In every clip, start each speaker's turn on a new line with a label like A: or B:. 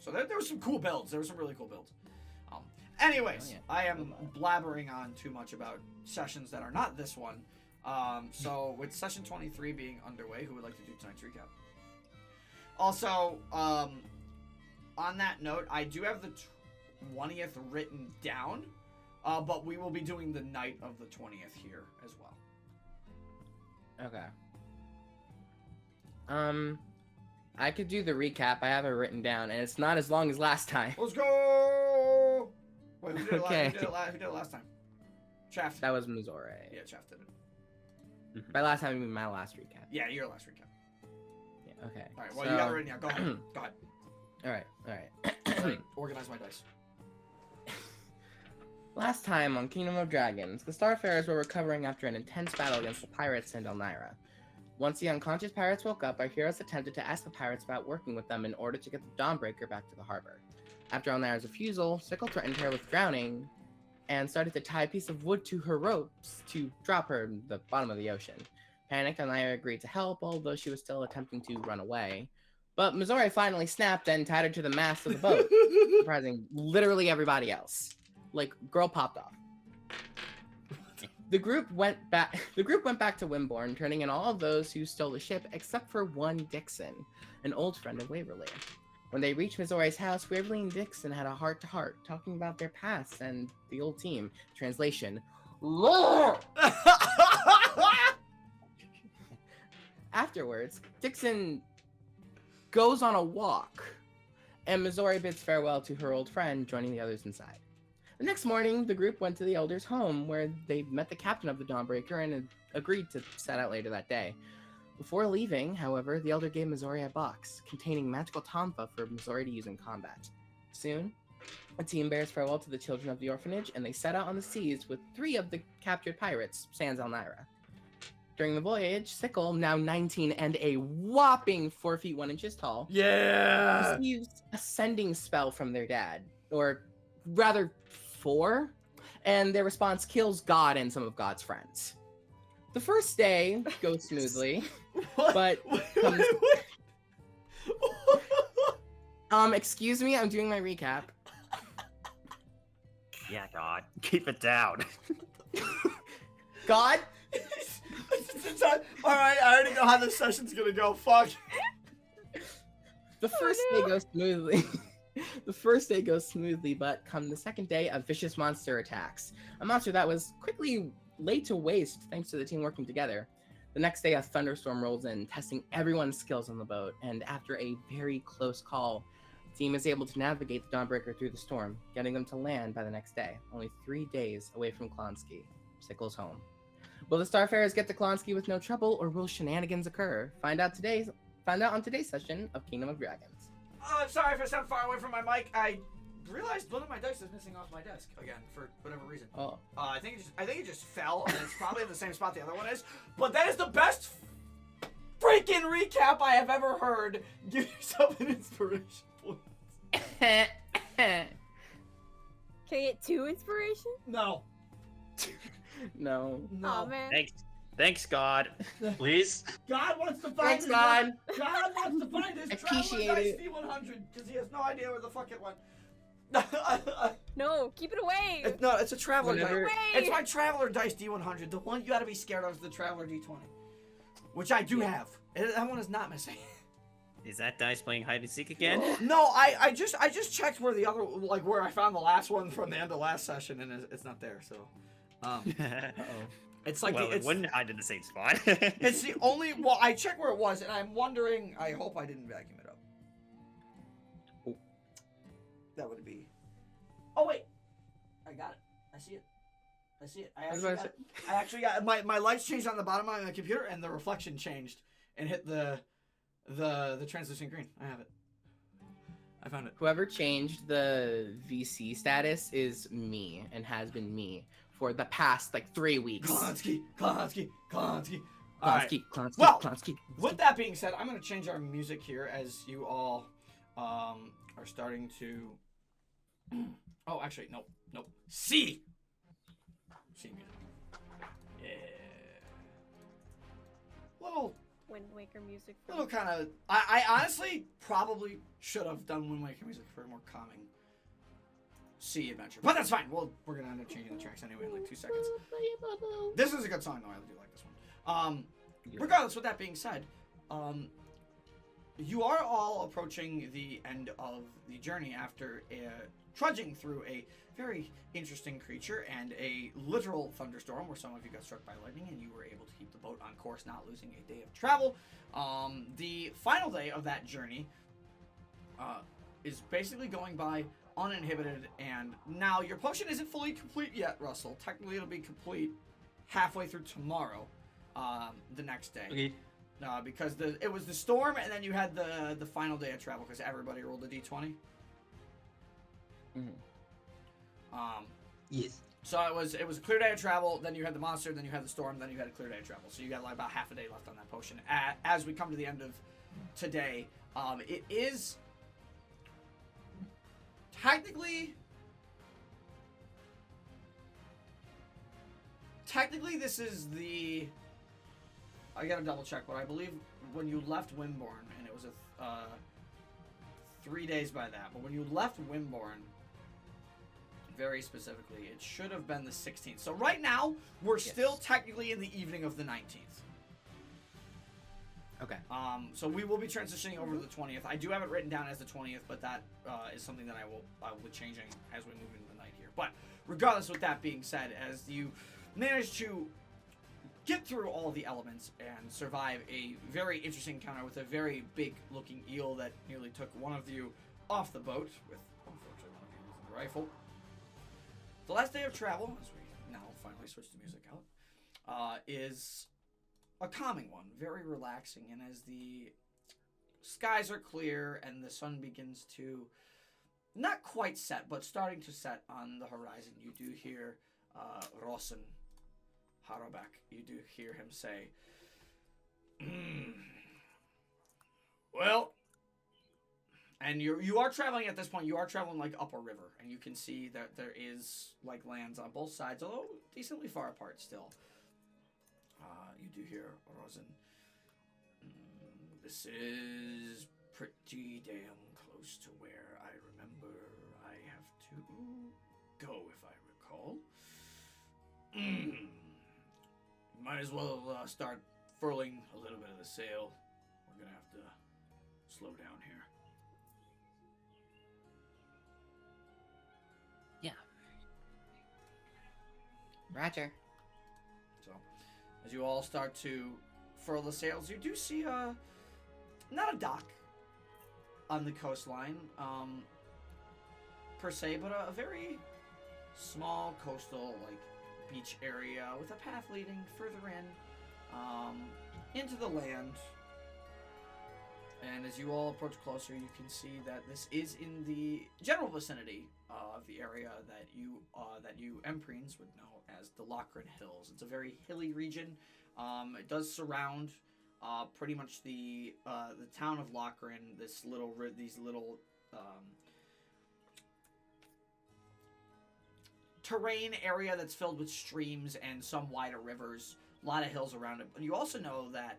A: So there were some cool builds. There were some really cool builds. Anyways, I am blabbering on too much about sessions that are not this one. So with session 23 being underway, who would like to do tonight's recap? Also, on that note, I do have the 20th written down, but we will be doing the night of the 20th here as well.
B: Okay. I could do the recap. I have it written down, and it's not as long as last time.
A: Let's go! Wait, who did
B: Okay.
A: Who did it last time? Chaff.
B: That was Mizore.
A: Yeah, Chaff did it.
B: By last time, I mean my last recap.
A: Yeah, your last recap.
B: Yeah, okay.
A: All right, well, you got it written down. Go ahead. Go ahead.
B: All right.
A: Organize my dice.
B: Last time on Kingdom of Dragons, the Starfarers were recovering after an intense battle against the pirates in Elnira. Once the unconscious pirates woke up, our heroes attempted to ask the pirates about working with them in order to get the Dawnbreaker back to the harbor. After Elnira's refusal, Sickles threatened her with drowning and started to tie a piece of wood to her ropes to drop her in the bottom of the ocean. Panicked, Elnira agreed to help, although she was still attempting to run away. But Mizore finally snapped and tied her to the mast of the boat, surprising literally everybody else. Like, girl popped off. The group went back to Wimborne, turning in all of those who stole the ship, except for one Dixon, an old friend of Waverly. When they reached Mizore's house, Waverly and Dixon had a heart-to-heart, talking about their pasts and the old team. Translation: lore! Afterwards, Dixon goes on a walk, and Mizore bids farewell to her old friend, joining the others inside. The next morning, the group went to the Elder's home, where they met the captain of the Dawnbreaker and had agreed to set out later that day. Before leaving, however, the Elder gave Mizore a box containing Magical Tonfa for Mizore to use in combat. Soon, a team bears farewell to the children of the orphanage, and they set out on the seas with 3 of the captured pirates, sans Elnira. During the voyage, Sickles, now 19 and a whopping 4 feet 1 inches tall, receives a sending spell from their dad, or rather 4, and their response kills God and some of God's friends. The first day goes smoothly, but excuse me, I'm doing my recap.
C: Yeah, God, keep it down.
B: God?
A: All right, I already know how this session's gonna go. Fuck.
B: The first day goes smoothly. The first day goes smoothly, but come the second day, a vicious monster attacks. A monster that was quickly laid to waste thanks to the team working together. The next day, a thunderstorm rolls in, testing everyone's skills on the boat, and after a very close call, the team is able to navigate the Dawnbreaker through the storm, getting them to land by the next day, only 3 days away from Clonskeagh, Sickles' home. Will the Starfarers get to Clonskeagh with no trouble, or will shenanigans occur? Find out on today's session of Kingdom of Dragons.
A: I'm sorry if I sound far away from my mic. I realized one of my dice is missing off my desk again for whatever reason.
B: Oh.
A: I think it just fell, and it's probably in the same spot the other one is. But that is the best freaking recap I have ever heard. Give yourself an inspiration point.
D: Can I get 2 inspiration?
A: No.
B: No.
D: Oh man.
C: Thanks, God. Please.
A: God wants to find
B: Thanks, God.
A: God wants to find his
B: Appreciate
A: Traveler
B: it.
A: Dice D100 because he has no idea where the fuck it went.
D: No, keep it away.
A: No, it's a Traveler
B: Whenever-
A: Dice.
D: Away.
A: It's my Traveler Dice D100. The one you gotta be scared of is the Traveler D20, which I do have. That one is not missing.
C: Is that dice playing hide and seek again?
A: No, I just checked where the other, like where I found the last one from the end of last session, and it's not there. So,
B: Uh-oh.
A: it's like
C: Well, it
A: it's,
C: wouldn't hide in the same spot.
A: it's the only. Well, I checked where it was, and I'm wondering. I hope I didn't vacuum it up.
B: Oh.
A: That would be. Oh wait, I got it. I see it. I actually got my lights changed on the bottom of my computer, and the reflection changed and hit the translucent green. I have it. I found it.
B: Whoever changed the VC status is me, and has been me for the past, 3 weeks.
A: Clonskeagh.
B: Clonskeagh.
A: Well,
B: Clonskeagh.
A: With that being said, I'm going to change our music here as you all are starting to... Oh, actually, nope. C music. Yeah.
D: Wind Waker music.
A: A little kind of. I honestly probably should have done Wind Waker music for a more calming sea adventure, but that's fine. We're gonna end up changing the tracks anyway in like 2 seconds. This is a good song though. I do like this one. Regardless, with that being said, you are all approaching the end of the journey after trudging through a very interesting creature and a literal thunderstorm where some of you got struck by lightning and you were able to keep the boat on course, not losing a day of travel. The final day of that journey is basically going by uninhibited, and now your potion isn't fully complete yet, Russell. Technically, it'll be complete halfway through tomorrow, the next day.
C: Okay.
A: Because it was the storm, and then you had the final day of travel because everybody rolled a d20.
E: Yes.
A: So it was a clear day of travel. Then you had the monster. Then you had the storm. Then you had a clear day of travel. So you got like about half a day left on that potion. As we come to the end of today, it is technically this is the. I gotta double check, but I believe when you left Wimborne, and it was 3 days by that, but when you left Wimborne, very specifically, it should have been the 16th. So right now, we're still technically in the evening of the 19th.
B: Okay.
A: So we will be transitioning over to the 20th. I do have it written down as the 20th, but that is something that I will be changing as we move into the night here. But regardless, with that being said, as you manage to get through all the elements and survive a very interesting encounter with a very big-looking eel that nearly took one of you off the boat, with unfortunately one of you using the rifle. The last day of travel, as we now finally switch the music out, is a calming one, very relaxing, and as the skies are clear and the sun begins to not quite set, but starting to set on the horizon, you do hear Rosen Harabak, you do hear him say, well, and you are traveling at this point, you are traveling like up a river, and you can see that there is like lands on both sides, although decently far apart still. You do hear Rosen, this is pretty damn close to where I remember I have to go, if I recall. Might as well start furling a little bit of the sail. We're gonna have to slow down here.
B: Roger.
A: So, as you all start to furl the sails, you do see not a dock on the coastline, per se, but a very small coastal, like, beach area with a path leading further into the land. And as you all approach closer, you can see that this is in the general vicinity of the area that you Empreens would know as the Lochran Hills. It's a very hilly region. It does surround pretty much the town of Lochran. These little terrain area that's filled with streams and some wider rivers. A lot of hills around it. But you also know that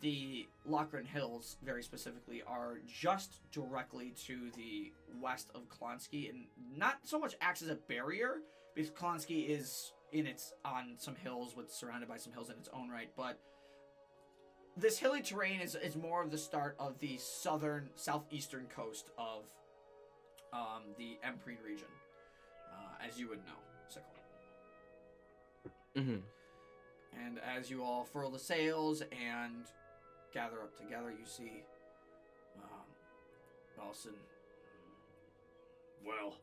A: the Lochran Hills, very specifically, are just directly to the west of Clonskeagh, and not so much acts as a barrier, because Clonskeagh is on some hills, surrounded by some hills in its own right, but this hilly terrain is more of the start of the southeastern coast of the Empreen region, as you would know, Sickles.
B: Mm-hmm.
A: And as you all furl the sails and gather up together, you see Nelson. Well,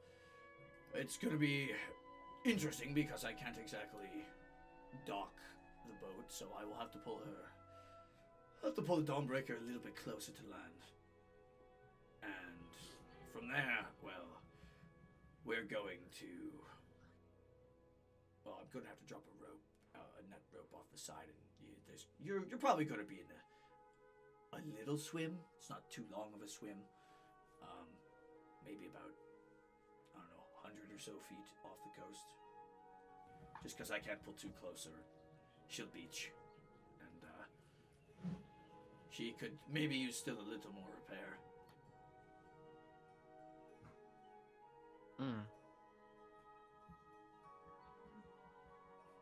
A: it's going to be interesting because I can't exactly dock the boat, so I will have to pull the Dawnbreaker a little bit closer to land. And from there, well, we're going to... Well, I'm going to have to drop a net rope off the side, and you're probably going to be in a little swim. It's not too long of a swim. Maybe about, I don't know, 100 or so feet off the coast. Just because I can't pull too close or she'll beach. And she could maybe use still a little more repair.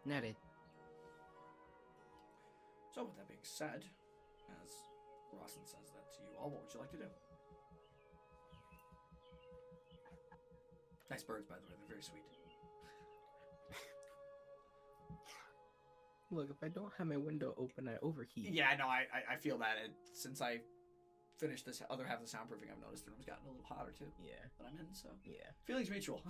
B: Noted.
A: So with that being said, as Rosen says that to you all, what would you like to do? Nice birds, by the way. They're very sweet.
B: Look, if I don't have my window open, I overheat.
A: Yeah, no, I feel that. Since I finished this other half of the soundproofing, I've noticed the room's gotten a little hotter too.
B: Yeah.
A: That I'm in, so
B: Yeah.
A: feelings mutual.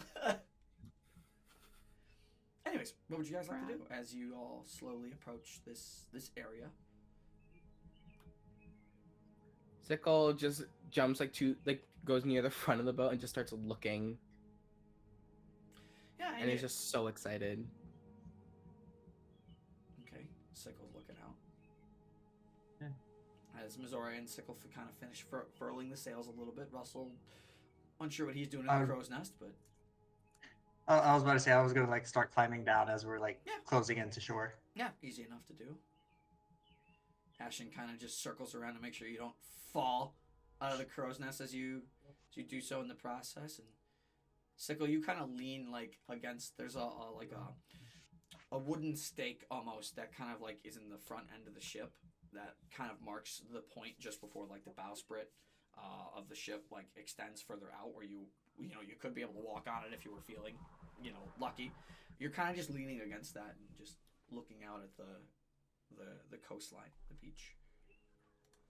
A: Anyways, what would you guys like to do as you all slowly approach this area?
B: Sickle just jumps goes near the front of the boat and just starts looking.
A: Yeah,
B: And he's just so excited.
A: Okay, Sickle's looking out. As Mizore and Sickle kind of finish furling the sails a little bit, Russell, unsure what he's doing in the crow's nest, but...
E: I was about to say, I was going to start climbing down as we're closing into shore.
A: Yeah, easy enough to do. Ashen kind of just circles around to make sure you don't fall out of the crow's nest as you do so in the process. And Sickle, you kind of lean against. There's a wooden stake almost that kind of is in the front end of the ship that kind of marks the point just before the bowsprit of the ship extends further out where you could be able to walk on it if you were feeling lucky. You're kind of just leaning against that and just looking out at the coastline, the beach.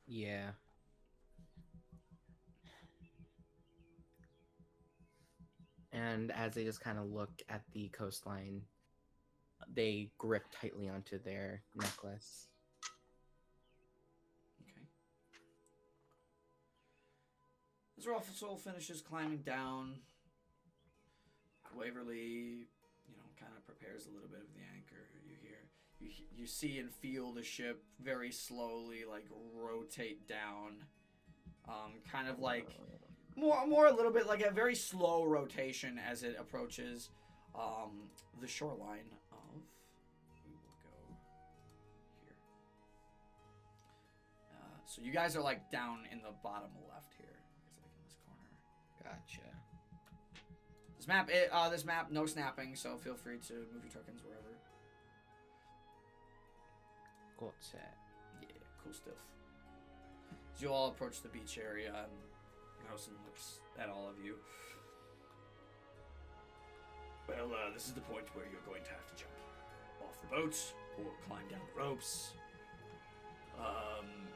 B: Yeah. And as they just kind of look at the coastline, they grip tightly onto their necklace.
A: Okay. As Russell finishes climbing down, Waverly, kind of prepares a little bit of the anchor. You see and feel the ship very slowly rotate down, kind of more a little bit like a very slow rotation as it approaches the shoreline of. We will go here. So you guys are down in the bottom left here. It's in this corner.
B: Gotcha.
A: This map, no snapping, so feel free to move your tokens wherever.
B: Gotcha.
A: Yeah, cool stuff. As you all approach the beach area, and Rosen looks at all of you. Well, this is the point where you're going to have to jump off the boat or climb down the ropes.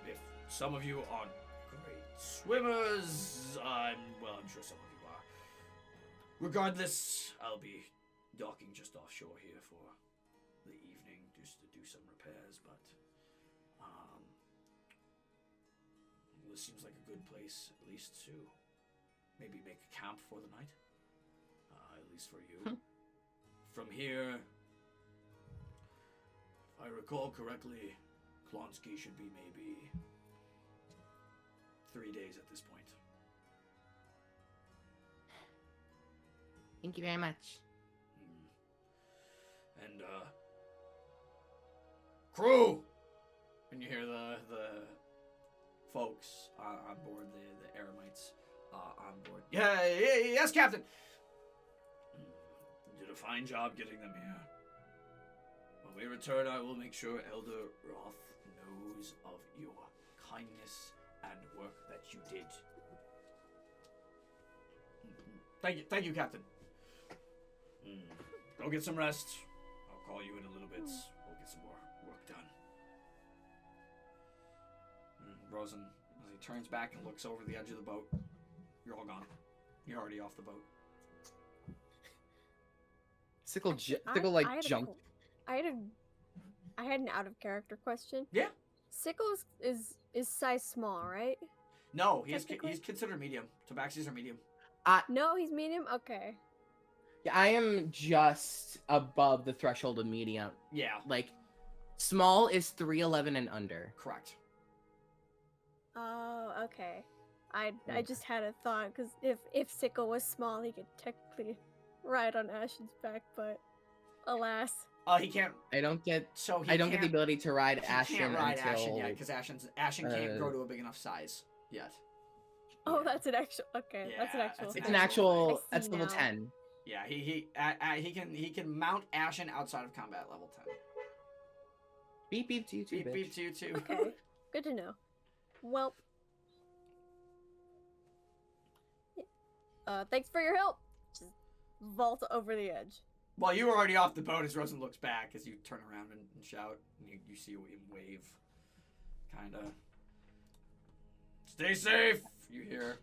A: If some of you aren't great swimmers, I'm sure some of you are. Regardless, I'll be docking just offshore here for the evening just to do some repairs, but this seems like a good place, at least to maybe make a camp for the night. At least for you. From here, if I recall correctly, Clonskeagh should be maybe 3 days at this point.
B: Thank you very much.
A: And crew, and you hear the folks on board, the Eremites on board. Yes, Captain. You did a fine job getting them here. When we return, I will make sure Elder Roth knows of your kindness and work that you did. Thank you, Captain. Go get some rest. I'll call you in a little bit. We'll get some more work done. Rosen, as he turns back and looks over the edge of the boat, you're all gone. You're already off the boat.
B: Sickle jump.
D: I had an out of character question.
A: Yeah.
D: Sickles is size small, right?
A: No, he's considered medium. Tabaxis are medium.
D: No, he's medium. Okay.
B: Yeah, I am just above the threshold of medium.
A: Yeah.
B: Small is 3'11" and under.
A: Correct.
D: Oh, okay. I just had a thought because if Sickle was small, he could technically ride on Ashen's back, but alas,
A: He can't.
B: I don't get.
A: So he
B: I don't get the
A: can't-
B: ability to ride
A: He
B: Ashen
A: can't ride
B: until.
A: Ashen yet because Ashen can't grow to a big enough size yet.
D: Oh, that's an actual. Okay,
A: Yeah,
D: that's an actual.
A: that's
B: It's
D: thing.
B: an actual.
D: I see
B: That's level
D: now.
B: 10.
A: Yeah, he can mount Ashen outside of combat level 10.
B: Beep beep to you too,
A: Beep
B: bitch.
A: beep to you too.
D: Okay, good to know. Well, thanks for your help. Just vault over the edge.
A: Well, you were already off the boat as Rosen looks back as you turn around and shout. And you see him wave. Kinda. Stay safe, you hear.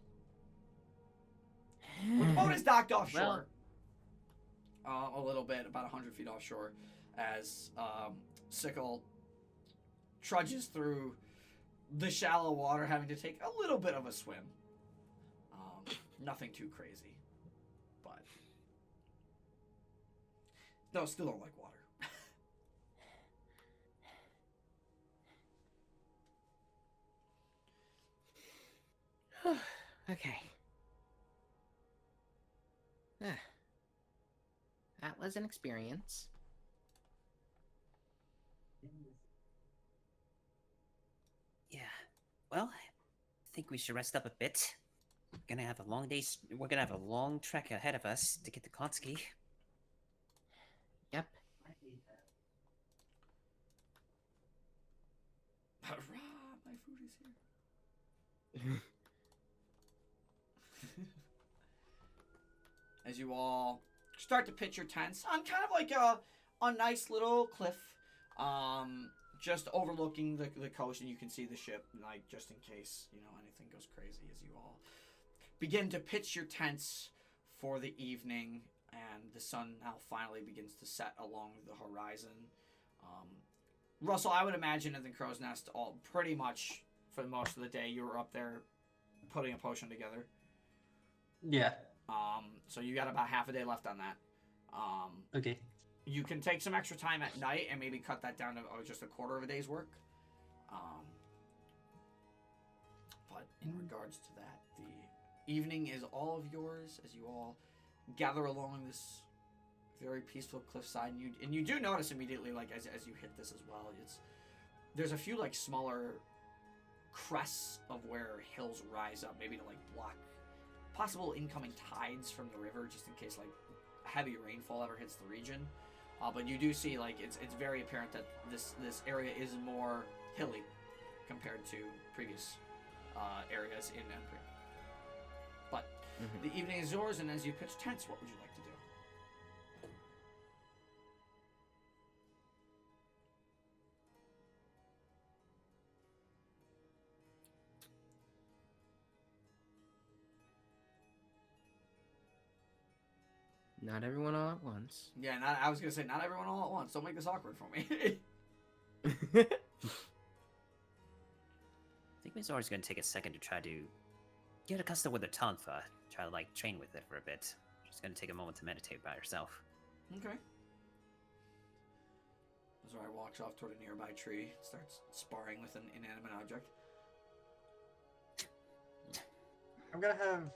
A: Well, the boat is docked offshore. A little bit, about 100 feet offshore, as Sickle trudges through the shallow water, having to take a little bit of a swim. Nothing too crazy, but no, still don't like water.
B: Okay. That was an experience.
C: Yeah. Well, I think we should rest up a bit. We're gonna have a long day. We're gonna have a long trek ahead of us to get to Clonskeagh.
B: Yep.
A: Hurrah, my food is here. As you all start to pitch your tents on kind of like a nice little cliff, just overlooking the coast, and you can see the ship, like just in case anything goes crazy. As you all begin to pitch your tents for the evening, and the sun now finally begins to set along the horizon. Russell, I would imagine at the Crow's Nest, all pretty much for most of the day, you were up there putting a potion together.
E: Yeah.
A: So you got about half a day left on that.
E: Okay.
A: You can take some extra time at night and maybe cut that down to just a quarter of a day's work. But in regards to that, the evening is all of yours as you all gather along this very peaceful cliffside, and you do notice immediately, like as you hit this as well, there's a few like smaller crests of where hills rise up, maybe to like block possible incoming tides from the river, just in case like heavy rainfall ever hits the region. But you do see like it's very apparent that this area is more hilly compared to previous areas in Empire. But the evening is yours, and as you pitch tents, what would you like to do?
B: Not everyone all at once.
A: Yeah, I was gonna say not everyone all at once. Don't make this awkward for me.
C: I think Mizore's gonna take a second to try to get accustomed with the Tonfa. Try to like train with it for a bit. She's gonna take a moment to meditate by herself.
A: Okay. Mizore walks off toward a nearby tree, starts sparring with an inanimate object.
E: I'm gonna have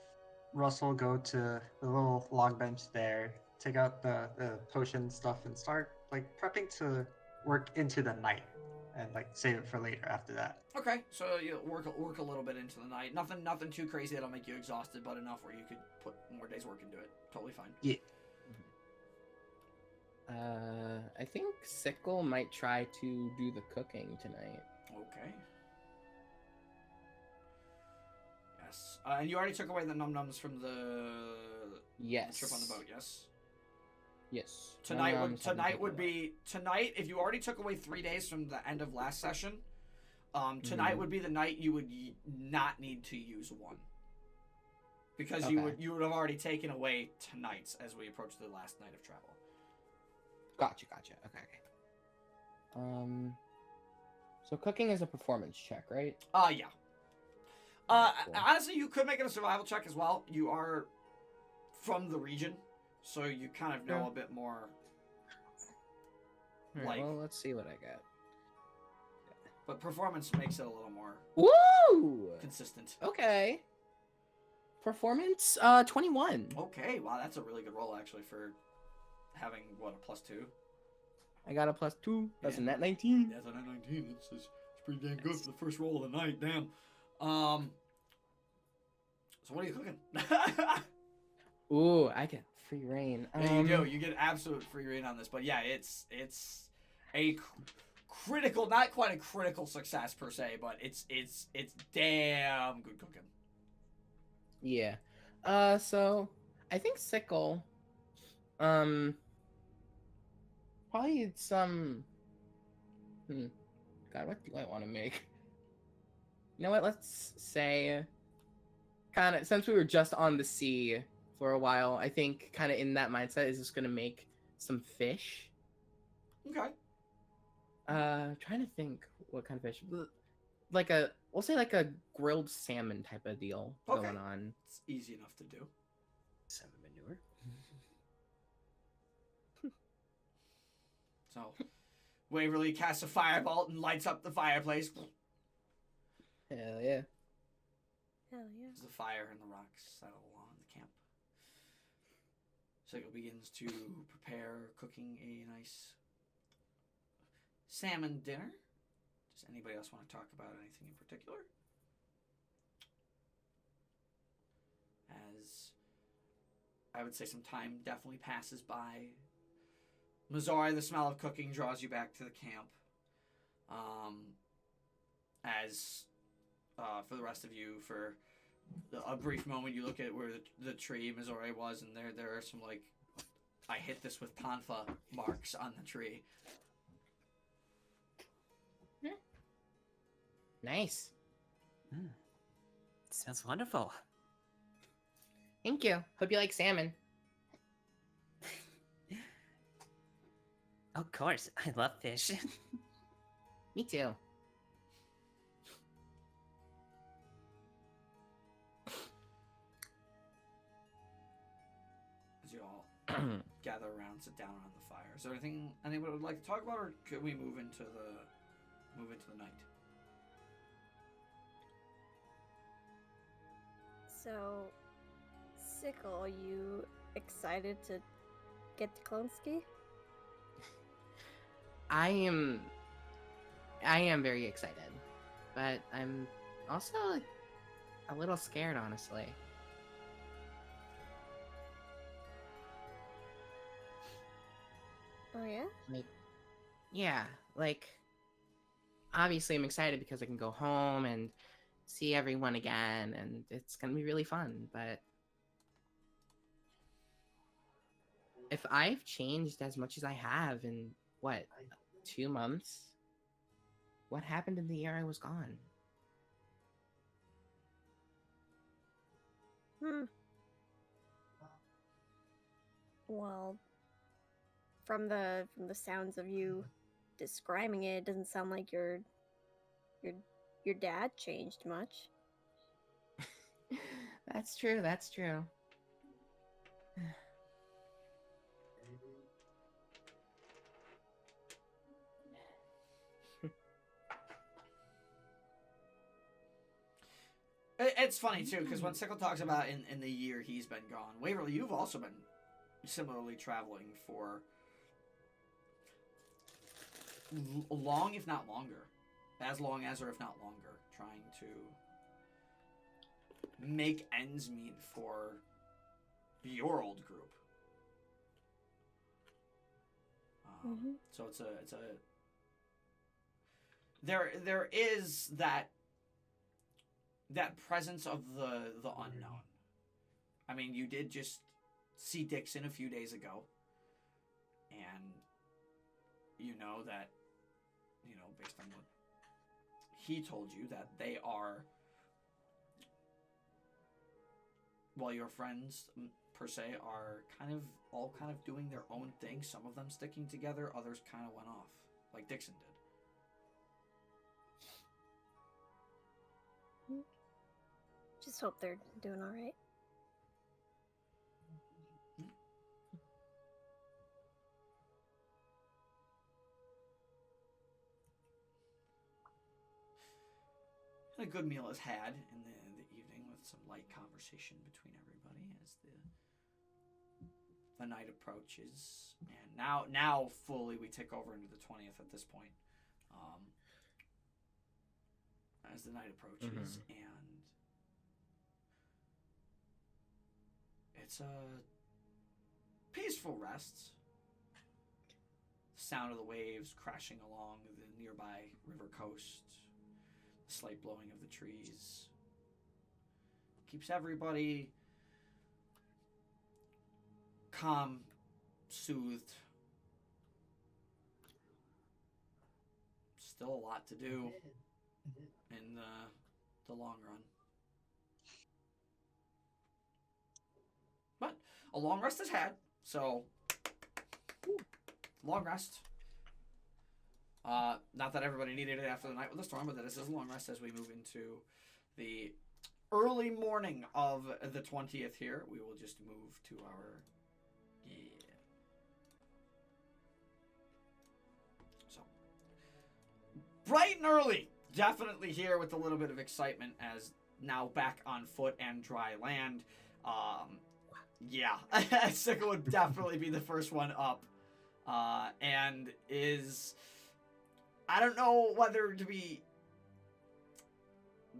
E: Russell go to the little log bench there, take out the potion stuff, and start like prepping to work into the night, and like save it for later after that.
A: Okay, so you work a little bit into the night. Nothing too crazy that'll make you exhausted, but enough where you could put more days work into it. Totally fine.
E: Yeah.
B: I think Sickle might try to do the cooking tonight.
A: Okay. Yes. And you already took away the num-nums from the
B: Yes.
A: trip on the boat, yes?
B: Yes.
A: Tonight
B: Num-nums haven't taken away.
A: tonight, if you already took away 3 days from the end of last session, tonight would be the night you would not need to use one. Because you would have already taken away tonight's as we approach the last night of travel.
B: Gotcha. Okay. So cooking is a performance check, right?
A: Yeah.
B: Cool.
A: Honestly, you could make it a survival check as well. You are from the region, so you kind of know a bit more.
B: Alright,
A: Like-
B: well, let's see what I got.
A: But performance makes it a little more
B: Woo!
A: consistent.
B: Okay. Performance, 21.
A: Okay, wow, that's a really good roll actually for having what, a +2.
B: I got a +2. That's a net 19.
A: That's a net 19. It's pretty damn good for the first roll of the night. Damn. So what are you cooking?
B: Ooh, I get free reign.
A: Yeah, you do. You get absolute free reign on this. But yeah, it's a critical, not quite a critical success per se, but it's damn good cooking.
B: Yeah. So I think Sickle, probably some. God, what do I want to make? You know what? Let's say, kind of, since we were just on the sea for a while, I think kind of in that mindset is just gonna make some fish.
A: Okay.
B: Trying to think what kind of fish. We'll say like a grilled salmon type of deal going on.
A: It's easy enough to do.
C: Salmon manure.
A: So, Waverly casts a firebolt and lights up the fireplace.
B: Hell yeah.
D: Hell yeah.
A: As the fire and the rocks settle on the camp. Sickle begins to prepare, cooking a nice salmon dinner. Does anybody else want to talk about anything in particular? As I would say some time definitely passes by. Mizore, the smell of cooking draws you back to the camp. For the rest of you, for a brief moment, you look at where the tree Mizore was, and there are some, like, I hit this with Tonfa marks on the tree.
B: Nice.
C: Sounds wonderful.
B: Thank you. Hope you like salmon.
C: Of course, I love fish.
B: Me too.
A: As you all gather around, sit down around the fire. Is there anything anyone would like to talk about, or could we move into the night?
D: So, Sickle, are you excited to get to Clonskeagh?
B: I am very excited, but I'm also a little scared, honestly.
D: Oh yeah?
B: Obviously I'm excited because I can go home and see everyone again, and it's gonna be really fun, but if I've changed as much as I have in, 2 months? What happened in the year I was gone?
D: Well, from the sounds of you describing it, it doesn't sound like your dad changed much.
B: That's true.
A: It's funny too, because when Sickle talks about in the year he's been gone, Waverly, you've also been similarly traveling for long, if not longer, as long as or if not longer, trying to make ends meet for your old group. So it's a there is that presence of the unknown. I mean, you did just see Dixon a few days ago, and you know that, based on what he told you, that they are, while your friends per se are all kind of doing their own thing, some of them sticking together, others kind of went off, like Dixon did.
D: Just hope they're doing all right.
A: And a good meal is had in the evening with some light conversation between everybody as the the night approaches, and now fully we take over into the 20th at this point. As the night approaches, and it's a peaceful rest. The sound of the waves crashing along the nearby river coast, the slight blowing of the trees, keeps everybody calm, soothed. Still a lot to do in the long run. But a long rest is had, so long rest. Not that everybody needed it after the night with the storm, but that this is a long rest as we move into the early morning of the 20th here. We will just move to our... So, bright and early. Definitely here with a little bit of excitement as now back on foot and dry land. Yeah, Sickle would definitely be the first one up. And is... I don't know whether to be...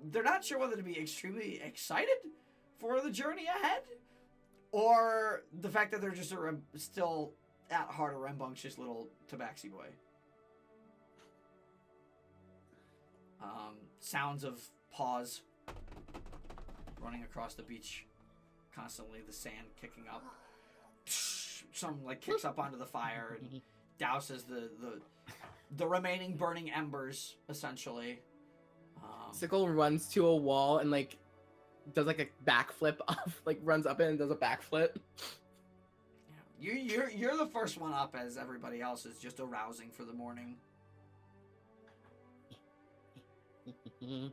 A: They're not sure whether to be extremely excited for the journey ahead, or the fact that they're just still at heart a rambunctious little tabaxi boy. Sounds of paws running across the beach constantly, the sand kicking up. Some kicks up onto the fire and douses the remaining burning embers, essentially.
B: Sickle runs to a wall and does a backflip off, runs up it and does a backflip.
A: Yeah. You're the first one up as everybody else is just arousing for the morning.
C: You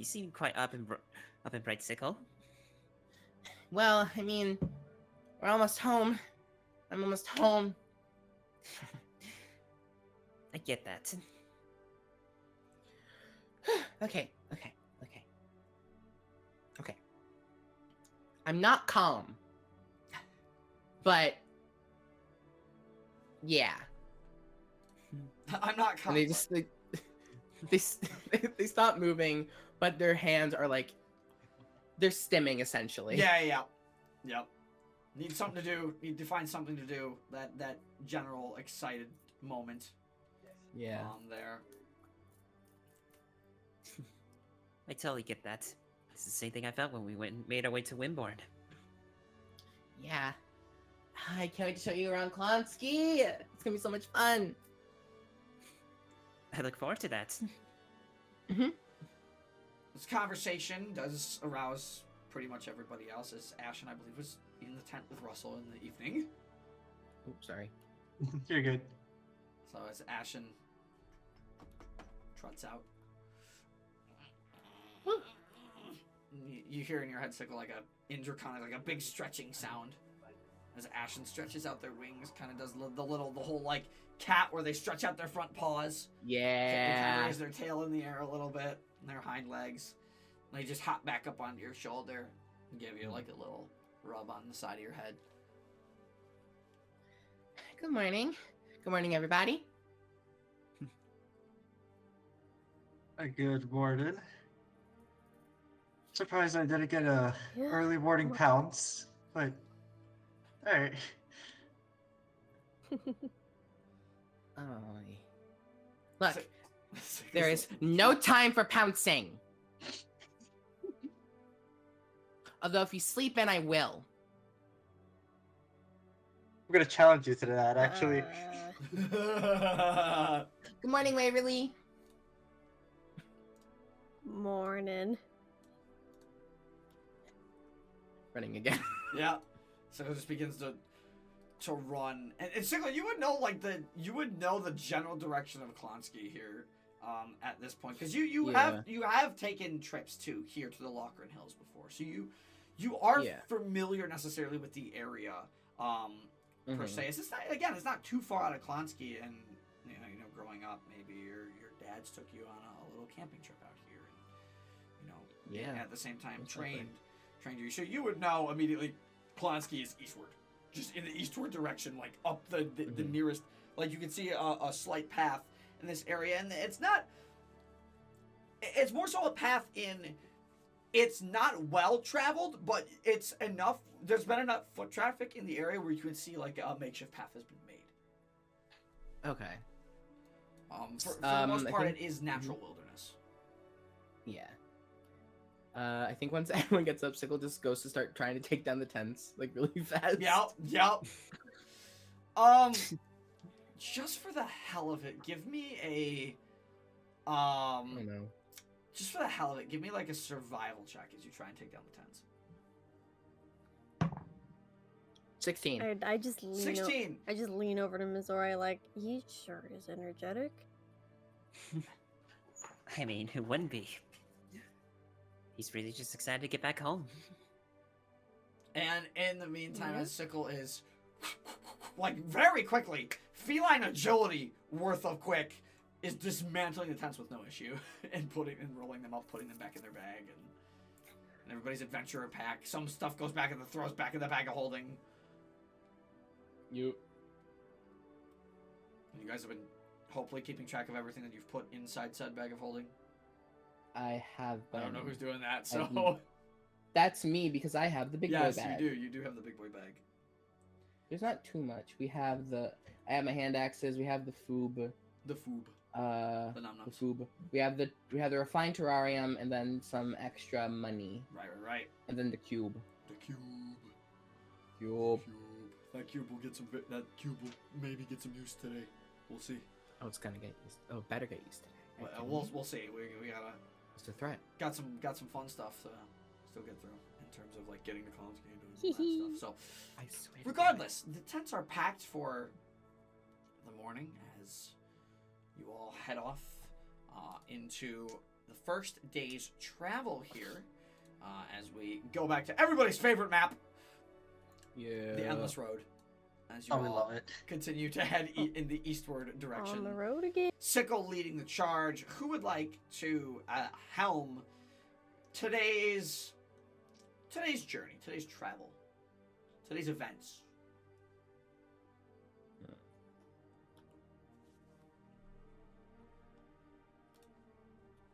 C: seem quite up and bright, Sickle.
B: Well, I mean, we're almost home. I'm almost home.
C: I get that.
B: Okay. I'm not calm. But, yeah.
A: I'm not calm.
B: And they just, they stop moving, but their hands are they're stimming, essentially.
A: Yeah. Yep. Need something to do. Need to find something to do. That general excited moment.
B: Yeah.
A: There.
C: I totally get that. It's the same thing I felt when we made our way to Wimborne.
B: Yeah. I can't wait to show you around Clonskeagh. It's gonna be so much fun.
C: I look forward to that.
A: This conversation does arouse pretty much everybody else, as Ashen, I believe, was in the tent with Russell in the evening.
B: Oops, sorry.
E: You're good.
A: So as Ashen trots out, you hear in your head, Sickle, a big stretching sound. As Ashen stretches out their wings, kind of does the whole cat where they stretch out their front paws.
B: Yeah.
A: They kind of raise their tail in the air a little bit, and their hind legs. And they just hop back up onto your shoulder and give you a little rub on the side of your head.
B: Good morning. Good morning, everybody.
E: Good morning. Surprised I didn't get a early morning pounce, but alright.
B: Oh. Look, there is no time for pouncing. Although if you sleep in, I will.
E: I'm gonna challenge you to that, actually.
B: Good morning, Waverly.
D: Morning.
B: Running again.
A: Yeah. So it just begins to run, and Sickle, you would know the general direction of Clonskeagh here, at this point, because you have taken trips here to the Lochran Hills before, so you are familiar necessarily with the area, per se. It's just not, again, it's not too far out of Clonskeagh, and you know, growing up, maybe your dads took you on a little camping trip out here, and
B: Yeah.
A: and at the same time
B: That's
A: trained you. So you would know immediately. Clonskeagh is eastward, just in the eastward direction, like up the nearest. Like you can see a slight path in this area, and it's not. It's more so a path in. It's not well traveled, but it's enough. There's been enough foot traffic in the area where you can see like a makeshift path has been made.
B: Okay.
A: For the most
B: I
A: part,
B: think-
A: it is natural wilderness.
B: Yeah. I think once everyone gets up, Sickle just goes to start trying to take down the tents, like, really fast.
A: Yep. Just for the hell of it, give me a
B: I don't know.
A: just for the hell of it, give me like a survival check as you try and take down the tents.
B: 16.
D: I just lean
A: 16.
D: I just lean over to Mizore like, he sure is energetic.
C: I mean, who wouldn't be? He's really just excited to get back home.
A: And in the meantime,
D: Yeah.
A: as Sickle is like very quickly, feline agility worth of quick, is dismantling the tents with no issue and rolling them up, putting them back in their bag, and everybody's adventurer pack. Some stuff goes back in throws back in the bag of holding.
B: You.
A: You guys have been hopefully keeping track of everything that you've put inside said bag of holding.
B: I have.
A: I don't know
B: been-
A: who's doing that,
B: I've
A: so
B: been- That's me because I have the big
A: yes,
B: boy bag.
A: you do. You do have the big boy bag.
B: There's not too much. We have I have my hand axes. We have the foob.
A: The foob,
B: The
A: the num nums.
B: foob. We have the refined terrarium and then some extra money
A: Right.
B: and then the cube.
A: The cube.
B: Cube.
A: That cube will get some. That cube will maybe get some use today. We'll see.
B: Oh, it's gonna get used. Oh, better get used to it.
A: We'll see. We gotta
B: It's a threat.
A: got some fun stuff to still get through in terms of like getting the Clonskeagh and doing all that stuff. So
B: I swear.
A: regardless, the tents are packed for the morning as you all head off into the first day's travel here. As we go back to everybody's favorite map,
B: Yeah.
A: the Endless Road. As you
E: Oh, we
A: all
E: love it.
A: continue to head in the eastward direction.
D: On the road again.
A: Sickle leading the charge. Who would like to helm today's journey, today's travel, today's events?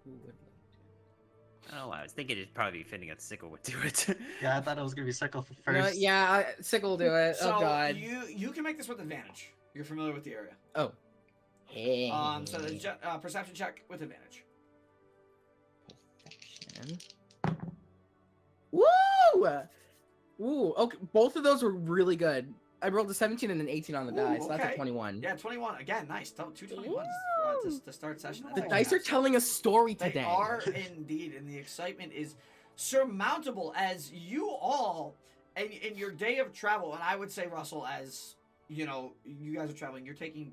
B: Who would like
C: Oh, I was thinking it'd probably be fitting that Sickle would do it.
E: Yeah, I thought it was gonna be Sickle
B: to?
E: first.
B: Sickle will do it.
A: So
B: Oh god.
A: you can make this with advantage. You're familiar with the area.
B: Oh. Hey.
A: So the perception check with advantage.
B: Perception. Woo! Woo! Okay, both of those were really good. I rolled a 17 and an 18 on the
A: Ooh,
B: die, so that's
A: okay.
B: a 21.
A: Yeah, 21 again. Nice. Two 21s to start session. That's
B: The
A: fantastic.
B: dice are telling a story
A: They
B: today.
A: are indeed, and the excitement is surmountable as you all, in your day of travel, and I would say, Russell, as you know, you guys are traveling,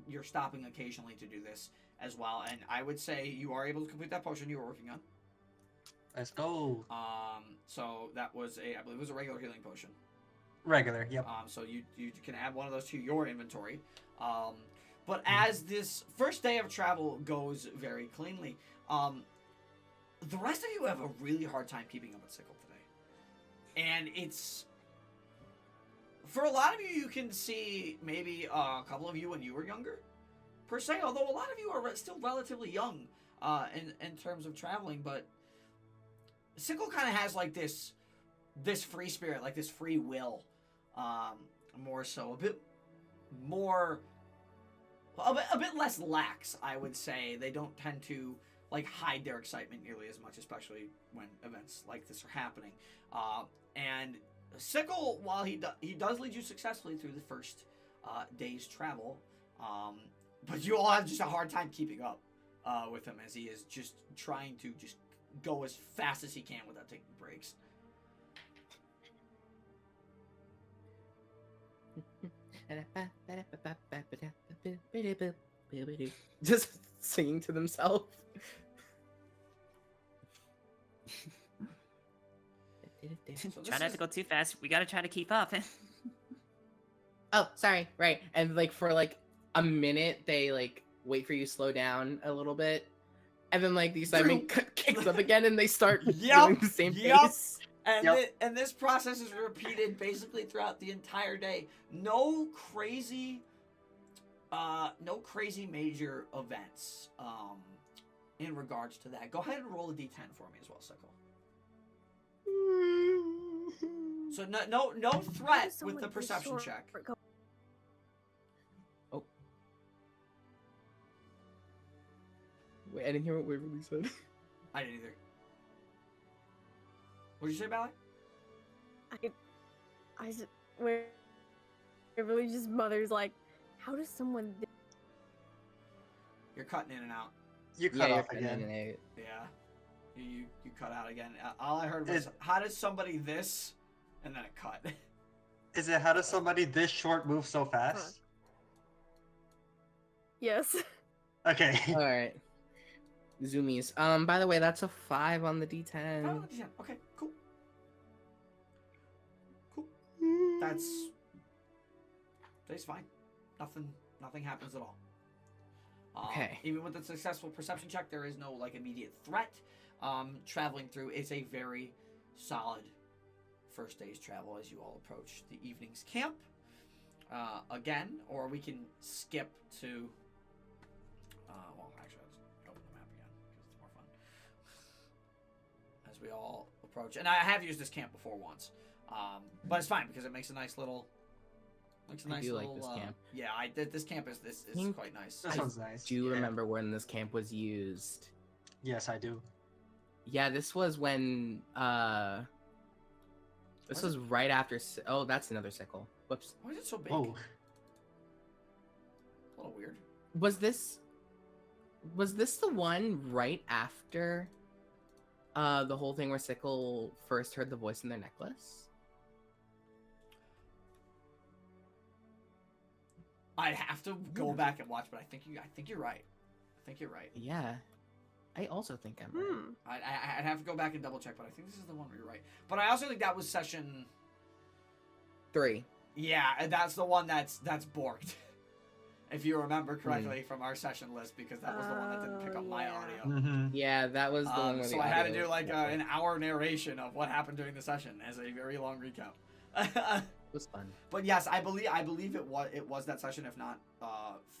A: you're stopping occasionally to do this as well, and I would say you are able to complete that potion you were working on.
E: Let's go.
A: So that was I believe it was a regular healing potion.
E: Regular. Yep.
A: So you can add one of those to your inventory. But as this first day of travel goes very cleanly, the rest of you have a really hard time keeping up with Sickle today. And it's... For a lot of you can see maybe a couple of you when you were younger, per se, although a lot of you are still relatively young in terms of traveling, but Sickle kind of has like this free spirit, like this free will, more so, a bit less lax, I would say. They don't tend to like hide their excitement nearly as much, especially when events like this are happening. And Sickle, while he does lead you successfully through the first day's travel, but you all have just a hard time keeping up with him as he is just trying to just go as fast as he can without taking breaks.
B: Just singing to themselves.
A: So
C: Try not to go too fast. We gotta try to keep up.
B: Oh, sorry. Right. And like for like a minute, they like wait for you to slow down a little bit, and then like the assignment kicks up again, and they start doing the same pace.
A: And this process is repeated basically throughout the entire day. No crazy major events in regards to that. Go ahead and roll a d10 for me as well, Sickle. So no threat with the perception check.
B: Oh. Wait, I didn't hear what Waverly said.
A: I didn't either. What did you say, Bally?
D: I said, Waverly just mother's like, how does someone...
A: You're cutting in and out.
E: You cut off again.
A: Yeah. You cut out again. All I heard was, how does somebody this? And then it cut.
E: Is it how does somebody this short move so fast?
D: Yes.
E: Okay.
B: All right. Zoomies. By the way, that's a 5 on the D10.
A: Oh, D10. Okay, cool. Cool. That's fine. Nothing happens at all.
B: Okay.
A: Even with a successful perception check, there is no like immediate threat. Traveling through is a very solid first day's travel as you all approach the evening's camp. Again, or we can skip to. Well, actually, let's open the map again because it's more fun. As we all approach, and I have used this camp before once, but it's fine because it makes a nice little.
B: I do like this camp.
A: Yeah, this camp is quite nice.
E: That sounds nice.
B: Do you remember when this camp was used?
E: Yes, I do.
B: Yeah, this was when this was right after. Oh, that's another sickle. Whoops.
A: Why is it so big?
E: Oh.
A: A little weird.
B: Was this the one right after the whole thing where Sickle first heard the voice in their necklace?
A: I'd have to go back and watch, but I think you're right.
B: Yeah, I also think I'm right.
A: I'd have to go back and double check, but I think this is the one where you're right. But I also think that was session
B: 3.
A: Yeah, and that's the one that's borked. If you remember correctly from our session list, because that was the one that didn't pick up my audio.
E: Mm-hmm.
B: Yeah, that was the one where
A: so I had to do like an hour narration of what happened during the session as a very long recap.
B: It was fun.
A: But yes, I believe it was that session, if not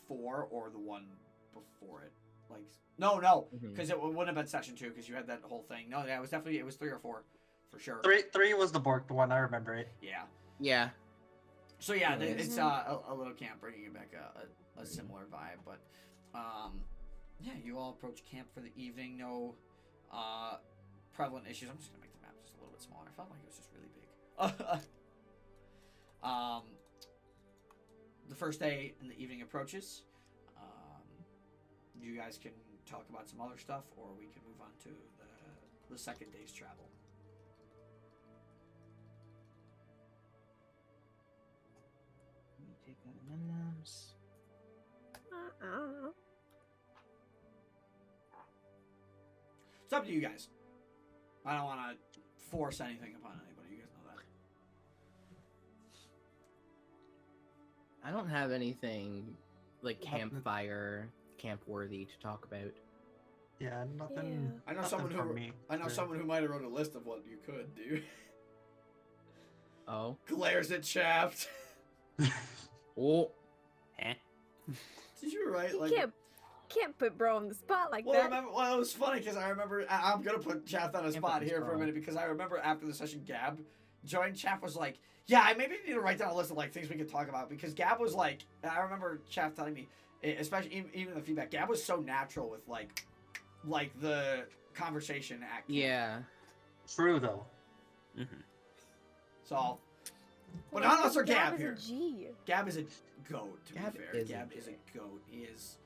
A: 4 or the one before it. Like no, because it wouldn't have been session 2 because you had that whole thing. No, yeah, it was 3 or 4 for sure.
E: 3 was the borked one. I remember it.
A: Yeah.
B: Yeah.
A: So yeah, it's a little camp, bringing it back a similar vibe. But yeah, you all approach camp for the evening. No prevalent issues. I'm just gonna make the map just a little bit smaller. I felt like it was just really big. The first day in the evening approaches. You guys can talk about some other stuff, or we can move on to the second day's travel.
B: Let me take out M&Ms.
D: I don't know.
A: It's up to you guys. I don't want to force anything upon anybody. You guys know that.
B: I don't have anything like campfire, camp worthy to talk about.
E: Yeah, nothing.
A: I know
E: nothing
A: someone
E: for
A: who
E: me.
A: someone who might have wrote a list of what you could do.
B: Oh.
A: Glares at Shaft.
B: Oh.
C: Eh?
A: Did you write
D: You
A: like?
D: can't put bro on the spot like
A: Well,
D: that.
A: remember, well, it was funny because I remember. I'm gonna put Shaft on a spot here for a minute because I remember after the session, Gab joined. Shaft was like, "Yeah, I maybe need to write down a list of like things we could talk about," because Gab was like, and I remember Shaft telling me, especially even the feedback, Gab was so natural with like the conversation act.
B: Yeah.
E: True though.
C: Mm-hmm.
A: So, but none of us are Gab
D: is
A: here.
D: a G.
A: Gab is a goat. To
B: Gab
A: be fair,
B: is
A: Gab
B: a
A: is a goat. He is.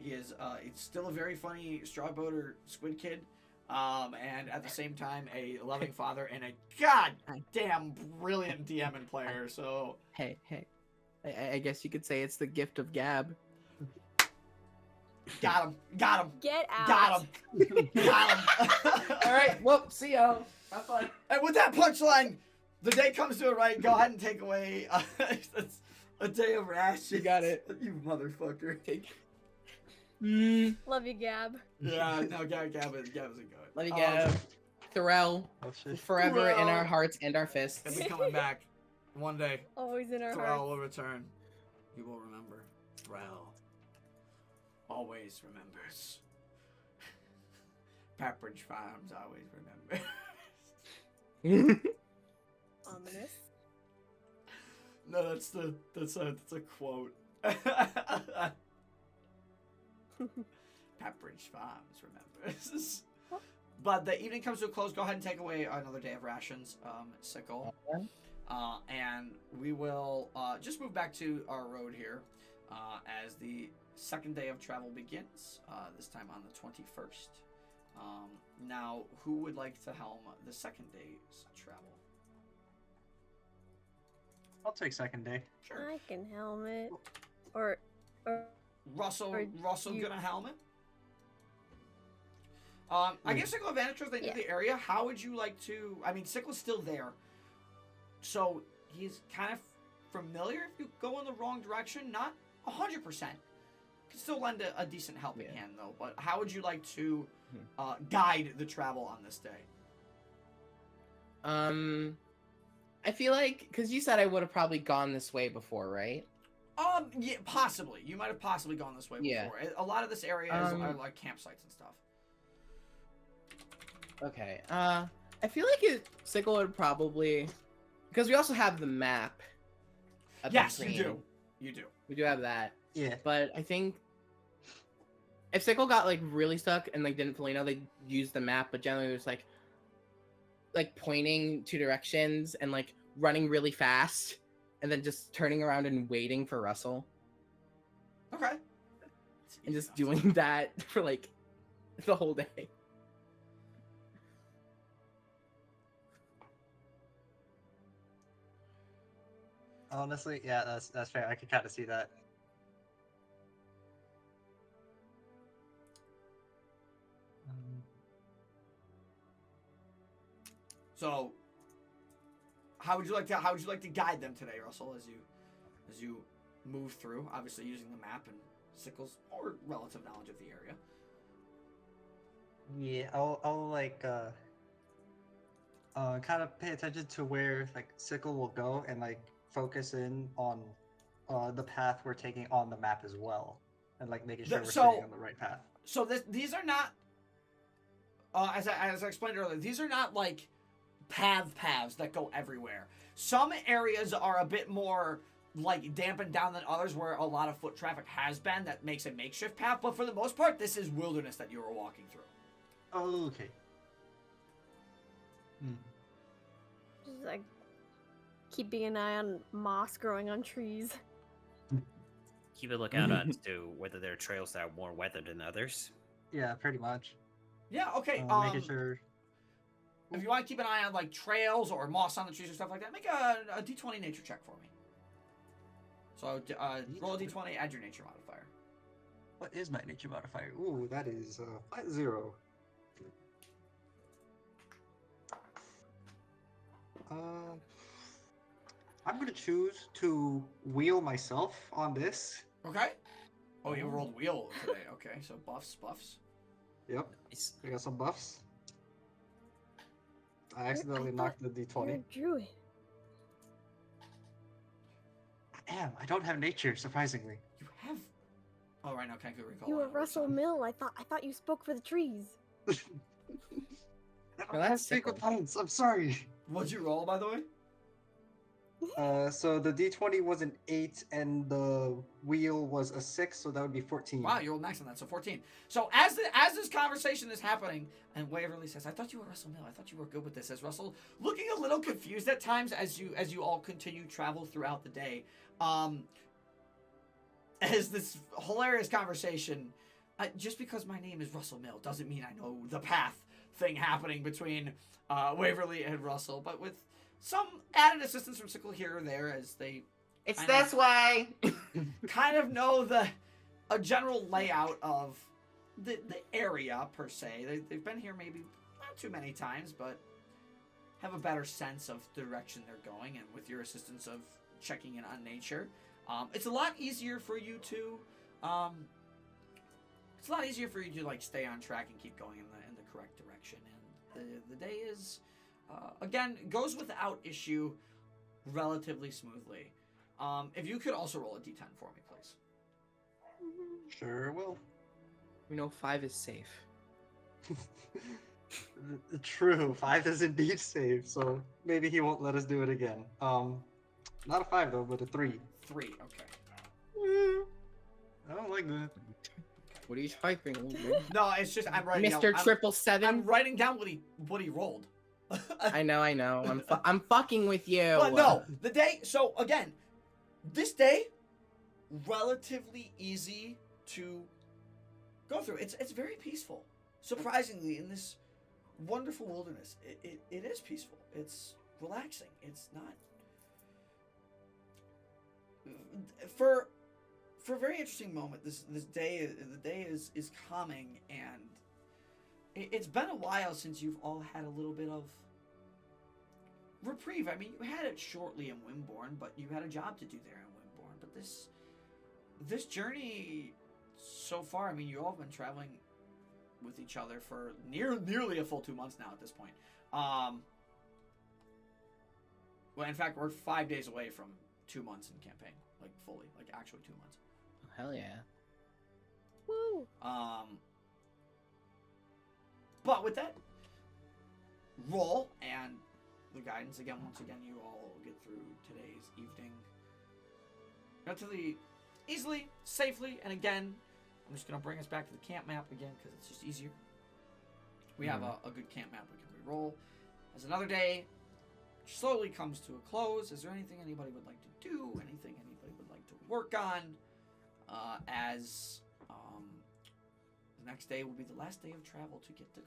A: It's still a very funny straw boater squid kid, and at the same time a loving father and a goddamn brilliant DM and player. So
B: Hey. I guess you could say it's the gift of Gab.
A: got him.
D: Get out.
A: Got him.
B: All right. Well, see y'all. Have fun.
A: And with that punchline, the day comes to it. Right, go ahead and take away A day of rations.
B: You got it.
A: You motherfucker.
D: Love you, Gab.
A: Yeah, no, Gab isn't good.
B: Let me get Thorell,
E: Oh shit.
B: forever in our
A: Thorell.
B: hearts and our fists.
A: He'll be coming back one day.
D: Always in our
A: Thrall
D: hearts.
A: will return. You will remember. Thrall always remembers. Pepperidge Farms always remember.
D: Ominous.
A: No, that's a quote. Pepperidge Farms remembers. But the evening comes to a close. Go ahead and take away another day of rations, Sickle. And we will just move back to our road here as the second day of travel begins, this time on the 21st. Now, who would like to helm the second day's travel?
E: I'll take second day.
A: Sure.
D: I can helm it. Or
A: Russell
D: or you-
A: gonna helm it? I guess Sickle advantage because they knew the area. How would you like to... I mean, Sickle's still there. So, he's kind of familiar if you go in the wrong direction. Not 100%. Can still lend a decent helping hand, though. But how would you like to guide the travel on this day?
B: I feel like, because you said I would have probably gone this way before, right?
A: Yeah, possibly. You might have possibly gone this way before.
B: Yeah.
A: A lot of this area is like campsites and stuff.
B: Okay. I feel like Sickle would probably, because we also have the map. of the
A: Yes, you
B: screen.
A: do. You do.
B: We do have that.
E: Yeah.
B: But I think if Sickle got like really stuck and like didn't fully know, they used the map, but generally it was like pointing two directions and like running really fast and then just turning around and waiting for Russell
A: Okay.
B: and just doing that for like the whole day.
E: Honestly, yeah, that's fair. I could kind of see that.
A: So, how would you like to guide them today, Russell, as you move through? Obviously, using the map and Sickle's or relative knowledge of the area.
E: Yeah, I'll like kind of pay attention to where like Sickle will go and like focus in on the path we're taking on the map as well, and like making sure we're staying on the right path.
A: So these are not, as I explained earlier, these are not like paths that go everywhere. Some areas are a bit more like dampened down than others, where a lot of foot traffic has been. That makes a makeshift path, but for the most part, this is wilderness that you are walking through.
E: Oh, okay.
D: Just like keeping an eye on moss growing on trees.
C: Keep a lookout on to whether there are trails that are more weathered than others.
E: Yeah, pretty much.
A: Yeah. Okay.
E: Making sure.
A: If you want to keep an eye on like trails or moss on the trees or stuff like that, make a D20 nature check for me. So roll a D20, add your nature modifier.
E: What is my nature modifier? Ooh, that is 0. I'm gonna choose to wheel myself on this.
A: Okay. Oh, you rolled wheel today. Okay, so buffs.
E: Yep,
C: It's,
E: I got some buffs. I accidentally knocked the
D: You're a
E: D20.
D: druid.
E: I don't have nature, surprisingly.
A: You have. Oh, right now, can't recall.
D: You were
A: what
D: Russell
A: it's
D: Mill. I thought you spoke for the trees.
E: I
B: Well,
E: don't have
B: that's
E: sacred
B: Sickle.
E: plants, I'm sorry.
A: What'd you roll, by the way?
E: So the D20 was an 8 and the wheel was a 6, so that would be 14.
A: Wow, you rolled max on that, so 14. So as this conversation is happening, and Waverly says, "I thought you were Russell Mill. I thought you were good with this." As Russell, looking a little confused at times, as you all continue travel throughout the day, as this hilarious conversation, just because my name is Russell Mill doesn't mean I know the path thing happening between Waverly and Russell, but with some added assistance from Sickle here or there, as they
B: It's
A: I
B: this
A: know.
B: way.
A: kind of know a general layout of the area per se. They've been here maybe not too many times, but have a better sense of the direction they're going, and with your assistance of checking in on nature, It's a lot easier for you to, like stay on track and keep going in the correct direction. And the day is, again, goes without issue, relatively smoothly. If you could also roll a d10 for me, please.
E: Sure will.
B: We know 5 is safe.
E: True, 5 is indeed safe, so maybe he won't let us do it again. Not a 5 though, but a 3.
A: 3, okay.
E: I don't like that.
B: What are you typing?
A: No, it's just I'm writing
B: Mr.
A: down,
B: 777?
A: I'm writing down what he rolled.
B: I know. I'm fucking with you.
A: But no, the day. So again, this day, relatively easy to go through. It's very peaceful. Surprisingly, in this wonderful wilderness, it is peaceful. It's relaxing. It's not for a very interesting moment. The day is calming, and it's been a while since you've all had a little bit of reprieve. I mean, you had it shortly in Wimborne, but you had a job to do there in Wimborne. But this journey so far, I mean, you all have been traveling with each other for nearly a full 2 months now at this point. Well, in fact, we're 5 days away from 2 months in campaign, like fully, like actually 2 months.
B: Hell yeah.
D: Woo!
A: But with that roll and the guidance again, once again, you all get through today's evening relatively easily, safely, and again, I'm just gonna bring us back to the camp map again because it's just easier. We have a good camp map we can re-roll. As another day slowly comes to a close, is there anything anybody would like to do? Anything anybody would like to work on? As the next day will be the last day of travel to get to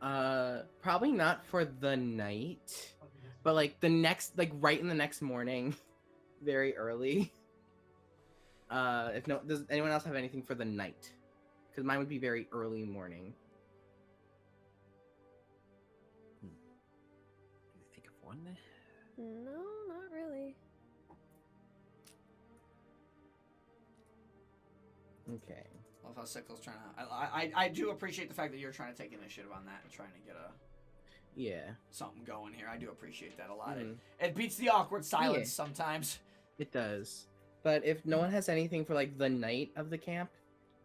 A: Clonskeagh.
B: Probably not for the night, but like the next, like right in the next morning, very early. Does anyone else have anything for the night? Because mine would be very early morning.
C: Can you think of one?
D: No, not really.
B: Okay.
A: Love how Sickles trying to. I do appreciate the fact that you're trying to take initiative on that and trying to get something going here. I do appreciate that a lot. It beats the awkward silence sometimes.
B: It does. But if no one has anything for like the night of the camp,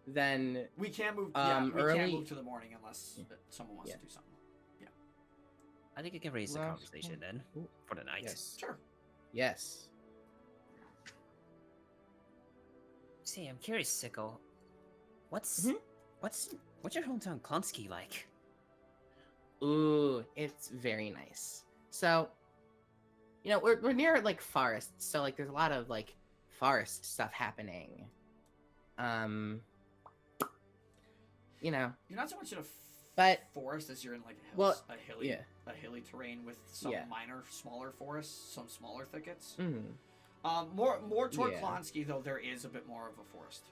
B: then
A: we can't move. We can't move to the morning unless someone wants to do something. Yeah.
C: I think you can raise the conversation then for the night.
B: Yes.
A: Sure.
B: Yes.
C: See, I'm curious, Sickle. What's your hometown Clonskeagh like?
B: Ooh, it's very nice. So, we're near like forests, so like there's a lot of like forest stuff happening. You're
A: not so much in a forest as you're in like a hilly terrain with some smaller forests, some smaller thickets. More toward Clonskeagh, though, there is a bit more of a forest.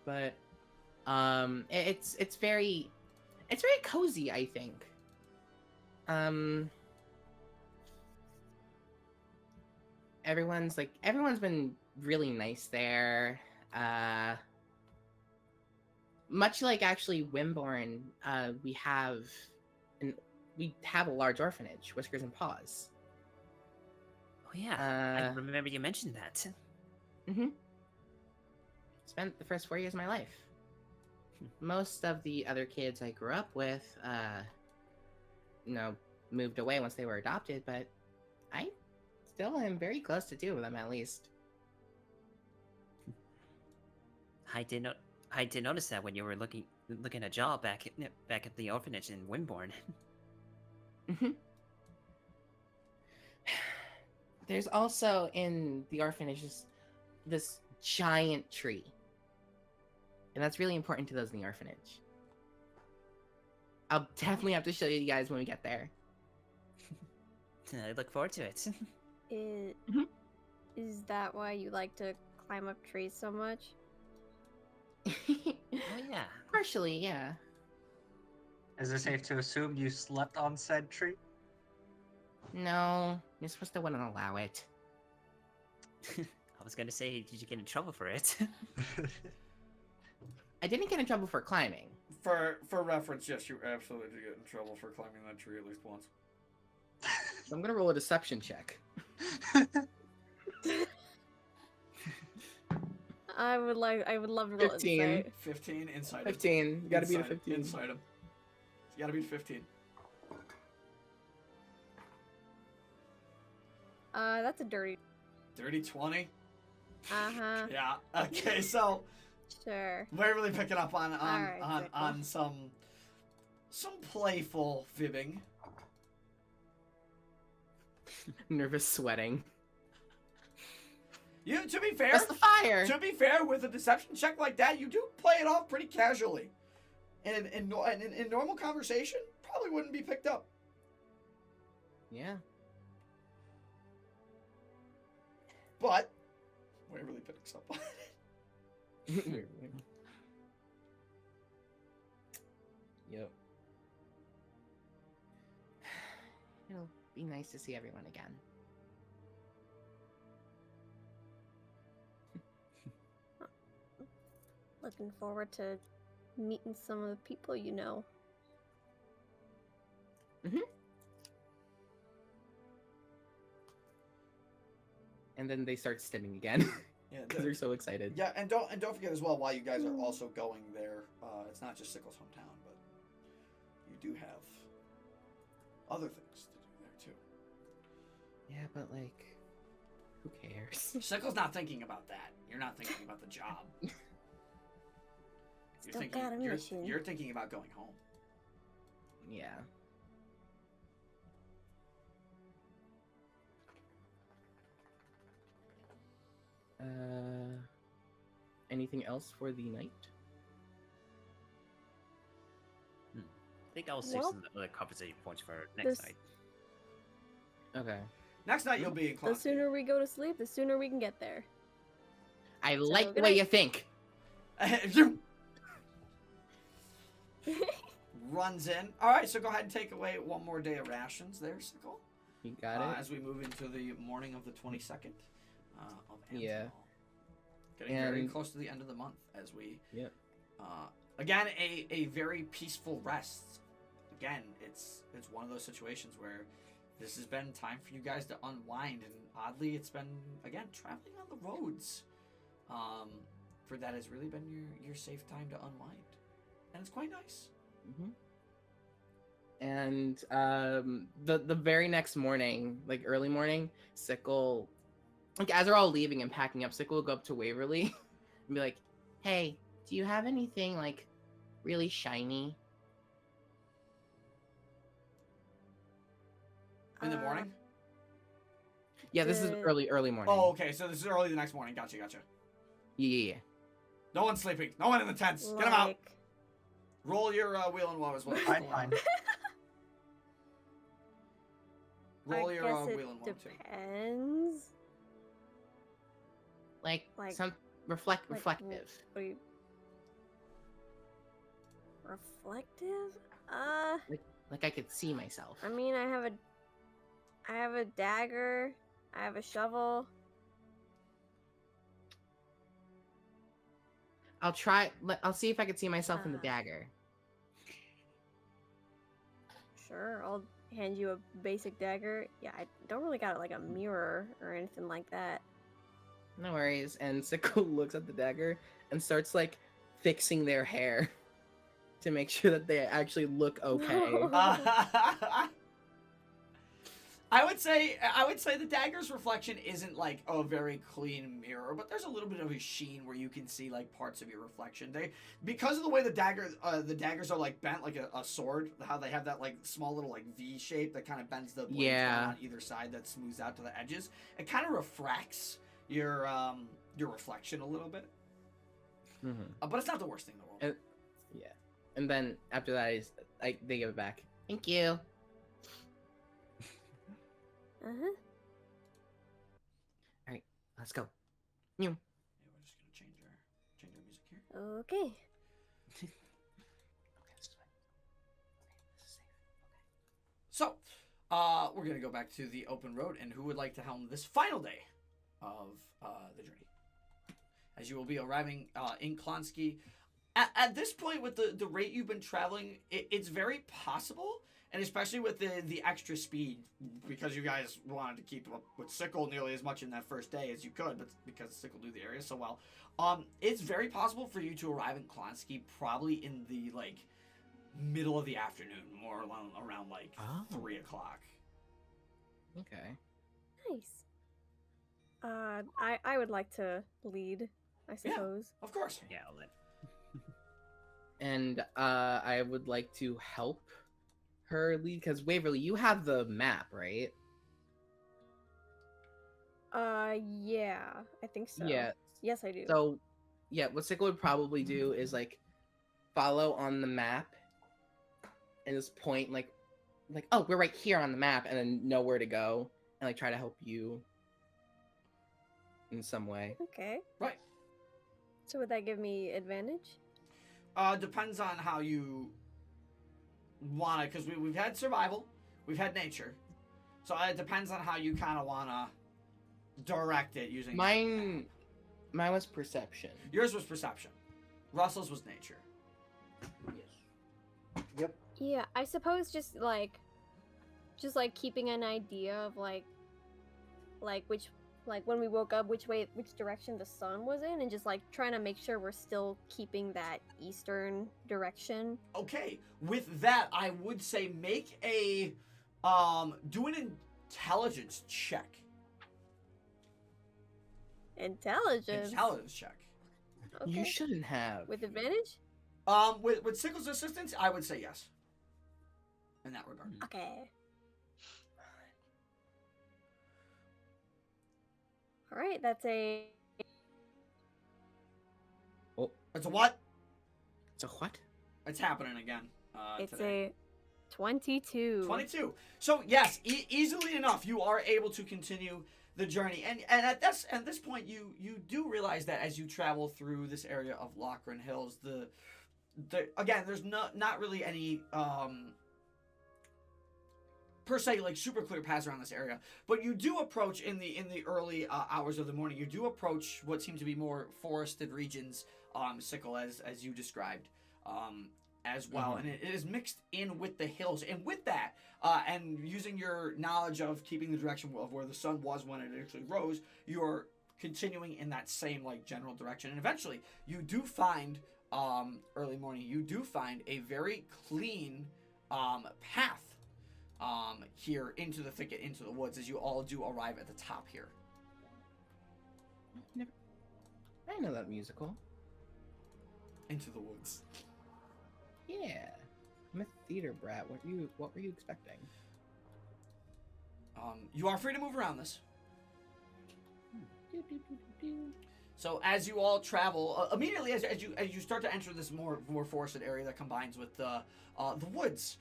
B: But it's very cozy, I think. Everyone's been really nice there. Much like actually Wimborne, we have a large orphanage, Whiskers and Paws.
C: Oh yeah, I remember you mentioned that.
B: Spent the first 4 years of my life. Most of the other kids I grew up with, moved away once they were adopted, but I still am very close to 2 of them at least.
C: I did notice that when you were looking at a job back at the orphanage in Wimborne.
B: There's also in the orphanage this giant tree. And that's really important to those in the orphanage. I'll definitely have to show you guys when we get there.
C: I look forward to it.
D: Is that why you like to climb up trees so much?
C: Oh yeah.
B: Partially, yeah.
E: Is it safe to assume you slept on said tree?
B: No, you're supposed to wouldn't allow it.
C: I was gonna say, did you get in trouble for it?
B: I didn't get in trouble for climbing.
A: For reference, yes, you absolutely did get in trouble for climbing that tree at least once.
B: So I'm gonna roll a deception check.
D: I would love to roll
B: 15.
D: insight.
A: 15 inside him.
B: 15. You gotta beat a
A: Inside-
B: 15.
A: Inside him. You gotta beat 15.
D: That's a dirty.
A: Dirty 20?
D: Uh-huh.
A: Yeah. Okay, so
D: Sure.
A: we're really picking up on
D: Alright,
A: on some playful fibbing.
B: Nervous sweating.
A: You, to be fair,
B: That's the fire.
A: to be fair, with a deception check like that, you do play it off pretty casually. And in normal conversation, probably wouldn't be picked up.
B: Yeah.
A: But Waverly picks up on it.
B: Yep. It'll be nice to see everyone again.
D: Looking forward to meeting some of the people you know.
B: And then they start stimming again
A: Yeah,
B: because they're so excited.
A: yeah, and don't forget as well, while you guys are also going there, it's not just Sickles' hometown, but you do have other things to do there too.
B: Yeah, but like, who cares?
A: Sickles not thinking about that. You're not thinking about the job.
D: Still got a mission.
A: You're thinking about going home.
B: Yeah. Anything else for the night?
C: I think I'll save
D: Well,
C: some other conversation points for next
D: this-
C: night.
B: Okay.
A: Next night you'll be in
D: The
A: Clonskeagh.
D: sooner we go to sleep, the sooner we can get there.
B: I
D: So,
B: like the
D: good
B: way
D: night.
B: you think.
A: You runs in. All right, so go ahead and take away one more day of rations there, Sickle.
B: You got it.
A: As we move into the morning of the 22nd of
B: Yeah.
A: Anthol. Getting very
B: And-
A: close to the end of the month as we...
B: Yep.
A: Again, a very peaceful rest. Again, it's one of those situations where this has been time for you guys to unwind, and oddly, it's been, again, traveling on the roads. For that has really been your safe time to unwind. And it's quite nice.
B: Mm-hmm. And the very next morning, like early morning, Sickle, like as they're all leaving and packing up, Sickle will go up to Waverly and be like, "Hey, do you have anything like really shiny?"
A: In the morning?
B: Yeah, this is
D: The-
B: early morning.
A: Oh, okay, so this is early the next morning. Gotcha.
B: Yeah.
A: No one's sleeping. No one in the tents. Get them out.
D: Like,
A: Roll your wheel and woe as well.
E: Fine.
A: Roll
D: I
A: your
D: guess
A: wheel and woe
D: it
A: too.
D: depends.
B: Like
D: Like-
B: some
D: like,
B: reflective.
D: What do you... Reflective?
B: Like I could see myself.
D: I mean, I have a dagger. I have a shovel.
B: I'll try. I'll see if I can see myself in the
D: Uh.
B: dagger.
D: Sure, I'll hand you a basic dagger. Yeah, I don't really got like a mirror or anything like that.
B: No worries. And Sickle looks at the dagger and starts like fixing their hair to make sure that they actually look okay.
A: I would say the dagger's reflection isn't like a very clean mirror, but there's a little bit of a sheen where you can see like parts of your reflection. Because of the way the daggers are like bent like a sword, how they have that like small little like V shape that kind of bends the blades down on either side that smooths out to the edges. It kind of refracts your reflection a little bit, but it's not the worst thing in the world.
B: Yeah. And then after that, they give it back. Thank you.
D: Uh-huh.
B: Let's go.
A: Yeah, we're just gonna change our music here.
D: Okay.
A: So, we're gonna go back to the open road, and who would like to helm this final day of the journey? As you will be arriving in Clonskeagh. At this point, with the rate you've been traveling, it's very possible, and especially with the extra speed, because you guys wanted to keep up with Sickle nearly as much in that first day as you could, but because Sickle knew the area so well, it's very possible for you to arrive in Clonskeagh probably in the, like, middle of the afternoon, more around like 3 o'clock.
B: Okay.
D: Nice. I would like to lead, I suppose.
A: Yeah, of course.
C: Yeah, I'll let.
B: And I would like to help her lead, because Waverly, you have the map, right?
D: Yeah, I think so.
B: Yeah.
D: Yes, I do.
B: So, yeah, what Sickle would probably do is, like, follow on the map and just point, like, oh, we're right here on the map, and then know where to go, and, like, try to help you in some way.
D: Okay.
A: Right.
D: So would that give me advantage?
A: Depends on how you want it, because we've had survival, we've had nature, so it depends on how you kind of want to direct it using.
B: Mine was perception.
A: Yours was perception. Russell's was nature.
B: Yes.
E: Yep.
D: Yeah, I suppose just like keeping an idea of like which, like when we woke up, which direction the sun was in, and just like trying to make sure we're still keeping that eastern direction.
A: Okay, with that, I would say make a do an intelligence check.
D: Intelligence.
A: Intelligence check.
D: Okay.
B: You shouldn't have.
D: With advantage?
A: With Sickles' assistance, I would say yes. In that regard.
D: Okay. All right, that's a.
A: It's a what?
B: It's a what?
A: It's happening again.
D: It's
A: Today.
D: a 22.
A: 22. So yes, easily enough, you are able to continue the journey, and at this point, you do realize that as you travel through this area of Lochran Hills, the again, there's not really any per se like super clear paths around this area, but you do approach in the early hours of the morning. You do approach what seem to be more forested regions, Sickle, as you described. As well, and it is mixed in with the hills, and with that, and using your knowledge of keeping the direction of where the sun was when it actually rose, you're continuing in that same like general direction, and eventually you do find early morning. You do find a very clean path here into the thicket, into the woods, as you all do arrive at the top here.
B: I know that musical.
A: Into the woods.
B: Yeah, I'm a theater brat. What were you expecting?
A: You are free to move around this. So as you all travel, immediately as you start to enter this more forested area that combines with the woods,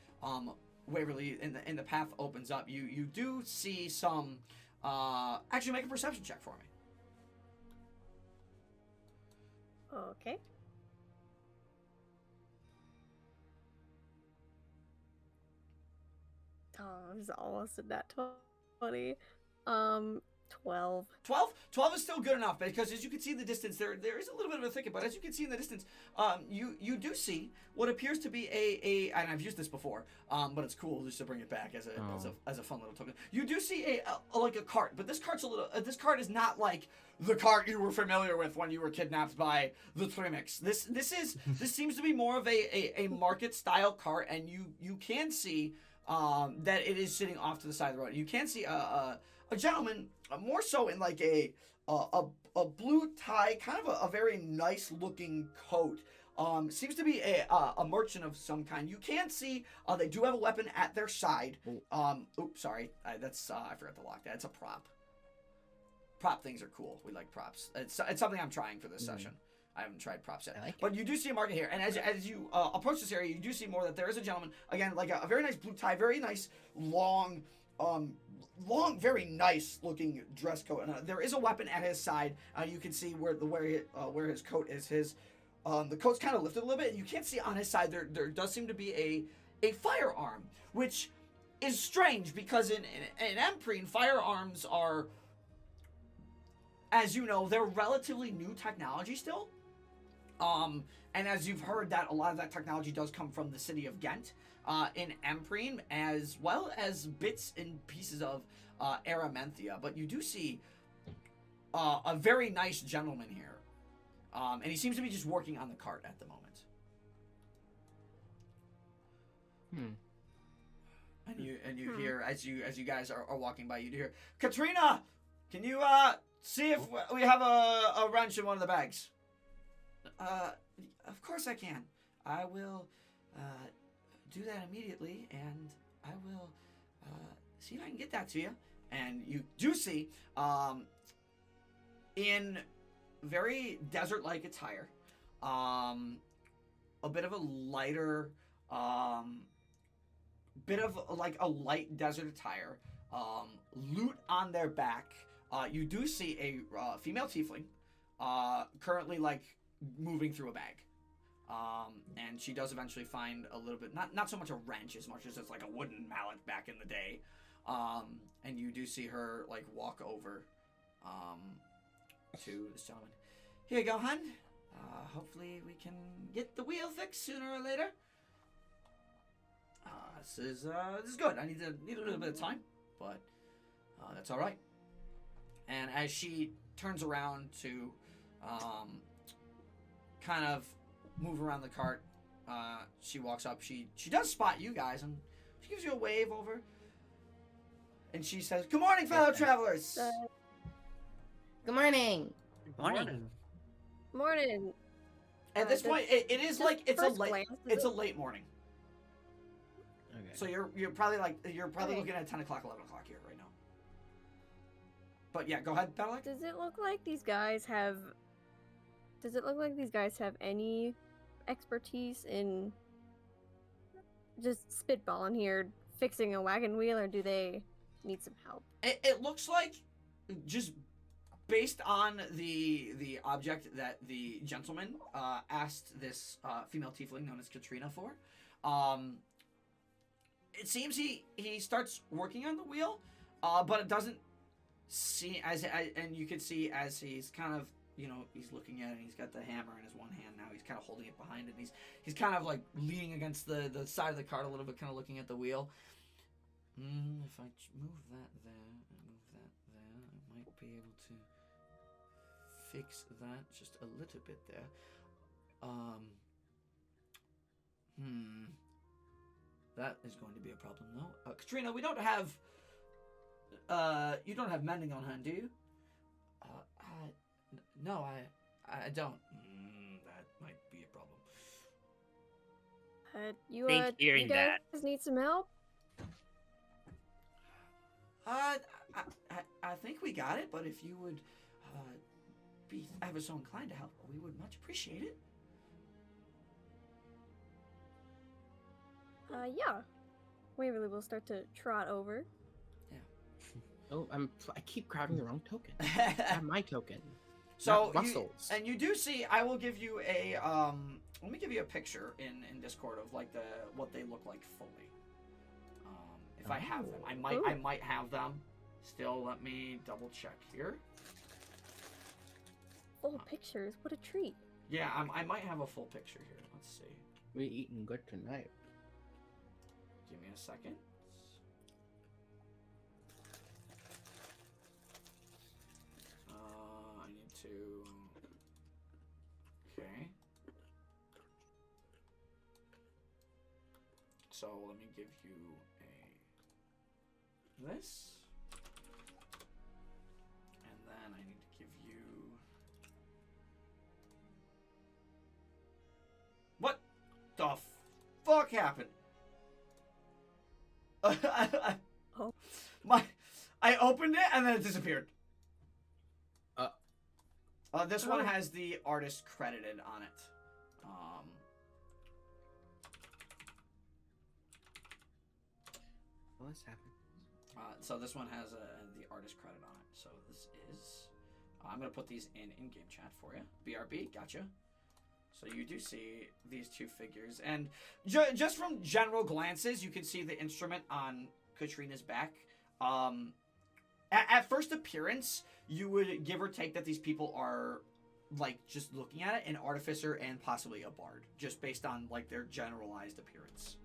A: Waverly, in the path opens up. You do see some. Actually, make a perception check for me.
D: Okay. Oh, it was almost in that 20. 12.
A: 12 is still good enough, because as you can see in the distance, there is a little bit of a thicket, but as you can see in the distance, you do see what appears to be a and I've used this before, but it's cool just to bring it back as a fun little token. You do see a like a cart, but this cart's this cart is not like the cart you were familiar with when you were kidnapped by the Trimix. This seems to be more of a market style cart, and you can see that it is sitting off to the side of the road. You can see a gentleman, more so in like a blue tie, kind of a very nice looking coat. Seems to be a merchant of some kind. You can see they do have a weapon at their side. Oops, sorry, I forgot to lock that. It's a prop. Prop things are cool. We like props. It's something I'm trying for this session. I haven't tried props yet. But you do see a market here, and as you approach this area, you do see more that there is a gentleman, again, like a very nice blue tie, very nice long, very nice looking dress coat, and there is a weapon at his side. You can see where his coat is. The coat's kind of lifted a little bit, and you can't see on his side there does seem to be a firearm, which is strange because in Empreen, firearms are, as you know, they're relatively new technology still. And as you've heard, that a lot of that technology does come from the city of Ghent, in Empreen, as well as bits and pieces of Aramenthia. But you do see a very nice gentleman here, and he seems to be just working on the cart at the moment. And you hear as you guys are walking by, you do hear, Katrina, can you see if we have a wrench in one of the bags? Of course I can. I will do that immediately, and I will see if I can get that to you. And you do see, in very desert-like attire, a bit of a lighter, bit of like a light desert attire, loot on their back. You do see a female tiefling, currently like moving through a bag. And she does eventually find a little bit, not so much a wrench as much as it's like a wooden mallet back in the day. And you do see her like walk over to this gentleman. Here you go, hun. Hopefully we can get the wheel fixed sooner or later. This is good. I need a little bit of time, but that's all right. And as she turns around to kind of move around the cart, she walks up. She does spot you guys, and she gives you a wave over. And she says, "Good morning, fellow travelers."
B: Good morning.
C: Morning.
D: Morning.
A: At this point, it is like it's a late morning.
B: Okay.
A: So you're probably
D: Okay.
A: looking at 10 o'clock, 11 o'clock here right now. But yeah, go ahead, Badalek.
D: Does it look like these guys have any expertise in just spitballing here, fixing a wagon wheel, or do they need some help?
A: It looks like, just based on the object that the gentleman asked this female tiefling known as Katrina for, it seems he starts working on the wheel, but it doesn't see and you can see as he's kind of, he's looking at it, and he's got the hammer in his one hand now. He's kind of holding it behind it. And he's kind of like leaning against the side of the cart a little bit, kind of looking at the wheel. If I move that there and move that there, I might be able to fix that just a little bit there. That is going to be a problem, though. Katrina, we don't have. You don't have mending on hand, do you? No, I don't. That might be a problem.
D: You guys need some help?
A: I think we got it, but if you would be ever so inclined to help, we would much appreciate it.
D: Yeah. Waverly will start to trot over.
A: Yeah.
B: Oh, I keep grabbing the wrong token. I have my token.
A: So
B: muscles.
A: You do see. I will give you a let me give you a picture in Discord of like what they look like fully. If I have them, I might have them. Still, let me double check here.
D: Full pictures. What a treat.
A: Yeah, I might have a full picture here. Let's see.
B: We eating good tonight.
A: Give me a second. I need to. Okay. So let me give you this, and then I need to give you. What the fuck happened?
D: Oh.
A: I opened it and then it disappeared. This one
D: Oh.
A: has the artist credited on it.
B: What's happened?
A: So this one has the artist credit on it. So this is. I'm gonna put these in in-game chat for you. BRB, gotcha. So you do see these two figures, and just from general glances, you can see the instrument on Katrina's back. At first appearance, you would give or take that these people are, like, just looking at it, an artificer and possibly a bard, just based on, like, their generalized appearance.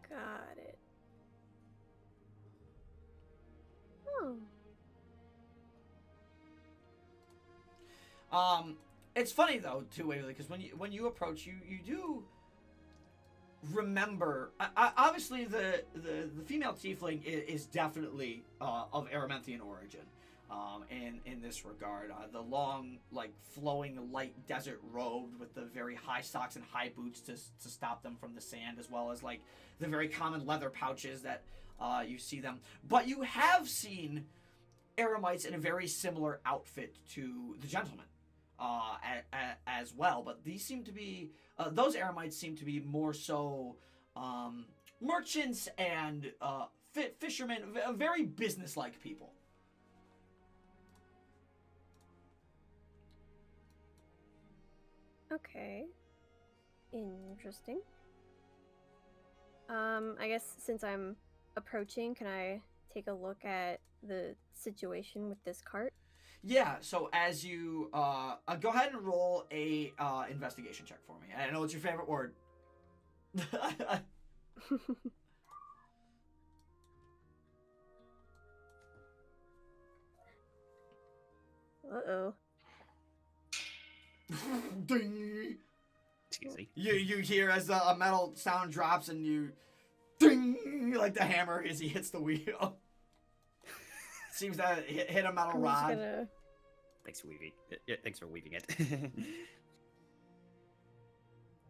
D: Got it. Oh.
A: It's funny though too, Waverly, because when you approach, you do remember. Obviously, the female tiefling is definitely of Aramanthian origin. In this regard, the long, like, flowing light desert robe with the very high socks and high boots to stop them from the sand, as well as, like, the very common leather pouches that you see them. But you have seen Aramites in a very similar outfit to the gentleman. As well, but these seem to be those Aramites seem to be more so merchants and fishermen, very business-like people.
D: Okay. Interesting. I guess since I'm approaching, can I take a look at the situation with this cart?
A: Yeah, so as you go ahead and roll a investigation check for me. I know it's your favorite word.
D: Uh-oh.
A: Ding.
C: Excuse me.
A: You hear as a metal sound drops and you ding, like the hammer as he hits the wheel. Seems to hit a metal rod.
C: Thanks for weaving. Thanks for weaving it.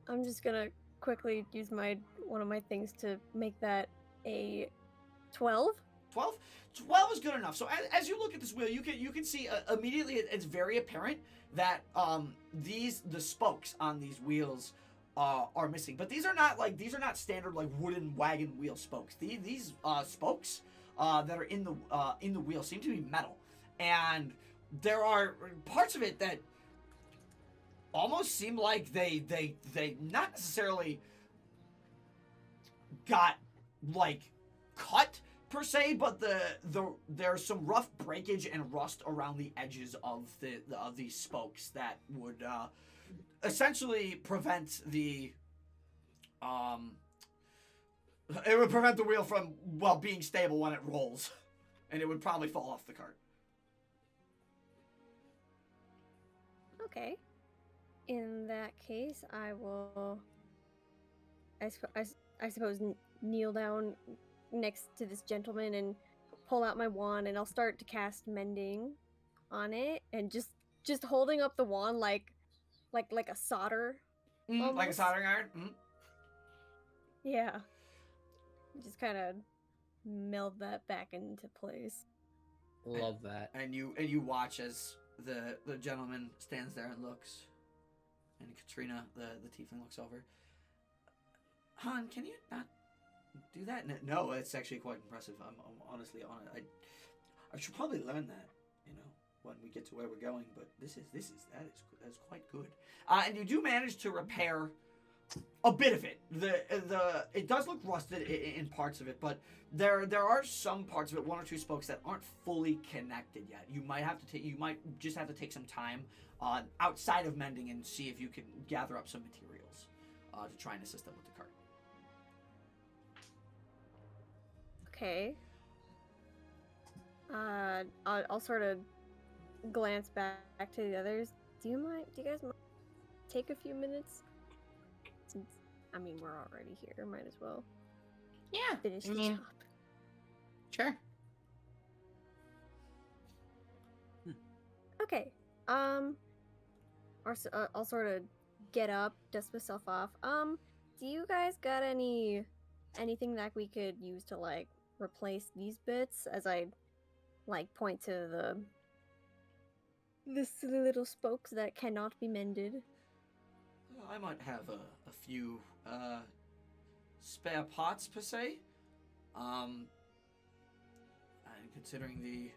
D: I'm just gonna quickly use one of my things to make that a 12.
A: 12? 12 is good enough. So as you look at this wheel, you can see immediately it's very apparent that the spokes on these wheels are missing. But these are not standard, like, wooden wagon wheel spokes. These spokes that are in the wheel seem to be metal, and there are parts of it that almost seem like they not necessarily got, like, cut per se, but there's some rough breakage and rust around the edges of these spokes that would essentially prevent the it would prevent the wheel from, well, being stable when it rolls, and it would probably fall off the cart.
D: Okay. In that case, I will, I suppose, kneel down next to this gentleman and pull out my wand, and I'll start to cast mending on it, and just holding up the wand like a solder.
A: Like a soldering iron?
D: Yeah. Just kind of meld that back into place.
B: Love that.
A: And you watch as the gentleman stands there and looks, and Katrina, the tiefling, looks over. Han, can you not do that? No, it's actually quite impressive. I'm honestly on it. I should probably learn that, when we get to where we're going. But that is quite good. And you do manage to repair a bit of it. It does look rusted in parts of it, but there are some parts of it, one or two spokes, that aren't fully connected yet. You might just have to take some time outside of mending and see if you can gather up some materials to try and assist them with the cart.
D: Okay. I'll sort of glance back to the others. Do you guys mind take a few minutes? Since, we're already here. Might as well.
B: Yeah.
D: Finish the job.
B: Sure.
D: Okay. I'll sort of get up, dust myself off. Do you guys got anything that we could use to, like, replace these bits? As I, like, point to the silly little spokes that cannot be mended.
A: I might have a few spare parts per se. And considering the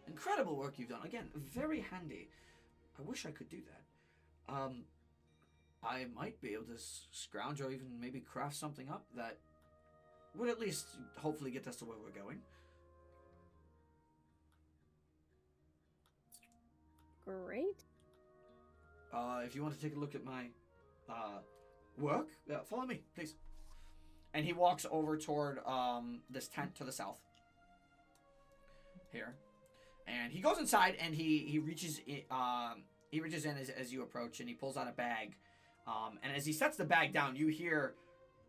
A: incredible work you've done, again, very handy. I wish I could do that. I might be able to scrounge or even maybe craft something up that would at least hopefully get us to where we're going.
D: Great.
A: If you want to take a look at my work, follow me, please. And he walks over toward this tent to the south. Here. And he goes inside and he reaches in as you approach, and he pulls out a bag. And as he sets the bag down, you hear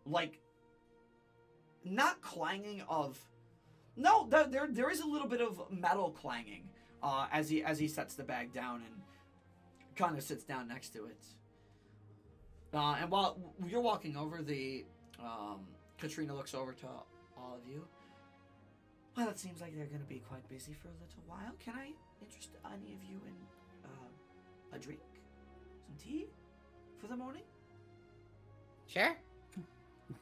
A: like not clanging of there is a little bit of metal clanging as he sets the bag down and kind of sits down next to it. And while you're walking over, the Katrina looks over to all of you. Well, it seems like they're going to be quite busy for a little while. Can I interest any of you in a drink? Some tea for the morning?
B: Sure.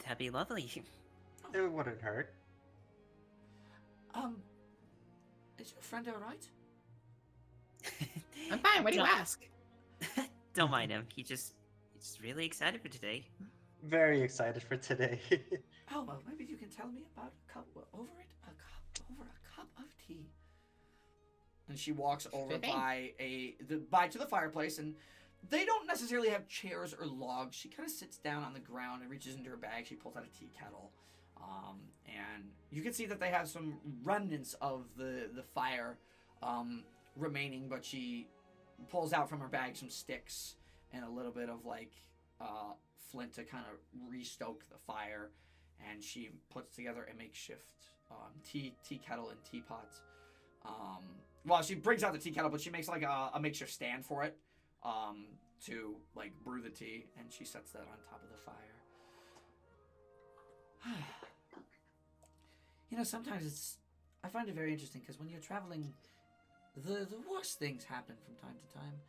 C: That'd be lovely.
E: It wouldn't hurt.
A: Is your friend alright?
B: I'm fine. What do you ask?
C: Don't mind him. He's really excited for today.
E: Very excited for today.
A: Oh, well, maybe you can tell me about a cup of tea. And she walks over
B: Sure thing.
A: by to the fireplace, and they don't necessarily have chairs or logs. She kind of sits down on the ground and reaches into her bag. She pulls out a tea kettle. And you can see that they have some remnants of the fire remaining, but she pulls out from her bag some sticks and a little bit of like flint to kind of restoke the fire, and she puts together a makeshift tea kettle and teapot. Well, she brings out the tea kettle, but she makes like a makeshift stand for it to like brew the tea, and she sets that on top of the fire. You know, sometimes I find it very interesting because when you're traveling, the worst things happen from time to time.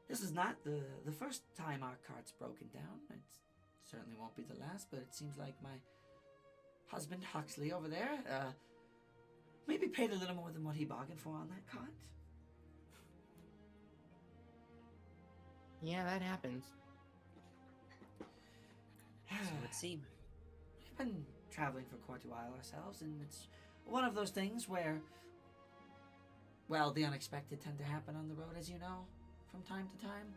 A: This is not the first time our cart's broken down. It certainly won't be the last, but it seems like my husband, Huxley, over there, maybe paid a little more than what he bargained for on that cart.
B: Yeah, that happens.
C: So it would seem.
A: We've been traveling for quite a while ourselves, and it's one of those things where, well, the unexpected tend to happen on the road, as you know, from time to time.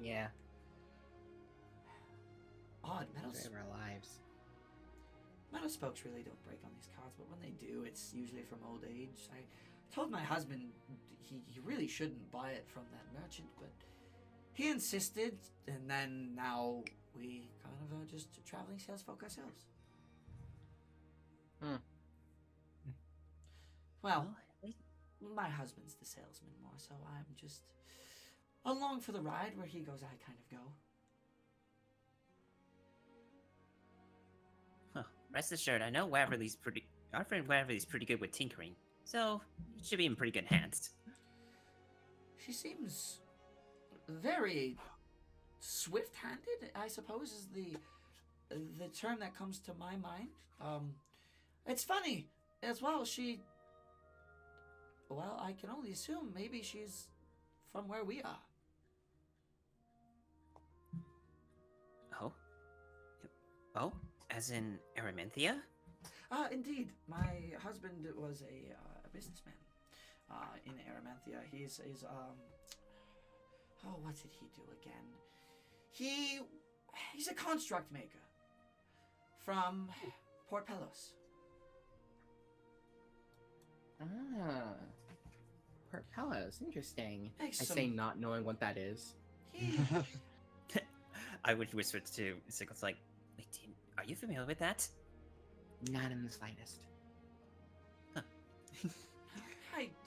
B: Yeah.
A: Odd metal.
B: Save our lives.
A: Metal spokes really don't break on these carts, but when they do, it's usually from old age. I told my husband he really shouldn't buy it from that merchant, but he insisted, and then now we kind of are just traveling sales folk ourselves. Well, my husband's the salesman more, so I'm just along for the ride. Where he goes, I kind of go.
C: Huh. Rest assured, I know Waverly's our friend Waverly's pretty good with tinkering, so he should be in pretty good hands.
A: She seems very swift-handed, I suppose, is the term that comes to my mind. It's funny as well. Well, I can only assume maybe she's from where we are.
C: Oh, as in Araminthia?
A: Indeed. My husband was a businessman in Araminthia. He's what did he do again? He's a construct maker from Port Pelos.
B: Ah. Port Pelos, interesting.
A: Makes
B: I
A: some-
B: say not knowing what that is.
A: He,
C: I would whisper to Sickles like, wait, are you familiar with that?
B: Not in the slightest.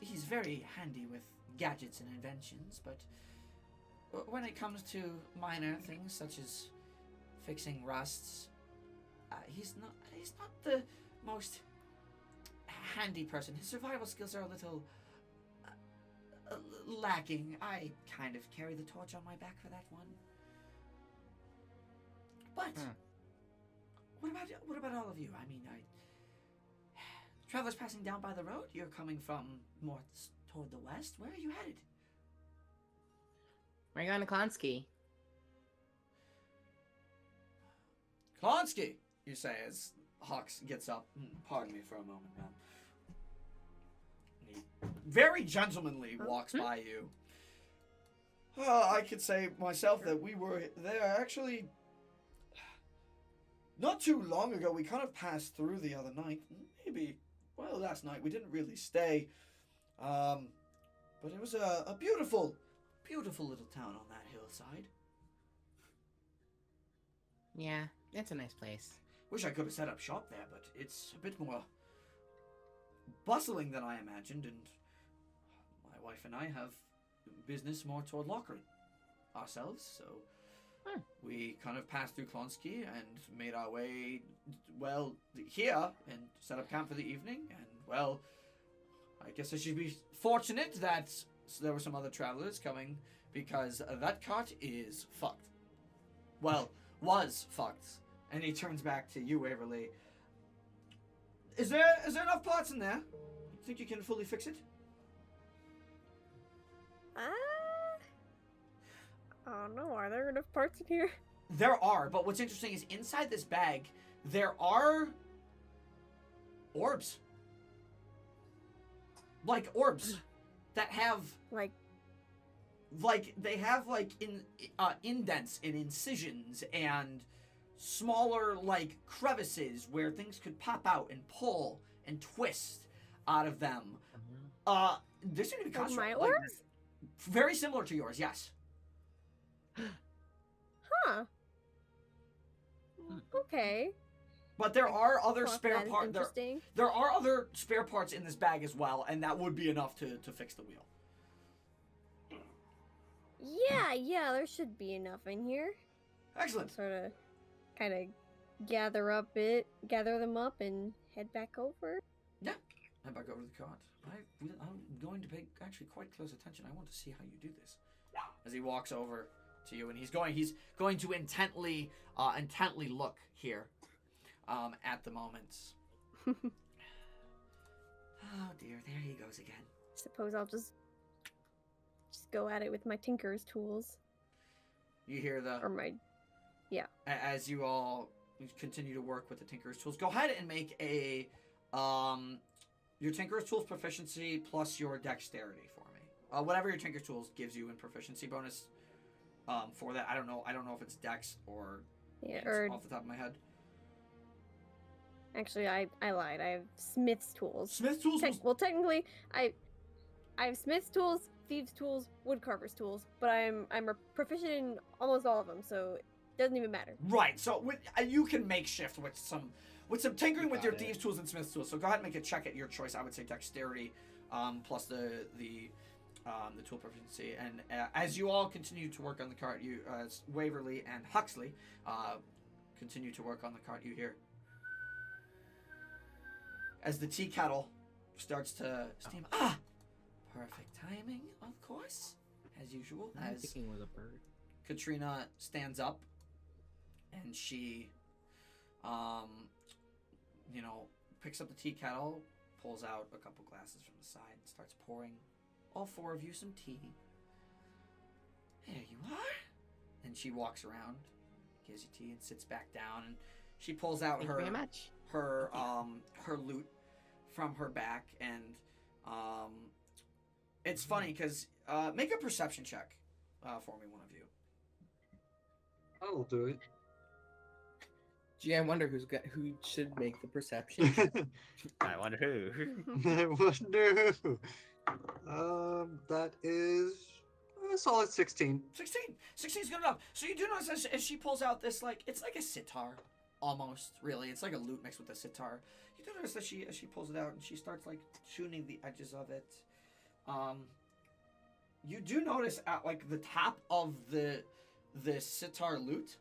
A: he's very handy with gadgets and inventions, but when it comes to minor things such as fixing rusts, he's not the most handy person. His survival skills are a little lacking. I kind of carry the torch on my back for that one. But what about all of you? I mean, travelers passing down by the road. You're coming from more toward the west. Where are you headed?
B: We're going to Clonskeagh.
A: Clonskeagh, you say as Hux gets up. Pardon me for a moment, ma'am. He very gentlemanly walks by you. I could say myself that we were there actually not too long ago. We kind of passed through the other night. Maybe, well, last night. We didn't really stay. But it was a beautiful, beautiful little town on that hillside.
B: Yeah, it's a nice place.
A: Wish I could have set up shop there, but it's a bit more bustling than I imagined, and my wife and I have business more toward Lockering ourselves, so we kind of passed through Clonskeagh and made our way, well, here, and set up camp for the evening, and, well, I guess I should be fortunate that there were some other travelers coming, because that cart is fucked. Well, was fucked. And he turns back to you, Waverly. Is there enough parts in there? You think you can fully fix it?
D: I don't know. Are there enough parts in here?
A: There are, but what's interesting is inside this bag, there are orbs. Like orbs that have
D: Like
A: they have indents and incisions and smaller like crevices where things could pop out and pull and twist out of them. This seem to be
D: my
A: like,
D: orbs?
A: very similar to yours, yes.
D: Huh. Okay.
A: But there are other
D: Thought
A: spare
D: that is
A: parts.
D: interesting.
A: There are other spare parts in this bag as well, and that would be enough to fix the wheel.
D: Yeah, there should be enough in here.
A: Excellent.
D: Sort of, kind of gather them up and head back over.
A: Yeah. Head back over to the cart. I'm going to pay actually quite close attention. I want to see how you do this. As he walks over to you, and he's going to intently look here, at the moment. Oh dear, there he goes again.
D: Suppose I'll just go at it with my tinker's tools.
A: You hear
D: Or my, yeah.
A: as you all continue to work with the tinker's tools. Go ahead and make a your tinker's tools proficiency plus your dexterity for me. Whatever your tinker's tools gives you in proficiency bonus. For that, I don't know if it's dex or off the top of my head.
D: Actually, I lied. I have smith's tools.
A: Smith's tools.
D: Well, technically, I have smith's tools, thieves' tools, woodcarver's tools, but I'm proficient in almost all of them, so it doesn't even matter.
A: Right. So you can make shift with some tinkering with your
B: Got it.
A: thieves' tools and smith's tools. So go ahead and make a check at your choice. I would say dexterity, plus the tool proficiency. And as you all continue to work on the cart, you Waverly and Huxley continue to work on the cart. You hear as the tea kettle starts to steam. Perfect timing, of course, as usual.
B: I'm
A: As
B: thinking with a bird.
A: Katrina stands up and she, picks up the tea kettle, pulls out a couple glasses from the side, and starts pouring all four of you some tea. There you are. And she walks around, gives you tea, and sits back down, and she pulls out
B: Thank you very much.
A: her loot from her back, and it's funny because make a perception check for me, one of you.
E: I'll do it.
B: Gee, I wonder who should make the perception.
C: I wonder who.
E: I wonder who. That is a solid 16.
A: 16 is good enough. So you do notice as she pulls out this, it's like a sitar, almost, really. It's like a lute mixed with a sitar. You do notice that as she pulls it out and she starts, tuning the edges of it. You do notice at, the top of the sitar lute,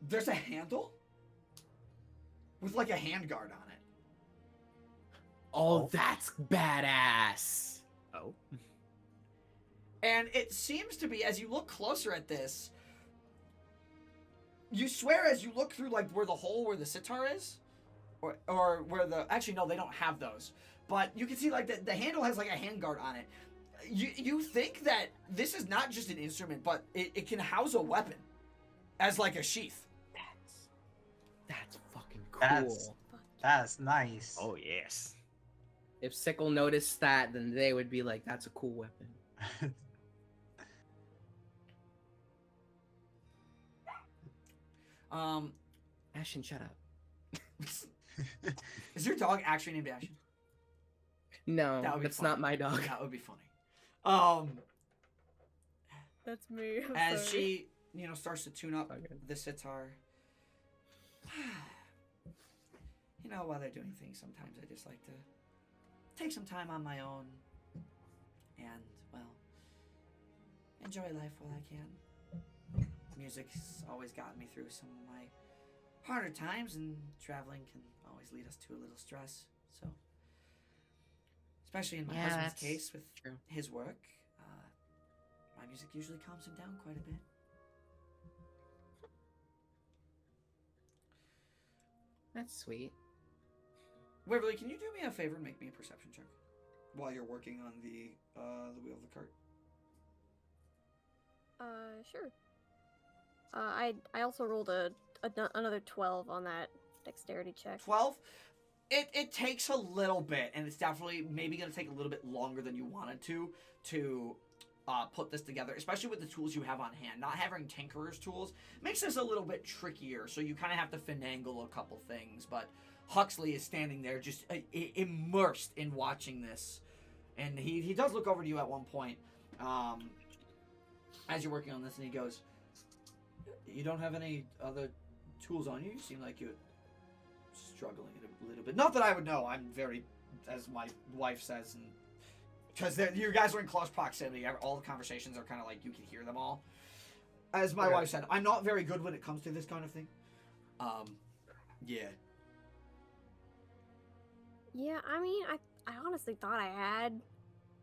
A: there's a handle with, a handguard on it.
B: Oh, that's badass.
C: Oh.
A: And it seems to be, as you look closer at this, you swear as you look through, where the hole where the sitar is, or where the... Actually, no, they don't have those. But you can see, the handle has, a handguard on it. you think that this is not just an instrument, but it can house a weapon as like a sheath.
B: That's fucking cool.
E: That's nice.
C: Oh yes.
B: If Sickle noticed that, then they would be like, "That's a cool weapon." Ashen, shut up.
A: Is your dog actually named Ashen?
B: No,
A: That would be
B: that's
A: funny.
B: not my dog.
A: That would be funny.
D: That's me. I'm
A: As
D: sorry.
A: she, starts to tune up
B: Okay.
A: the sitar. While they're doing things, sometimes I just like to take some time on my own and, well, enjoy life while I can. Music's always gotten me through some of my harder times, and traveling can always lead us to a little stress. So, especially in my husband's
B: that's
A: case with
B: true.
A: his work, my music usually calms him down quite a bit.
B: That's sweet.
A: Waverly, can you do me a favor and make me a perception check while you're working on the wheel of the cart?
D: Sure. I also rolled another 12 on that dexterity check.
A: 12. It takes a little bit, and it's definitely maybe going to take a little bit longer than you wanted to put this together, especially with the tools you have on hand. Not having Tinkerer's tools makes this a little bit trickier, so you kind of have to finagle a couple things, but Huxley is standing there just immersed in watching this, and he does look over to you at one point as you're working on this, and he goes, "You don't have any other tools on you? You seem like you're struggling a little bit." Not that I would know. I'm very, as my wife says, and because you guys are in close proximity, all the conversations are kind of like you can hear them all. As my wife said, I'm not very good when it comes to this kind of thing. Yeah.
D: Yeah, I mean, I honestly thought I had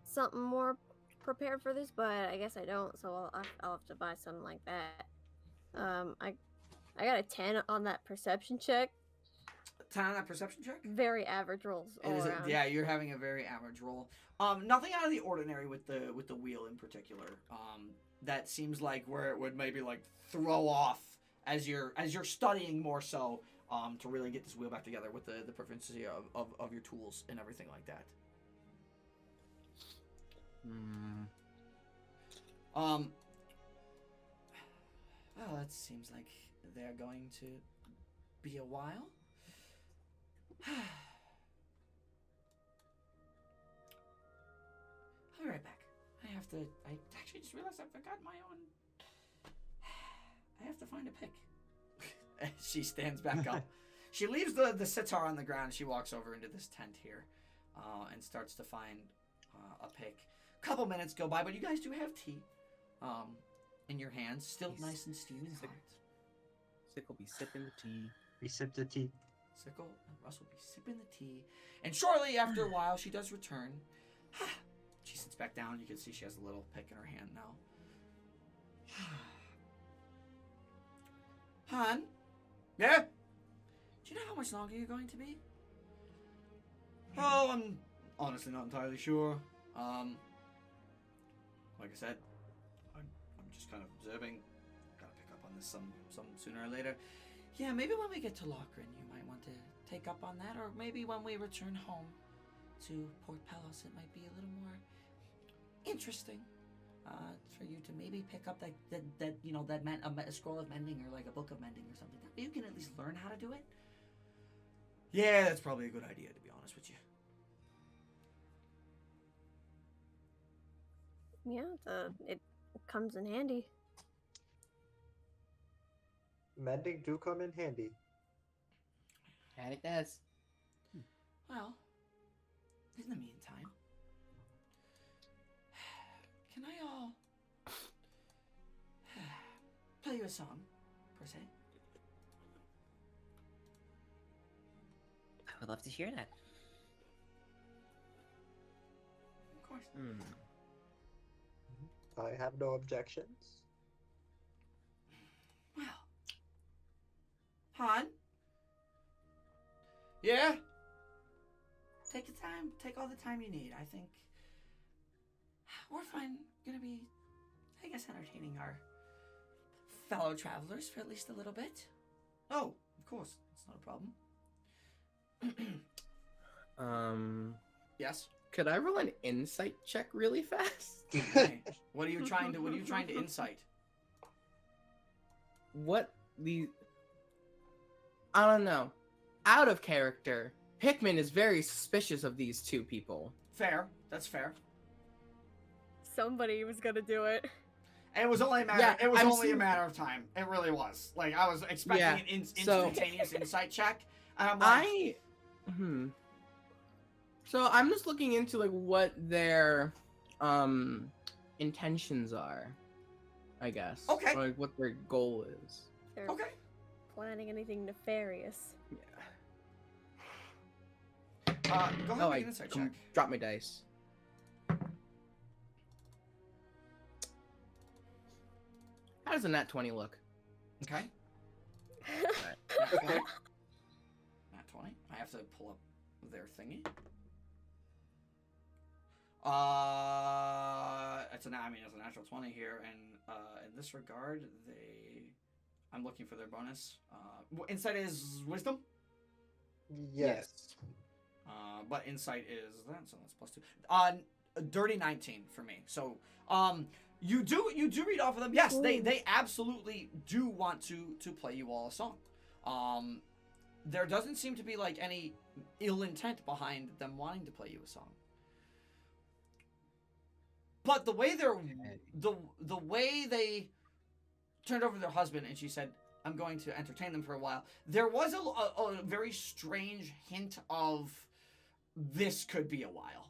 D: something more prepared for this, but I guess I don't, so I'll have to buy something like that. I got a 10 on that perception check.
A: 10 on that perception check?
D: Very average rolls all around.
A: Yeah, you're having a very average roll. Nothing out of the ordinary with the wheel in particular. That seems like where it would maybe like throw off as you're studying more so to really get this wheel back together with the proficiency of your tools and everything like that. Well, it seems like they're going to be a while. I'll be right back. I actually just realized I forgot my own. I have to find a pick. She stands back up. She leaves the sitar on the ground. She walks over into this tent here and starts to find a pick. Couple minutes go by, but you guys do have tea in your hands, still nice and steaming hot.
B: Sickle be sipping the tea.
E: We sip the tea.
A: Sickle and Russell be sipping the tea, and shortly after a while, she does return. She sits back down. You can see she has a little pick in her hand now. Han? Yeah? Do you know how much longer you're going to be? Oh, I'm honestly not entirely sure. Like I said, I'm just kind of observing. Gotta pick up on this some sooner or later. Yeah, maybe when we get to Lochran, you might want to take up on that, or maybe when we return home to Port Palos, it might be a little more interesting for you to maybe pick up a scroll of mending or like a book of mending or something. You can at least learn how to do it. Yeah, that's probably a good idea, to be honest with you.
D: Yeah, it comes in handy.
E: Mending do come in handy.
B: And it does.
A: Well, in the meantime, can I play you a song, per se?
C: I would love to hear that.
A: Of course.
E: I have no objections.
A: Well, Han? Yeah? Take all the time you need. I think we're fine. Gonna be, I guess, entertaining our fellow travelers for at least a little bit. Oh, of course, it's not a problem. Yes.
B: Could I roll an insight check really fast?
A: Okay. What are you trying to insight?
B: I don't know. Out of character, Hickman is very suspicious of these two people.
A: Fair. That's fair.
D: Somebody was gonna do it.
A: And it was only a matter.
B: Yeah,
A: it was
B: I'm
A: only
B: seeing-
A: a matter of time. It really was. Like I was expecting
B: Yeah,
A: an
B: so-
A: instantaneous insight check, and I'm like,
B: So I'm just looking into like what their intentions are, I guess.
A: Okay.
B: Or, like what their goal is.
D: They're
A: okay.
D: planning anything nefarious.
B: Yeah.
A: Go ahead and make an insight check.
B: Drop my dice. How does a nat 20 look?
A: Okay.
B: Alright.
A: Nat 20. I have to pull up their thingy. It's a natural 20 here, and in this regard, I'm looking for their bonus. Insight is wisdom.
E: Yes.
A: But insight is that, so that's plus 2. A dirty 19 for me. So, you do read off of them. Yes, they absolutely do want to play you all a song. There doesn't seem to be like any ill intent behind them wanting to play you a song. But the way the way they turned over their husband and she said, "I'm going to entertain them for a while," there was a very strange hint of this could be a while.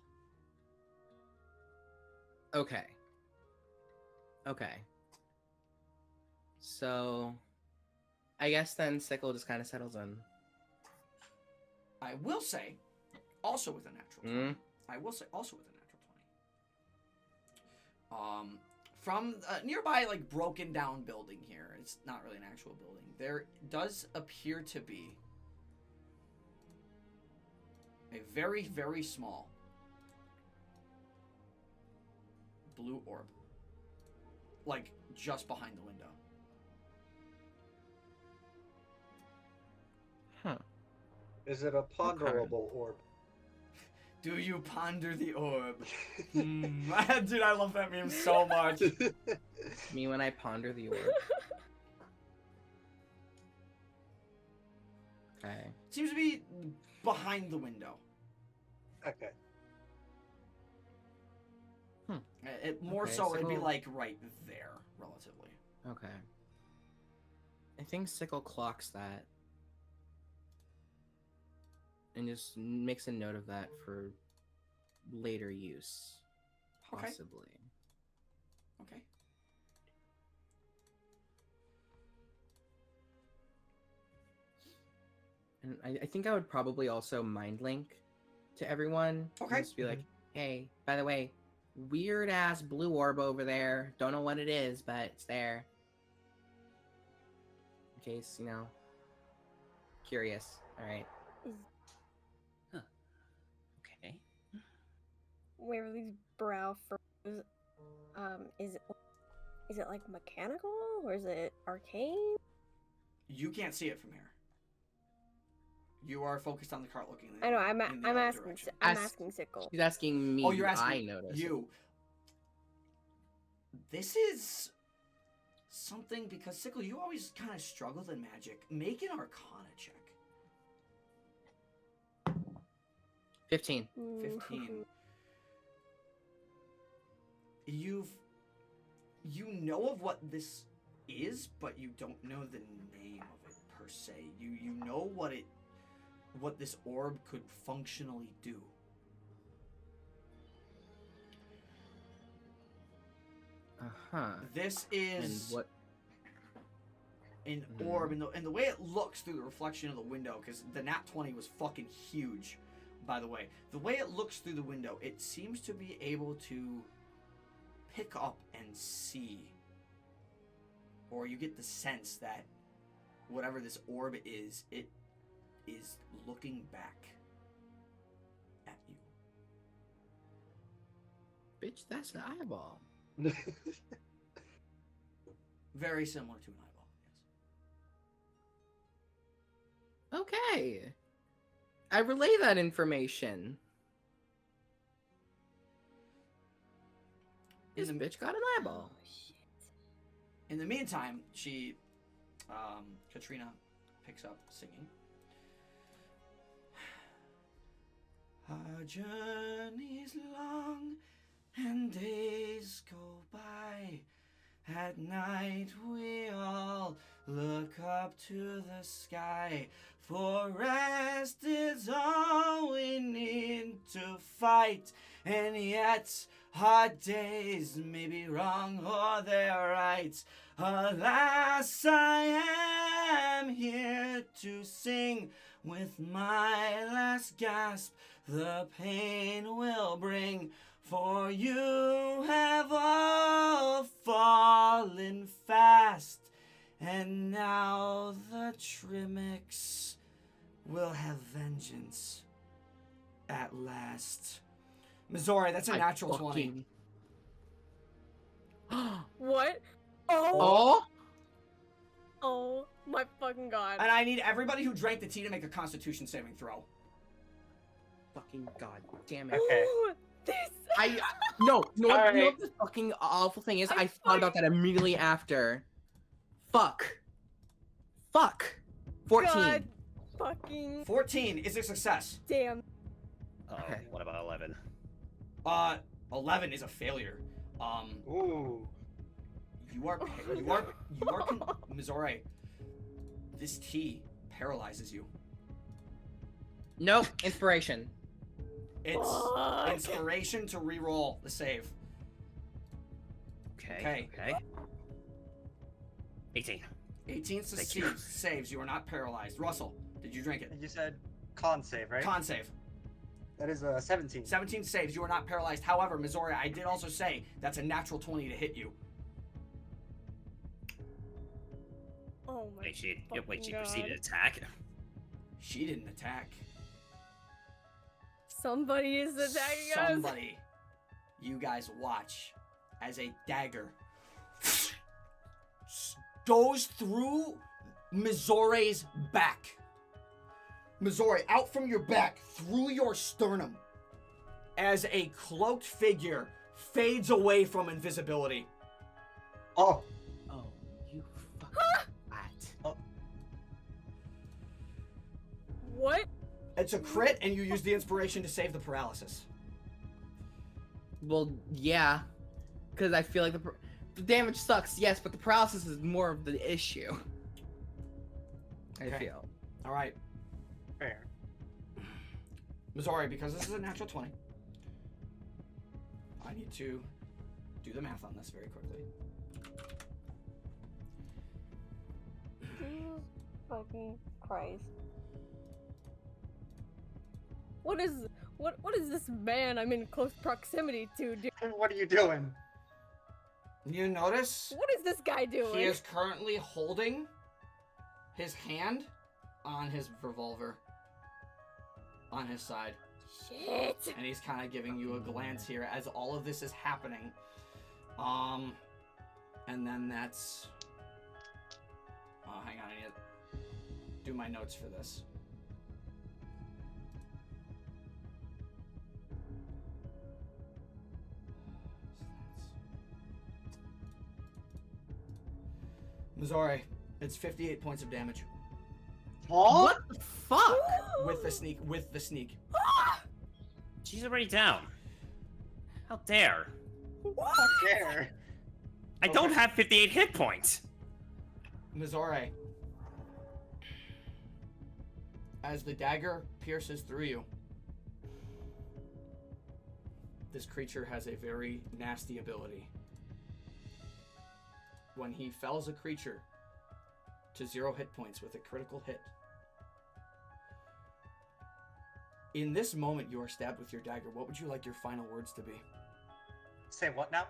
B: Okay. So, I guess then Sickle just kind of settles in.
A: I will say, also with a natural 20. I will say also with a natural 20. From a nearby, like, broken down building here, it's not really an actual building, there does appear to be a very, very small blue orb. Like, just behind the window.
B: Huh.
E: Is it a ponderable orb?
A: Do you ponder the orb? Dude, I love that meme so much.
B: Me when I ponder the orb. Okay.
A: Seems to be behind the window.
E: Okay.
A: More
B: Okay,
A: so, it'd be
B: Sickle-
A: like right there, relatively.
B: Okay. I think Sickle clocks that. And just makes a note of that for later use.
A: Okay.
B: Possibly.
A: Okay.
B: And I think I would probably also mind link to everyone. and
A: Okay.
B: Just be like, hey, by the way, weird ass blue orb over there. Don't know what it is, but it's there. In case, curious. Alright.
C: Okay.
D: Waverly's brow froze. Is it like mechanical or is it arcane?
A: You can't see it from here. You are focused on the cart looking.
D: I know. I'm
A: in the
D: asking.
A: other direction.
D: I'm
B: Ask-
D: asking Sickle.
B: She's asking me.
A: Oh, you're
B: I
A: asking
B: noticed.
A: you. This is something because Sickle, you always kind of struggled in magic. Make an Arcana check.
B: 15.
A: 15. You know of what this is, but you don't know the name of it per se. You know what this orb could functionally do.
B: Uh-huh.
A: This
B: And
A: is
B: what?
A: an
B: Mhm.
A: orb, and the way it looks through the reflection of the window, because the nat 20 was fucking huge, by the way. The way it looks through the window, it seems to be able to pick up and see, or you get the sense that whatever this orb is, it is looking back at you.
B: Bitch, that's an eyeball.
A: Very similar to an eyeball. Yes.
B: Okay. I relay that information. This bitch got an eyeball.
D: Oh, shit.
A: In the meantime, Katrina picks up singing. Our journey's long and days go by. At night we all look up to the sky. For rest is all we need to fight. And yet our days may be wrong or they're right. Alas, I am here to sing. With my last gasp, the pain will bring. For you have all fallen fast. And now the Trimix will have vengeance at last. Mizore, that's a natural 20.
D: What? Oh.
B: Oh?
D: Oh my fucking god.
A: And I need everybody who drank the tea to make a Constitution saving throw.
B: Fucking god damn it.
E: Okay.
D: Ooh, this.
B: No, you know
E: Alright.
B: what the fucking awful thing is? I thought about that immediately after. Fuck. 14.
D: God fucking
A: 14 is a success.
D: damn.
B: Okay.
C: What about 11?
A: 11 is a failure.
E: Ooh.
A: Mizore, this tea paralyzes you.
B: Nope. Inspiration.
A: It's
D: Fuck.
A: inspiration to re-roll the save.
C: Okay. 18.
A: 18
C: Thank you.
A: saves. You are not paralyzed. Russell, did you drink it?
E: You said con save, right?
A: Con save.
E: That is a 17.
A: 17 saves. You are not paralyzed. However, Mizore, I did also say that's a natural 20 to hit you.
D: Oh my
C: Wait, she
D: fucking
C: proceeded
D: God.
C: to attack.
A: She didn't attack.
D: Somebody is attacking us.
A: Somebody. You guys watch as a dagger goes through Mizore's back. Mizore, out from your back, through your sternum, as a cloaked figure fades away from invisibility.
E: Oh.
B: Oh, you fucking rat.
D: What?
A: It's a crit, and you use the inspiration to save the paralysis.
B: Well, yeah. Because I feel like the damage sucks, yes, but the paralysis is more of the issue. I
A: Okay.
B: feel.
A: All right,
E: Fair.
A: Mizore, because this is a natural 20, I need to do the math on this very quickly.
D: Jesus fucking Christ. What is this man I'm in close proximity to do?
E: What are you doing?
A: You notice
D: What is this guy doing?
A: he is currently holding his hand on his revolver on his side.
D: Shit.
A: And he's kind of giving you a glance here as all of this is happening. And then that's... Oh, hang on, I need to do my notes for this. Mizore, it's 58 points of damage.
E: Huh?
B: What the fuck?
A: With the sneak.
C: She's already down. How dare?
E: How dare?
C: I don't have 58 hit points.
A: Mizore, as the dagger pierces through you, this creature has a very nasty ability. When he fells a creature to 0 hit points with a critical hit, in this moment you are stabbed with your dagger. What would you like your final words to be?
E: Say what now?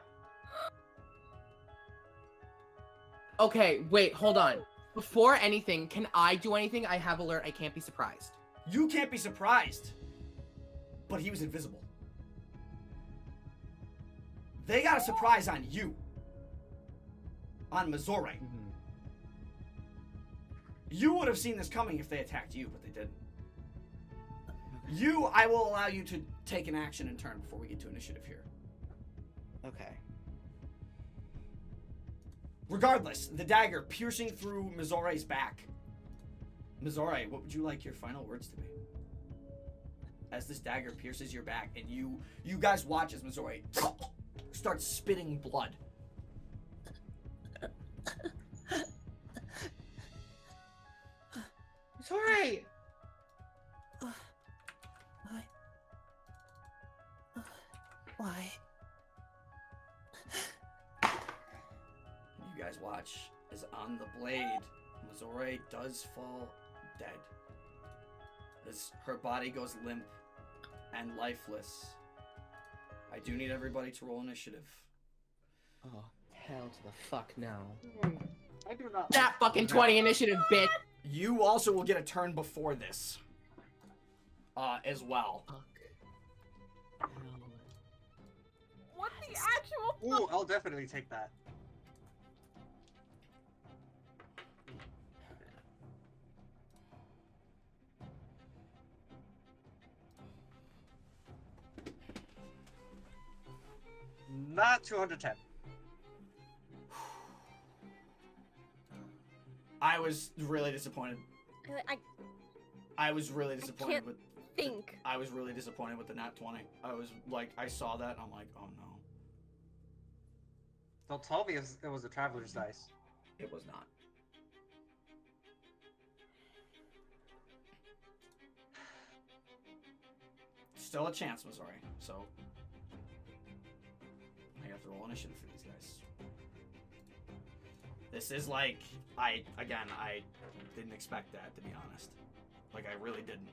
B: Okay, wait, hold on. Before anything, can I do anything? I have alert. I can't be surprised.
A: You can't be surprised, but he was invisible. They got a surprise on you. On Mizore. You would have seen this coming if they attacked you, but they didn't. I will allow you to take an action in turn before we get to initiative here.
B: Okay.
A: Regardless, the dagger piercing through Mizore's back. Mizore, what would you like your final words to be? As this dagger pierces your back, and you guys watch as Mizore starts spitting blood.
B: It's alright.
C: Why?
A: You guys watch as on the blade, Mizore does fall dead. As her body goes limp and lifeless. I do need everybody to roll initiative.
B: Oh, hell to the fuck no.
E: I do not.
B: That fucking 20 initiative, bitch.
A: You also will get a turn before this. As well.
B: Fuck.
D: What the actual
E: Ooh, I'll definitely take that. Not 210.
A: I was really disappointed. I was really disappointed
D: can't
A: with.
D: think.
A: I was really disappointed with the nat 20. I was like, I saw that, and I'm like, oh no.
E: Don't tell me it was a traveler's dice.
A: It was not. Still a chance, Mizore. So I have to roll initiative for these guys. This is like, I didn't expect that, to be honest. Like, I really didn't.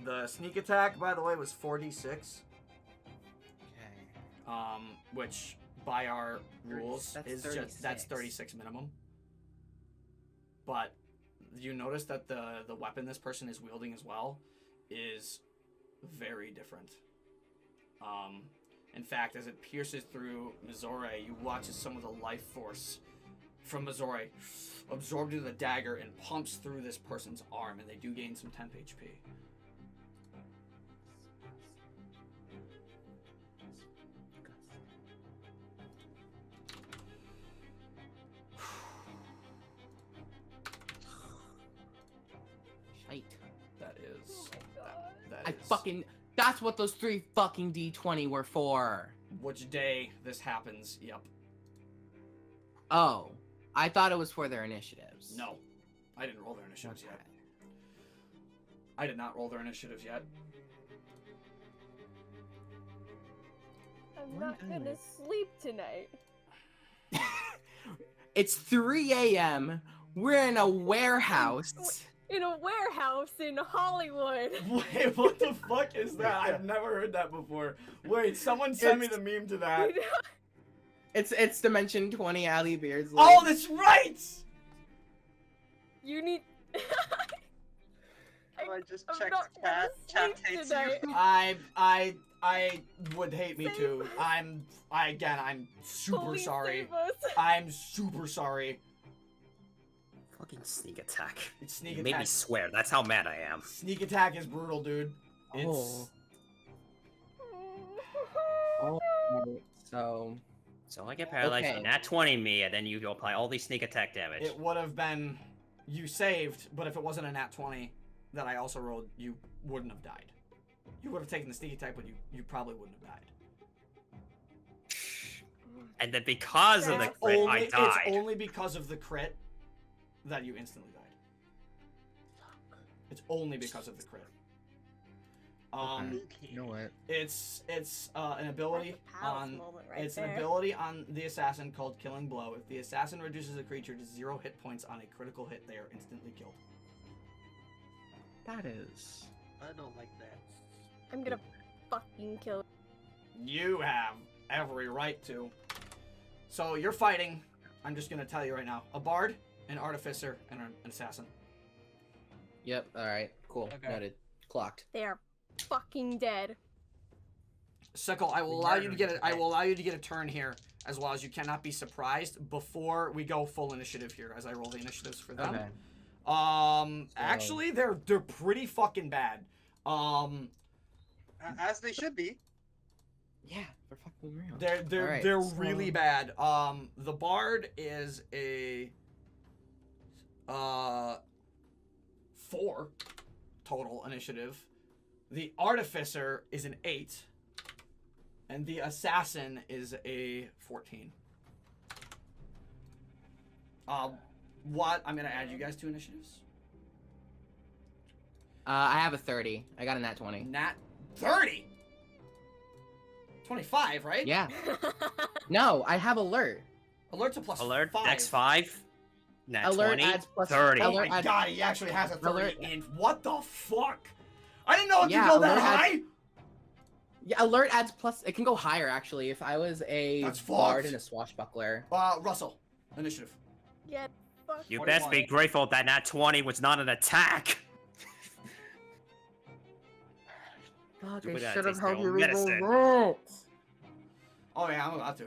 A: The sneak attack, by the way, was 4d6.
B: Okay.
A: Which by our rules
B: That's
A: is
B: 36.
A: just that's 36 minimum. But you notice that the weapon this person is wielding as well is very different. In fact, as it pierces through Mizore, you watch as some of the life force from Mizore absorbed into the dagger and pumps through this person's arm, and they do gain some temp HP.
B: Shite.
A: That is.
D: Oh my God.
A: That is.
B: That's what those 3 fucking D20 were for.
A: Which day this happens? Yep.
B: Oh. I thought it was for their initiatives.
A: No, I didn't roll their initiatives
B: Okay.
A: yet. I did not roll their initiatives yet.
D: I'm
B: One
D: not gonna
B: diamond.
D: sleep tonight.
B: It's 3 a.m. We're in a warehouse.
D: In a warehouse in Hollywood.
A: Wait, what the fuck is that? I've never heard that before. Wait, someone send me the meme to that.
B: It's Dimension 20 Alley Beardsley.
A: Oh, that's right!
D: You need.
E: Oh, I just
D: I'm
E: checked
D: not gonna
E: chat
D: sleep
E: hates
D: tonight.
E: you.
A: I would hate me too. I'm super
D: Please
A: sorry.
D: save us.
A: I'm super sorry.
C: Fucking sneak attack.
A: It's sneak
C: You made me
A: attack.
C: swear. That's how mad I am.
A: Sneak attack is brutal, dude. It's
B: Oh. Oh. So.
C: So I get paralyzed.
B: Okay.
C: Nat 20 me, and then you apply all these sneak attack damage.
A: it would have been you saved, but if it wasn't a nat 20 that I also rolled, you wouldn't have died. You would have taken the sneak attack, but you probably wouldn't have died.
C: And then because of the
D: That's
C: crit, I
A: It's
C: died.
A: only because of the crit that you instantly died. It's only because of the crit.
B: Okay. You know what?
A: It's an ability
D: That's a palace
A: on
D: moment right
A: it's
D: there.
A: an ability on the assassin called Killing Blow. If the assassin reduces a creature to 0 hit points on a critical hit, they are instantly killed.
B: That is.
E: I don't like that.
D: I'm gonna fucking kill.
A: You have every right to. So you're fighting. I'm just gonna tell you right now: a bard, an artificer, and an assassin.
B: Yep. All right. Cool.
E: Okay.
B: Noted. Clocked.
D: They are fucking dead.
A: Sickle, I will allow you to get it. I will allow you to get a turn here, as well as you cannot be surprised before we go full initiative here, as I roll the initiatives for them.
B: Okay.
A: Actually, they're pretty fucking bad.
E: As they should be.
B: Yeah, they're fucking real.
A: They're really bad. The bard is a 4 total initiative. The artificer is an 8, and the assassin is a 14. What? I'm gonna add you guys to initiatives.
B: I have a 30. I got a nat 20.
A: Nat 30. 25, right?
B: Yeah. No, I have alert.
A: Alert's a plus
C: Alert,
A: 5.
C: next 5. Nat
B: Alert
C: 20,
B: adds plus
C: 30.
A: Oh
B: alert
A: my
B: adds-
A: god, he actually has a 30
B: Alert-
A: in. What the fuck? I didn't know it
B: Yeah,
A: could go that
B: alert adds-
A: high.
B: Yeah, alert adds plus. It can go higher actually. If I was a
A: That's
B: bard
A: fucked.
B: and a swashbuckler.
A: Russell, initiative.
D: Get fucked.
C: You
A: 41.
C: best be grateful that Nat 20 was not an attack.
B: Fuck,
C: You
B: I
C: would have
B: should have
C: tasted
B: helped
C: your
B: you read
C: medicine.
B: the rules.
A: Oh yeah, I'm about to.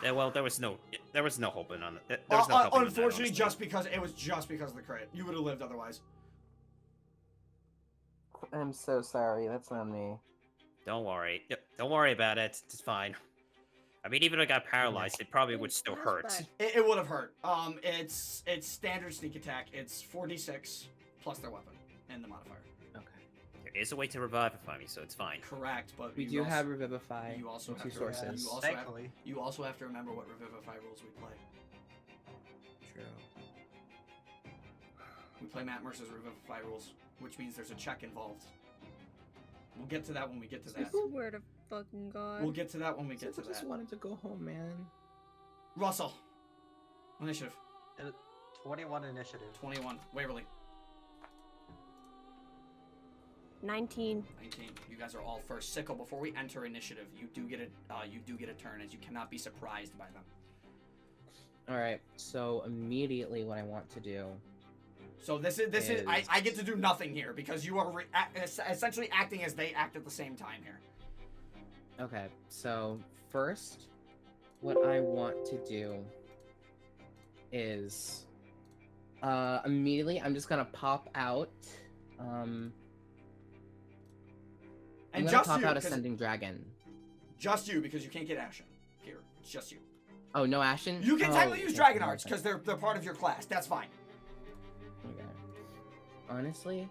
C: Yeah, well, there was no hope on it. There was no hope on that,
A: Unfortunately,
C: honestly.
A: just because of the crit. You would have lived otherwise.
B: I'm so sorry. That's not me.
C: Don't worry. Don't worry about it. It's fine. I mean, even if I got paralyzed, it probably would still hurt.
D: Flashback.
A: It would have hurt. It's standard sneak attack. It's 4d6 plus their weapon and the modifier.
B: Okay.
C: There is a way to revivify me, so it's fine.
A: Correct, but
B: We
A: you
B: do
A: also,
B: have Revivify.
A: you also
B: and
A: have
B: 2
A: to-
B: sources.
A: you also have-
E: Thankfully.
A: You also have to remember what Revivify rules we play.
B: True.
A: We play Matt Mercer's Revivify rules, which means there's a check involved. We'll get to that when we get to that.
D: Swear to fucking God.
A: We'll get to that when we get
B: I
A: to
B: just
A: that.
B: wanted to go home, man.
A: Russell, initiative
E: 21 initiative.
A: 21. Waverly
D: 19.
A: 19. You guys are all first. Sickle. Before we enter initiative, you do get a turn, as you cannot be surprised by them.
B: All right. So immediately, what I want to do.
A: So this is I get to do nothing here because you are essentially acting as they act at the same time here.
B: Okay. So first, what I want to do is immediately I'm just gonna pop out. I'm
A: And
B: gonna
A: just
B: pop
A: you,
B: out
A: 'cause-
B: Ascending Dragon.
A: just you, because you can't get Ashen here. It's just you.
B: Oh, no Ashen?
A: You can
B: Oh,
A: technically use
B: okay,
A: Dragon
B: okay.
A: Arts because they're part of your class. That's fine.
B: Okay. Honestly,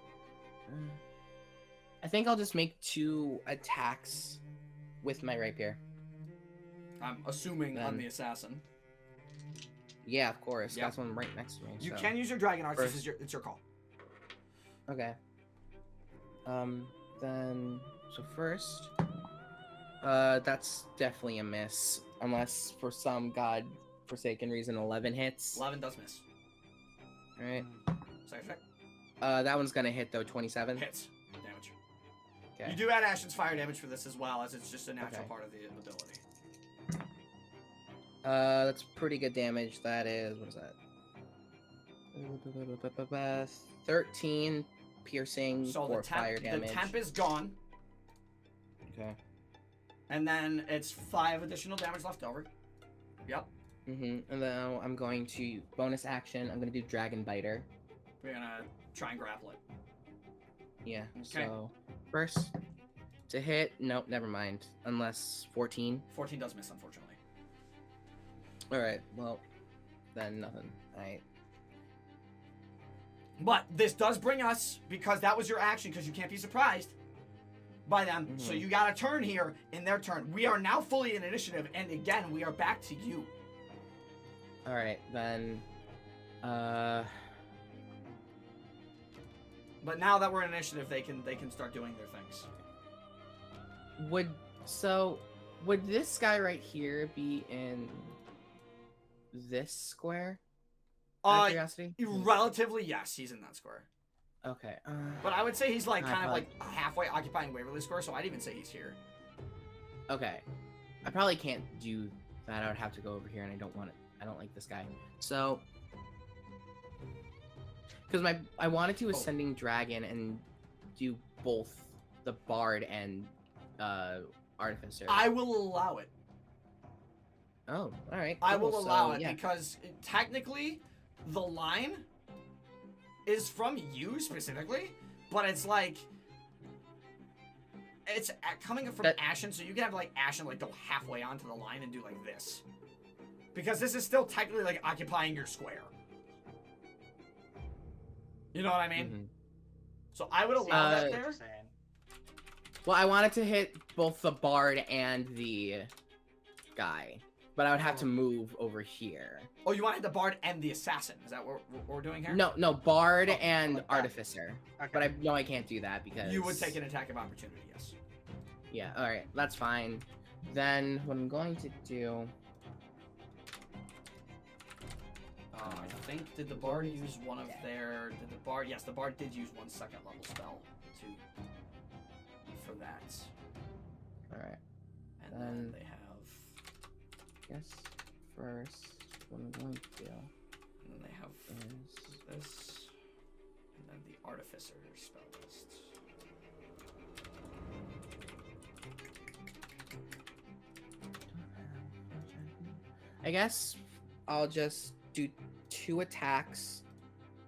B: I think I'll just make 2 attacks with my rapier.
A: I'm assuming on
B: Then-
A: the assassin.
B: Yeah, of course.
A: Yep.
B: That's one right next to me.
A: You
B: so.
A: can use your Dragon Arts.
B: First-
A: It's your call.
B: Okay. Then so first, that's definitely a miss, unless for some god-forsaken reason 11 hits.
A: 11 does miss.
B: All right.
A: Second effect.
B: That one's gonna hit though. 27.
A: Hits. Damage.
B: Okay.
A: You do add Ashen's fire damage for this as well, as it's just a natural
B: Okay.
A: part of the ability.
B: That's pretty good damage. That is, what is that? 13 piercing
A: So
B: for fire
A: the
B: damage.
A: temp is gone,
B: Okay.
A: and then it's 5 additional damage left over. Yep.
B: And then I'm going to bonus action. I'm gonna do Dragon Biter.
A: We're gonna try and grapple it.
B: Yeah.
A: Okay.
B: So first to hit. Nope. Never mind. Unless 14.
A: 14 does miss, unfortunately.
B: All right. Well, then nothing. All right.
A: But this does bring us, because that was your action, because you can't be surprised by them. So
B: Mhm.
A: you got a turn here in their turn. We are now fully in initiative, and again, we are back to you.
B: All right. Then.
A: But now that we're in initiative, they can start doing their things.
B: Would this guy right here be in this square? Out of curiosity.
A: Relatively, yes, he's in that square.
B: Okay.
A: But I would say he's like
B: I
A: kind of
B: probably-
A: like halfway occupying Waverly Square, so I'd even say he's here.
B: Okay. I probably can't do that. I would have to go over here, and I don't want it. I don't like this guy. So, because I wanted to Ascending Dragon and do both the bard and artificer.
A: I will allow it.
B: Oh, all right.
A: I
B: cool.
A: will allow
B: So,
A: it
B: yeah.
A: because technically, the line is from you specifically, but it's like it's coming from Ashen, so you can have like Ashen like go halfway onto the line and do like this, because this is still technically like occupying your square. You know what I mean?
B: Mm-hmm.
A: So I would allow that there.
B: Well, I wanted to hit both the bard and the guy, but I would have to move over here.
A: Oh, you want to hit the bard and the assassin? Is that what we're doing here?
B: No, bard
A: Oh,
B: and
A: like that.
B: artificer.
E: Okay.
B: But I know I can't do that because
A: You would take an attack of opportunity, yes.
B: Yeah, all right, that's fine. Then what I'm going to do.
A: I think, did the bard use one of their... Did the bard... Yes, the bard did use one second level spell for that.
B: All right.
A: And then they have...
B: Guess first, what I'm going to do.
A: And then they have this. And then the artificer spell list.
B: I guess I'll just do 2 attacks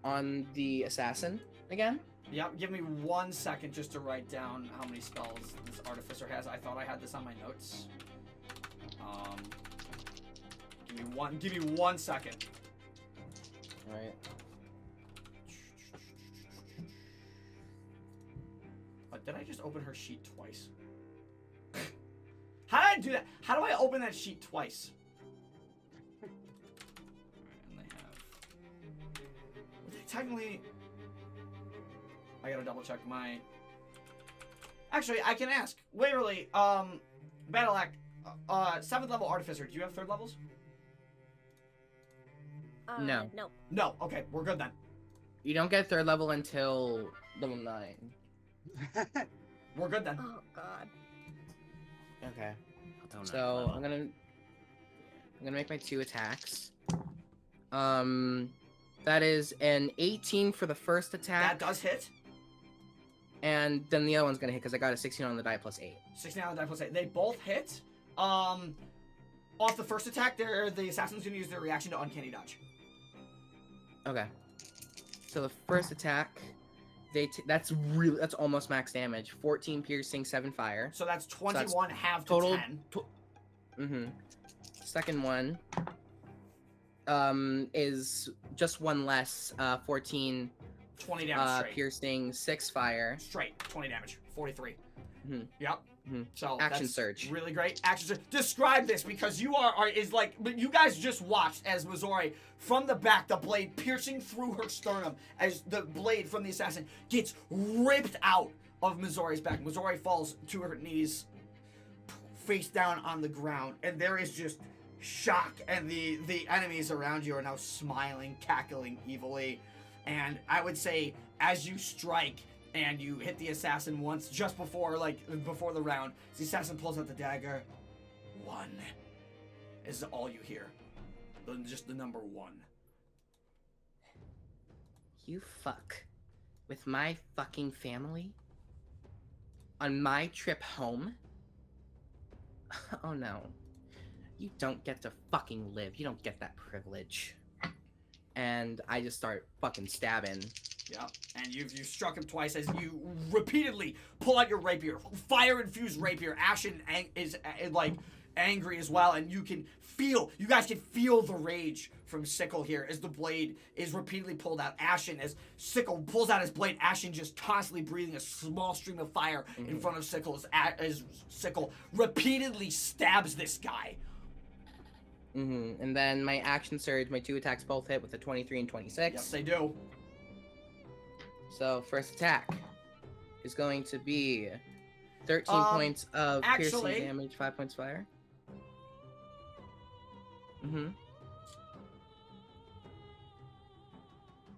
B: on the assassin again.
A: Yep, give me 1 second just to write down how many spells this artificer has. I thought I had this on my notes. Give me one second.
B: All right.
A: Did I just open her sheet twice? How did I do that? How do I open that sheet twice? And they have... Technically... I gotta double check my... Actually, I can ask. Waverly, Battle Act, 7th level Artificer, do you have 3rd levels?
B: No.
D: No.
A: No, okay, we're good then.
B: You don't get 3rd level until level 9.
A: We're good then.
D: Oh God.
B: Okay.
C: Oh, no.
B: So I'm gonna make my 2 attacks. That is an 18 for the first attack.
A: That does hit.
B: And then the other one's gonna hit because I got a 16 on the die plus 8.
A: 16 on the die plus 8. They both hit. Off the first attack, the assassin's gonna use their reaction to uncanny dodge.
B: Okay. So the first attack, that's almost max damage. 14 piercing, 7 fire.
A: So that's 21 halved
B: total.
A: to 10.
B: Second one is just 1 less. 14
A: 20 damage straight.
B: piercing, 6 fire.
A: Straight. 20 damage. 43.
B: Yep.
A: So
B: Action
A: that's
B: surge.
A: Really great. Action surge. Describe this because you but you guys just watched as Mizore from the back, the blade piercing through her sternum as the blade from the assassin gets ripped out of Mizore's back. Mizore falls to her knees, face down on the ground, and there is just shock, and the enemies around you are now smiling, cackling evilly. And I would say as you strike and you hit the assassin once just before the round, the assassin pulls out the dagger. 1 is all you hear. Just the number 1.
B: You fuck with my fucking family on my trip home? Oh no. You don't get to fucking live. You don't get that privilege. And I just start fucking stabbing.
A: Yeah, and you've struck him twice as you repeatedly pull out your rapier, fire-infused rapier. Ashen is angry as well, and you guys can feel the rage from Sickle here as the blade is repeatedly pulled out. Ashen, as Sickle pulls out his blade, Ashen just constantly breathing a small stream of fire in front of Sickle as Sickle repeatedly stabs this guy.
B: And then my action surge, my 2 attacks both hit with a 23 and 26.
A: Yes, they do.
B: So first attack is going to be 13 points of piercing damage, 5 points fire.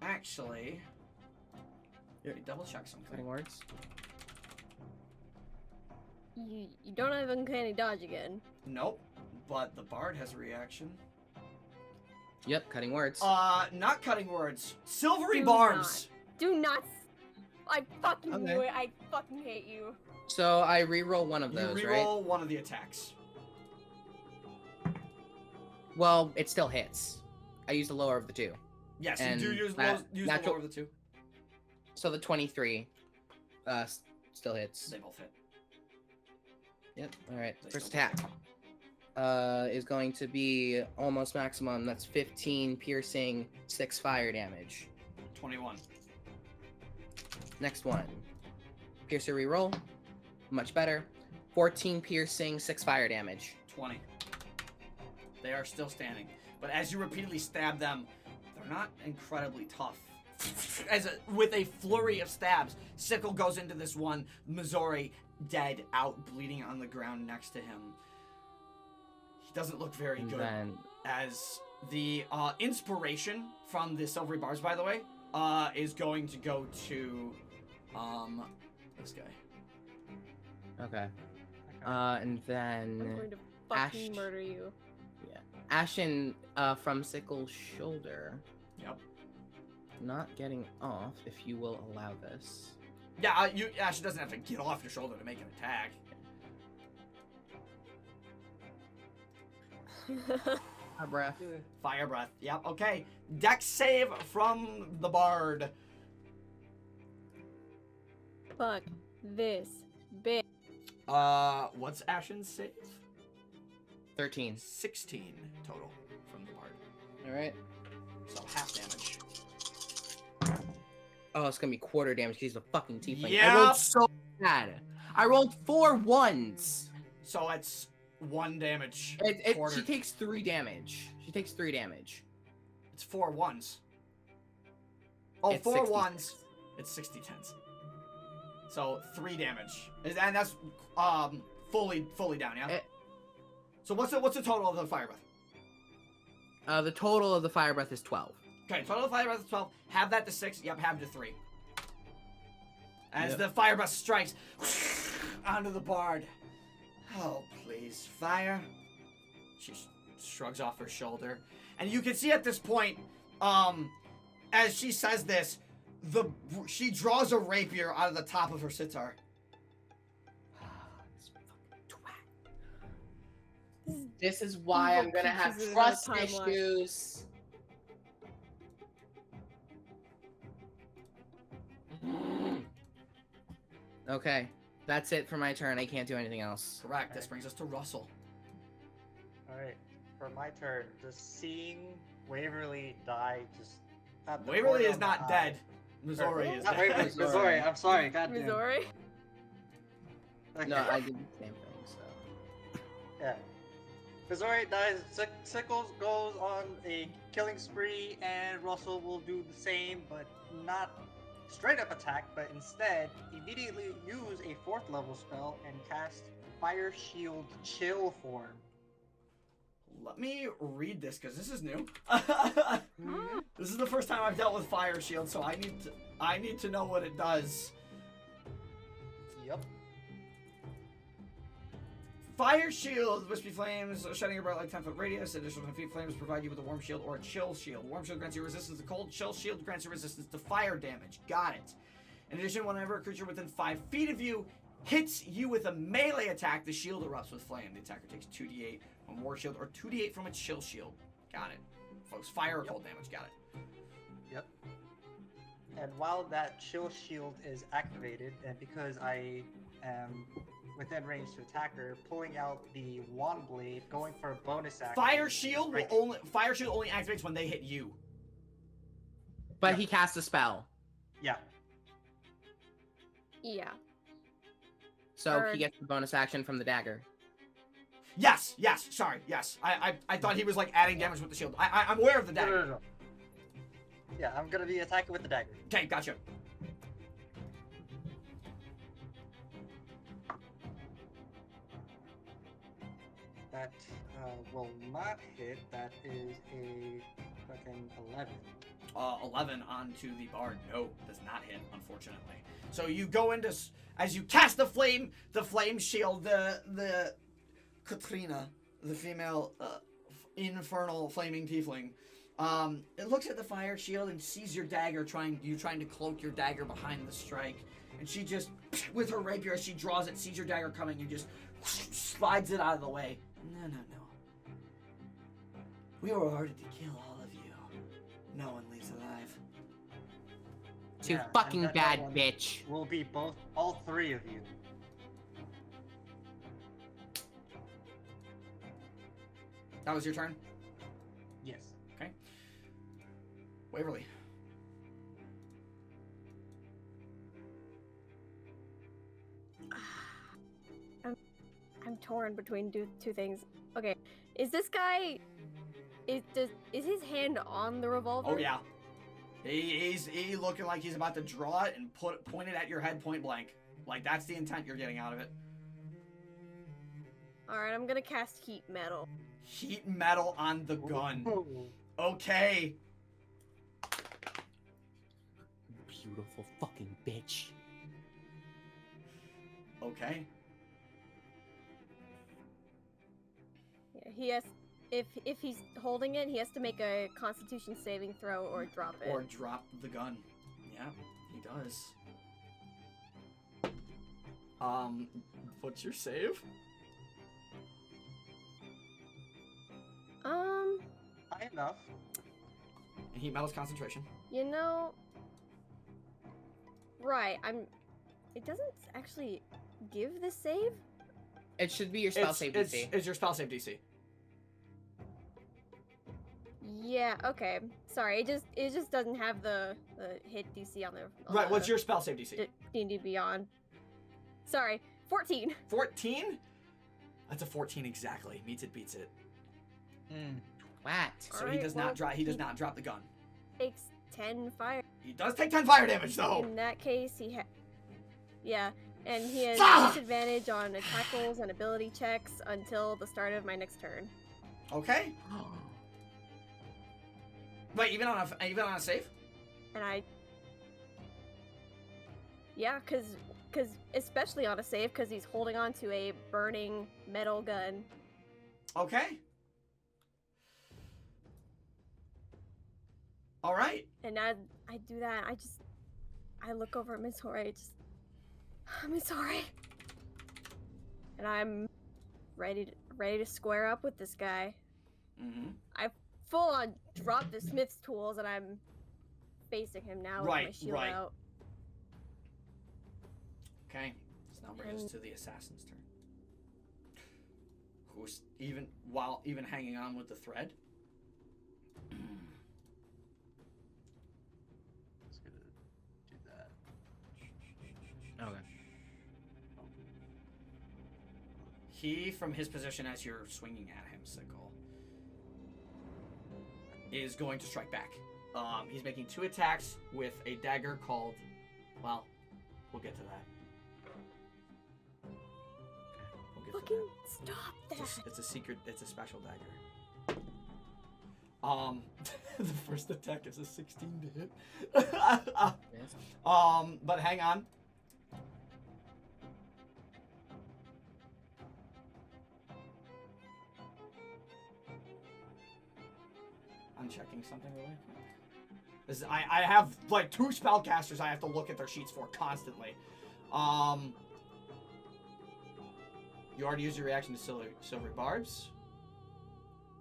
A: Actually, let me double check something.
B: Cutting words.
D: You don't have uncanny dodge again.
A: Nope, but the bard has a reaction.
B: Yep, cutting words.
A: Not cutting words. Silvery
D: Do
A: barbs.
D: Do not. I fucking
B: Okay.
D: knew it. I fucking hate you.
B: So I re-roll one of
A: You
B: those,
A: reroll
B: right?
A: one of the attacks.
B: Well, it still hits. I used the lower of the two.
A: Yes,
B: And
A: you do use,
B: that
A: use the
B: natural-
A: lower of the two.
B: So the 23 still hits.
A: They both hit.
B: Yep. All right.
A: They
B: First
A: still
B: attack is going to be almost maximum. That's 15 piercing, 6 fire damage.
A: 21.
B: Next one. Piercer reroll. Much better. 14 piercing, 6 fire damage.
A: 20. They are still standing. But as you repeatedly stab them, they're not incredibly tough. With a flurry of stabs, Sickle goes into this one. Mizore dead, out, bleeding on the ground next to him. He doesn't look very
B: And
A: good.
B: then
A: As the inspiration from the silvery bars, by the way, is going to go to this guy.
B: okay. And
D: I'm
B: then
D: going to fucking
B: Ash-
D: murder you.
B: Ashen from Sickle's shoulder.
A: Yep.
B: Not getting off, if you will allow this.
A: Yeah, she doesn't have to get off your shoulder to make an attack.
B: Our breath.
A: Fire breath. Yep. Okay. Dex save from the bard.
D: Fuck this bitch.
A: What's Ashen's save?
B: 13.
A: 16 total from the bard.
B: All right.
A: So half damage.
B: Oh, it's gonna be quarter damage because he's a fucking tiefling. I
A: Yep.
B: rolled so bad. I rolled 4 ones.
A: So it's 1 damage.
B: She
A: quartered.
B: takes 3 damage. She takes 3 damage.
A: It's 4 ones. Oh,
B: It's
A: 4
B: 60
A: ones. It's 60 tens. So 3 damage. And that's fully down, yeah? So what's the total of the fire breath?
B: The total of the fire breath is 12.
A: Okay, total of fire breath is 12. Have that to 6. Yep, have it to 3. As
B: Yep.
A: the fire breath strikes onto the bard. Oh, please, fire. She shrugs off her shoulder. And you can see at this point, as she says this, she draws a rapier out of the top of her sitar.
B: This fucking twat. This is why I'm gonna have
D: Peaches in
B: trust
D: another timeline.
B: issues. Okay, that's it for my turn. I can't do anything else.
A: Correct. This brings us to Russell.
E: Alright, for my turn, just seeing Waverly die just at the
A: Waverly
E: corner
A: is
E: of my
A: not
E: eye.
A: dead. Mizore is
E: Not
A: dead.
E: Waverly,
B: Mizore.
E: Mizore, I'm sorry, goddamn.
D: Mizore?
E: Okay.
B: No, I did the same thing, so.
E: Yeah. Mizore dies, Sickles goes on a killing spree, and Russell will do the same, but not straight up attack, but instead immediately use a 4th level spell and cast Fire Shield Chill form.
A: Let me read this because this is new. This is the first time I've dealt with Fire Shield, so I need to know what it does.
E: Yep.
A: Fire Shield, wispy flames, shedding about like 10-foot radius. Additional 10 feet flames provide you with a warm shield or a chill shield. Warm shield grants you resistance to cold. Chill shield grants you resistance to fire damage. Got it. In addition, whenever a creature within 5 feet of you hits you with a melee attack, the shield erupts with flame. The attacker takes 2d8 from war shield or 2d8 from a chill shield. Got it. Folks, fire or cold damage. Got it.
E: Yep. And while that chill shield is activated, and because I am within range to attack her, pulling out the wand blade, going for a bonus action.
A: Fire Shield will
E: Right.
A: Fire Shield only activates when they hit you.
B: But
E: Yeah.
B: he casts a spell,
E: Yeah.
D: Yeah.
B: so
D: Or-
B: he gets the bonus action from the dagger.
A: Yes, sorry, yes. I thought he was like adding damage with the shield. I'm aware of the dagger.
E: No. Yeah, I'm gonna be attacking with the dagger.
A: Okay, gotcha.
E: That will not hit. That is a fucking 11.
A: 11 onto the bard. No, does not hit, unfortunately. So you go into as you cast the flame shield. The Katrina, the female infernal flaming tiefling, It looks at the fire shield and sees your dagger trying to cloak your dagger behind the strike. And she just, with her rapier, as she draws it, sees your dagger coming and just slides it out of the way. No. We were ordered to kill all of you. No one leaves alive.
B: Too
E: Yeah,
B: fucking
E: and that
B: bad,
E: one
B: bitch.
E: Will be all 3 of you.
A: That was your turn?
E: Yes.
A: Okay. Waverly.
D: I'm torn between two things. Okay, is this guy? Is his hand on the revolver?
A: Oh yeah. He's looking like he's about to draw it and point it at your head point blank. Like that's the intent you're getting out of it.
D: All right, I'm gonna cast heat metal.
A: Heat metal on the gun.
E: Ooh.
A: Okay.
B: Beautiful fucking bitch.
A: Okay.
D: Yeah, he has. If he's holding it, he has to make a Constitution saving throw or drop it.
A: Or drop the gun. Yeah, he does. What's your save?
E: High enough.
A: And heat metal's concentration.
D: You know. Right, It doesn't actually give the save.
B: It should be your spell save DC.
A: It's your spell save DC.
D: Yeah. Okay. Sorry. It just doesn't have the hit DC on the.
A: Right. What's your spell save DC?
D: D&D Beyond. Sorry. 14.
A: 14. That's a 14 exactly. Meets it, beats it.
B: What?
A: So
D: All
A: he
D: right,
A: does
D: well,
A: not drop. He does not drop the gun.
D: Takes 10 fire.
A: He does take 10 fire damage though.
D: In that case, yeah, and he has
A: Ah!
D: disadvantage on attack rolls and ability checks until the start of my next turn.
A: Okay. Wait, even on a save?
D: And yeah, cause especially on a save, cause he's holding on to a burning metal gun.
A: Okay. All right.
D: And I do that. I look over at Mizore. Mizore. And I'm ready to square up with this guy.
A: Mm-hmm.
D: I full on drop the smith's tools and I'm facing him now with my shield out.
A: Okay. This now brings us to the assassin's turn. Who's even hanging on with the thread.
E: Just gonna do that.
B: Okay.
A: He, from his position as you're swinging at him, Sickle, is going to strike back. He's making 2 attacks with a dagger called, well, we'll get to that.
D: Fucking stop that.
A: It's a secret, it's a special dagger. The first attack is a 16 to hit.
B: Yes.
A: But hang on. I'm checking something really quick. I have like 2 spellcasters I have to look at their sheets for constantly. You already used your reaction to Silvery Barbs.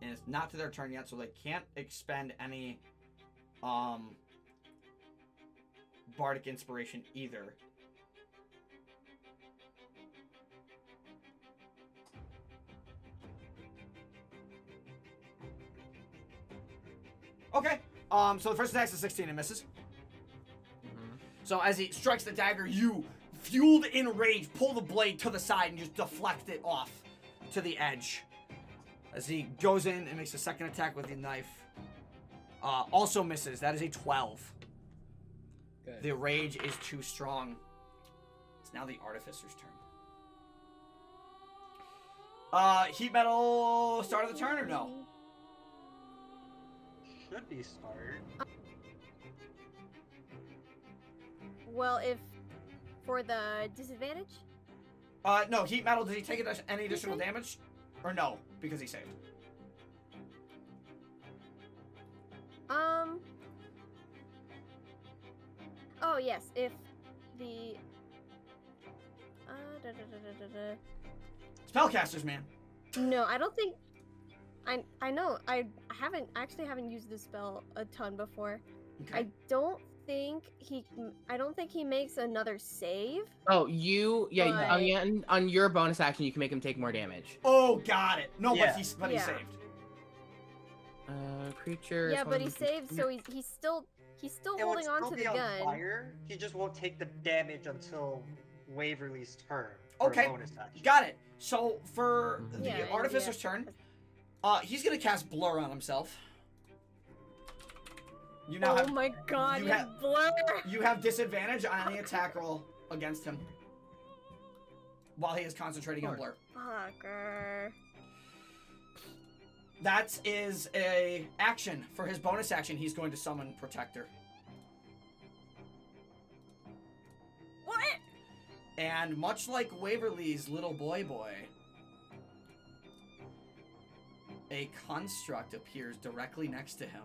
A: And it's not to their turn yet, so they can't expend any Bardic Inspiration either. Okay. So the first attack's a 16 and misses. So as he strikes the dagger, you, fueled in rage, pull the blade to the side and just deflect it off to the edge. As he goes in and makes a second attack with the knife. Also misses. That is a 12.
B: Good.
A: The rage is too strong. It's now the Artificer's turn. Heat metal start of the turn or no?
E: Should be start.
D: Well, if for the disadvantage?
A: No, heat metal, does he take any additional damage? Or no, because he saved.
D: Oh yes, if the da, da, da, da, da.
A: Spellcasters, man.
D: No, I don't think. I know I haven't used this spell a ton before.
A: Okay.
D: I don't think he makes another save.
B: Oh, you yeah.
D: But-
B: Oh, yeah. And on your bonus action, you can make him take more damage.
A: Oh, got it. No,
E: Yeah.
A: but he
D: Yeah.
A: saved.
B: Creature.
D: Yeah, but he saved, so he's still
E: It would
D: holding on
E: still
D: to
E: be
D: the
E: on
D: gun.
E: fire. He just won't take the damage until Waverly's turn. For
A: Okay,
E: a bonus action.
A: got it. So for the
D: Yeah, and
A: artificer's
D: yeah.
A: turn, he's gonna cast blur on himself. You now
D: Oh
A: have
D: my god,
A: you
D: you
A: have-
D: blur!
A: you have disadvantage on any attack roll against him while he is concentrating on blur.
D: Fucker.
A: That is a action. For his bonus action, he's going to summon Protector.
D: What?
A: And much like Waverly's little boy, a construct appears directly next to him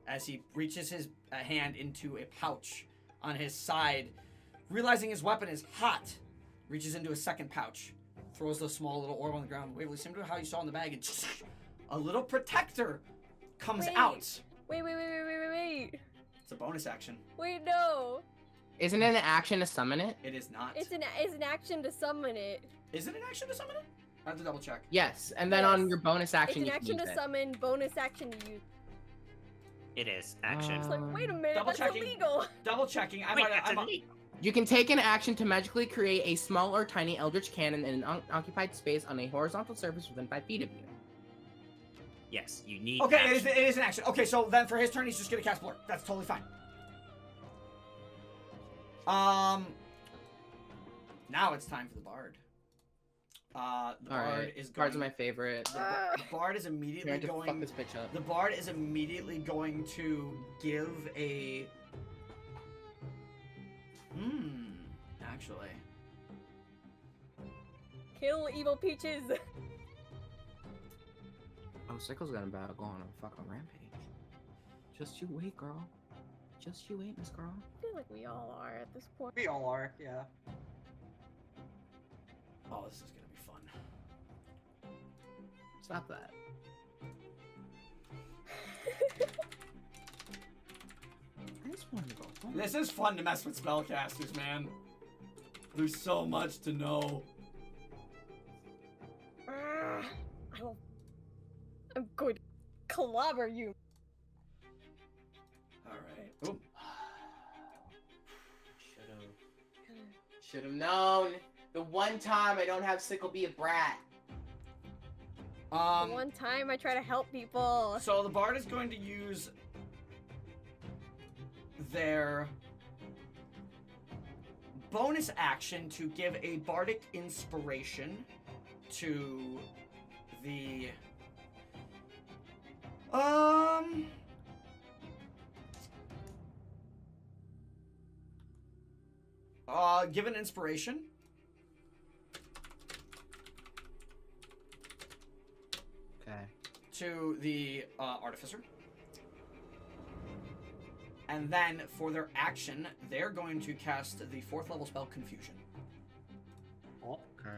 A: as he reaches his hand into a pouch on his side, realizing his weapon is hot. Reaches into a second pouch, throws the small little orb on the ground. Waverly, similar to how you saw in the bag, and a little Protector comes
D: Wait.
A: out.
D: Wait.
A: It's a bonus action.
D: Wait, no.
B: Isn't it an action to summon it?
A: It is not.
D: It's an action to summon it.
A: Is it an action to summon it? I have to double check.
B: Yes, and then
D: Yes.
B: on your bonus action,
D: It's an
B: you
D: action
B: can
D: to
B: use it.
D: summon, bonus action to use.
C: It is action.
D: It's like, wait a minute,
A: Double
D: that's
A: checking.
D: illegal.
A: Double checking.
C: Wait, that's illegal.
B: You can take an action to magically create a small or tiny eldritch cannon in an occupied space on a horizontal surface within 5 feet of you.
C: Yes, you need.
A: Okay,
C: action.
A: it is an action. Okay, so then for his turn, he's just gonna cast blur. That's totally fine. Now it's time for the bard. The bard
B: Alright,
A: is going.
B: Bard's my favorite.
A: The bard is immediately
B: Trying to fuck
A: going.
B: this bitch up.
A: The bard is immediately going to give a. Actually.
D: Kill evil peaches.
B: Oh, Sickles gonna about to go on a fucking rampage. Just you wait, girl. Just you wait, Miss Girl.
D: I feel like we all are at this point.
E: We all are, yeah.
A: Oh, this is gonna be fun.
B: Stop that. I just wanted to go home.
A: This is fun to mess with spellcasters, man. There's so much to know.
D: I'm going to clobber you.
A: Alright. Oop.
B: Should have known. The one time I don't have Sickle be a brat.
D: One time I try to help people.
A: So the bard is going to use their bonus action to give a bardic inspiration to the give an inspiration
B: Okay.
A: to the artificer. And then for their action, they're going to cast the 4th level spell Confusion.
E: Oh,
B: Okay.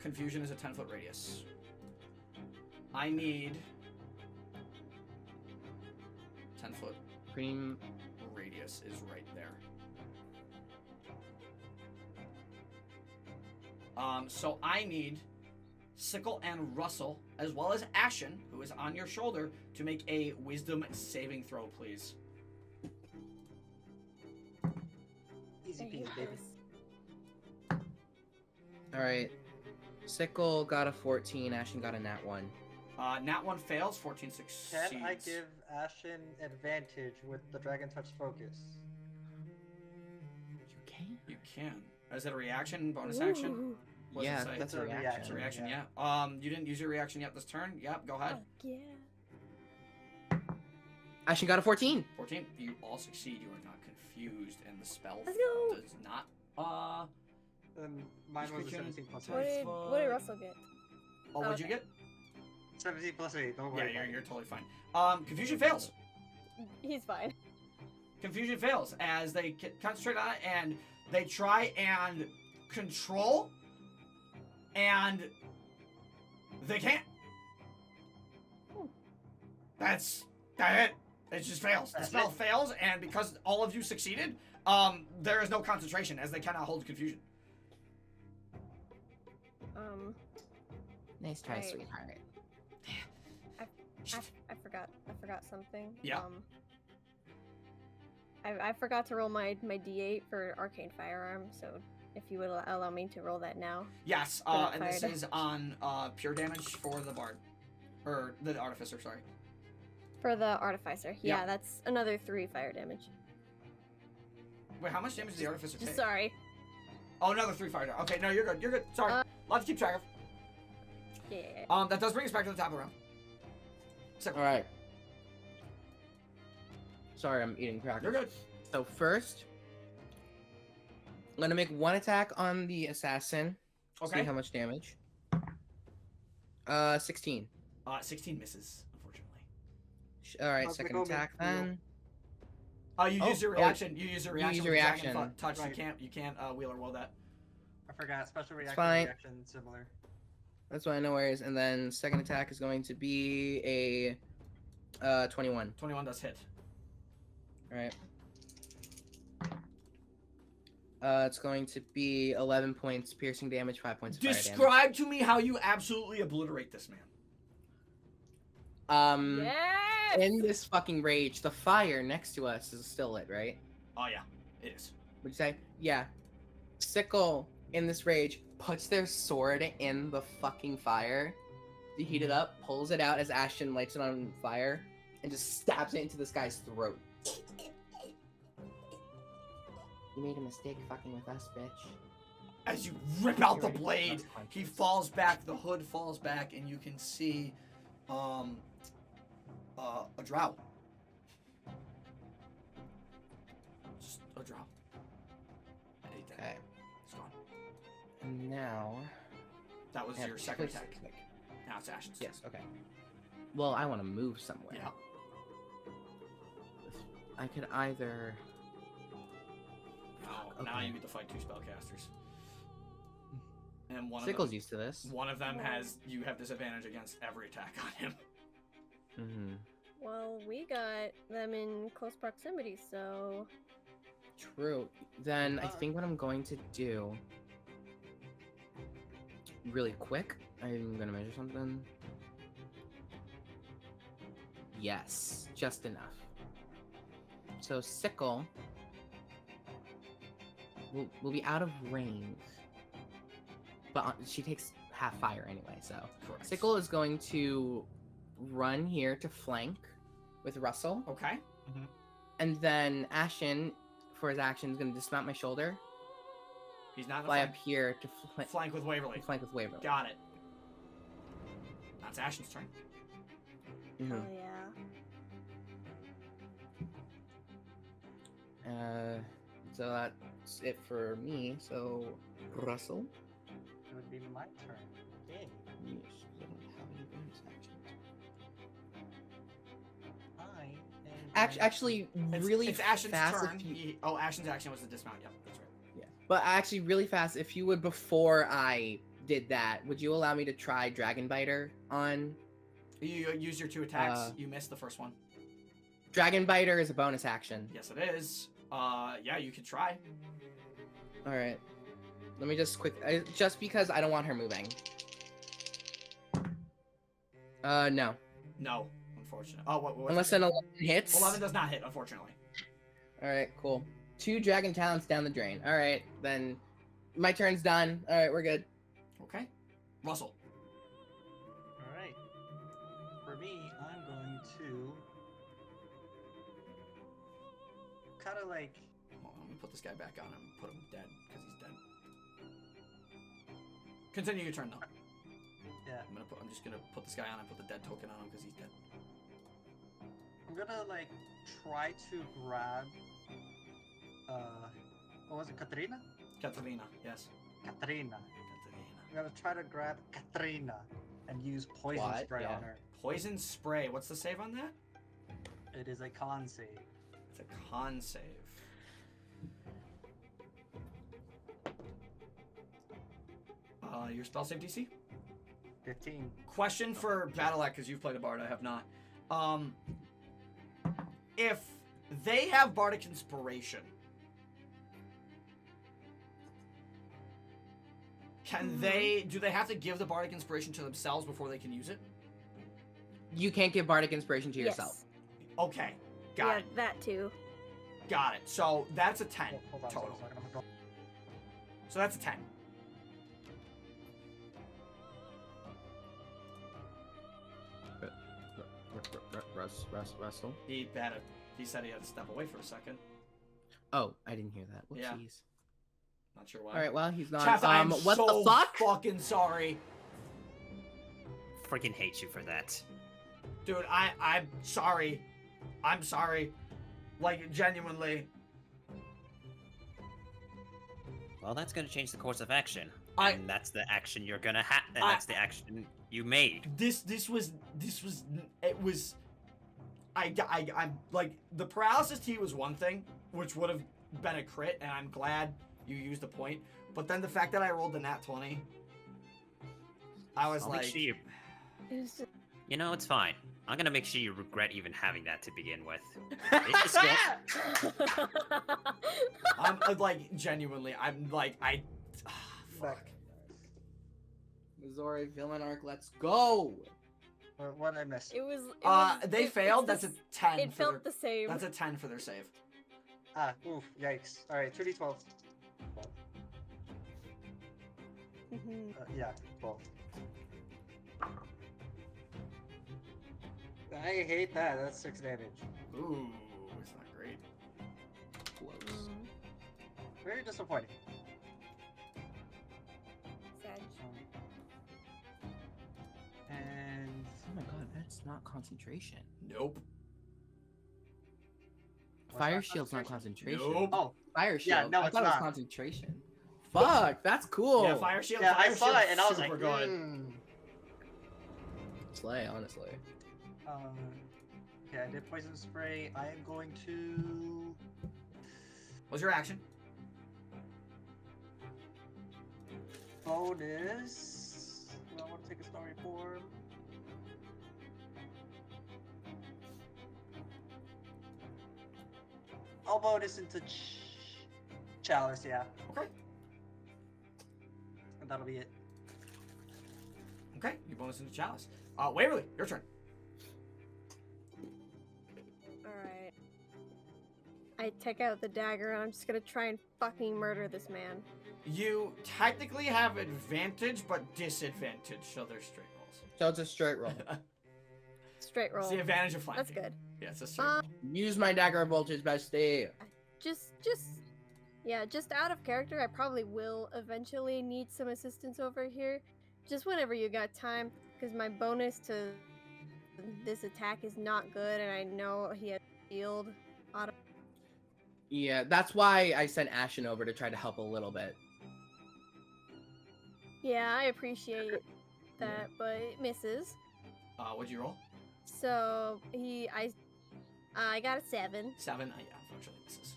A: Confusion is a 10-foot radius. I need 10-foot
B: Cream.
A: radius is right there. So I need Sickle and Russell, as well as Ashen, who is on your shoulder, to make a wisdom saving throw, please.
E: easy
D: There you
E: peasy, baby.
D: go.
B: Alright. Sickle got a 14, Ashen got a nat 1.
A: Nat 1 fails, 14 succeeds.
E: Can I give Ashen advantage with the Dragon Touch focus?
B: You can?
A: You can. Is it a reaction, bonus action?
D: Ooh.
A: What's it
B: Yeah,
A: say?
B: that's
E: It's
B: a
E: a
B: reaction.
A: It's a reaction, yeah. You didn't use your reaction yet this turn? Yep, go ahead.
D: Fuck yeah.
B: Ashen got a 14.
A: 14. You all succeed. You are not confused, and the spell
D: Let's go.
A: does not.
E: Mine was a
A: Freaking
E: 17 plus
D: What
E: 8.
D: did Russell get?
A: Oh, what'd you
D: Okay.
A: get?
E: 17 plus 8, don't
A: Yeah,
E: worry. about
A: you're
E: it.
A: totally fine. Confusion fails.
D: He's fine.
A: Confusion fails as they concentrate on it and they try and control, and they can't. That's it. It just fails. The spell fails, and because all of you succeeded, there is no concentration as they cannot hold confusion.
B: Nice try,
D: Right.
B: sweetheart.
D: I forgot something.
A: Yeah.
D: I forgot to roll my D8 for arcane firearm, so if you would allow me to roll that now.
A: Yes,
D: For the
A: and this
D: fire
A: is on pure damage for the bard, or the artificer. Sorry.
D: For the artificer.
A: Yeah.
D: Yeah, that's another 3 fire damage.
A: Wait, how much damage does the artificer take?
D: Sorry.
A: Oh, another 3 fire damage. Okay, no, you're good. You're good. Sorry. Lot to keep track of.
D: Yeah.
A: That does bring us back to the top of the round. So,
B: All right. Sorry, I'm eating crackers.
A: you're good.
B: So first, I'm gonna make 1 attack on the assassin.
A: Okay.
B: See how much damage. 16.
A: 16 misses, unfortunately.
B: All right,
E: How's it
B: second
E: going,
B: attack
E: man?
B: then.
A: You use your reaction. You use your reaction.
B: use your
A: with Dragon
B: reaction.
A: Touch.
E: Right.
A: You can't wheel or will that.
E: I forgot. Special reaction,
B: fine.
E: reaction, similar.
B: That's why no worries. And then second attack is going to be a 21.
A: 21 does hit.
B: All right. It's going to be 11 points piercing damage, 5 points of fire damage.
A: Describe to me how you absolutely obliterate this man.
D: Yes!
B: In this fucking rage, the fire next to us is still lit, right?
A: Oh yeah, it is.
B: Would you say? Yeah. Sickle, in this rage, puts their sword in the fucking fire to heat it up, pulls it out as Ashton lights it on fire, and just stabs it into this guy's throat. You made a mistake fucking with us, bitch.
A: As you rip out the
B: You're
A: blade,
B: right.
A: he falls back. The hood falls back, and you can see, a drow. Just a drow. And he dead.
B: Okay.
A: It's gone.
B: And now...
A: That was
B: I have
A: your second
B: choices.
A: attack. Now it's Ashen's.
B: Yes, okay. Well, I want to move somewhere.
A: Yeah.
B: I could either...
A: Now
B: Okay.
A: you get to fight 2 spellcasters. And
B: Sickles used to this.
A: one of them you have disadvantage against every attack on him.
B: Mm-hmm.
D: Well, we got them in close proximity, so...
B: True. Then I think what I'm going to do... Really quick, I'm gonna measure something. Yes, just enough. So Sickle will be out of range, but she takes half fire anyway. So
A: Correct.
B: Sickle is going to run here to flank with Russell,
A: Okay.
B: and then Ashen, for his action, is going to dismount my shoulder,
A: He's not in the
B: fly
A: flank.
B: up here to
A: Flank with Waverly.
B: flank with Waverly.
A: Got it. That's Ashen's turn.
B: Mhm.
D: Oh, yeah.
B: So that's it for me. So Russell.
E: It would be my turn. Yay.
B: Yes, I don't have any bonus actions.
E: I am
B: Actually, really
A: it's Ashen's
B: fast.
A: turn. Ashen's action was the dismount. Yep, that's right.
B: Yeah. But actually, really fast. If you would, before I did that, would you allow me to try Dragon Biter on?
A: You use your 2 attacks. You missed the first one.
B: Dragon Biter is a bonus action.
A: Yes, it is. Yeah, you could try.
B: All right. Let me just just because I don't want her moving. No.
A: No, unfortunately. Oh, what?
B: Unless an 11 hits.
A: 11 does not hit, unfortunately.
B: All right, cool. 2 Dragon Talents down the drain. All right, then my turn's done. All right, we're good.
A: Okay. Russell.
E: Alright. For me, I'm going to kind of like
A: Hold on, let me put this guy back on him. Put him dead because he's dead. Continue your turn though.
E: yeah.
A: I'm just gonna put this guy on and put the dead token on him because he's dead.
E: I'm gonna like try to grab what was it, Katrina?
A: Katarina, yes.
E: Katrina.
A: Katarina.
E: I'm gonna try to grab Katrina and use poison
B: What?
E: spray
B: Yeah.
E: on her.
A: Poison spray. What's the save on that?
E: It is a con save.
A: It's a con save. Your spell save DC?
E: 15.
A: Question for Battleact, because you've played a bard, I have not. If they have bardic inspiration, do they have to give the bardic inspiration to themselves before they can use it?
B: You can't give bardic inspiration to yourself.
A: Okay, got it.
D: That too.
A: Got it. So that's a 10
E: Hold on,
A: total.
E: sorry, I'm gonna go.
A: So that's a 10.
B: Russell.
A: He said he had to step away for a second.
B: Oh, I didn't hear that.
A: Yeah.
B: Whoopsies.
A: Not sure why.
B: All right, well, he's not.
A: Chef, I'm
B: what
A: so
B: the fuck?
A: fucking sorry.
C: Freaking hate you for that.
A: Dude, I'm sorry. I'm sorry. Like, genuinely.
C: Well, that's gonna change the course of action.
A: I-
C: And that's the action you're gonna have. And that's the action you made.
A: I'm like, the paralysis tea was one thing, which would have been a crit, and I'm glad you used a point. But then the fact that I rolled the nat 20, I was
C: I'll
A: like,
C: make sure you.
D: It was
C: You know, it's fine. I'm gonna make sure you regret even having that to begin with. It's just-
A: I'm like, genuinely, I'm like, fuck.
B: Mizore, villain arc, let's go!
E: What did I miss?
D: It was.
A: They failed. That's a 10.
D: It
A: for their,
D: felt the same.
A: That's a 10 for their save.
E: Ah, oof, yikes. Alright, 2d12.
D: Mhm.
E: Yeah, 12. I hate that. That's 6 damage.
A: Ooh, it's not great.
B: Close.
E: Very disappointing.
D: Sad.
E: And
B: Oh my god, that's not concentration.
A: Nope.
B: Fire
E: not
B: shield's not concentration.
A: Nope.
E: oh,
B: Fire shield.
E: Yeah, no,
B: I
E: it's
B: thought it was
E: not.
B: concentration. Fuck, that's cool.
A: Yeah, fire shield.
E: yeah, I
A: fire
E: saw
A: shield's
E: it and I was like,
A: super good.
B: Slay, honestly.
E: Okay, I did poison spray. I am going to.
A: What's your action?
E: Bonus. Do I want to take a story form? I'll bonus into chalice, yeah.
A: Okay.
E: And that'll be it.
A: Okay, you bonus into chalice. Waverly, your turn.
D: Alright. I take out the dagger and I'm just gonna try and fucking murder this man.
A: You technically have advantage, but disadvantage, so they're straight rolls.
B: So it's a straight roll.
D: Straight roll.
A: It's the advantage of flanking.
D: That's good.
A: Yeah, it's a straight roll.
B: Use my dagger voltage, bestie.
D: Just out of character, I probably will eventually need some assistance over here. Just whenever you got time, because my bonus to this attack is not good, and I know he has shield. Auto.
B: Yeah, that's why I sent Ashen over to try to help a little bit.
D: Yeah, I appreciate that, but it misses.
A: What'd you roll?
D: So I got a 7.
A: 7? Yeah, unfortunately misses.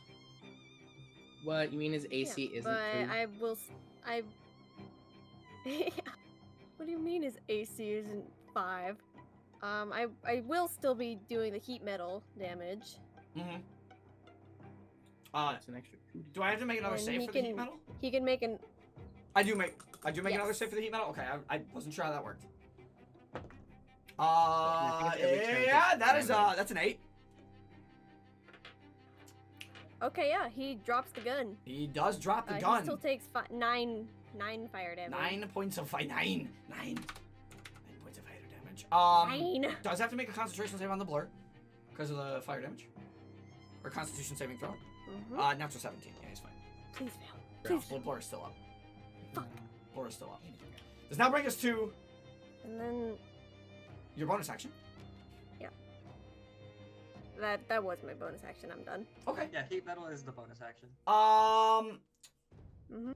B: What you mean his AC
D: Yeah,
B: isn't
D: but
B: three?
D: I will. What do you mean his AC isn't 5? I will still be doing the heat metal damage.
A: Mm-hmm.
B: It's an extra 2.
A: Do I have to make another
D: And
A: save
D: he
A: for the heat
D: can-
A: metal?
D: He can make an.
A: I do make another
D: Yes.
A: save for the heat metal? Okay, I wasn't sure how that worked.
B: I think it's every turn
A: Yeah,
B: takes
A: that's an 8.
D: Okay, yeah, he drops the gun.
A: He does drop the
D: He
A: gun.
D: still takes 9 fire damage.
A: 9 points of fire. 9 points of fire damage.
D: 9.
A: Does have to make a concentration save on the blur because of the fire damage, or Constitution saving throw.
D: Mhm.
A: Natural 17. Yeah, he's fine.
D: Please fail.
A: Yeah,
D: Please.
A: well, blur is still up.
D: Fuck.
A: Blur is still up. Does now bring us to
D: And then
A: your bonus action.
D: that was my bonus action. I'm done.
A: Okay.
E: Yeah, heat metal is the bonus action.
D: Mhm.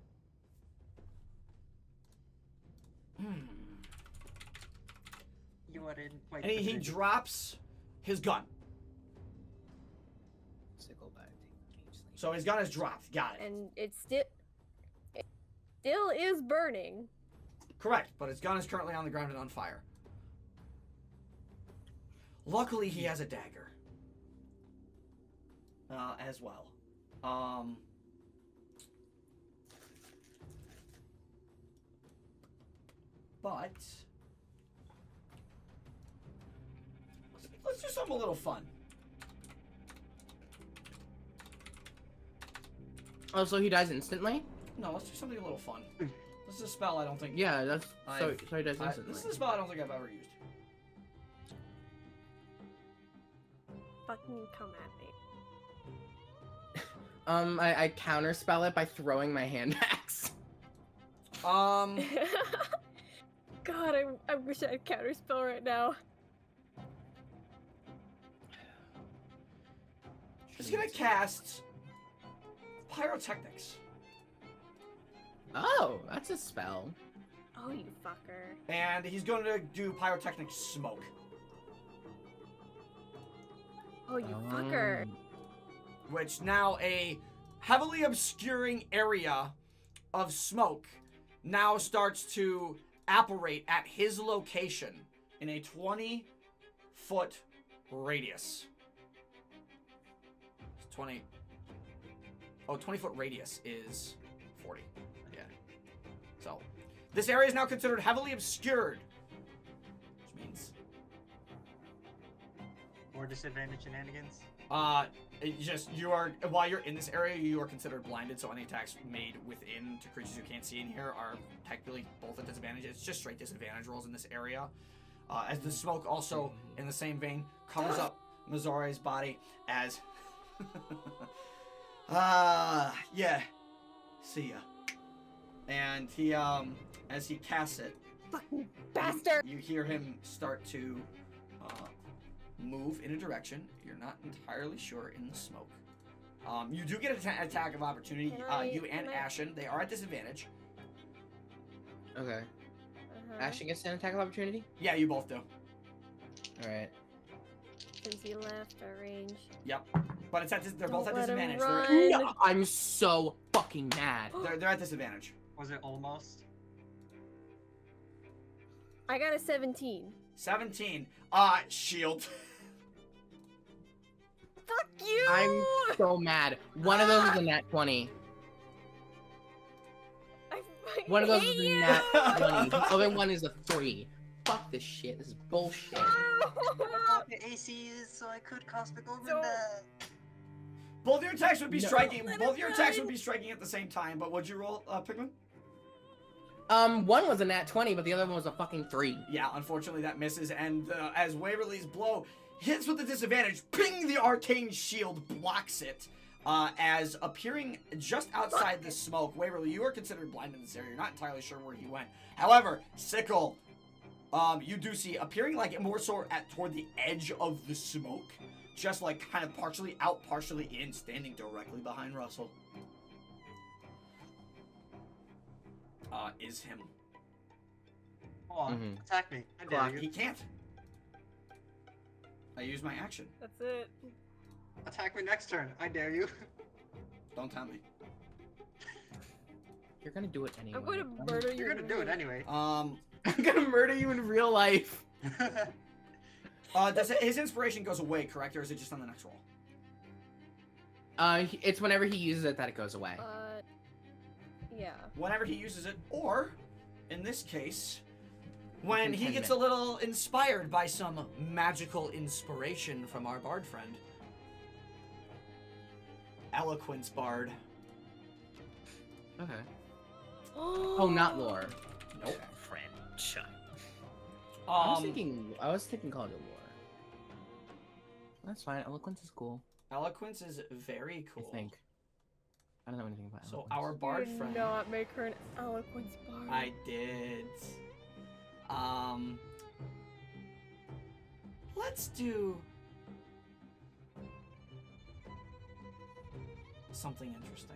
E: You are in quite
A: And he
E: the
A: drops his gun.
B: Sickles.
A: So his gun is dropped. Got it.
D: And it still is burning.
A: Correct, but his gun is currently on the ground and on fire. Luckily, he has a dagger. As well. But let's do something a little fun.
B: Oh, so he dies instantly?
A: No, let's do something a little fun. This is a spell I don't think.
B: Yeah, that's so he dies instantly.
A: This is a spell I don't think I've ever used.
D: Fucking come at me.
B: I counterspell it by throwing my hand axe.
D: God, I wish I had counterspell right now.
A: He's gonna cast Pyrotechnics.
B: Oh, that's a spell.
D: Oh, you fucker.
A: And he's going to do Pyrotechnic Smoke.
D: Oh, you fucker.
A: Which now a heavily obscuring area of smoke now starts to apparate at his location in a 20-foot radius. 20-foot radius is 40. Yeah. So, this area is now considered heavily obscured. Which means...
E: More disadvantage shenanigans.
A: It just, while you're in this area, you are considered blinded, so any attacks made within to creatures you can't see in here are technically both at disadvantage. It's just straight disadvantage rolls in this area. As the smoke also, in the same vein, covers up Mizore's body as... yeah. See ya. And he, as he casts it...
D: Fucking bastard!
A: You hear him start to, move in a direction. You're not entirely sure in the smoke. You do get an attack of opportunity. You and Ashen, they are at disadvantage.
B: Okay. Ashen gets an attack of opportunity?
A: Yeah, you both do.
B: Alright.
D: Since he left our range.
A: Yep. But it's they're both at
D: Don't let him
A: disadvantage.
D: run.
B: No, I'm so fucking mad.
A: They're at disadvantage.
E: Was it almost?
D: I got a 17.
A: 17. Shield.
D: Fuck you!
B: I'm so mad. One of those is a nat 20.
D: I fucking
B: One of those
D: hate
B: is a
D: you!
B: nat 20. The other one is a 3. Fuck this shit. This is bullshit.
E: The ACs, so I could cosmic over
D: Don't-
E: that.
A: Both your attacks would be
B: No.
A: striking.
D: Let
A: Both
D: him
A: your attacks
D: run.
A: would be striking at the same time. But what'd you roll, Pikmin?
B: One was a nat 20, but the other one was a fucking 3.
A: Yeah, unfortunately that misses. And as Waverly's blow hits with the disadvantage, ping, the arcane shield blocks it. As appearing just outside the smoke, Waverly, you are considered blind in this area. You're not entirely sure where he went. However, Sickle, you do see appearing like more so toward the edge of the smoke, just like kind of partially out, partially in, standing directly behind Russell. Is him.
E: Hold on,
B: Mhm.
E: attack me. I dare
A: He
E: you.
A: can't. I use my action.
D: That's it.
E: Attack me next turn. I dare you.
A: Don't tell me.
B: You're gonna do it anyway.
D: I'm going to murder you.
E: You're gonna do it anyway.
B: I'm gonna murder you in real life.
A: His inspiration goes away, correct, or is it just on the next roll?
B: It's whenever he uses it that it goes away.
D: Yeah.
A: Whenever he uses it, or, in this case, when
B: Within
A: he
B: 10
A: gets
B: minutes.
A: a little inspired by some magical inspiration from our bard friend. Eloquence bard.
B: Okay. Oh, not lore.
A: Nope.
C: French.
B: I was thinking Call of War. That's fine. Eloquence is cool.
A: Eloquence is very cool.
B: I think. I don't know anything about
A: So
B: eloquence.
A: our bard
D: Do
A: friend.
D: not make her an eloquence bard.
A: I did. Let's do something interesting.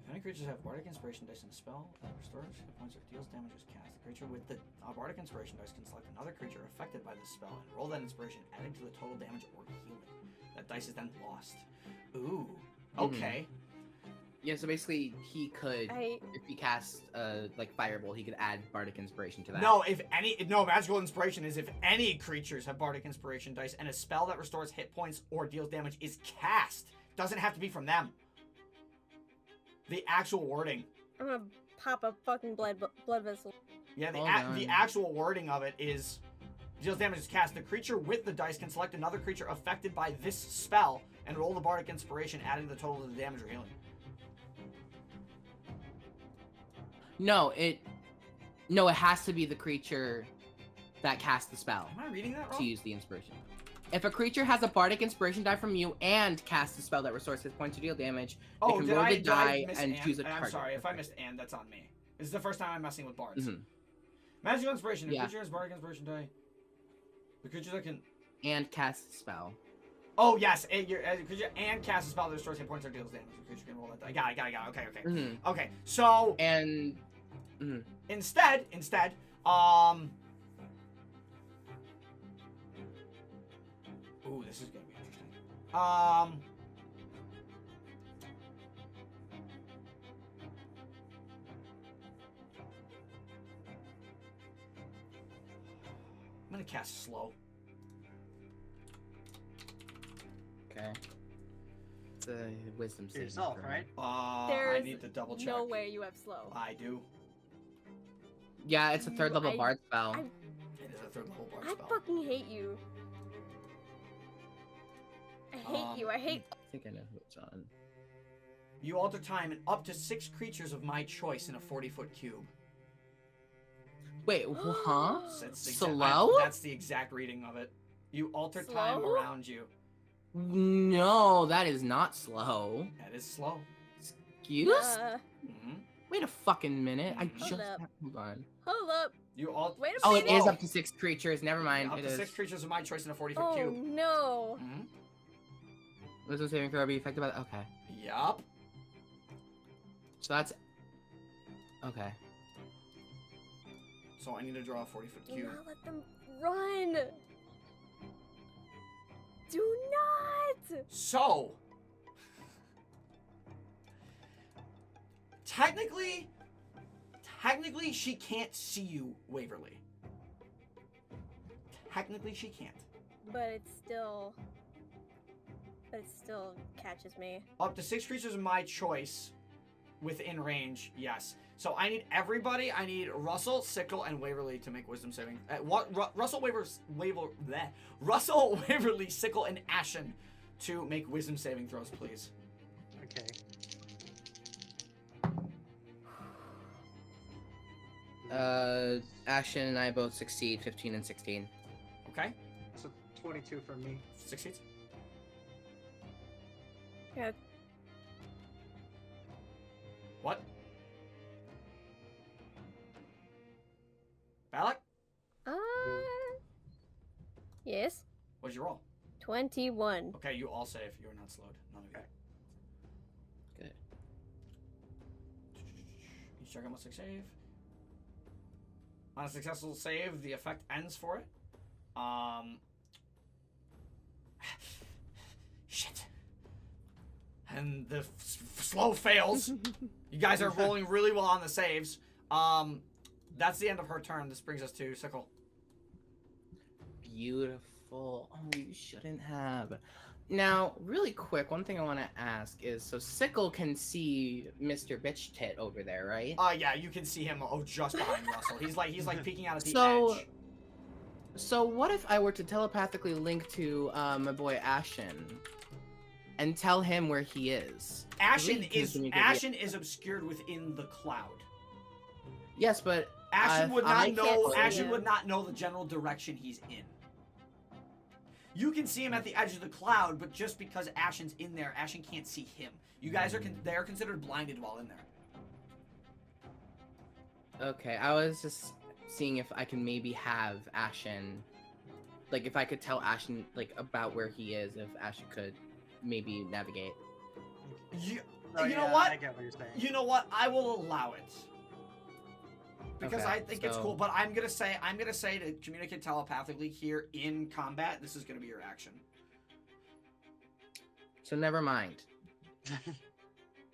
A: I'm gonna creatures have Bardic Inspiration dice and a spell that restores hit points or deals damage is cast. The creature with the Bardic Inspiration dice can select another creature affected by this spell and roll that inspiration, adding to the total damage or healing. That dice is then lost. Ooh. Okay.
B: Yeah, so basically he could, if he casts like Firebolt, he could add Bardic Inspiration to that.
A: No, Magical Inspiration is if any creatures have Bardic Inspiration dice and a spell that restores hit points or deals damage is cast. Doesn't have to be from them. The actual wording.
D: I'm gonna pop a fucking blood vessel.
A: Yeah, the actual wording of it is deals damage is cast. The creature with the dice can select another creature affected by this spell and roll the Bardic Inspiration, adding the total to the damage or healing.
B: No, it has to be the creature that casts the spell.
A: Am I reading that wrong?
B: To use the inspiration. If a creature has a Bardic Inspiration die from you and casts a spell that restores hit points or deal damage, they can roll the die and choose a target.
A: I'm sorry, if I missed and, that's on me. This is the first time I'm messing with bards. Magical Inspiration. The creature has Bardic Inspiration die. The creature that can...
B: And cast a spell.
A: Oh, yes. The creature and cast a spell that restores hit points or deals damage. The creature can roll that die. Got it. Okay. Okay, so...
B: And...
A: Instead, ooh, this is gonna be interesting. I'm gonna cast slow.
B: Okay. It's a wisdom saving
E: Yourself,
B: throw.
E: right?
A: I need to double check.
D: No way you have slow.
A: I do.
B: Yeah, it's a third level bard spell.
A: It is a third level bard
D: I
A: spell.
D: fucking hate you. I hate you. I
B: think I know who it's on.
A: You alter time and up to 6 creatures of my choice in a 40-foot cube.
B: Wait, huh?
A: Slow? That's the exact reading of it. You alter time around you.
B: No, that is not slow.
A: That is slow.
B: Excuse? Wait a fucking minute.
D: Hold
B: on.
D: Hold up.
A: You all.
D: Wait a
B: Oh,
D: minute.
B: it is up to 6 creatures. Never mind.
A: Up
B: it
A: to
B: is
A: 6 creatures of my choice in a 40-foot cube.
D: Oh no.
B: Wisdom saving throw be affected by that? Okay.
A: Yup.
B: So that's... Okay.
A: So I need to draw a 40-foot
D: Do
A: cube.
D: not let them run. Do not.
A: So... Technically, she can't see you, Waverly. Technically, she can't.
D: But it still catches me.
A: Up to 6 creatures of my choice within range, yes. So I need everybody. I need Russell, Sickle, and Waverly to make wisdom saving. Russell, Waverly, Sickle, and Ashen to make wisdom saving throws, please.
E: Okay.
B: Ashen and I both succeed, 15 and 16.
A: Okay.
E: So 22 for me.
A: Succeeds.
D: Yeah.
A: What? Balak?
D: Yes.
A: What'd you roll?
D: 21.
A: Okay, you all save. You're not slowed. None of you.
B: Good.
A: Each target must save. On a successful save, the effect ends for it. Shit. And the slow fails. You guys are rolling really well on the saves. That's the end of her turn. This brings us to Sickle.
B: Beautiful. Oh, you shouldn't have. Now, really quick, one thing I want to ask is, so Sickle can see Mr. Bitch Tit over there, right?
A: Yeah, you can see him just behind Russell. He's like peeking out at the edge.
B: So what if I were to telepathically link to my boy Ashen and tell him where he is?
A: Ashen is obscured within the cloud.
B: Yes, but
A: Ashen would not know.
D: Ashen
A: would not know the general direction he's in. You can see him at the edge of the cloud, but just because Ashen's in there, Ashen can't see him. You guys are they are considered blinded while in there.
B: Okay, I was just seeing if I can maybe have Ashen, like if I could tell Ashen like about where he is, if Ashen could maybe navigate.
E: No,
A: you know
E: yeah,
A: what?
E: I get what you're saying.
A: You know what? I will allow it. Because
B: Okay,
A: I think it's
B: so-
A: cool, but I'm gonna say to communicate telepathically here in combat, this is gonna be your action.
B: So never mind.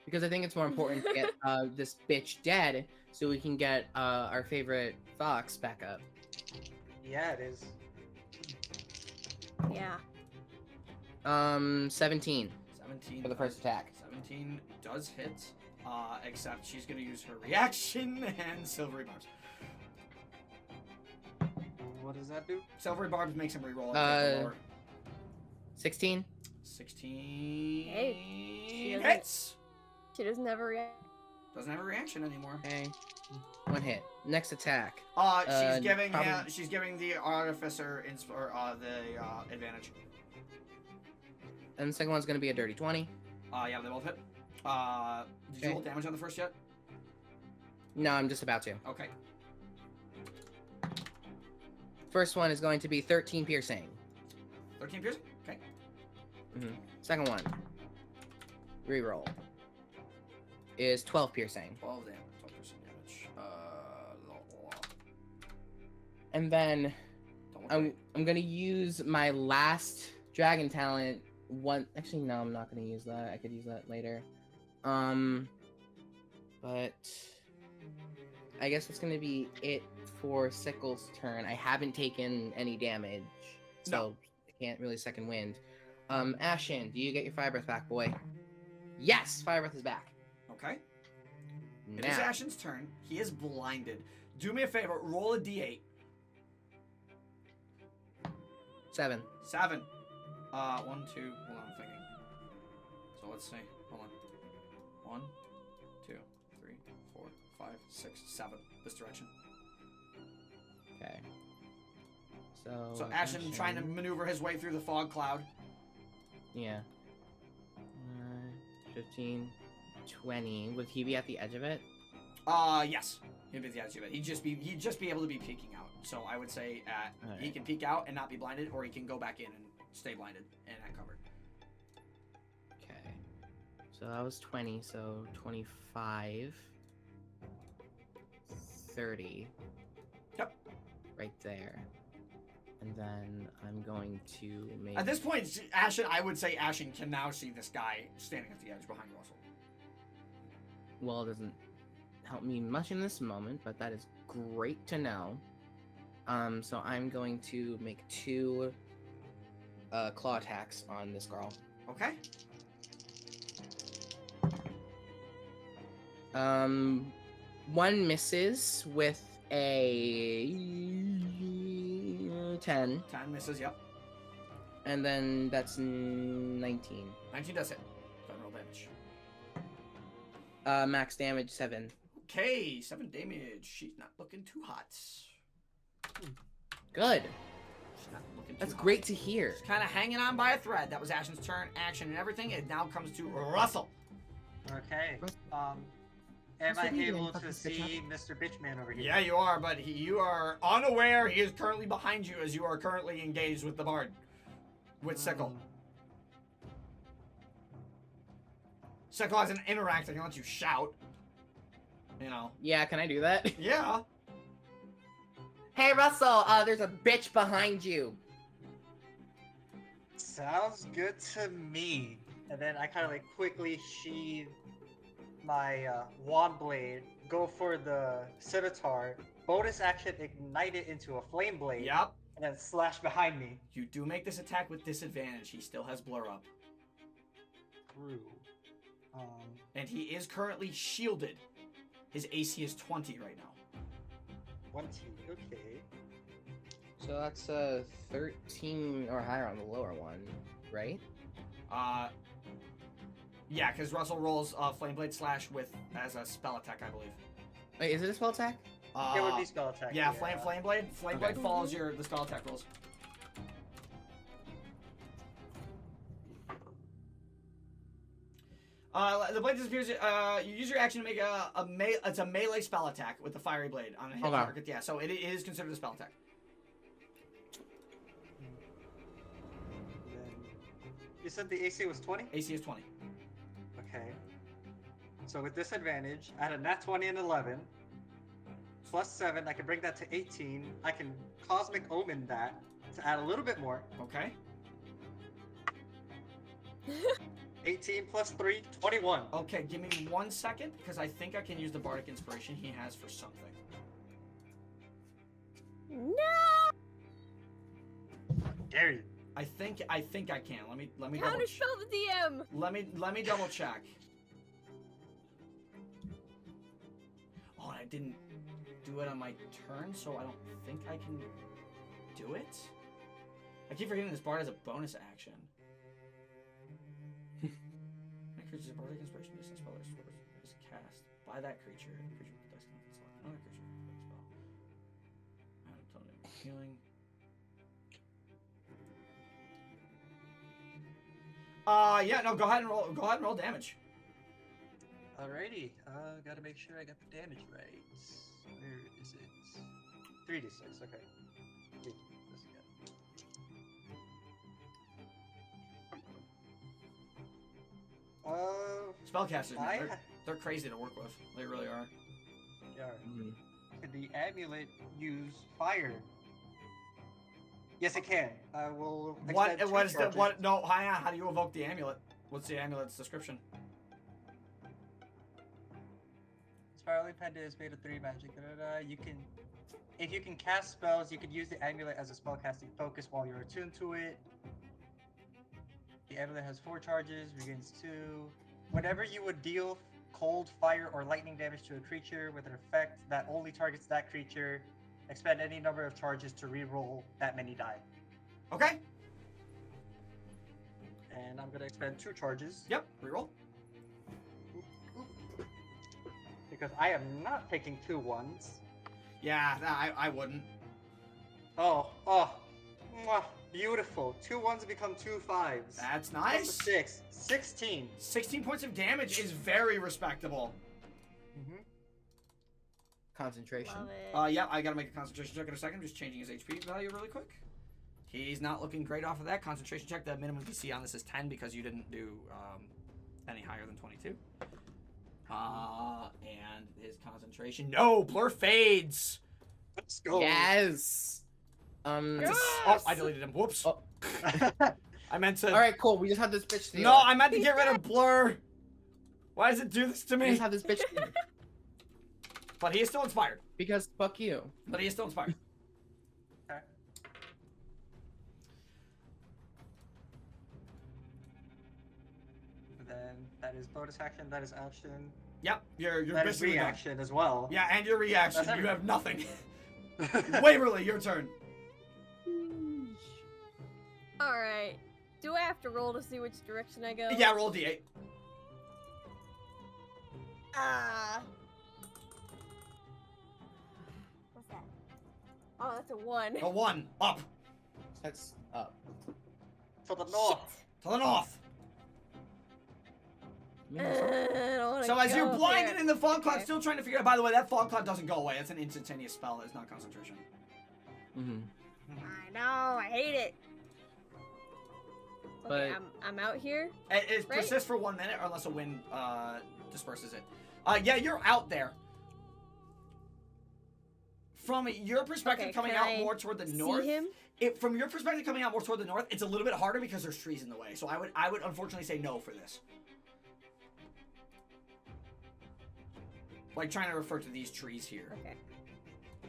B: Because I think it's more important to get this bitch dead so we can get our favorite fox back up.
E: Yeah, it is.
D: Yeah.
B: 17
A: 17
B: for the first attack.
A: 17 does hit, except she's gonna use her reaction and silvery barbs.
E: What does that do?
A: Silvery barbs makes him reroll. Lower.
B: 16.
A: 16
D: Hey, she doesn't-
A: hits.
D: She doesn't ever react.
A: Doesn't have a reaction anymore.
B: Okay. 1 hit. Next attack.
A: She's giving
B: probably-
A: she's giving the artificer the advantage.
B: And the second one's going to be a dirty 20.
A: Yeah, they both hit. Did you
B: Okay.
A: roll damage on the first yet?
B: No, I'm just about to.
A: Okay.
B: First one is going to be 13 piercing.
A: 13 piercing? Okay.
B: Second one, reroll, is 12 piercing.
A: 12 damage. 12% damage.
B: And then
A: Don't look great.
B: I'm going to use my last dragon talent. Actually, no, I'm not going to use that. I could use that later. But I guess it's going to be it for Sickles' turn. I haven't taken any damage, so I can't really second wind. Ashen, do you get your fire breath back, boy? Yes, fire breath is back.
A: Okay. It is
B: Now,
A: Ashen's turn. He is blinded. Do me a favor. Roll a d8.
B: 7.
A: 7. 1, 2. Hold on, I'm thinking. So let's see. Hold on. 1, 2, 3, 4, 5, 6, 7. This direction.
B: Okay.
A: So Ashen trying to maneuver his way through the fog cloud.
B: Yeah. 15, 20. Would he be at the edge of it?
A: Yes. He'd be at the edge of it. He'd just be able to be peeking out. So I would say he can peek out and not be blinded, or he can go back in and stay blinded and at cover.
B: Okay. So that was 20, so 25. 30.
A: Yep.
B: Right there. And then I'm going to make...
A: At this point, Ashen, I would say Ashen can now see this guy standing at the edge behind Russell.
B: Well, it doesn't help me much in this moment, but that is great to know. So I'm going to make 2 claw attacks on this girl.
A: Okay.
B: One misses with a 10,
A: 10 misses, yep.
B: and then that's 19.
A: 19 does hit. Go roll damage.
B: Max damage 7.
A: Okay, 7 damage. She's not looking too hot.
B: Good.
A: She's not looking too
B: That's
A: hot.
B: great to hear.
A: She's kind of hanging on by a thread. That was Ashen's turn, action, and everything. It now comes to Russell.
E: Okay. Am
B: That's
E: I
B: what he did,
E: able
B: fucking
E: to
B: bitch
E: see Mr. Bitchman over here?
A: Yeah, you are, but you are unaware. He is currently behind you as you are currently engaged with the bard. With Sickle. Sickle hasn't interacted. He can let you shout. You know.
B: Yeah, can I do that?
A: Yeah.
B: Hey, Russell, there's a bitch behind you.
E: Sounds good to me. And then I kind of like quickly sheathe my wand blade, go for the scimitar, bonus action ignite it into a flame blade,
A: Yep.
E: and then slash behind me.
A: You do make this attack with disadvantage. He still has blur up.
E: True.
A: And he is currently shielded. His AC is 20 right now.
E: 20. Okay.
B: So that's 13 or higher on the lower one, right?
A: Yeah, because Russell rolls Flame Blade Slash as a spell attack, I believe.
B: Wait, is it a spell attack?
E: It would be spell attack.
A: Yeah, Flame Blade. Flame
B: Okay.
A: Blade follows the spell attack rules. The blade disappears. You use your action to make it's a melee spell attack with the fiery blade on a hit
B: Okay.
A: target. Yeah, so it is considered a spell attack.
E: Then, you said the AC was 20?
A: AC is 20.
E: Okay. So with disadvantage, I had a nat 20 and 11. Plus 7, I can bring that to 18. I can Cosmic Omen that to add a little bit more.
A: Okay.
E: 18 plus 3, 21.
A: Okay, give me 1 second, because I think I can use the Bardic Inspiration he has for something.
D: No.
E: Dare you.
A: I think I can. Let me double
D: Counterspell the DM.
A: Let me double check. Oh, and I didn't do it on my turn, so I don't think I can do it. I keep forgetting this bard has a bonus action. That creature's Bardic Inspiration distance spell is cast by that creature. The creature with the dice can select another creature with the spell. I don't tell you. Healing. Yeah, no, go ahead and roll damage.
E: Alrighty, gotta make sure I got the damage right. Where is it? 3d6, okay. This again.
A: Spellcasters, man, they're crazy to work with. They really are.
E: Yeah. Could the amulet use fire? Yes, it can. I will.
A: What is the what? No, hang on. How do you evoke the amulet? What's the amulet's description?
E: Spiraling Pendant is made of 3 magic. You can, if you can cast spells, you could use the amulet as a spellcasting focus while you're attuned to it. The amulet has 4 charges, regains 2. Whenever you would deal cold, fire, or lightning damage to a creature with an effect that only targets that creature, expend any number of charges to reroll that many die.
A: Okay.
E: And I'm gonna expend 2 charges.
A: Yep. Reroll.
E: Because I am not taking 2 1s.
A: Yeah, I wouldn't.
E: Oh, mwah, beautiful. 2 1s become 2 5s.
A: That's nice.
E: Plus a 6, 16.
A: 16 points of damage is very respectable.
B: Concentration.
D: Love it.
A: Yeah, I gotta make a concentration check in a second. I'm just changing his HP value really quick. He's not looking great off of that concentration check. The minimum DC on this is 10 because you didn't do any higher than 22. And his concentration. No, blur fades.
E: Let's go.
B: Yes.
A: Yes! Oh, I deleted him. Whoops.
B: Oh.
A: I meant to.
B: All right, cool. We just had this bitch.
A: No, I meant to get rid of blur. Why does it do this to
B: We
A: me?
B: just had this bitch.
A: But he is still inspired.
B: Because fuck you.
A: But he is still inspired.
E: Okay. Then that is bonus action. That is action.
A: Yep, you're
E: That is
A: basically done.
E: reaction as well.
A: Yeah, and your reaction.
E: That's
A: You have nothing.
E: everything.
A: Waverly, your turn.
D: All right. Do I have to roll to see which direction I go?
A: Yeah, roll D8.
D: Ah. What's that? Oh, that's a 1.
A: A 1. Up.
B: That's up.
E: To the north.
A: To the north.
D: I don't wanna
A: So as you're
D: go
A: blinded
D: there.
A: in the fog cloud,
D: Okay.
A: still trying to figure out. By the way, that fog cloud doesn't go away. It's an instantaneous spell. It's not concentration.
D: I know. I hate it. Okay,
B: But-
A: Uh,
D: I'm out here.
A: It
D: Right?
A: persists for 1 minute unless a wind disperses it. Yeah, you're out there. From your perspective,
D: Okay,
A: coming
D: can
A: out
D: I
A: more toward the
D: See
A: north.
D: him?
A: From your perspective, coming out more toward the north, it's a little bit harder because there's trees in the way. So I would unfortunately say no for this. Like trying to refer to these trees here.
D: Okay.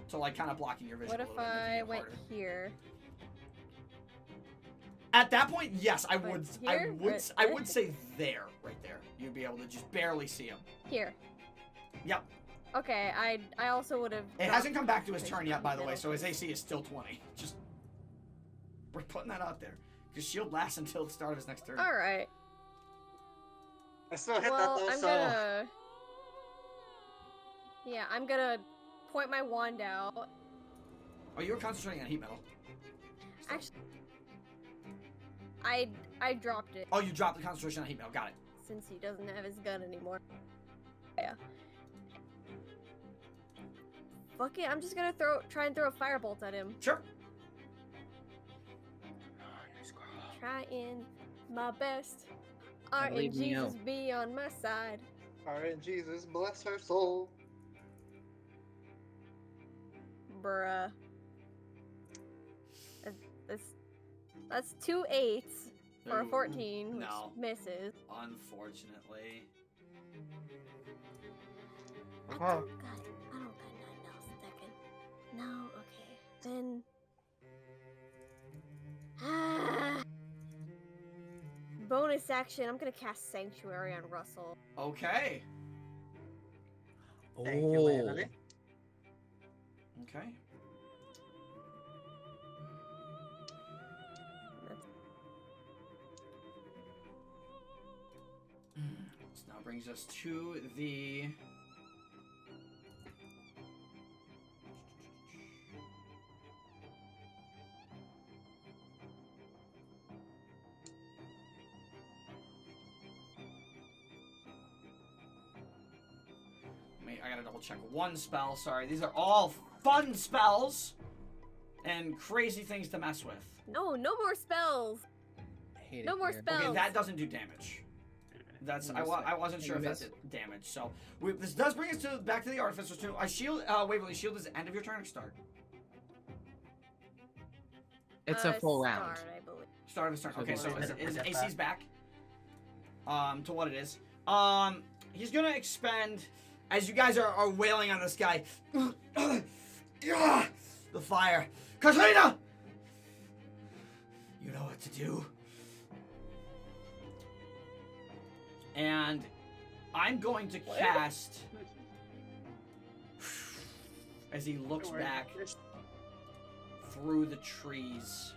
A: So like kind of blocking your vision.
D: What
A: a
D: if
A: little bit, making
D: I
A: it
D: went
A: harder.
D: here?
A: At that point, yes, I
D: But
A: would.
D: here?
A: I would say there, right there. You'd be able to just barely see him.
D: Here.
A: Yep.
D: Okay. I also would have.
A: It hasn't come back to his turn yet, by the way. So his AC is still 20. Just we're putting that out there. Because shield lasts until the start of his next turn.
D: All right.
E: I still hit
D: Well,
E: that though,
D: I'm
E: so.
D: gonna. Yeah, I'm gonna point my wand out.
A: Oh, you were concentrating on heat metal.
D: Actually, I dropped it
A: Oh, you dropped the concentration on heat metal. Got it.
D: since he doesn't have his gun anymore. Yeah. Fuck it, I'm just gonna try and throw a firebolt at him.
A: Sure.
D: Trying my best.
B: Gotta leave me
D: Jesus
B: out.
D: be on my side.
E: Alright, Jesus, bless her soul.
D: Bruh. That's 2 8s for a
A: Ooh,
D: 14, which
A: no.
D: misses.
A: Unfortunately.
D: I
B: Uh-huh.
D: don't got 9 nails second. No, okay. Then bonus action, I'm gonna cast Sanctuary on Russell.
A: Okay.
E: Thank you, Waverly.
A: Okay. This now brings us to the... I gotta double check one spell, sorry. These are all fun spells and crazy things to mess with.
D: No more spells.
B: Hate
D: No
B: it
D: more
B: here.
D: spells.
A: Okay, that doesn't do damage. That's I wasn't sure if that did damage. So this does bring us back to the Artificers too. Waverly, shield is end of your turn or start?
B: It's a full round.
D: Start, I believe.
A: Start of his turn.
B: So
A: Okay,
B: it's-
A: so
E: it's-
A: is
E: it's
A: AC's back. To what it is. He's gonna expend as you guys are wailing on this guy. The fire. Katrina! You know what to do. And I'm going to cast as he looks back through the trees.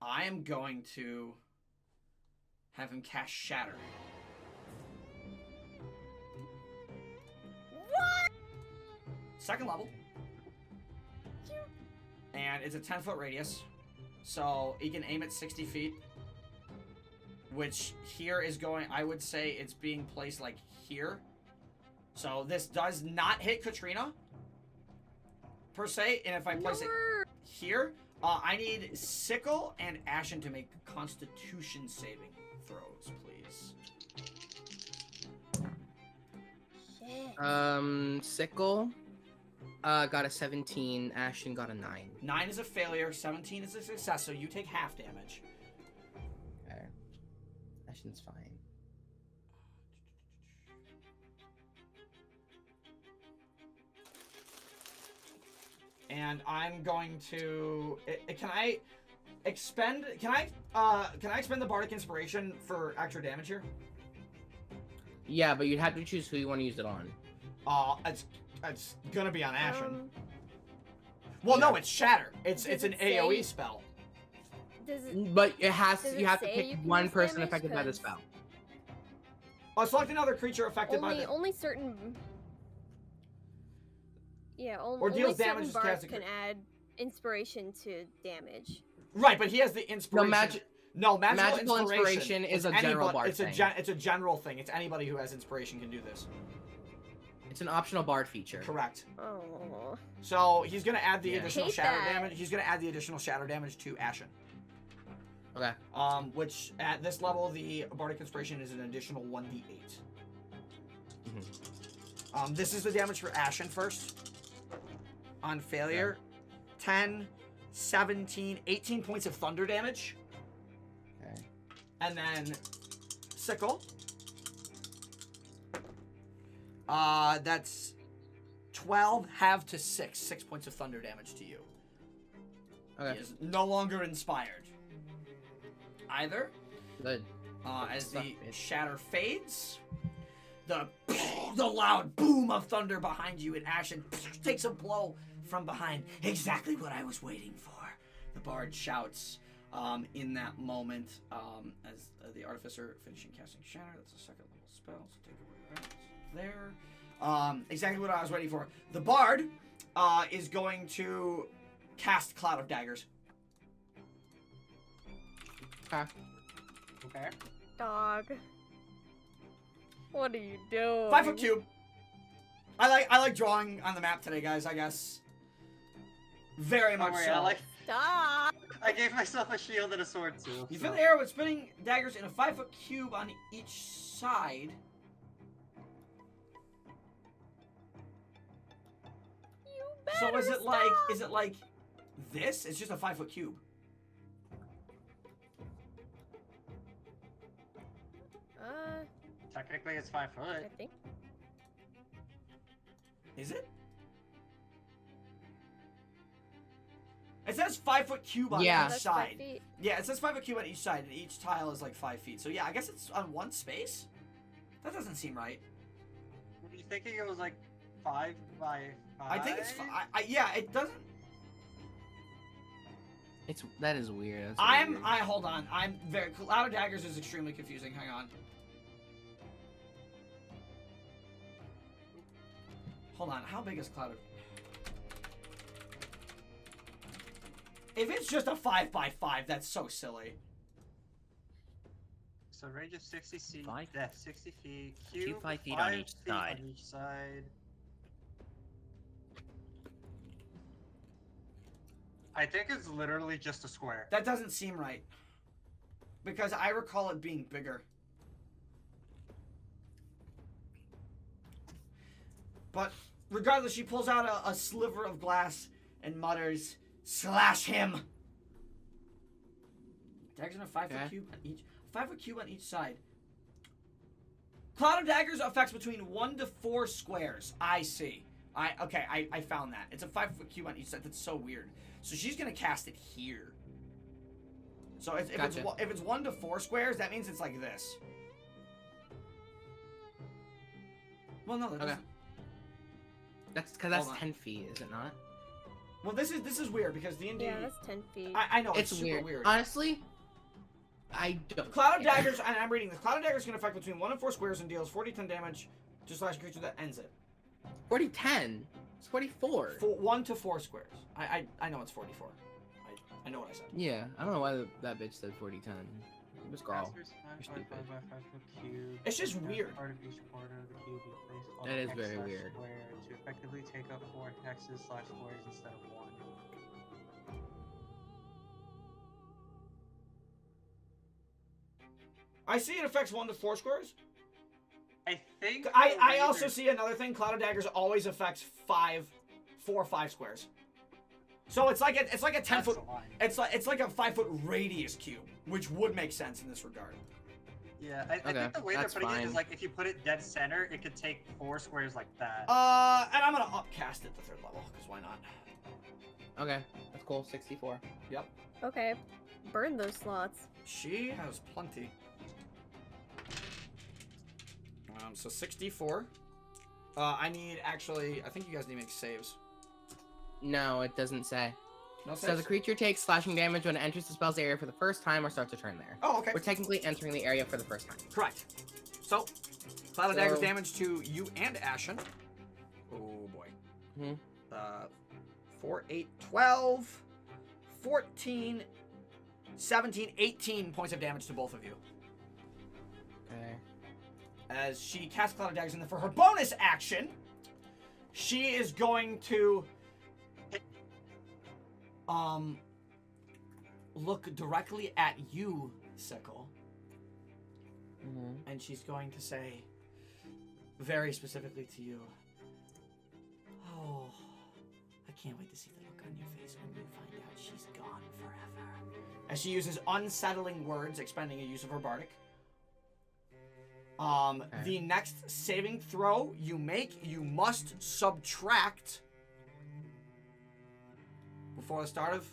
A: I am going to have him cast Shatter.
D: What?
A: Second level. And it's a 10-foot radius. So he can aim at 60 feet. Which here is going, I would say it's being placed like here. So this does not hit Katrina. Per se. And if I place it here, I need Sickle and Ashen to make Constitution saving throws, please.
D: Shit.
B: Sickle got a 17. Ashen got a 9.
A: 9 is a failure. 17 is a success. So you take half damage.
B: Okay. Ashen's fine.
A: And I'm going to. Can I expend? Can I expend the Bardic Inspiration for extra damage here?
B: Yeah, but you'd have to choose who you want to use it on.
A: It's gonna be on Ashen.
D: Um,
A: No, it's Shatter. It's
D: Does
A: an
D: it say-
A: AOE spell.
D: Does it?
B: But it has
D: Does
B: you
D: it
B: have to
D: say
B: pick
D: you can
B: one
D: use
B: person
D: damage?
B: affected by the
D: 'Cause
B: spell.
A: Select another creature affected by the.
D: Only certain. Yeah,
A: Or
D: only
A: deals
D: certain
A: damage to
D: bards
A: cast a
D: can add inspiration to damage.
A: Right, but he has the inspiration. Magical
B: inspiration is a general bard
A: It's a general thing. It's anybody who has inspiration can do this.
B: It's an optional bard feature.
A: Correct.
D: Oh.
A: So he's gonna add the
B: Yeah.
A: additional
D: Hate
A: shatter
D: that.
A: damage. He's gonna add the additional shatter damage to Ashen.
B: Okay.
A: Which at this level the bardic inspiration is an additional 1d8. This is the damage for Ashen first. On failure, 10, 17, 18 points of thunder damage.
B: Okay.
A: And then Sickle. That's 12 halved to 6 points of thunder damage to you.
B: Okay.
A: He is no longer inspired. Either.
B: Good.
A: As
B: Suck,
A: the
B: bitch.
A: shatter fades, the loud boom of thunder behind you, and Ashen takes a blow from behind. Exactly what I was waiting for. The bard shouts in that moment as the artificer finishing casting shatter. That's a second level spell, so take away that there. Exactly what I was waiting for. The bard is going to cast Cloud of Daggers.
B: Okay.
E: Okay.
D: Dog. What are you doing?
A: 5-foot cube. I like drawing on the map today, guys. I guess very much
E: Don't worry,
A: so.
E: I like
D: Stop.
E: I gave myself a shield and a sword too.
A: You
E: so.
A: fill the area with spinning daggers in a 5-foot cube on each side.
D: You
A: So
D: better
A: is it
D: stop.
A: like this? It's just a 5-foot cube.
E: Technically, it's 5 foot.
D: I think.
A: Is it? It says 5-foot cube on
B: Yeah.
A: each
D: That's 5
A: side.
D: feet.
A: Yeah, it says 5-foot cube on each side, and each tile is like 5 feet. So yeah, I guess it's on one space. That doesn't seem right.
E: Were you thinking it was like 5 by 5?
A: I think it's. Yeah, it doesn't.
B: That is weird. That's weird.
A: Hold on. I'm very. Cloud of Daggers is extremely confusing. Hang on. Hold on. How big is Cloud of? If it's just a 5 by 5, that's so silly.
E: So range of 60 feet.
C: 5?
E: Yeah, 60 feet.
C: Cube 5 feet
E: 5
C: on each
E: feet
C: side.
E: On each side. I think it's literally just a square.
A: That doesn't seem right. Because I recall it being bigger. But regardless, she pulls out a sliver of glass and mutters, "Slash him!" Daggers in a 5-foot cube on each. 5-foot cube on each side. Cloud of Daggers affects between 1 to 4 squares. I see. I found that. It's a 5-foot cube on each side. That's so weird. So she's gonna cast it here. So if it's 1 to 4 squares, that means it's like this. Well, no, that doesn't.
B: That's because that's
A: Hold on.
B: 10 feet, is it not?
A: Well, this is weird because D&D.
D: Yeah, that's 10 feet.
A: I know
B: It's
A: super weird.
B: Honestly, I don't.
A: Cloud of
B: care.
A: Daggers, and I'm reading this. Cloud of Daggers can affect between 1 and 4 squares and deals 40-10 damage to slash creature that ends it.
B: 40-10. It's 44.
A: 1 to 4 squares. I know it's 44. I know what I said.
B: Yeah, I don't know why that bitch said 40-10. Just girl.
E: Casters have
B: You're stupid.
E: 5 by 5 foot cube.
A: It's just
E: Every
A: weird.
E: Part of each corner of the cube you place on
B: That
E: the
B: is very
E: excess
B: weird.
E: square to effectively take up 4 hexes / squares instead of 1.
A: I see it affects 1 to 4 squares.
E: I think.
A: I also see another thing. Cloud of Daggers always affects 4 or 5 squares. So it's like a 10 foot. It's like a 5-foot radius cube, which would make sense in this regard.
E: Yeah, I think the way they're
B: that's
E: putting it
B: fine.
E: is like if you put it dead center, it could take 4 squares like that.
A: And I'm gonna upcast it to 3rd level, because why not?
B: Okay, that's cool. 64.
A: Yep.
D: Okay. Burn those slots.
A: She has plenty. So 64. I think you guys need to make saves.
B: No, it doesn't say.
A: No
B: So
A: saves?
B: the creature takes slashing damage when it enters the spell's area for the first time or starts a turn there.
A: Oh, okay.
B: We're technically entering the area for the first time.
A: Correct. So, Cloud of Daggers
B: So-
A: damage to you and Ashen. Oh boy.
B: Hmm.
A: 4, 8, 12, 14, 17, 18 points of damage to both of you.
B: Okay.
A: As she casts Cloud of Daggers, and then for her bonus action, she is going to look directly at you, Sickle, and she's going to say, very specifically to you, "Oh, I can't wait to see the look on your face when you find out she's gone forever." As she uses unsettling words, expending a use of her bardic. The next saving throw you make, you must subtract before the start of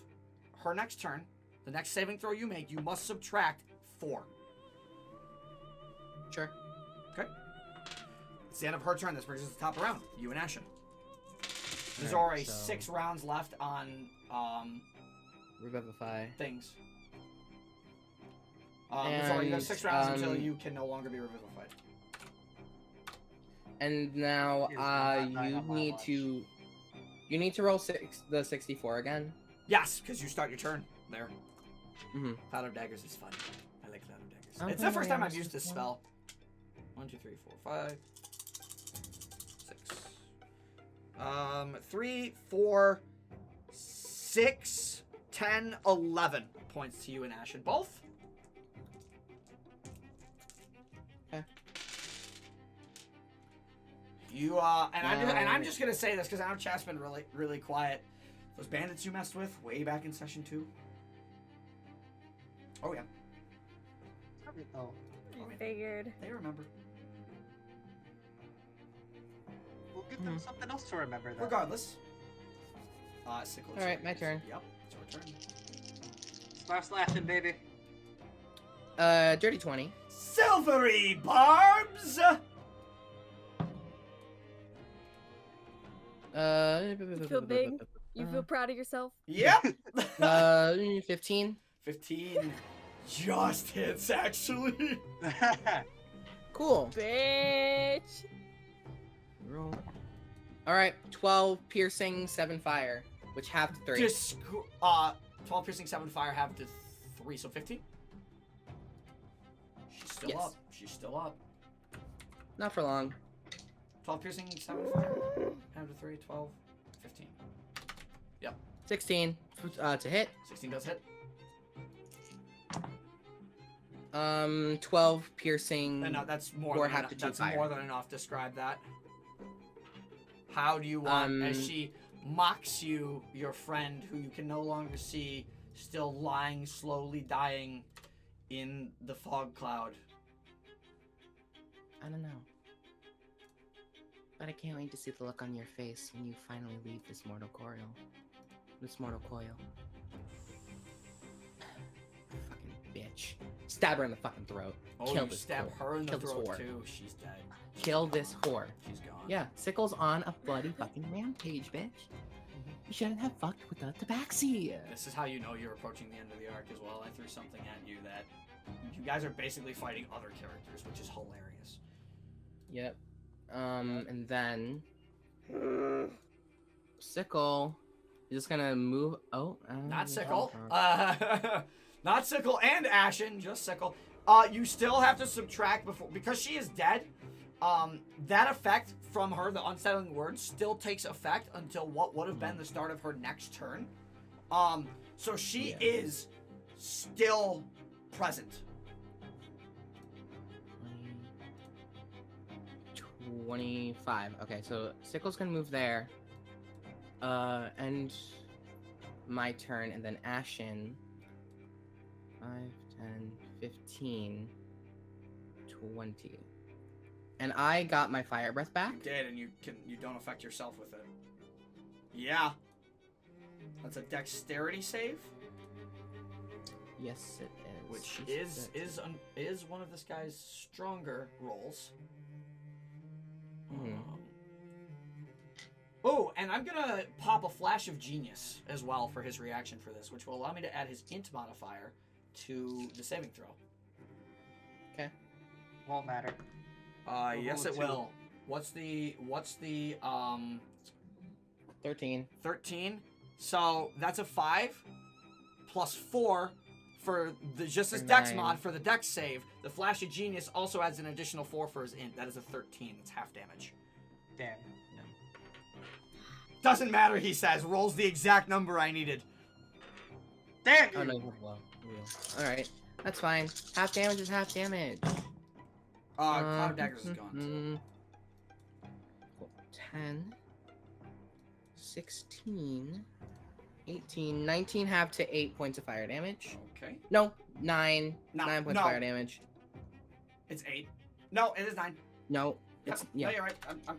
A: her next turn. The next saving throw you make, you must subtract 4.
B: Sure.
A: Okay. It's the end of her turn. This brings us to the top of the round. You and Ashen. There's
B: Alright,
A: already
B: so-
A: 6 rounds left on
B: Revivify.
A: things. Mizore, you have 6
B: And,
A: rounds until you can no longer be revivified.
B: And now
E: He is not dying
B: you
E: on my
B: need
E: watch.
B: to roll the 64 again.
A: Yes, because you start your turn there.
B: Mm-hmm.
A: Cloud of Daggers is fun. I like Cloud of Daggers.
B: Okay,
A: It's the first time I've
B: this
A: used
B: is
A: this
B: fun.
A: spell. 1, 2, 3, 4, 5, 6. 3, 4, 6, 10, 11 points to you and Ashen both.
B: Okay.
A: You I'm just gonna say this because I know chat's been really quiet. Those bandits you messed with way back in session 2. Oh yeah.
E: Oh.
D: I figured.
A: They remember.
E: We'll give them something else to remember. Then.
A: Regardless. Sickles.
B: All right, my turn.
A: Yep, it's your turn.
E: Start slashing, baby.
B: Dirty 20.
A: Silvery barbs.
D: You feel big? You feel proud of yourself?
A: Yep.
B: 15.
A: 15 just hits actually.
B: Cool.
D: Bitch.
B: Roll. All right, 12 piercing, 7 fire, which half to 3.
A: 12 piercing, 7 fire, half to 3, so 15. She's still
B: Yes.
A: up. She's still up.
B: Not for long.
A: 12 piercing, 7 fire, half to 3, 12, 15.
B: 16 to hit.
A: 16 does hit.
B: 12 piercing.
A: And no, that's more
B: Or
A: than
B: half
A: enough.
B: to two
A: That's
B: fire.
A: more than enough. Describe that. How do you want, as she mocks you, your friend, who you can no longer see, still lying, slowly dying in the fog cloud?
B: I don't know. But I can't wait to see the look on your face when you finally leave this mortal coil. Fucking bitch. Stab her in the fucking throat.
A: Oh,
B: Kill
A: you
B: this
A: stab
B: whore.
A: her in the
B: Kill this
A: throat
B: whore.
A: too. She's dead.
B: Kill this whore.
A: She's gone.
B: Yeah, Sickles on a bloody fucking rampage, bitch. You shouldn't have fucked with the tabaxi.
A: This is how you know you're approaching the end of the arc as well. I threw something at you that you guys are basically fighting other characters, which is hilarious.
B: Yep. And then Sickle is just gonna move. Oh,
A: Not Sickle. Not Sickle and Ashen, just Sickle. You still have to subtract because she is dead. That effect from her, the unsettling word, still takes effect until what would have been the start of her next turn. So she is still present.
B: 25. Okay, so Sickle's gonna move there. And my turn, and then Ashen. 5, 10, 15, 20. And I got my fire breath back.
A: You did, and you don't affect yourself with it. Yeah. That's a dexterity save,
B: Yes, it is.
A: which is one of this guy's stronger rolls. Oh, and I'm gonna pop a flash of genius as well for his reaction for this, which will allow me to add his int modifier to the saving throw.
B: Okay.
E: Won't matter.
A: Yes, it will. What's the
B: 13.
A: 13? So that's a 5 plus 4 for the just as dex
B: 9.
A: mod for the dex save. The flash of genius also adds an additional 4 for his int. That is a 13. It's half damage.
E: Damn.
A: Doesn't matter, he says. Rolls the exact number I needed.
E: Damn
B: Oh
E: you!
B: no, you have low. Alright, that's fine. Half damage is half damage.
A: Cloud of Daggers is gone.
B: 10, 16, 18, 19 half to 8 points of fire damage.
A: Okay.
B: No, 9.
A: No,
B: 9 points
A: no.
B: of fire damage.
A: It's 8. No, it is 9.
B: No, it's,
A: No,
B: yeah.
A: you're right.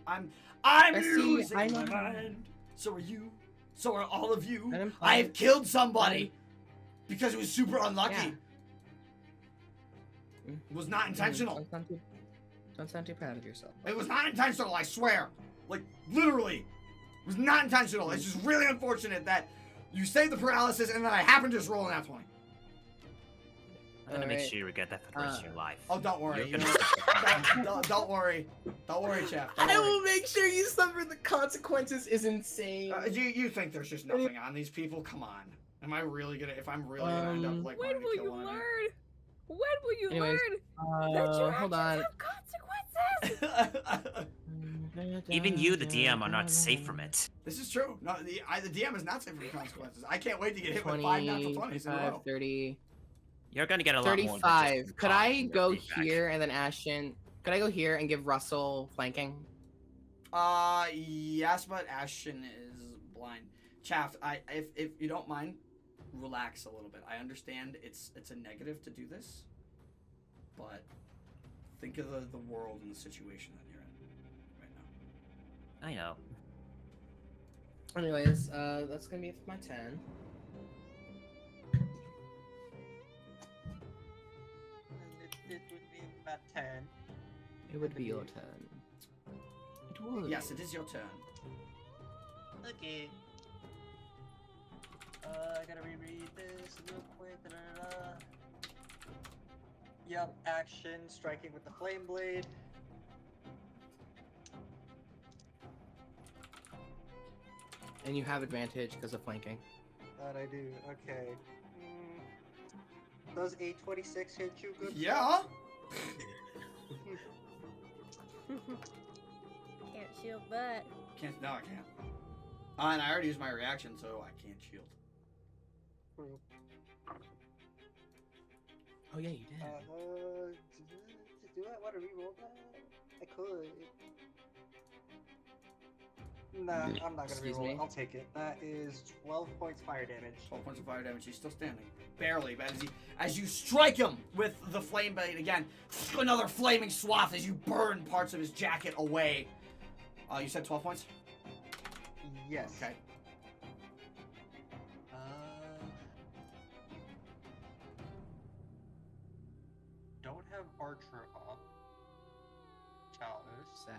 A: I'm
B: I see,
A: losing
B: I
A: my
B: know.
A: mind. So are you. So are all of you.
B: Let him
A: I have
B: fight.
A: killed somebody because it was super unlucky.
B: Yeah.
A: It was not intentional.
B: Don't sound too proud of yourself.
A: It was not intentional, I swear. Like, literally. It was not intentional. It's just really unfortunate that you saved the paralysis and then I happened to just roll an nat 20.
C: I'm gonna make
B: Alright.
C: sure you regret that for the rest of your life.
A: Oh, don't worry.
C: You're
A: You
C: gonna
A: know,
C: suffer.
A: don't worry. Don't worry, Chef. Don't
B: I
A: worry.
B: will make sure you suffer the consequences is insane.
A: You think there's just nothing on these people? Come on. Am I really gonna, if I'm really gonna end up like
D: When
A: wanting to
D: will
A: kill
D: you
A: one of
D: learn? When will you
B: Anyways,
D: learn that your
B: hold
D: actions
B: on.
D: have consequences?
A: you?
C: Even you, the DM, are not safe from it.
A: This is true. No, the DM is not safe from consequences. I can't wait to get hit with 5 natural 20s in a row.
B: 30,
C: You're gonna get a lot more.
B: 35. Could I go here and then Ashton? Could I go here and give Russell flanking?
A: Yes, but Ashton is blind. Chaff, if you don't mind, relax a little bit. I understand it's a negative to do this, but think of the world and the situation that you're in right now.
C: I know.
B: Anyways, that's gonna be my 10.
E: It would be about 10.
B: It would be your turn. It would.
A: Yes, it is your turn.
E: Okay. I gotta reread this real quick. Yep, action, striking with the flame blade.
B: And you have advantage because of flanking.
E: That I do. Okay. Does a 26 hit you good?
A: Yeah.
D: Can't shield that.
A: Can't. No, I can't. And I already used my reaction, so I can't shield.
B: Oh yeah, you did.
E: Do I want to reroll that? I could. Nah, I'm not gonna reroll it. I'll take it. That is 12 points fire damage.
A: 12 points of fire damage. He's still standing. Barely, but as you strike him with the flame blade again, another flaming swath as you burn parts of his jacket away. You said 12 points?
E: Yes.
A: Okay.
E: Don't have Archer up. Chalice.
B: Sadly.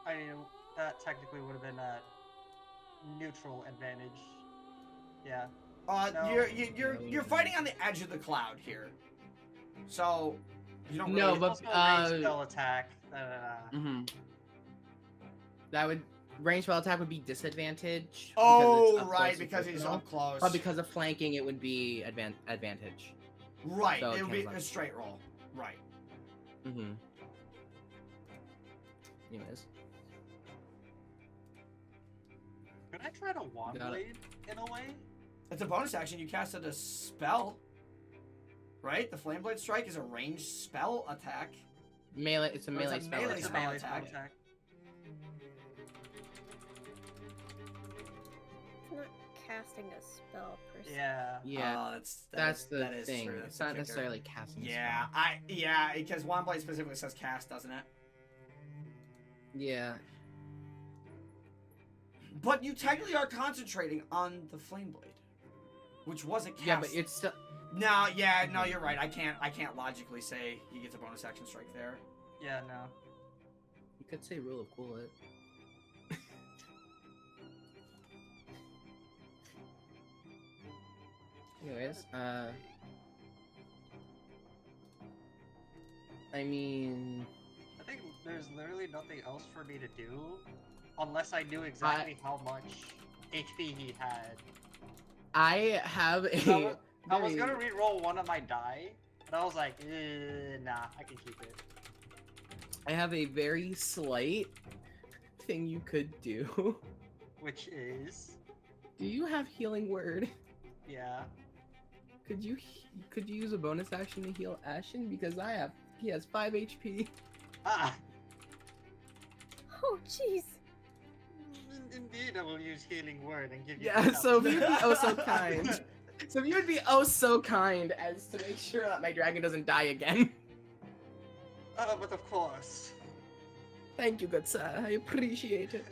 E: I mean, that technically would have been a neutral advantage. Yeah. No.
A: You're fighting on the edge of the cloud here, so you don't.
B: No,
A: really...
B: but
E: range spell attack.
B: That would range spell attack would be disadvantage.
A: Oh, right, because he's up close.
B: But because of flanking, it would be advantage.
A: Right,
B: So
A: it would be
B: cancel.
A: a straight roll. Right.
B: Anyways.
E: Could I try to wand blade in a way?
A: It's a bonus action. You casted a spell. Right? The flame blade strike is a ranged spell attack.
B: Melee. It's a melee
A: it's a
B: spell.
A: melee
B: attack.
A: spell attack.
D: It's not casting a spell per se.
E: Yeah.
B: Yeah. That's the thing.
A: True.
B: It's not necessarily casting.
A: Yeah, because wand blade specifically says cast, doesn't it?
B: Yeah.
A: But you technically are concentrating on the flame blade, which was a cast.
B: Yeah, but it's still.
A: No, you're right. I can't logically say he gets a bonus action strike there.
E: Yeah, no.
B: You could say rule of cool it. Anyways, I mean,
E: I think there's literally nothing else for me to do, unless I knew exactly how much HP he had.
B: I have a.
E: I was gonna re-roll one of my die, but I was like, nah, I can keep it.
B: I have a very slight thing you could do.
E: Which is?
B: Do you have healing word?
E: Yeah.
B: Could you use a bonus action to heal Ashen? Because he has 5 HP.
E: Ah!
D: Oh, jeez.
E: Indeed, I will use healing word and give you.
B: Yeah, so if you'd be oh so kind. So if you would be oh so kind as to make sure that my dragon doesn't die again.
E: But of course.
B: Thank you, good sir. I appreciate it.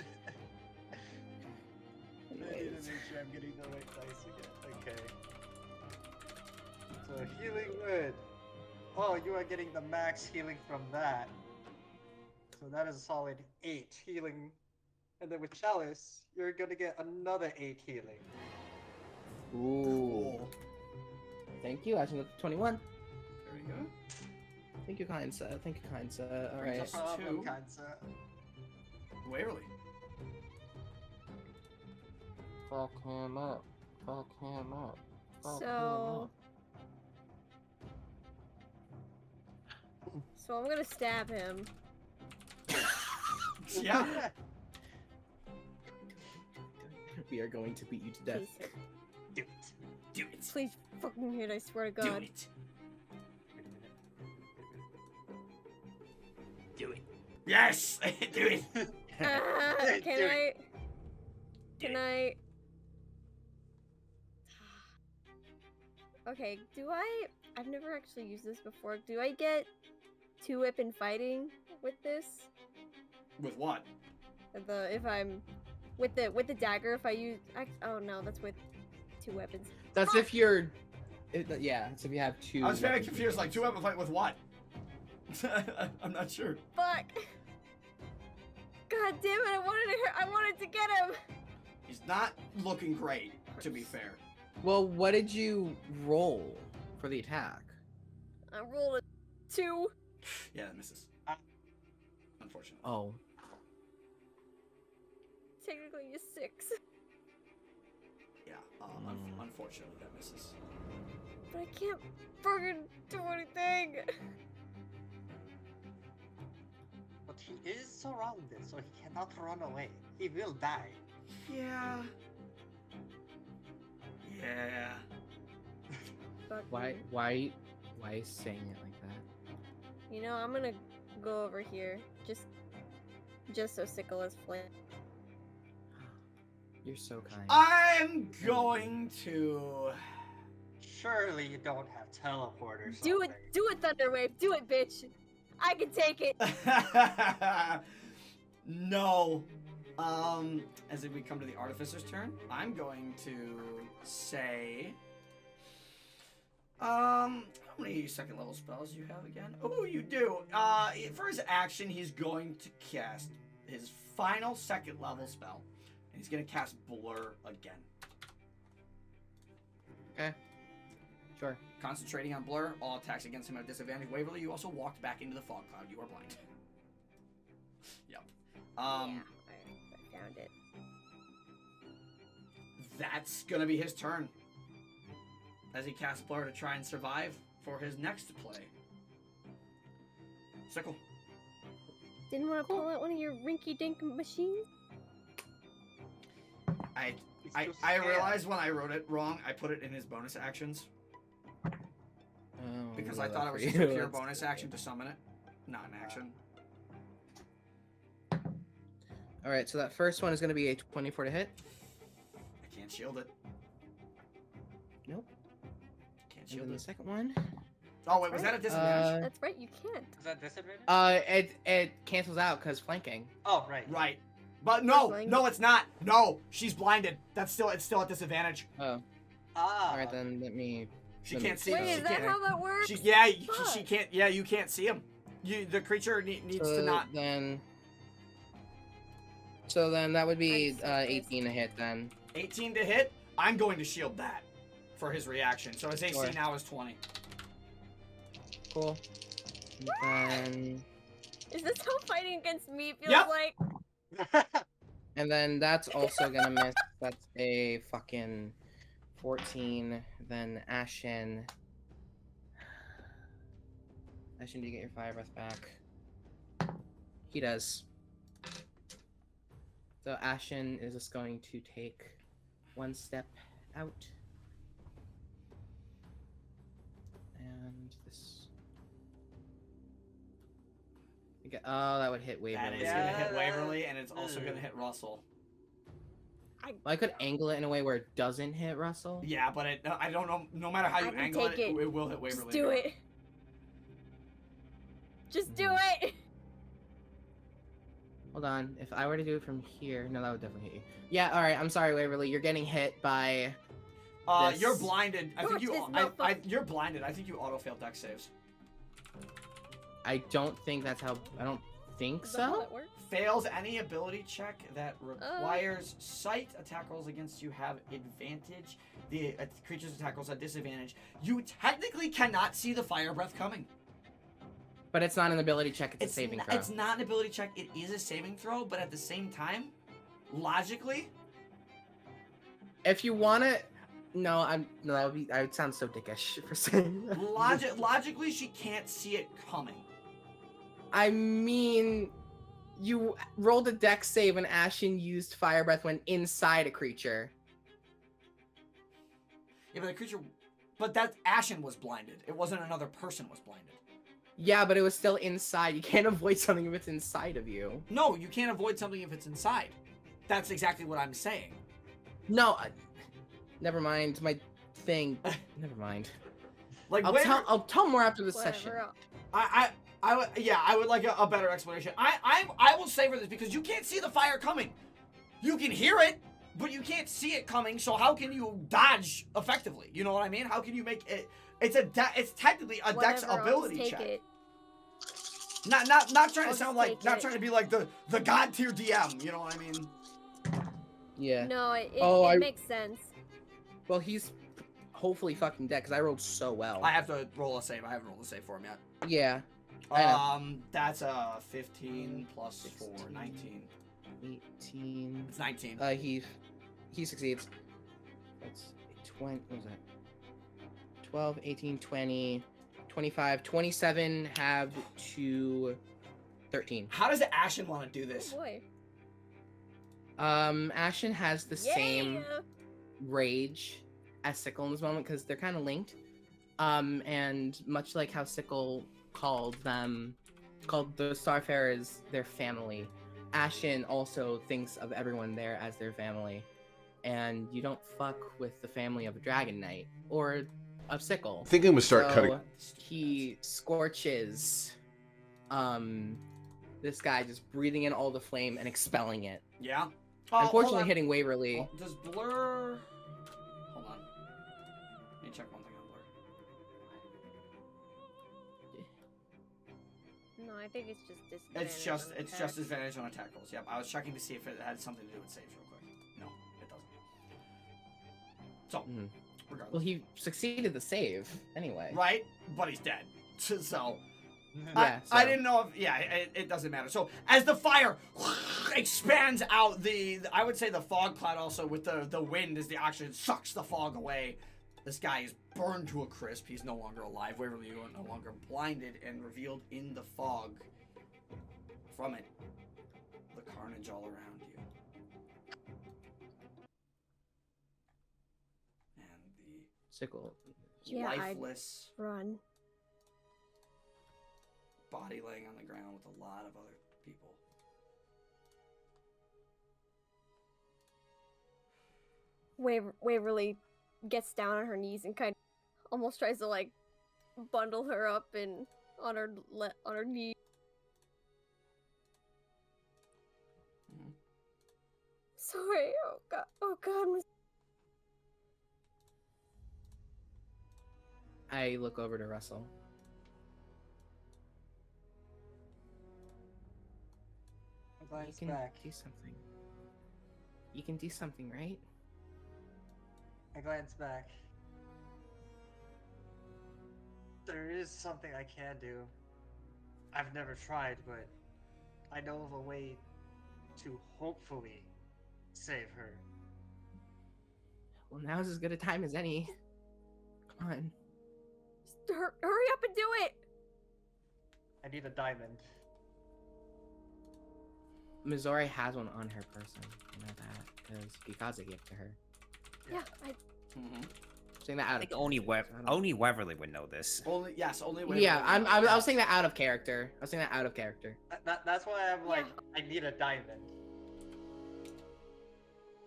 E: I need to make sure I'm getting the right dice again. Okay. So healing word. Oh, you are getting the max healing from that. So that is a solid 8 healing. And then with Chalice, you're gonna get another 8 healing.
B: Ooh. Thank you, Ashen with 21.
A: There we go.
B: Thank you, kind sir. Thank you, kind sir. Alright.
A: Brings us to
E: Problem, kind sir.
A: Waverly.
B: Fuck him up. Fuck him up. Fuck him
D: So I'm gonna stab him.
A: Yeah.
B: We are going to beat you to death.
D: Please hit.
E: Do it.
A: Do it.
D: Please fucking hit, I swear to
A: Do
D: God.
A: it.
E: Do it.
A: Yes. Do it.
D: Ah,
E: Do
D: can
E: it.
D: Can I? Okay, I've never actually used this before. Do I get 2-whip in fighting with this?
A: With what?
D: If I'm with the dagger, if I use oh no, that's with 2 weapons.
B: That's if you're. Yeah, that's if you have 2.
A: I was very confused. Like 2-weapon fight with what? I'm not sure.
D: Fuck! God damn it! I wanted to get him.
A: He's not looking great, to be fair.
B: Well, what did you roll for the attack?
D: I rolled a 2.
A: Yeah, that misses. Unfortunately.
B: Oh.
D: Technically a 6.
A: Yeah. Unfortunately, that misses.
D: But I can't fucking do anything.
E: But he is surrounded, so he cannot run away. He will die.
A: Yeah. Yeah.
D: Fuck
B: Why?
D: you.
B: Why saying it like that?
D: You know, I'm gonna go over here just so Sickle is flint.
B: You're so kind.
A: I'm going to.
E: Surely you don't have teleport or
D: Do
E: something.
D: it, Thunderwave. Do it, bitch. I can take it.
A: No. As we come to the Artificer's turn, I'm going to say. How many second level spells do you have again? Oh, you do. For his action, he's going to cast his final second level spell. And he's going to cast Blur again.
B: Okay. Sure.
A: Concentrating on Blur, all attacks against him at disadvantage. Waverly, you also walked back into the fog cloud. You are blind. Yep.
D: Yeah, I found it.
A: That's gonna be his turn. As he casts Blur to try and survive for his next play. Sickle.
D: Didn't want to pull out one of your rinky-dink machines?
E: He's
A: I
E: too
A: I
E: scared.
A: realized when I wrote it wrong, I put it in his bonus actions.
B: Oh,
A: Because
B: well,
A: I thought it was
B: for
A: just a
B: you,
A: pure
B: that's
A: bonus
B: okay.
A: action to summon it. Not an action.
B: All right, so that first one is going to be a 24 to hit.
A: I can't shield it.
B: Nope.
A: Can't
B: And
A: shield
B: then the
A: it.
B: second one.
A: Oh wait, was that a disadvantage?
D: That's right, you can't.
E: Is that disadvantage?
B: It cancels out because flanking.
E: Oh, right.
A: Right. But no,
D: Flank.
A: no, it's not. No, she's blinded. It's still at disadvantage.
B: Oh,
E: Ah.
B: all right then. Let me.
A: She
B: Let me
A: can't see.
D: Wait,
A: She
D: is that
A: can't.
D: how that works?
A: She
D: Fuck.
A: can't. Yeah, you can't see him. The creature needs to not.
B: Then. So then that would be
D: I see.
B: 18 to hit then.
A: 18 to hit. I'm going to shield that for his reaction. So his AC
B: Sure.
A: now is 20.
B: Cool. And then,
D: Is this how fighting against me feels
A: Yep.
D: like?
B: and then that's also gonna miss. That's a fucking 14. Then Ashen. Ashen, do you get your fire breath back? He does. So Ashen is just going to take one step out. And this. Oh, that would hit Waverly.
A: That is
E: Yeah,
A: gonna hit
E: that-
A: Waverly, and it's also gonna hit Russell.
B: Well, I could angle it in a way where it doesn't hit Russell.
A: Yeah, but I don't know. No matter how you
D: I can
A: angle it,
D: take it.
A: it will hit Waverly.
D: Just do it. Just do it.
B: Hold on. If I were to do it from here, no, that would definitely hit you. Yeah, all right. I'm sorry, Waverly. You're getting hit by.
A: You're
B: This.
A: blinded. I think
D: Yours
A: you.
D: is not
A: You're blinded. I think you auto failed dex saves.
B: I don't think that's how. I don't think
D: Is that how
B: so.
D: that works?
A: Fails any ability check that requires sight. Attack rolls against you have advantage. The creature's attack rolls at disadvantage. You technically cannot see the fire breath coming.
B: But it's not an ability check. It's a saving throw.
A: It's not an ability check. It is a saving throw, but at the same time, logically,
B: If you want to. No, no. That would be. I would sound so dickish for saying that.
A: logically, she can't see it coming.
B: I mean, You rolled a dex save when Ashen used fire breath when inside a creature.
A: Yeah, but the creature... But that Ashen was blinded. It wasn't another person was blinded.
B: Yeah, but it was still inside. You can't avoid something if it's inside of you.
A: No, you can't avoid something if it's inside. That's exactly what I'm saying.
B: No, never mind. My thing. Never mind.
A: Like,
B: I'll tell more after the
D: Whatever.
B: session.
A: I would like a better explanation. I will savor this because you can't see the fire coming. You can hear it, but you can't see it coming. So how can you dodge effectively? You know what I mean? How can you make it? It's technically a dex
D: Whatever,
A: ability
D: I'll just take
A: check.
D: it.
A: Not trying to
D: I'll
A: sound
D: just
A: like
D: take
A: not
D: it.
A: trying to be like the god tier DM. You know what I mean?
B: Yeah.
D: No, it
B: I-
D: makes sense.
B: Well, he's hopefully fucking dead because I rolled so well.
A: I have to roll a save. I haven't rolled a save for him yet.
B: Yeah. I know.
A: That's a 15 plus 4, 19.
B: 18.
A: It's 19.
B: He succeeds. That's 20. What was that? 12, 18, 20, 25, 27 have to 13.
A: How does Ashen want to do this?
D: Oh boy.
B: Ashen has the same rage as Sickle in this moment because they're kind of linked. And much like how Sickle called the Starfarers their family, Ashen also thinks of everyone there as their family. And you don't fuck with the family of a Dragon Knight or of Sickle.
F: I think I'm gonna start
B: So
F: cutting.
B: He scorches this guy, just breathing in all the flame and expelling it.
A: Yeah.
B: Unfortunately,
A: hold on.
B: hitting Waverly.
A: Oh, does Blur... Hold on. Let me check one thing on Blur.
D: No, I think it's just disadvantage.
A: It's just advantage on attack rolls. Yep, I was checking to see if it had something to do with saves real quick. No, it doesn't. So,
B: Mhm.
A: regardless.
B: Well, he succeeded the save anyway.
A: Right? But he's dead. So...
B: Yeah,
A: I
B: so-
A: didn't know if... Yeah, it doesn't matter. So, as the fire expands out, I would say the fog cloud also with the wind as the oxygen sucks the fog away. This guy is burned to a crisp. He's no longer alive. Waverly, you are no longer blinded and revealed in the fog. From it, the carnage all around you. And the
B: Sickle.
D: Yeah, I'd
A: lifeless
D: run.
A: body laying on the ground with a lot of other people.
D: Waverly gets down on her knees and kind of almost tries to like bundle her up and on her knee.
A: Mhm.
D: Sorry. Oh god.
B: I look over to Russell.
E: I'm glad
B: You
E: it's
B: can
E: back.
B: do something. You can do something, right?
E: I glance back. There is something I can do. I've never tried, but I know of a way to hopefully save her.
B: Well, now's as good a time as any. Come on.
D: Just hurry up and do it.
E: I need a diamond.
B: Mizore has one on her person. You know that because Gikaze gave it to her.
D: Yeah,
A: Mm-hmm.
B: Saying that
C: I
B: out
C: think
B: of
C: only Waverly would know this.
A: Only Waverly.
B: yeah, I was saying that out of character. I was saying that out of character.
E: That's why I'm like,
D: Yeah.
E: I need a diamond.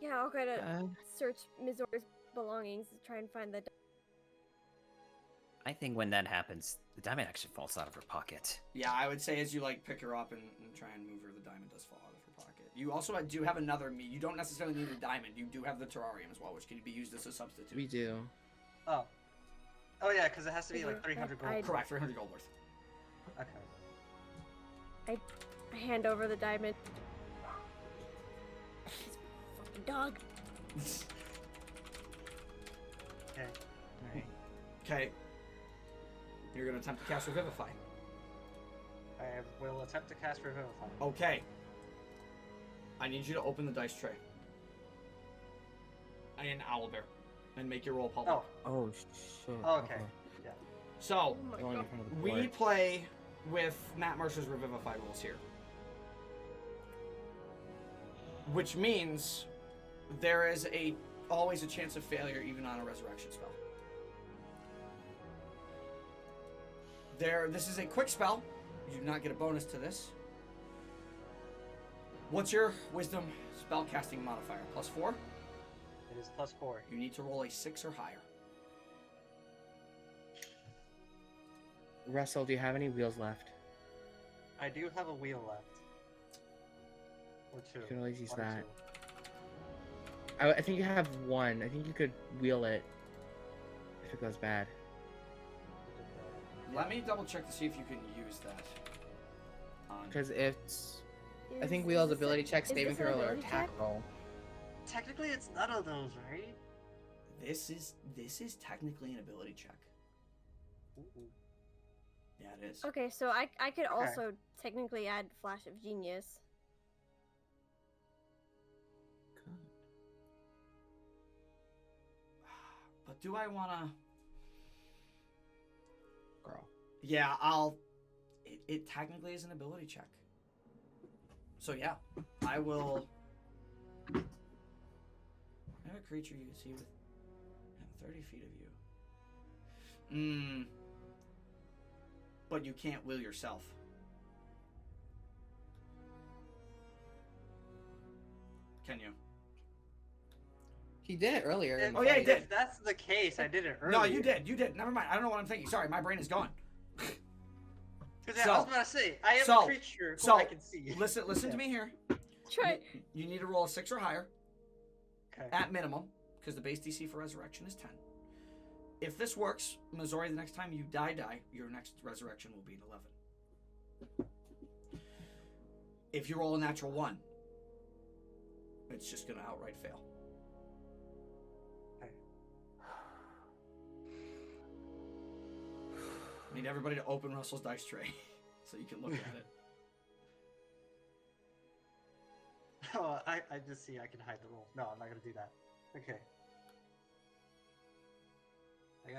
D: Yeah, I'll try to
B: Uh,
D: search Mizore's belongings to try and find the.
C: I think when that happens, the diamond actually falls out of her pocket.
A: Yeah, I would say as you like pick her up and try and move her, the diamond does fall out of her pocket. You also do have another you don't necessarily need a diamond. You do have the terrarium as well, which can be used as a substitute.
B: we do.
E: Oh. Oh yeah, because it has to be like 300 gold.
D: I-
A: Correct, 300 gold worth.
E: Okay.
D: I hand over the diamond. This fucking dog.
E: Okay. Alright.
A: Okay. You're gonna attempt to cast Revivify.
E: I will attempt to cast Revivify.
A: Okay. I need you to open the dice tray. And owlbear. And make your roll public.
E: Oh.
B: Oh shit.
E: Oh, okay. Yeah.
A: So,
D: Oh my
B: Going
D: god.
B: in front of the
A: we
B: board.
A: play with Matt Mercer's Revivify rules here. which means there is always a chance of failure even on a resurrection spell. This is a quick spell. You do not get a bonus to this. What's your wisdom spellcasting modifier? +4?
E: It is +4.
A: You need to roll a 6 or higher.
B: Russell, do you have any wheels left?
E: I do have a wheel left. Or 2.
B: You can always use
E: One or
B: that.
E: 2.
B: I think you have one. I think you could wheel it if it goes bad.
A: Let me double check to see if you can use that.
B: Because it's... I think wheels ability check, saving throw, or attack roll.
E: Technically, it's none of those, right?
A: This is technically an ability check.
E: Ooh.
A: Yeah, it is.
D: Okay, so I could also technically add Flash of Genius.
A: But do I wanna?
B: Girl.
A: Yeah, It technically is an ability check. So yeah, I will. I have a creature you can see within 30 feet of you. But you can't will yourself. Can you?
B: He did it earlier.
A: Oh, yeah, he did.
E: If that's the case, I did it earlier.
A: No, you did. You did. Never mind. I don't know what I'm thinking. Sorry, my brain is gone.
E: Because I was about to say, I am a creature who I can see.
A: Listen to me here.
D: Try.
A: You need to roll a 6 or higher.
E: Okay.
A: At minimum, because the base DC for resurrection is 10. If this works, Mizore, the next time you die, your next resurrection will be an 11. If you roll a natural 1, it's just going to outright fail.
E: Okay.
A: I need everybody to open Russell's dice tray so you can look at it.
E: Oh, I just see I can hide the roll. No, I'm not going to do that. Okay.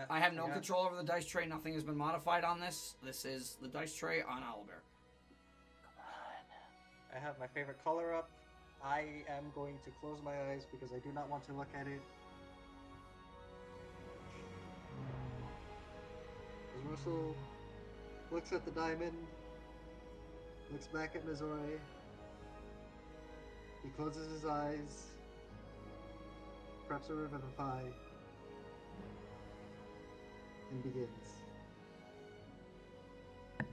A: I have no control over the dice tray. Nothing has been modified on this. This is the dice tray on Owlbear.
E: I have my favorite color up. I am going to close my eyes because I do not want to look at it. As Russell looks at the diamond, looks back at Mizore. He closes his eyes, preps a revivify, and begins.
A: It's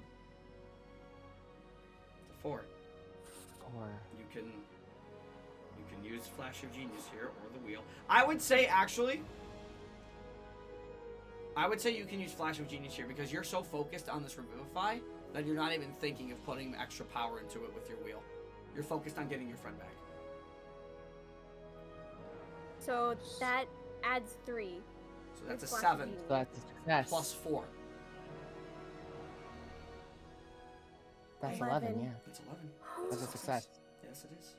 A: a 4. You can use Flash of Genius here or the wheel. I would say you can use Flash of Genius here because you're so focused on this revivify that you're not even thinking of putting extra power into it with your wheel. You're focused on getting your friend back.
D: So that adds 3.
A: So that's a
D: Flash
A: 7
D: of Genius.
B: So that's a success.
A: plus 4.
B: That's
D: 11.
B: 11, yeah.
A: That's 11.
B: That's a success.
A: Yes, it is.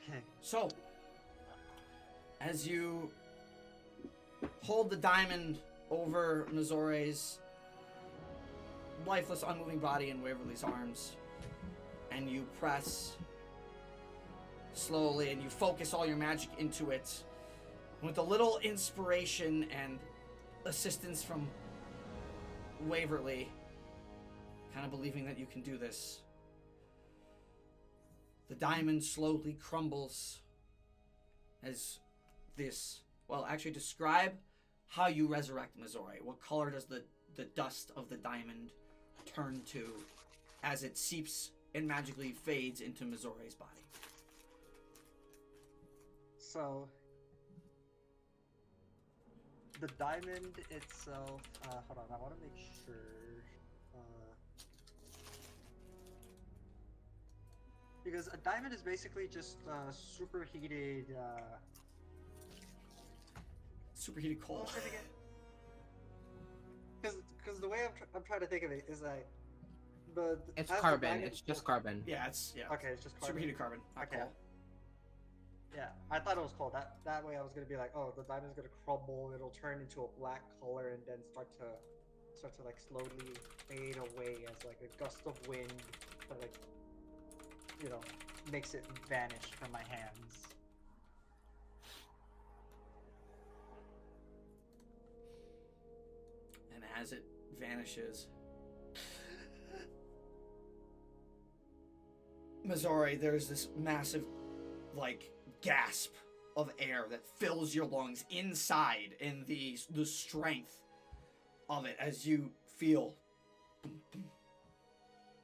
E: Okay.
A: So, as you hold the diamond over Mizore's lifeless, unmoving body in Waverly's arms, and you press slowly, and you focus all your magic into it, with a little inspiration and assistance from Waverly, kind of believing that you can do this, the diamond slowly crumbles as this... Well, actually, describe how you resurrect Mizore. What color does the dust of the diamond turn to as it seeps and magically fades into Mizore's body?
E: So, the diamond itself... hold on, I want to make sure... because a diamond is basically just superheated...
A: Superheated coal.
E: Because the way I'm trying to think of it is like...
B: It's
E: as the
B: carbon.
E: diamond-
B: It's just carbon.
A: Yeah, it's... Yeah.
E: Okay, it's just carbon.
A: Superheated carbon, not
E: Okay.
A: coal.
E: Yeah, I thought it was cold. That way I was gonna be like, oh, the diamond's gonna crumble, and it'll turn into a black color, and then start to like slowly fade away as like a gust of wind, but like makes it vanish from my hands.
A: And as it vanishes, Mizore, there's this massive, gasp of air that fills your lungs inside, in the strength of it as you feel boom, boom,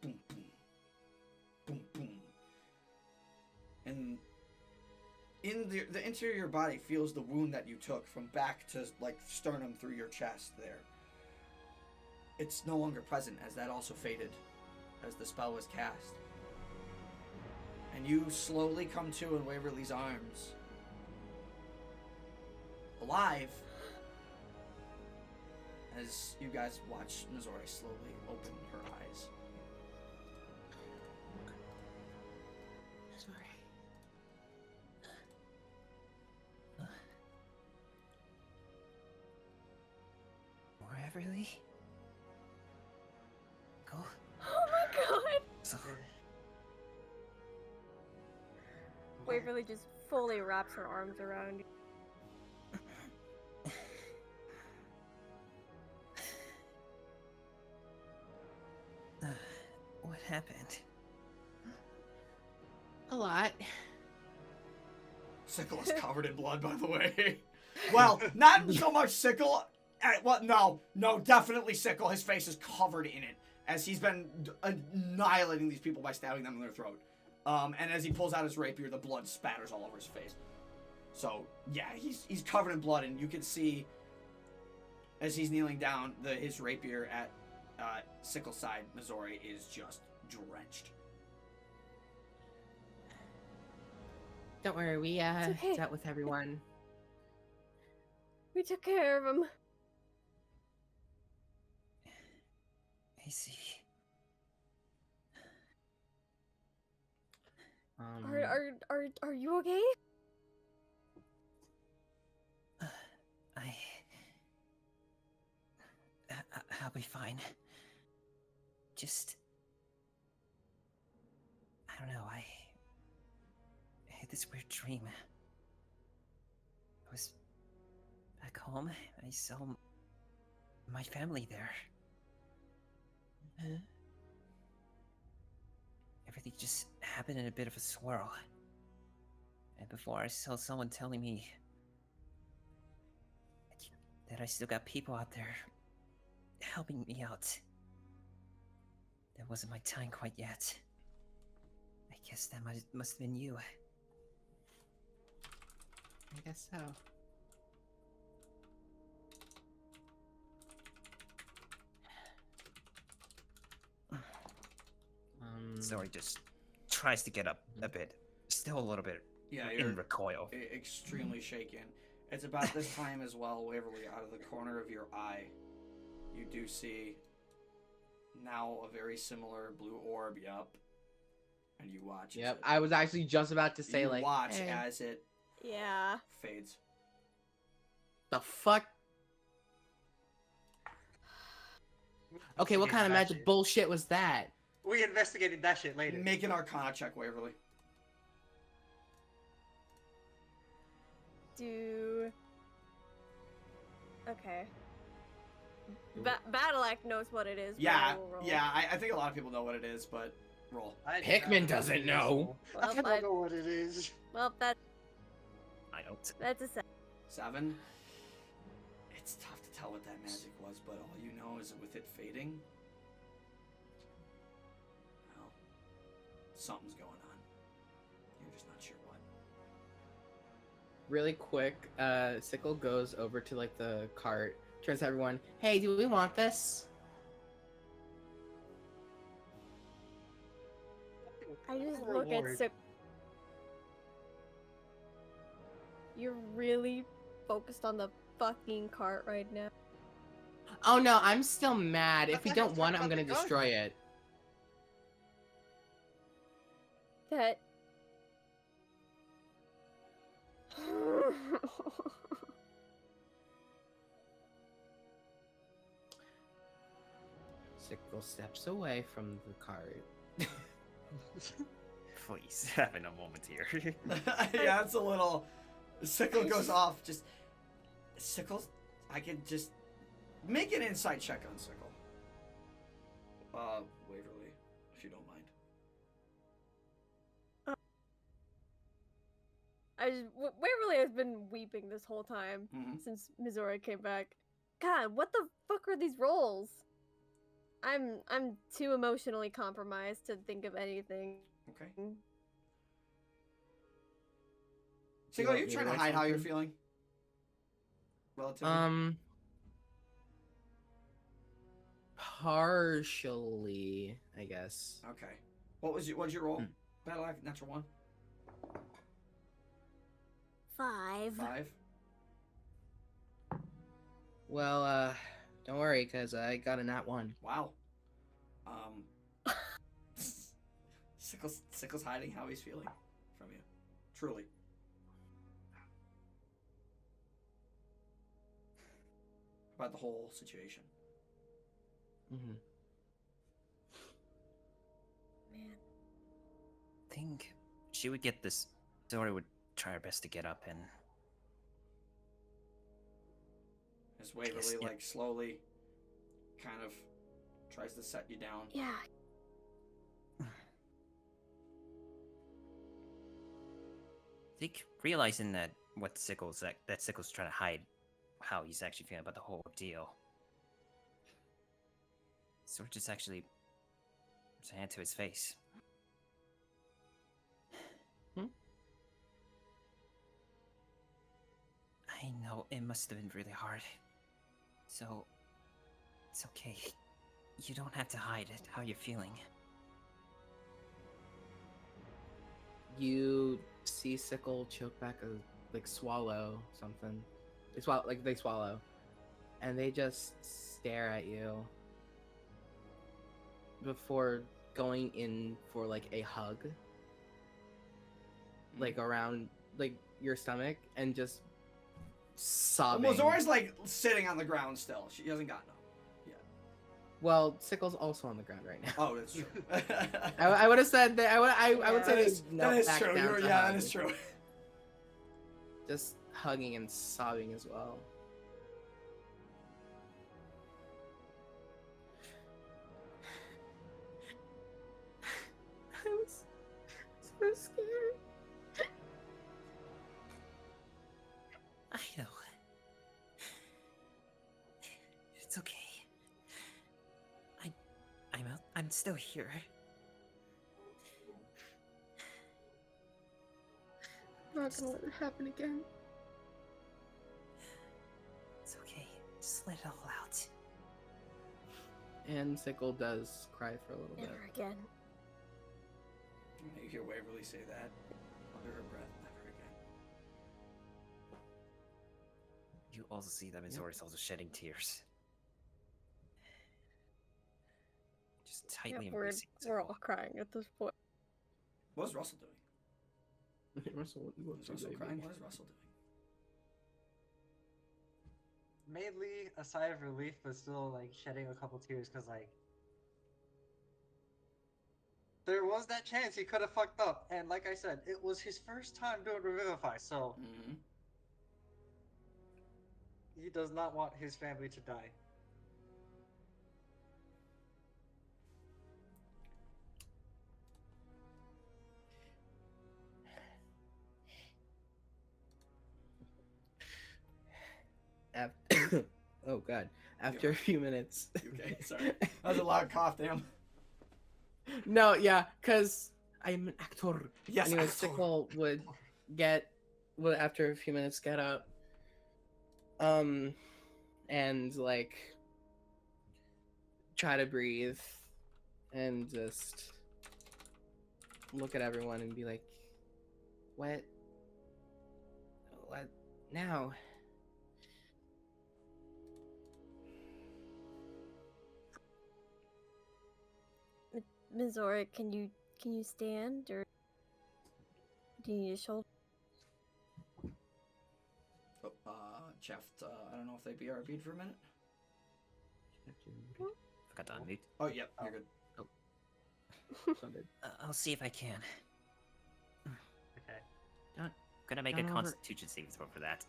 A: boom, boom, boom, boom. And in the interior of your body feels the wound that you took from back to, sternum through your chest there. It's no longer present, as that also faded as the spell was cast. And you slowly come to in Waverly's arms. Alive. As you guys watch Mizore slowly open her eyes.
C: Waverly? Go.
D: Oh my god!
C: So,
D: Waverly just fully wraps her arms around you.
C: what happened?
B: A lot.
A: Sickle is covered in blood, by the way. Well, not so much Sickle. No, definitely Sickle. His face is covered in it, as he's been annihilating these people by stabbing them in their throat. And as he pulls out his rapier, the blood spatters all over his face. So, yeah, he's covered in blood, and you can see, as he's kneeling down, his rapier at Sickle's side, Mizore is just drenched.
B: Don't worry, we
D: It's okay.
B: dealt with everyone.
D: We took care of him.
C: I see.
D: Are you okay?
C: I'll be fine. Just, I don't know, I had this weird dream. I was back home, I saw my family there. Everything just happened in a bit of a swirl. And before I saw someone telling me that I still got people out there helping me out. That wasn't my time quite yet. I guess that must have been you.
B: I guess so.
C: Zori just tries to get up a bit. Still a little bit in recoil.
A: Extremely shaken. It's about this time as well, Waverly, out of the corner of your eye, you do see now a very similar blue orb, and you watch
B: Yep, I was actually just about to say,
A: you watch
B: hey.
A: as it fades.
B: The fuck? Okay, what kind of magic bullshit was that?
E: We investigated that shit later.
A: Make an Arcana check, Waverly.
D: Okay. Battle-Act knows what it is.
A: Yeah, I think a lot of people know what it is, but roll.
B: Pikmin doesn't know.
E: I don't know what it is.
D: Well,
C: I don't.
D: that's a 7.
A: 7? It's tough to tell what that magic was, but all you know is that with it fading, well, something's going on. You're just not sure what.
B: Really quick, Sickle goes over to the cart, turns to everyone, hey, do we want this?
D: I just look at Sick. You're really focused on the fucking cart right now.
B: Oh no, I'm still mad. If we don't want it, I'm gonna destroy it.
D: That.
B: Sickle steps away from the cart.
C: please, having a moment here.
A: Yeah, it's a little. Sickle goes off. Just Sickles, I can just make an insight check on Sickle. Waverly, if you don't mind.
D: Waverly has been weeping this whole time since Mizore came back. God, what the fuck are these rolls? I'm too emotionally compromised to think of anything.
A: Okay. Sickle, are you trying to hide how you're feeling? Relatively.
B: Partially, I guess.
A: Okay. What'd you roll? Battle act natural 1.
D: 5.
A: 5.
B: Well, don't worry, cause I got a nat 1.
A: Wow. Sickle's hiding how he's feeling from you. Truly. About the whole situation.
B: Mm-hmm.
D: Man.
C: I think she would get this. Zori would try her best to get up and.
A: As Waverly, like, slowly kind of tries to set you down.
D: Yeah.
C: I think realizing that Sickles trying to hide how he's actually feeling about the whole deal. So just actually puts a hand to his face. I know it must have been really hard. So it's okay. You don't have to hide it, how you're feeling.
B: You see Sickle choke back swallow something. They swallow. And they just stare at you before going in for a hug. Around your stomach and just sobbing.
A: Mizore's sitting on the ground still. She hasn't gotten up yet.
B: Well, Sickle's also on the ground right now.
A: Oh, that's true.
B: I would have said that. I would say
A: that is true. That is true.
B: Just hugging and sobbing as well. I was so scared.
C: I know. It's okay. I'm still here.
B: I'm not gonna let it happen again.
C: It's okay. Just let it all out.
B: And Sickle does cry for a little bit.
D: Never again.
A: You hear Waverly say that under her breath. Never again.
C: You also see that Mizore's also shedding tears. Just tightly embracing.
D: We're all crying at this point.
A: What's Russell doing?
B: Russell,
A: Is Russell crying? What is Russell doing?
E: Mainly a sigh of relief, but still shedding a couple tears because there was that chance he could have fucked up, and like I said, it was his first time doing Revivify, so he does not want his family to die.
B: Oh god. After a few minutes.
A: Okay, sorry. That was a loud cough, damn.
B: No, yeah, because I'm an actor.
A: Yes,
B: anyway,
A: actor.
B: Sickle would after a few minutes get up. And try to breathe and just look at everyone and be like, what now?
D: Mizore, can you stand, or do you need a shoulder?
A: Oh, Jeff, I don't know if they BRB'd for a minute.
C: Forgot to unmute.
A: Oh, yep, you're good.
C: I'll see if I can. gonna make a
B: Over.
C: Constitution saving throw for that.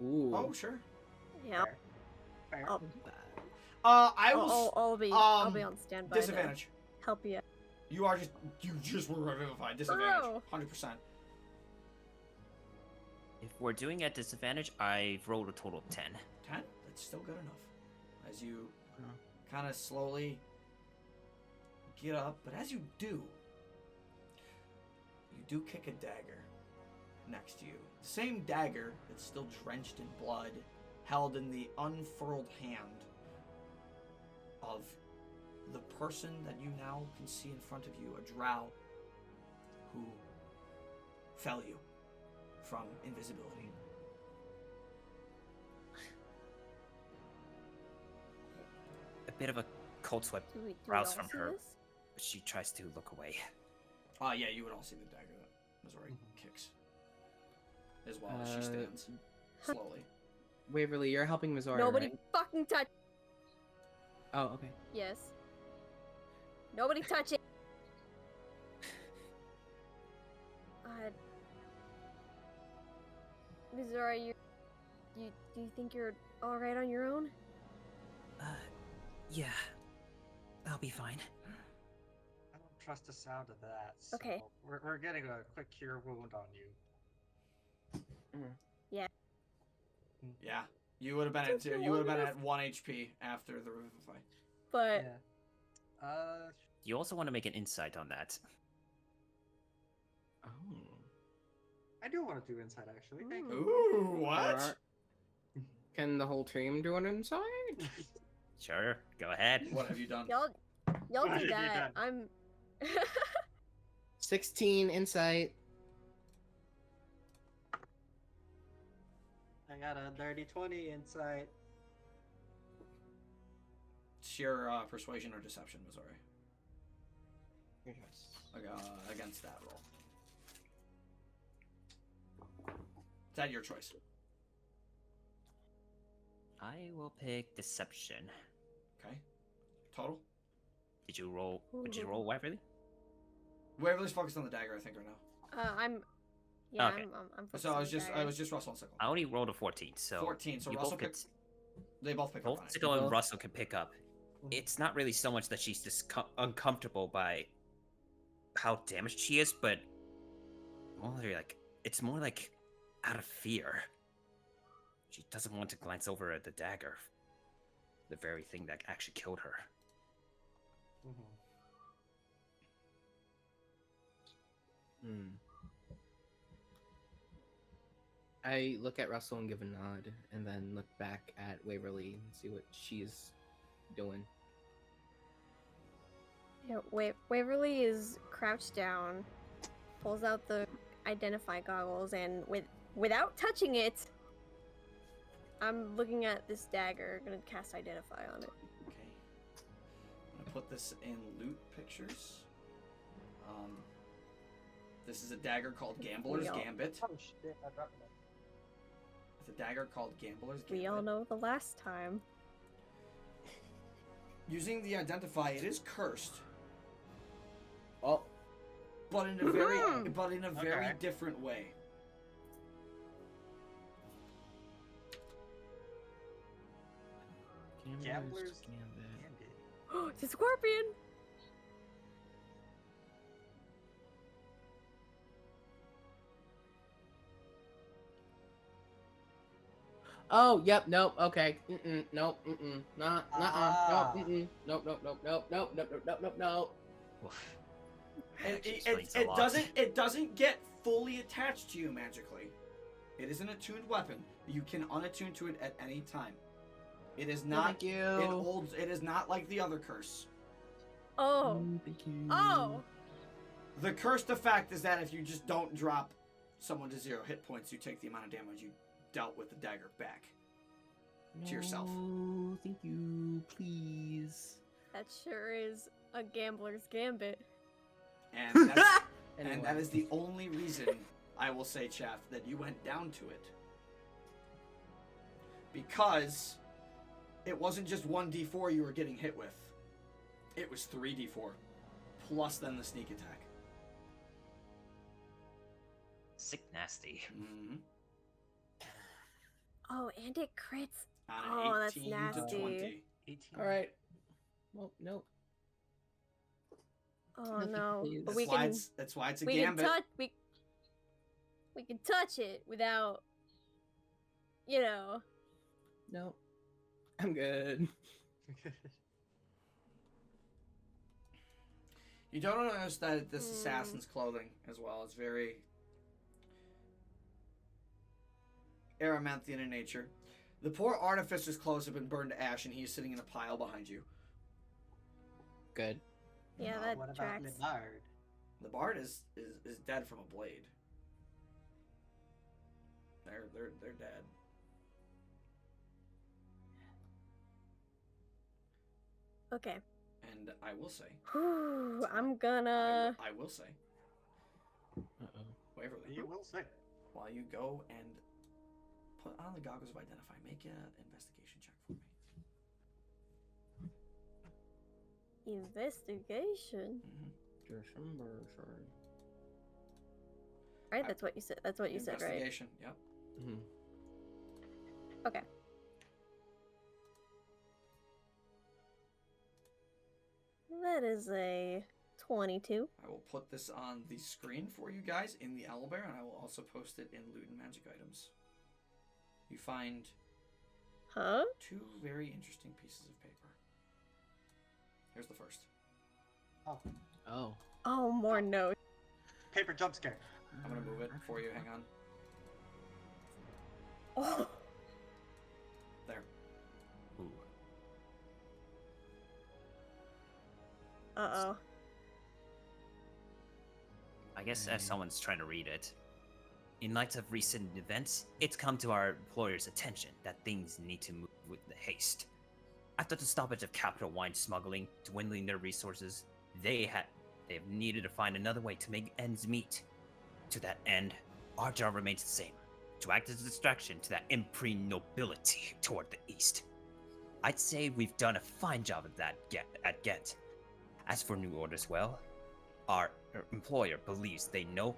B: Ooh.
A: Oh, sure.
D: Yeah.
E: Fair.
D: I'll,
A: I will.
D: I'll be on standby.
A: Disadvantage.
D: To help you.
A: You just were revivified. Disadvantage.
D: Oh.
A: 100%.
C: If we're doing at disadvantage, I've rolled a total of 10.
A: 10? That's still good enough. As you kind of slowly get up, but as you do kick a dagger next to you. The same dagger that's still drenched in blood, held in the unfurled hand of the person that you now can see in front of you, a drow who fell you from invisibility.
C: A bit of a cold sweat
D: Do we
C: rouse
D: all
C: from
D: see
C: her.
D: this?
C: She tries to look away.
A: Yeah, you would all see the dagger that Mizore kicks. As well as she stands slowly.
B: Waverly, you're helping Mizore,
D: Nobody
B: right?
D: fucking touch.
B: Oh, okay.
D: Yes. Nobody touch it. Mizore, do you think you're all right on your own?
C: Yeah. I'll be fine.
E: I don't trust the sound of that. So
D: Okay.
E: We're getting a quick cure wound on you.
A: Yeah, you would have been
D: Took you
A: you would have been
D: long
A: at 1 HP after the revivify.
D: But
E: Yeah.
C: You also want to make an insight on that.
B: Oh.
E: I do want to do insight actually. Thank you.
A: Ooh, what?
B: Alright. Can the whole team do an inside?
C: Sure, go ahead.
A: What have you done?
D: y'all
E: What have
D: do
E: you
D: that.
E: done?
D: I'm
B: 16 insight.
E: I got a dirty 20 insight.
A: It's your persuasion or deception, Mizore. Against that roll. Is that your choice?
C: I will pick deception.
A: Okay. Total?
C: Did you roll? Would you roll Waverly?
A: Waverly's focused on the dagger, I think, right now.
C: Okay.
D: I'm
A: So I was
D: focused on
A: just Russell and Sickle.
C: I only rolled a 14, so
A: 14. So
C: you
A: Russell
C: both
A: picked.
C: could,
A: They both picked up on
C: both
A: it.
C: Sickle and
B: Both.
C: Russell can pick up. It's not really so much that she's just uncomfortable by how damaged she is, but it's more like out of fear. She doesn't want to glance over at the dagger, the very thing that actually killed her.
B: I look at Russell and give a nod, and then look back at Waverly and see what she's doing.
D: Yeah, Waverly is crouched down, pulls out the identify goggles, and without touching it, I'm looking at this dagger. Gonna cast identify on it.
A: Okay. I'm gonna put this in loot pictures. This is a dagger called Gambler's
D: all-
A: Gambit.
E: Oh shit, I dropped it.
A: It's a dagger called Gambler's Gambit.
D: We all know the last time.
A: Using the identify, it is cursed,
B: Oh,
A: but in a very
E: Okay.
A: different way.
E: Gambler's
C: Gambit.
D: It's a scorpion.
B: oh, yep, nope, okay, nope, nope,
E: Ah.
B: nope, nope, nope, nope, nope, nope, nope, nope, nope, nope.
C: Oof.
A: It,
C: Actually
A: it,
C: explains
A: it,
C: a
A: it
C: lot.
A: doesn't get fully attached to you magically. It is an attuned weapon. You can unattune to it at any time. It is not.
B: Thank you.
A: It is not like the other curse.
D: Oh.
B: Thank you.
D: Oh.
A: The cursed effect is that if you just don't drop someone to 0 hit points, you take the amount of damage you dealt with the dagger back to yourself.
B: No, thank you, please.
D: That sure is a gambler's gambit.
A: And that's,
B: Anyway.
A: and that is the only reason I will say, Chaff, that you went down to it. Because it wasn't just 1d4 you were getting hit with. It was 3d4. Plus then the sneak attack.
C: Sick nasty.
A: Mm-hmm.
D: Oh, and it crits.
A: On
D: Oh,
A: an
D: that's
A: 18 to
D: nasty.
A: 20.
E: 18.
B: All right. Well, nope.
D: Oh
B: Nothing,
D: no.
B: please.
D: But
A: That's why it's a
D: we can
A: gambit.
D: touch we can touch it without, you know.
B: Nope. I'm good.
A: You don't notice that this assassin's clothing as well. It's very Aramanthian in nature. The poor artificer's clothes have been burned to ash, and he is sitting in a pile behind you.
B: Good.
D: Yeah, that
E: What about
D: tracks.
E: Leonard?
A: The bard is dead from a blade. They're dead.
D: Okay.
A: And I will say,
D: Whew, I'm gonna.
A: I will say,
B: Uh-oh.
A: Waverly,
E: You will say.
A: while you go and put on the goggles of identify, make an investigation check for me.
D: Investigation.
A: Mm-hmm.
D: Right, that's what you said. That's what you said, right?
A: Investigation. Yep.
B: Mm-hmm.
D: Okay. That is a 22.
A: I will put this on the screen for you guys in the owlbear, and I will also post it in loot and magic items. You find
D: Huh?
A: 2 very interesting pieces of paper. Here's the first.
E: Oh,
B: Oh.
D: Oh, more notes.
E: paper jump scare.
A: I'm gonna move it for you. Hang on.
D: Oh.
A: There.
C: Ooh.
D: Uh-oh.
C: I guess as someone's trying to read it, in light of recent events, it's come to our employer's attention that things need to move with haste. After the stoppage of capital wine smuggling, dwindling their resources, they've needed to find another way to make ends meet. To that end, our job remains the same: to act as a distraction to that impre nobility toward the east. I'd say we've done a fine job of that at Ghent. As for new orders, well, our employer believes they know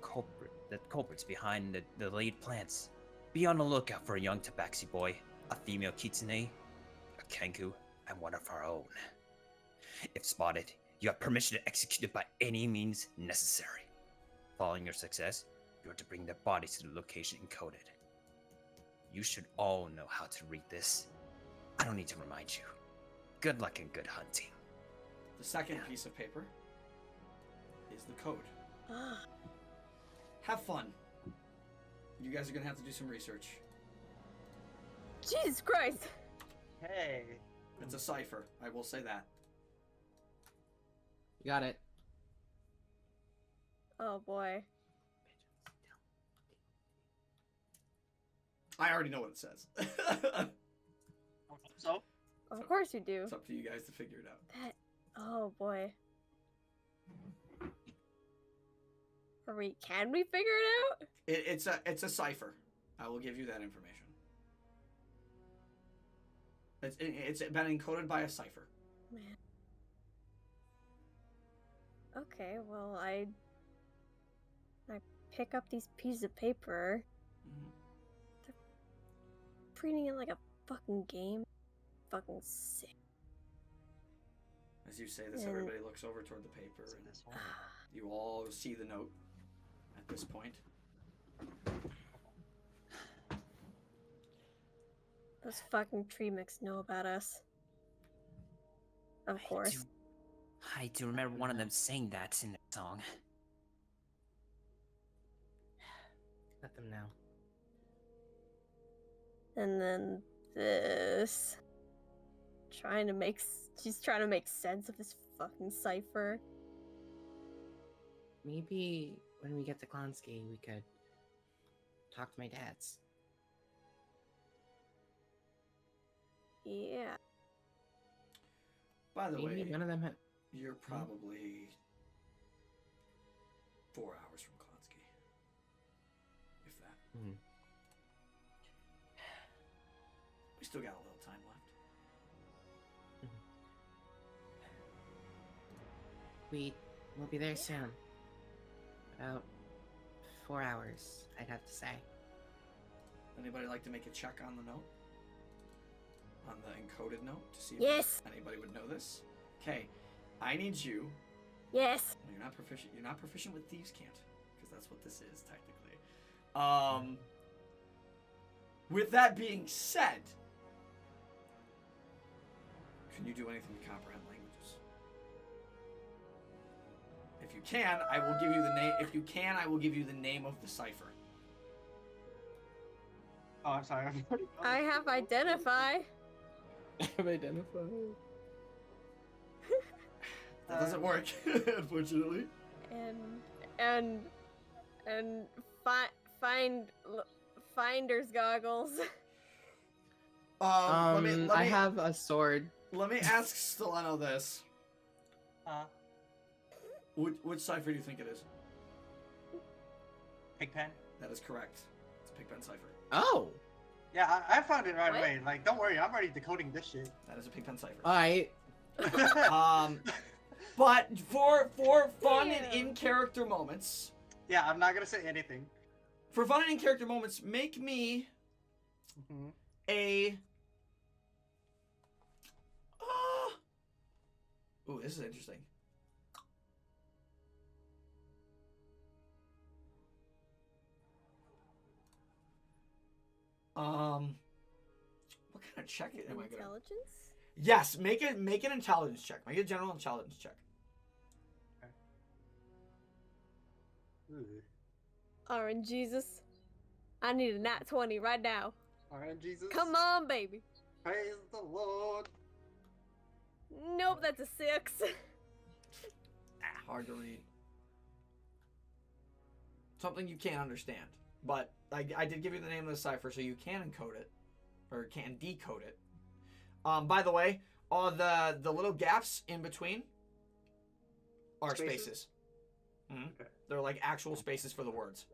C: the culprits behind the delayed plans. Be on the lookout for a young tabaxi boy, a female kitsune, a kenku, and one of our own. If spotted, you have permission to execute it by any means necessary. Following your success, you are to bring their bodies to the location encoded. You should all know how to read this. I don't need to remind you. Good luck and good hunting.
A: The second piece of paper is the code. Have fun. You guys are gonna have to do some research.
D: Jesus Christ!
E: Hey.
A: It's a cipher. I will say that.
B: You got it.
D: Oh boy.
A: I already know what it says.
E: So?
D: Of course you do.
A: It's up to you guys to figure it out.
D: That. Oh boy. Can we figure it out?
A: It's a cipher. I will give you that information. It's been encoded by a cipher.
D: Man. Okay, well, I pick up these pieces of paper.
A: Mhm.
D: They're treating it like a fucking game. Fucking sick.
A: As you say this,
D: Yeah.
A: everybody looks over toward the paper, and
E: This one.
A: you all see the note at this point.
D: Those fucking tree mix know about us. Of course.
C: I do remember one of them saying that in their song.
B: Let them know.
D: And then this. She's trying to make sense of this fucking cipher.
B: Maybe when we get to Clonskeagh, we could talk to my dads.
D: Yeah.
A: By the
B: Maybe
A: way,
B: none of them have.
A: you're probably 4 hours from Clonskeagh, if that.
B: Mm-hmm.
A: We still got a little time left.
B: We'll be there soon. About 4 hours, I'd have to say.
A: Anybody like to make a check on the note? On the encoded note to see if
D: Yes.
A: anybody would know this? Okay, I need you.
D: Yes.
A: You're not proficient. You're not proficient with thieves' cant, because that's what this is technically. With that being said, can you do anything to comprehend languages? If you can, I will give you the name. If you can, I will give you the name of the cipher.
E: Oh, I'm sorry.
D: I have identify.
B: I've identified.
A: That doesn't work, unfortunately.
D: And finder's goggles.
A: Let me,
B: I have a sword.
A: Let me ask Steleno this. Which cipher do you think it is?
E: Pigpen?
A: That is correct. It's a Pigpen cipher.
B: Oh!
E: Yeah, I found it right
D: What?
E: away. Like, don't worry, I'm already decoding this shit.
A: That is a Pigpen cipher.
B: Alright.
A: But for fun and
D: Damn.
A: in-character moments,
E: Yeah, I'm not gonna say anything.
A: for fun and in-character moments, make me
E: Mm-hmm.
A: a... Ooh, this is interesting. What kind of check am I gonna...
D: Intelligence?
A: Yes, make an intelligence check. Make a general intelligence check.
D: Orange Jesus. I need a nat 20 right now.
E: Alright, Jesus.
D: Come on, baby.
E: Praise the Lord.
D: Nope, that's a 6.
A: Hard to read. Something you can't understand. But I did give you the name of the cipher, so you can encode it. Or can decode it. By the way, all the little gaps in between are spaces. Mhm.
E: Okay.
A: They're like actual spaces for the words.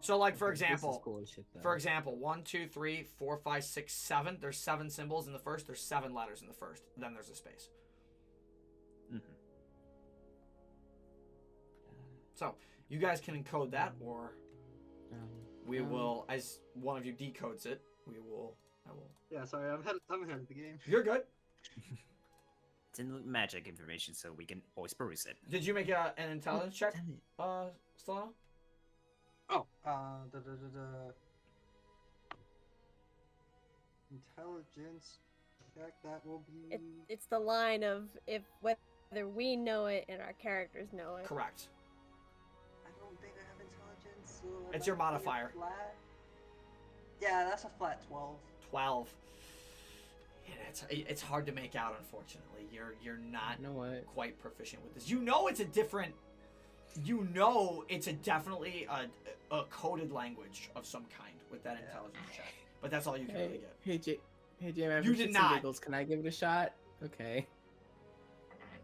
A: So like for example,
B: Cool as shit, though.
A: for example, 1, 2, 3, 4, 5, 6, 7. There's 7 symbols in the first. There's 7 letters in the first. Then there's a space. So you guys can encode that, or we will, as one of you decodes it, I will.
E: Yeah, sorry, I'm ahead of the game.
A: You're good.
C: It's in magic information, so we can always peruse it.
A: Did you make an intelligence check,
B: Damn it.
A: Stella?
E: Oh, intelligence check, that will be...
D: It's the line of if whether we know it and our characters know it.
A: Correct.
E: I don't think I have intelligence, so
A: It's your
E: that would be a
A: modifier.
E: flat. Yeah, that's a flat 12.
A: 12. Yeah, it's hard to make out, unfortunately. You're not
B: You know what?
A: quite proficient with this. You know it's a different. You know it's definitely a coded language of some kind with that intelligence check. But that's all you can really get.
B: Hey, Jay,
A: You did not.
B: Giggles. Can I give it a shot? Okay.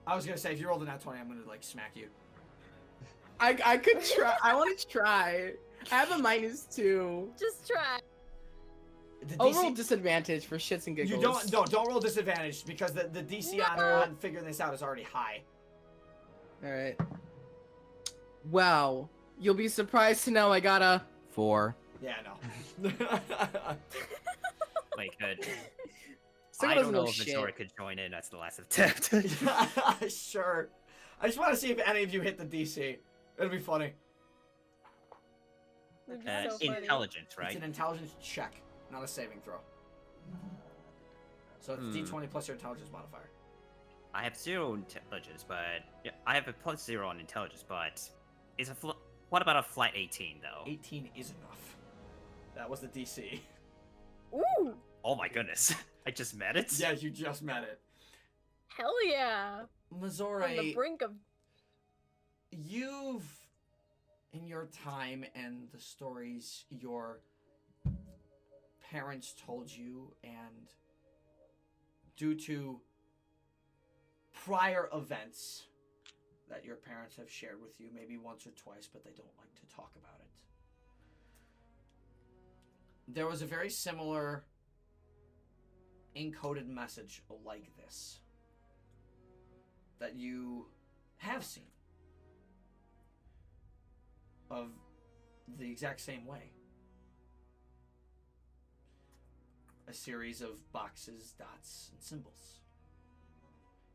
A: I was gonna say if you rolled a nat 20, I'm gonna like smack you.
B: I could try. I want to try. I have a -2.
D: Just try.
A: The
B: I'll roll
A: DC,
B: disadvantage for shits and giggles.
A: you don't roll disadvantage because the DC on figuring this out is already high.
B: All right. Wow. You'll be surprised to know I got a 4.
A: Yeah, no.
C: Wait, good.
B: Still
C: I
B: doesn't
C: don't know
B: know
C: if
B: shit.
C: Mizore could join in. That's the last attempt.
A: Sure. I just want to see if any of you hit the DC. It'll be funny.
D: It'd be so funny.
C: Intelligence, right?
A: It's an intelligence check, not a saving throw. So it's D20 plus your intelligence modifier.
C: I have 0 intelligence, but yeah, I have a +0 on intelligence. But is what about a flat 18 though?
A: 18 is enough. That was the DC.
D: Ooh,
C: Oh my goodness! I just met it.
A: Yeah, you just met it.
D: hell yeah! On the
A: Mizore,
D: brink of.
A: you've, in your time and the stories your parents told you, and due to prior events that your parents have shared with you, maybe once or twice, but they don't like to talk about it. There was a very similar encoded message like this that you have seen of the exact same way. A series of boxes, dots, and symbols.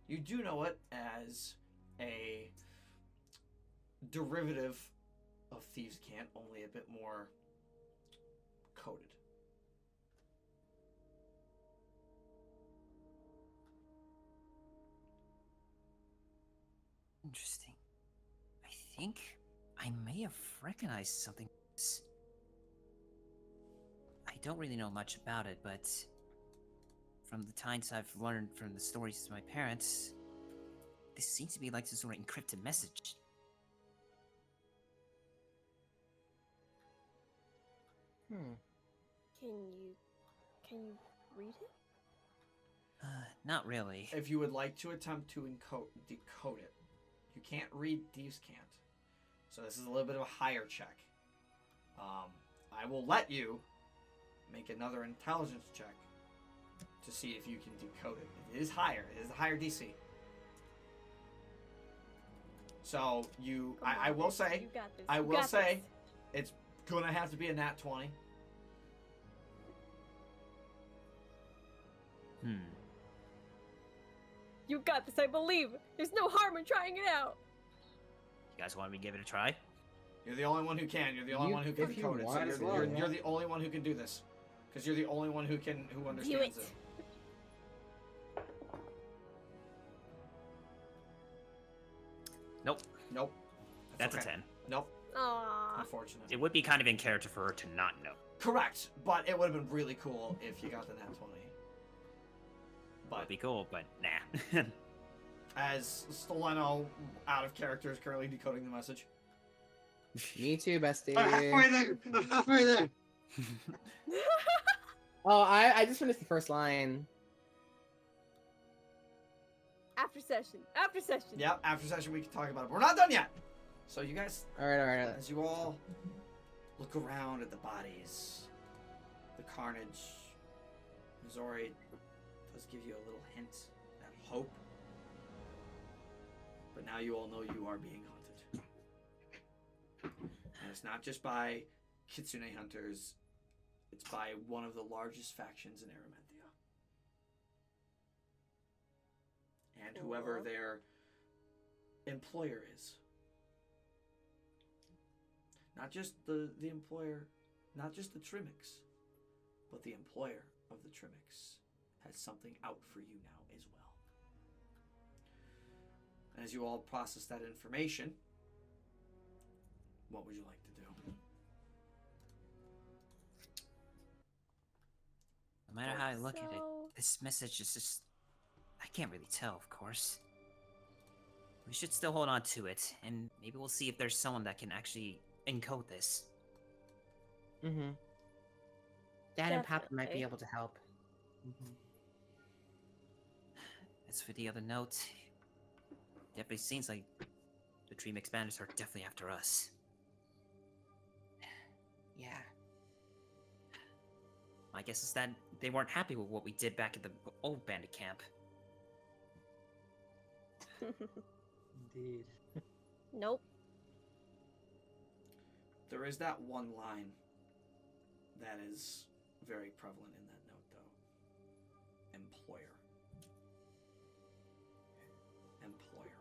A: You do know it as a derivative of Thieves' Cant, only a bit more coded.
C: Interesting. I think I may have recognized something. I don't really know much about it, but from the times I've learned from the stories of my parents, this seems to be like some sort of encrypted message.
D: Can you read it?
C: Not really.
A: If you would like to attempt to decode it, you can't read Thieves' Cant. So this is a little bit of a higher check. I will let you make another intelligence check to see if you can decode it. It is higher. It is a higher DC. So I will say,
D: You got this.
A: I
D: You
A: will
D: got
A: say,
D: this.
A: it's gonna have to be a nat 20.
D: You got this, I believe. There's no harm in trying it out.
C: You guys want me to give it a try?
A: You're the only one who can. You're the only one who can
B: if you
A: decode it. So
B: want
A: you're,
B: as well,
A: you're,
B: yeah.
A: you're the only one who can do this, because you're the only one who understands
D: it.
A: it.
C: Nope.
A: Nope.
C: That's
A: okay.
C: a 10.
A: Nope.
D: Aww.
A: Unfortunate.
C: It would be kind of in character for her to not know.
A: Correct, but it would have been really cool if you got the nat 20. But
C: That'd be cool, but nah.
A: as Stoleno, out of character, is currently decoding the message.
B: Me too, bestie.
E: Halfway there. I'm halfway there.
B: Oh, I just finished the first line.
D: After session. After session.
A: Yep, after session we can talk about it, but we're not done yet. So you guys,
B: All right.
A: as you all look around at the bodies, the carnage, Mizore does give you a little hint at hope. But now you all know you are being hunted. And it's not just by Kitsune hunters, it's by one of the largest factions in Aramanthia. And whoever their employer is. Not just the employer, not just the Trimix, but the employer of the Trimix has something out for you now as well. As you all process that information, what would you like to do?
C: No matter how I look at it,
D: So-
C: this message is just... I can't really tell, of course. We should still hold on to it, and maybe we'll see if there's someone that can actually encode this.
B: Mm-hmm. Dad and Papa might be
D: Definitely.
B: able to help.
C: As for the other note, definitely seems like the Dream Expanders are definitely after us.
B: Yeah.
C: My guess is that they weren't happy with what we did back at the old bandit camp.
E: Indeed.
D: Nope.
A: There is that one line that is very prevalent in that note, though. Employer. Employer.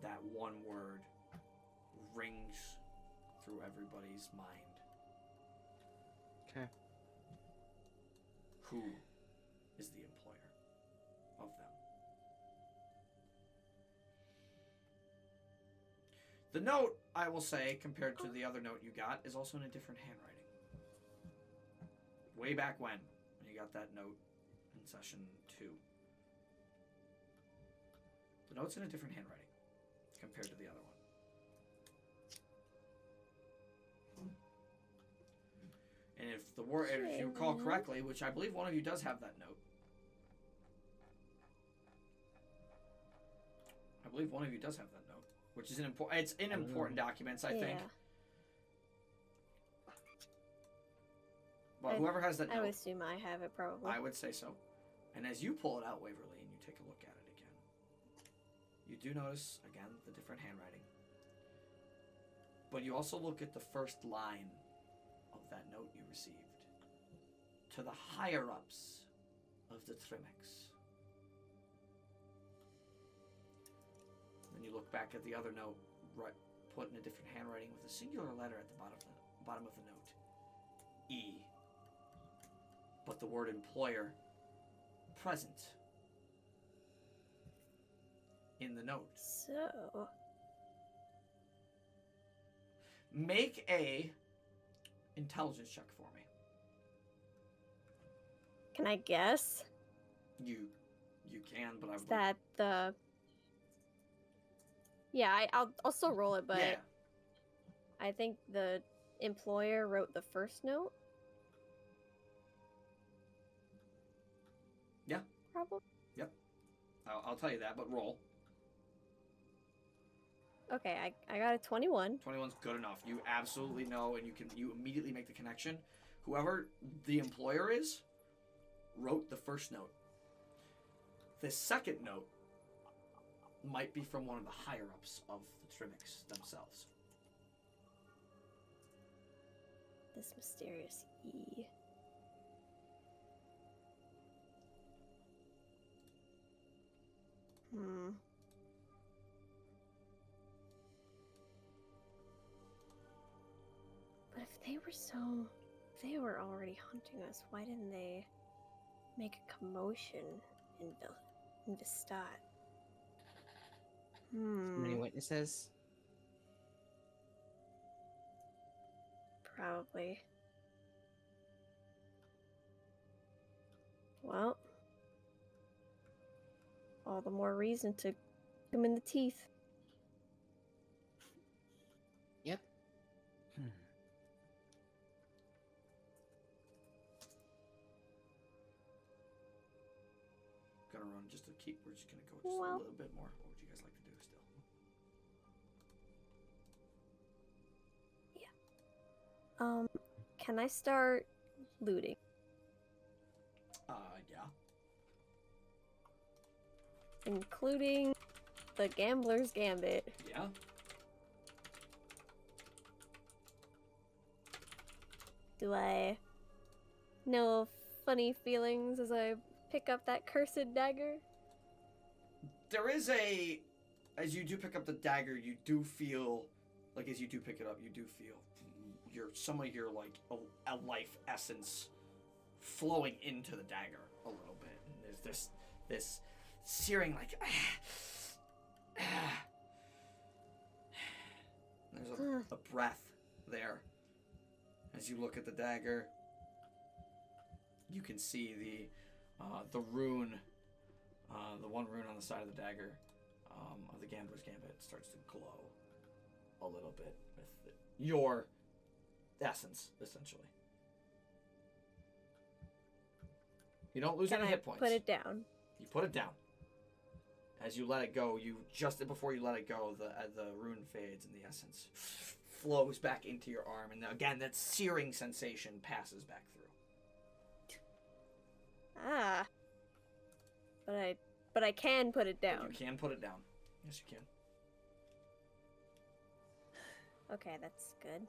A: That one word rings through everybody's mind.
B: Okay.
A: Who is the employer of them? The note, I will say, compared to the other note you got, is also in a different handwriting. Way back when you got that note in session 2. The note's in a different handwriting compared to the other one. And if you recall correctly, which I believe one of you does have that note. I believe one of you does have that note, which is it's in important documents, I think. But whoever has that
D: I would
A: note,
D: assume I have it probably.
A: I would say so. And as you pull it out, Waverly, and you take a look at it again, you do notice, again, the different handwriting. But you also look at the first line of that note you received. To the higher-ups of the Trimix. Then you look back at the other note, put in a different handwriting with a singular letter at the bottom of the note. E. But the word employer present in the note.
D: So...
A: Make a intelligence check for me.
D: Can I guess?
A: You can, but I would...
D: Is that the... Yeah, I'll still roll it, but...
A: Yeah.
D: I think the employer wrote the first note.
A: Yeah.
D: Probably.
A: Yep. I'll tell you that, but roll.
D: Okay, I got a 21.
A: 21's good enough. You absolutely know, and you immediately make the connection. Whoever the employer is, wrote the first note. The second note might be from one of the higher-ups of the Trimix themselves.
D: This mysterious E. But if they were already hunting us, why didn't they make a commotion in Vistat?
B: Many witnesses?
D: Probably. Well, all the more reason to kick him in the teeth.
B: Yep.
A: Gonna run just to keep. We're just gonna go just a little bit more. What would you guys like to do still?
D: Can I start looting?
A: Yeah.
D: Including the Gambler's Gambit.
A: Yeah.
D: Do I know funny feelings as I pick up that cursed dagger?
A: There is a... As you do pick up the dagger, you do feel... Like, as you do pick it up, you do feel some of your, like, a life essence flowing into the dagger a little bit. And there's this searing, like... There's a breath there. As you look at the dagger, you can see the rune, the one rune on the side of the dagger of the Gambler's Gambit starts to glow a little bit with your essence, essentially. You don't lose any hit points.
D: Put it down.
A: You put it down. As you let it go, just before you let it go, the rune fades and the essence flows back into your arm, and again that searing sensation passes back through.
D: Ah. But I can put it down.
A: But you can put it down. Yes, you can.
D: Okay, that's good.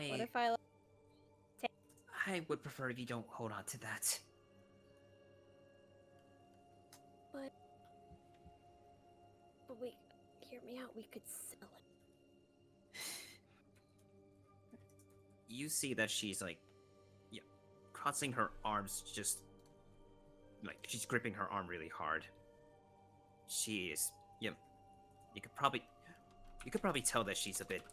D: What if I
C: I would prefer if you don't hold on to that.
D: But wait, hear me out. We could sell it.
C: You see that she's like, crossing her arms, just like she's gripping her arm really hard. She is, you could probably tell that she's a bit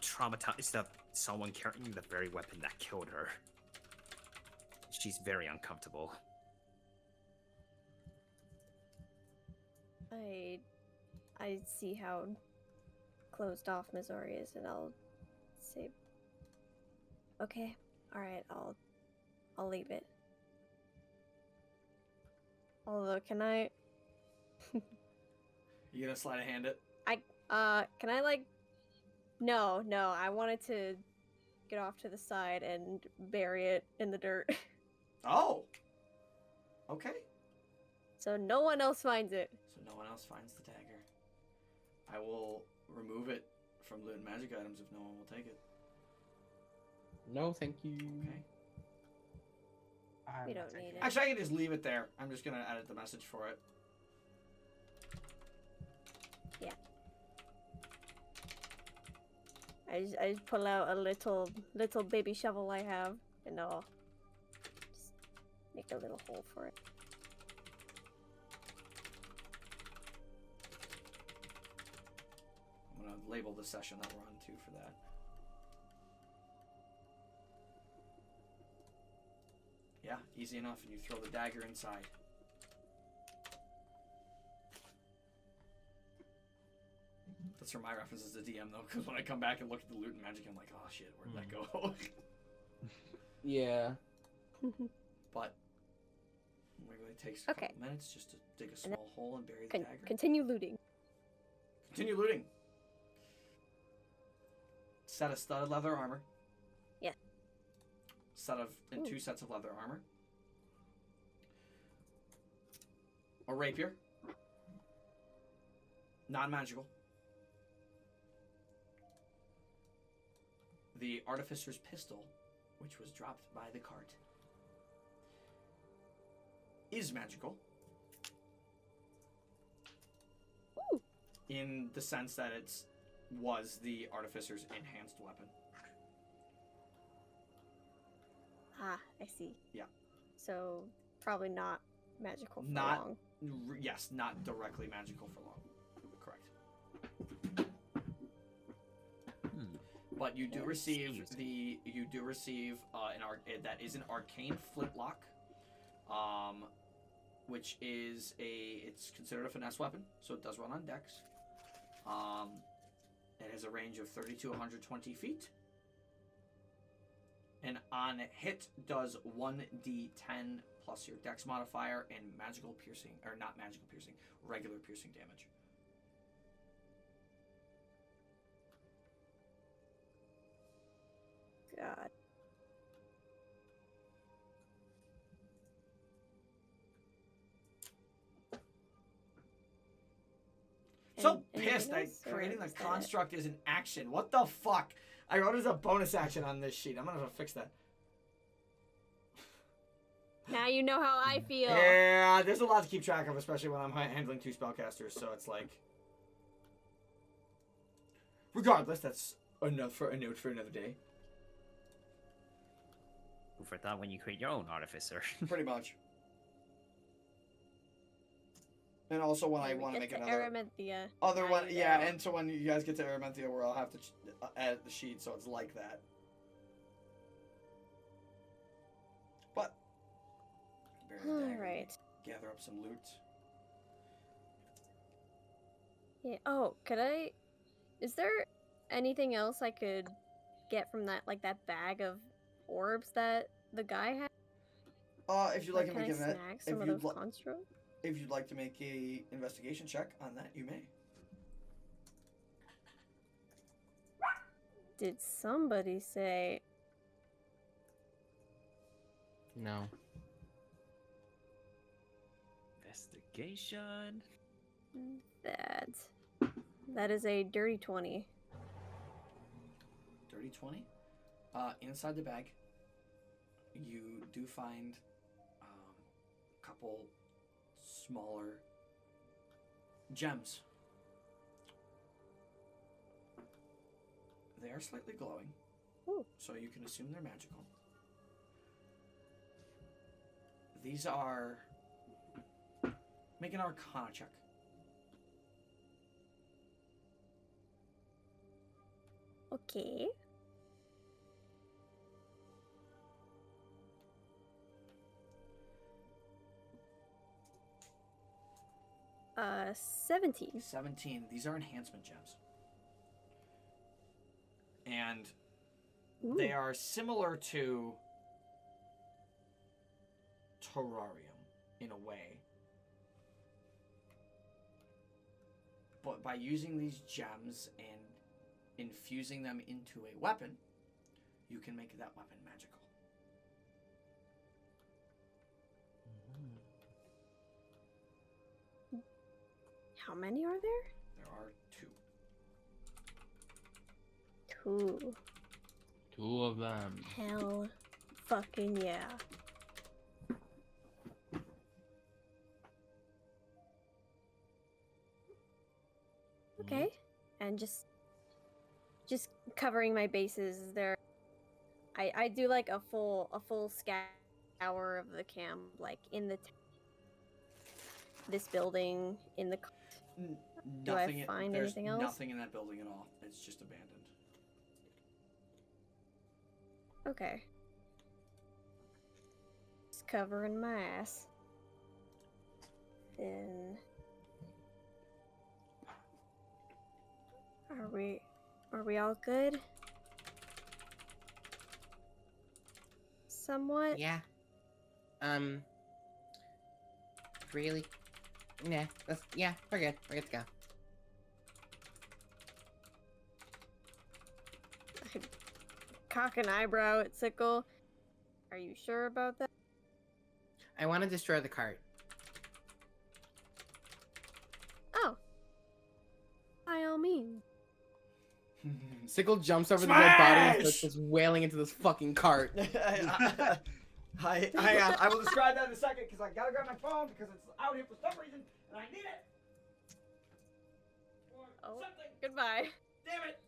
C: traumatized of someone carrying the very weapon that killed her. She's very uncomfortable.
D: I see how closed off Mizore is, and I'll say, okay, all right, I'll leave it. Although, can I?
A: You gonna sleight of hand it?
D: Can I like? No, I wanted to get off to the side and bury it in the dirt.
A: Oh. Okay.
D: So no one else finds it.
A: So no one else finds the dagger. I will remove it from loot and magic items if no one will take it.
B: No, thank you.
A: Okay.
D: We don't need it.
A: Actually, I can just leave it there. I'm just gonna edit the message for it.
D: Yeah. I just pull out a little baby shovel I have, and I'll just make a little hole for it.
A: I'm gonna label the session that we're on too for that. Yeah, easy enough, and you throw the dagger inside. That's for my reference as the DM though, because when I come back and look at the loot and magic, I'm like, oh shit, where'd that go?
B: Yeah.
A: But it really takes a couple minutes just to dig a small hole and bury the dagger.
D: Continue looting.
A: Continue looting. Set of studded leather armor.
D: Yeah.
A: And 2 sets of leather armor. A rapier. Non-magical. The artificer's pistol, which was dropped by the cart, is magical.
D: Ooh.
A: In the sense that was the artificer's enhanced weapon.
D: Ah, I see.
A: Yeah.
D: So probably not magical for
A: Not-
D: long.
A: Yes, not directly magical for long. Correct. But you do receive that is an arcane flintlock, which is it's considered a finesse weapon, so it does run on dex. It has a range of 30 to 120 feet, and on hit does 1d10 plus your dex modifier and magical piercing, or not magical piercing, regular piercing damage.
D: God.
A: So
D: Anything
A: pissed that
D: else, or
A: creating the
D: is that it?
A: construct is an action. What the fuck? I wrote it as a bonus action on this sheet. I'm gonna have to fix that.
D: Now you know how I feel.
A: Yeah, there's a lot to keep track of, especially when I'm handling 2 spellcasters, so it's like... Regardless, that's a note for another day.
C: Who for that when you create your own artificer?
A: Pretty much. And also when I
D: We
A: want to
D: get
A: make
D: to
A: another...
D: Aramanthea.
A: Other
D: Now
A: one,
D: you
A: yeah,
D: know.
A: and so when you guys get to Aramanthea, where I'll have to edit the sheet, so it's like that. But... bury the dagger,
D: Alright.
A: Gather up some loot.
D: Yeah. Oh, could I... Is there anything else I could get from that, like that bag of orbs that the guy had?
A: If you'd like to
D: Can
A: make
D: I
A: an
D: snag some of those constructs?
A: if you'd like to make a investigation check on that, you may.
D: Did somebody say...
B: No.
C: Investigation.
D: That is a dirty 20.
A: Dirty 20. Inside the bag, you do find a couple smaller gems. They are slightly glowing,
D: Ooh.
A: so you can assume they're magical. These are... Make an Arcana check.
D: Okay. 17.
A: 17. These are enhancement gems. And
D: Ooh.
A: they are similar to terrarium in a way. But by using these gems and infusing them into a weapon, you can make that weapon magical.
D: How many are there?
A: There are 2.
D: Cool.
B: 2 of them.
D: Hell fucking yeah. Okay. And just covering my bases. I do like a full scour of the camp, like in the this building, in the. Do I find
A: there's
D: anything else?
A: Nothing in that building at all. It's just abandoned.
D: Okay. Just covering my ass. Then are we all good? Somewhat?
B: Yeah. Really? Yeah, we're good. We're good to go.
D: I cock an eyebrow at Sickle. Are you sure about that?
B: I want to destroy the cart.
D: Oh. By all means.
B: Sickle jumps over the dead body and starts just wailing into this fucking cart.
A: I will describe that in a second because I gotta grab my phone because it's out here for some reason and I need it. Or something.
D: Goodbye.
A: Damn it.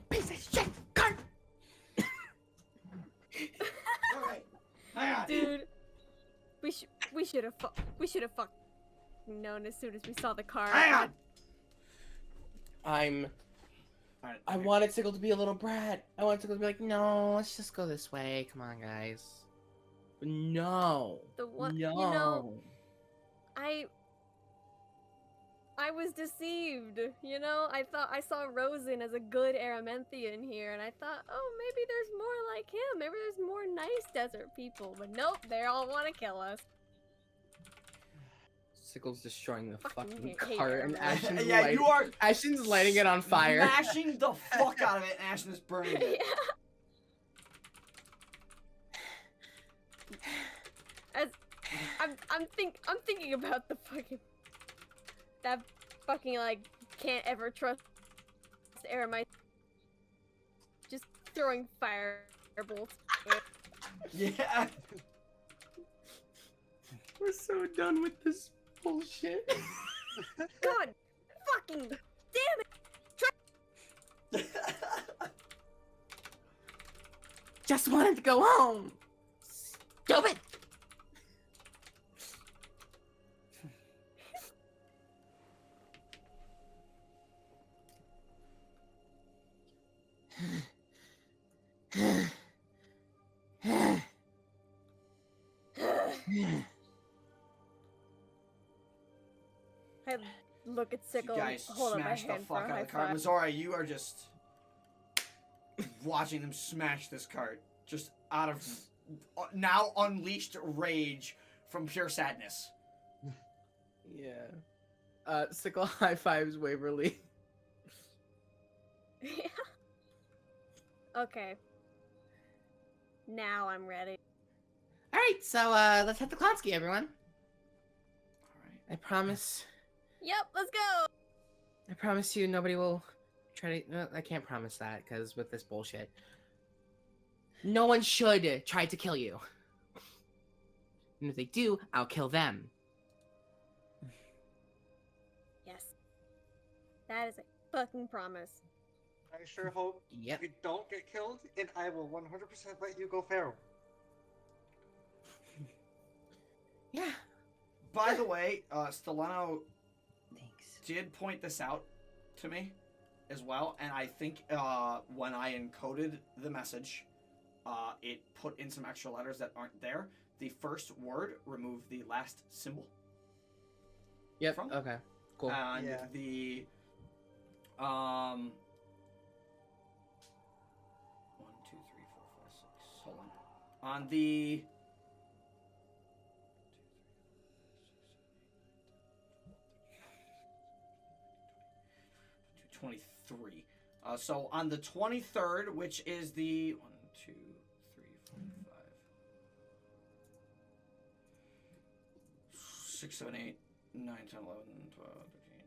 B: Piece of shit cart.
A: Okay. Hang on.
D: Dude, we should have fucking known as soon as we saw the car.
A: Hang on. Alright,
B: I wanted Sickle to be a little brat. I wanted Sickle to be like, no, let's just go this way. Come on, guys. But no.
D: The one,
B: No.
D: you know, I was deceived. You know, I thought I saw Rosen as a good Aramanthian here, and I thought, oh, maybe there's more like him. Maybe there's more nice desert people. But nope, they all want to kill us.
B: Sickle's destroying the
D: Fucking
B: fucking
D: hate
B: cart, and
D: Aramanthian.
B: Ashen's
A: Yeah, you are
B: Ashen's lighting it on fire.
A: smashing the fuck out of it, and Ashton is burning it.
D: Yeah. As I'm thinking about the fucking like can't ever trust Aramite. Just throwing firebolts.
A: Yeah.
B: We're so done with this bullshit.
D: God, fucking damn it!
B: Just wanted to go home. Stupid.
D: I look at
A: You
D: Sickle.
A: guys
D: Hold up my
A: smash the
D: hand for
A: fuck
D: a
A: out
D: high
A: of the cart.
D: five.
A: Mizore, you are just watching them smash this cart. Just out of now unleashed rage from pure sadness.
B: Yeah. Sickle high fives Waverly.
D: Yeah. Okay. Now I'm ready.
B: Alright, so let's head to Clonskeagh, everyone.
A: Alright.
B: I promise
D: Yep, let's go.
B: you nobody will try to... No, I can't promise that, because with this bullshit. No one should try to kill you. And if they do, I'll kill them.
D: Yes. That is a fucking promise.
E: I sure hope
B: Yep.
E: you don't get killed, and I will 100% let you go feral.
B: Yeah.
A: By the way, Stellano
C: Thanks.
A: did point this out to me as well, and I think when I encoded the message, it put in some extra letters that aren't there. The first word removed the last symbol.
B: Yep.
A: From?
B: Okay. Cool.
A: And
E: Yeah.
A: the 1, 2, 3, 4, 5, 6. Hold on. On the 23. So on the 23rd, which is the 1, 2, 3, 4, 5, 6, 7, 8, 9, 10, 11, 12, 13,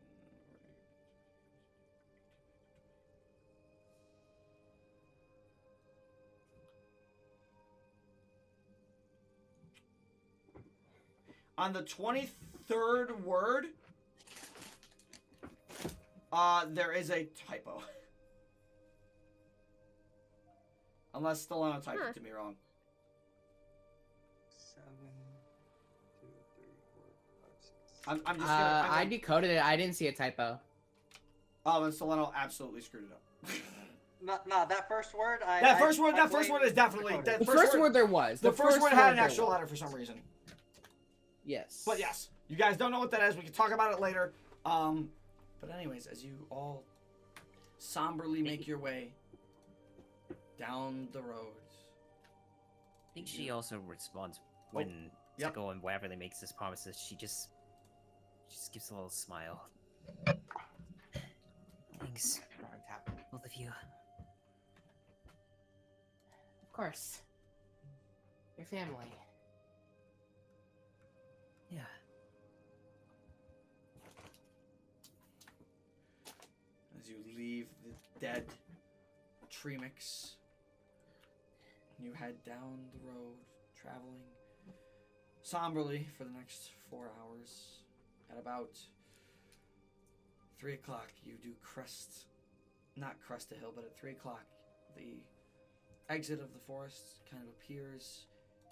A: 14. On the 23rd word, there is a typo. Unless Stellano typed it to me wrong.
E: 7, 2, 3, 4, 5, 6.
A: I'm just gonna.
B: I decoded it. I didn't see a typo.
A: Oh, then Stellano absolutely screwed it up.
E: No, that first word.
A: That first word is definitely.
E: decoded.
B: The first word there was.
A: The first word had an
B: there
A: extra
B: was.
A: letter for some reason.
B: Yes.
A: But yes, you guys don't know what that is. We can talk about it later. But anyways, as you all somberly make your way down the roads.
C: I think she also responds when
A: yep.
C: Sickle and Waverly makes this promises. She just gives a little smile. Thanks, both of you.
B: Of course. Your family.
C: Yeah.
A: As you leave the dead tree mix, you head down the road, traveling somberly for the next 4 hours. At about 3 o'clock, you do not crest a hill, but at 3 o'clock, the exit of the forest kind of appears,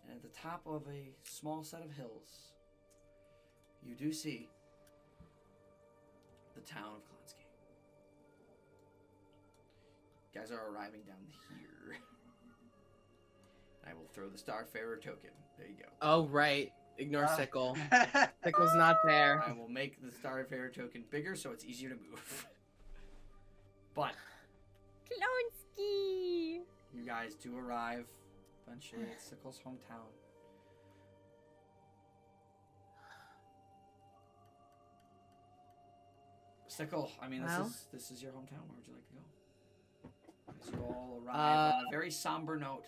A: and at the top of a small set of hills, you do see the town of Clonskeagh. You guys are arriving down here. I will throw the Starfarer token. There you go.
B: Oh, right. Ignore Sickle. Sickle's not there.
A: I will make the Starfarer token bigger so it's easier to move. But
D: Clonskeagh!
A: you guys do arrive eventually at Sickle's hometown. Sickle, I mean, this is your hometown. Where would you like to go? As you all arrive on a very somber note.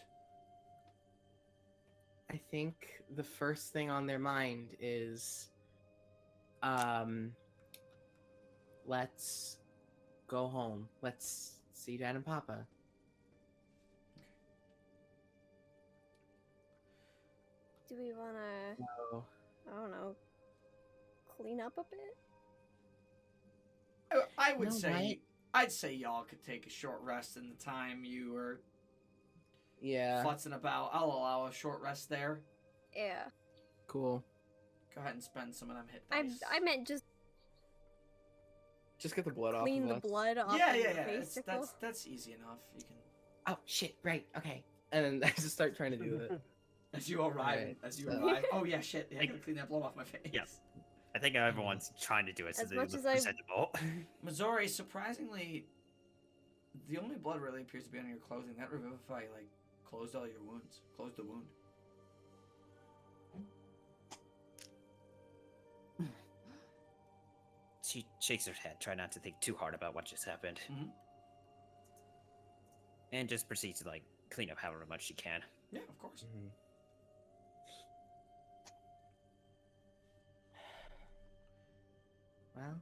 B: I think the first thing on their mind is, let's go home. Let's see Dad and Papa.
D: Do we wanna,
B: So,
D: I don't know, clean up a bit?
A: I would
B: No,
A: say,
B: right?
A: I'd say y'all could take a short rest in the time you were
B: yeah,
A: futzing about. I'll allow a short rest there.
D: Yeah.
B: cool.
A: Go ahead and spend some of them hit dice.
D: I meant just
B: Just get the blood off
D: clean
B: of
D: the
B: us.
D: blood off
A: Yeah,
D: of
A: yeah,
D: your
A: yeah.
D: face, Sickle.
A: That's easy enough. You can.
B: Oh, shit, right, okay. And then I just start trying to do it.
A: As you arrive,
B: Right, so-
A: oh yeah, shit. Yeah, I gotta clean that blood off my face.
C: Yeah. I think everyone's trying to do it so
D: As
C: they
D: much
C: look
D: as I've-
C: presentable.
A: Mizore, surprisingly, the only blood really appears to be on your clothing. That Revivify, like, closed all your wounds. Closed the wound.
C: She shakes her head, try not to think too hard about what just happened.
A: Mhm.
C: And just proceeds to, like, clean up however much she can.
A: Yeah, of course.
B: Well,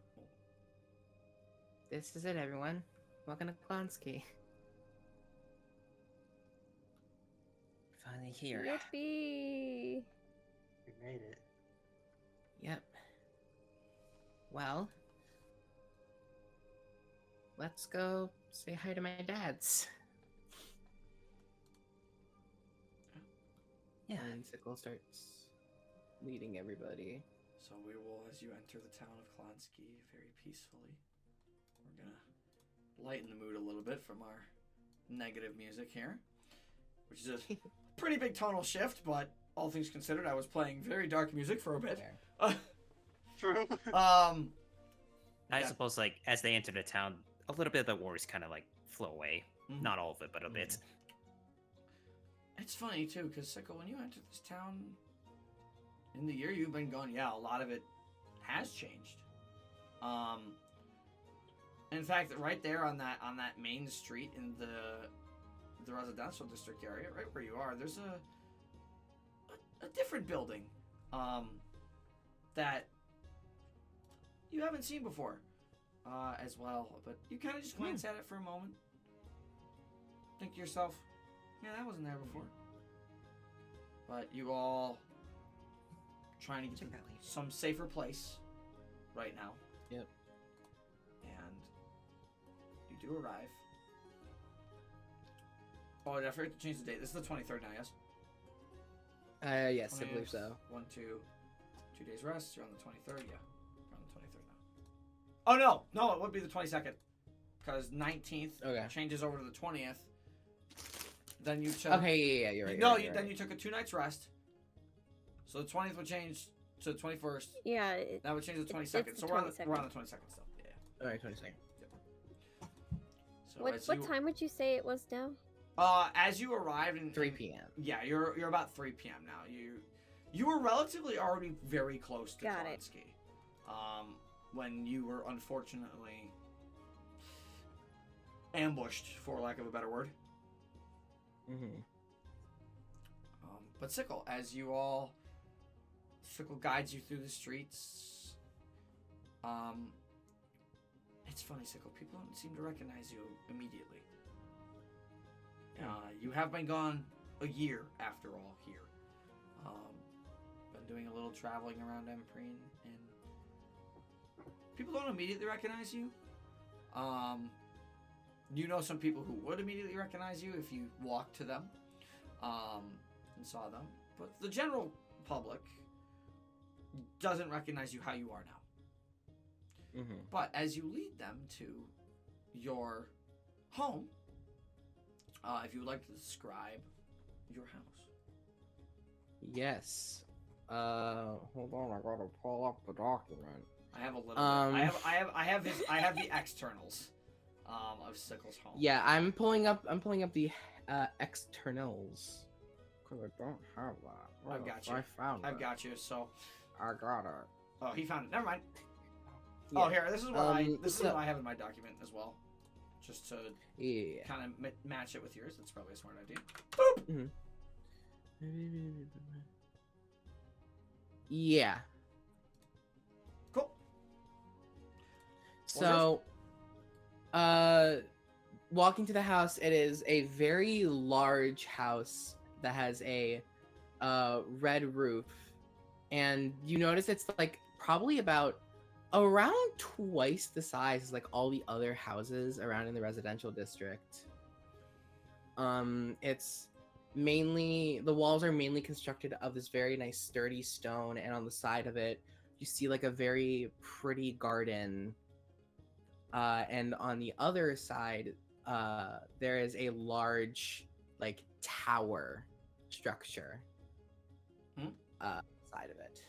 B: this is it, everyone. Welcome to Clonskeagh.
C: Finally here.
D: Yippee!
E: We made it.
B: Yep. Well, let's go say hi to my dads.
C: Yeah.
B: And Sickle starts leading everybody.
A: So we will, as you enter the town of Clonskeagh very peacefully, we're gonna lighten the mood a little bit from our negative music here, which is a pretty big tonal shift, but all things considered, I was playing very dark music for a bit.
E: True.
C: I
A: Yeah.
C: suppose, like, as they enter the town, a little bit of the worries kind of, like, flow away.
A: Mhm.
C: Not all of it, but a bit.
A: It's funny too, because Sickle, when you entered this town, in the year you've been gone, yeah, a lot of it has changed. In fact, right there on that main street in the residential district area, right where you are, there's a different building, that you haven't seen before as well. But you kind of just glance at it for a moment. Think to yourself, yeah, that wasn't there before. But you all trying to get to some safer place right now.
B: Yep.
A: And you do arrive. Oh, did I forget to change the date? This is the 23rd now, yes?
B: Yes, I believe so.
A: 2 days rest. You're on the 23rd, yeah. You're on the 23rd now. Oh, no, it would be the 22nd. Because 19th changes over to the 20th. Then you took...
B: Okay, yeah, you're right.
A: Then you took a 2 nights rest. So the 20th would change to the 21st.
D: Yeah.
A: That would change to the 22nd. So we're on the 22nd still. Yeah.
B: Alright, 22nd.
A: Yep. So
D: what time would you say it was now?
A: As you arrived in
B: 3 p.m.
A: Yeah, you're about 3 p.m. now. You were relatively already very close to Clonskeagh. When you were unfortunately ambushed, for lack of a better word.
B: Mm-hmm.
A: But Sickle, Sickle guides you through the streets. It's funny, Sickle. People don't seem to recognize you immediately. You have been gone a year after all here. Been doing a little traveling around Emprine, and people don't immediately recognize you. You know some people who would immediately recognize you if you walked to them and saw them. But the general public doesn't recognize you how you are now.
B: Mm-hmm.
A: But as you lead them to your home, if you would like to describe your house.
B: Yes. Hold on, I gotta pull up the document.
A: I have a little bit. I have the externals of Sickle's home.
B: Yeah, I'm pulling up the externals. Cause I don't have that.
A: I've got you.
B: I found it.
A: I've got you. So
B: I got it.
A: Oh, he found it. Never mind.
B: Yeah.
A: Oh, here. This is what is what I have in my document as well. Just to kind of match it with yours. That's probably a smart idea. Boop.
B: Mm-hmm. Yeah.
A: Cool.
B: So, walking to the house, it is a very large house that has a red roof, and you notice it's like probably about around twice the size as like all the other houses around in the residential district. It's mainly, the walls are mainly constructed of this very nice sturdy stone, and on the side of it you see like a very pretty garden, and on the other side there is a large like tower structure side of it.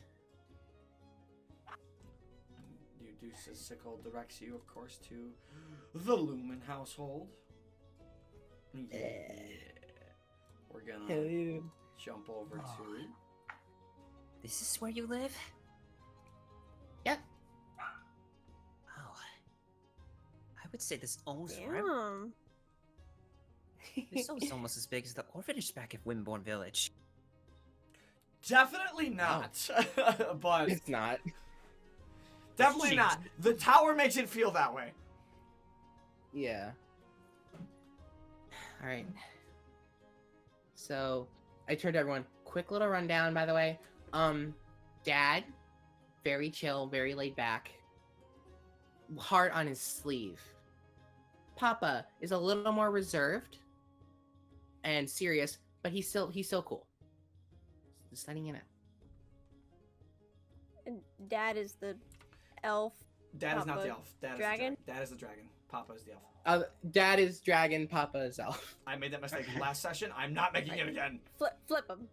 A: Sickle directs you, of course, to the Lumen household. Yeah. We're gonna jump over to...
C: This is where you live?
B: Yep.
C: Oh. I would say this owns
D: Damn.
C: This is almost as big as the orphanage back at Wimborne Village.
A: Definitely not. But
B: it's not.
A: Definitely not. The tower makes it feel that way.
B: Yeah. All right. So, I turned to everyone. Quick little rundown, by the way. Dad, very chill, very laid back. Heart on his sleeve. Papa is a little more reserved and serious, but he's still cool. Just letting you know.
D: And Dad is the elf.
A: Dad is not the elf. Dad
D: dragon?
A: Dad is the dragon. Papa is the elf.
B: Dad is dragon, Papa is elf.
A: I made that mistake last session. I'm not making it again.
D: Flip him.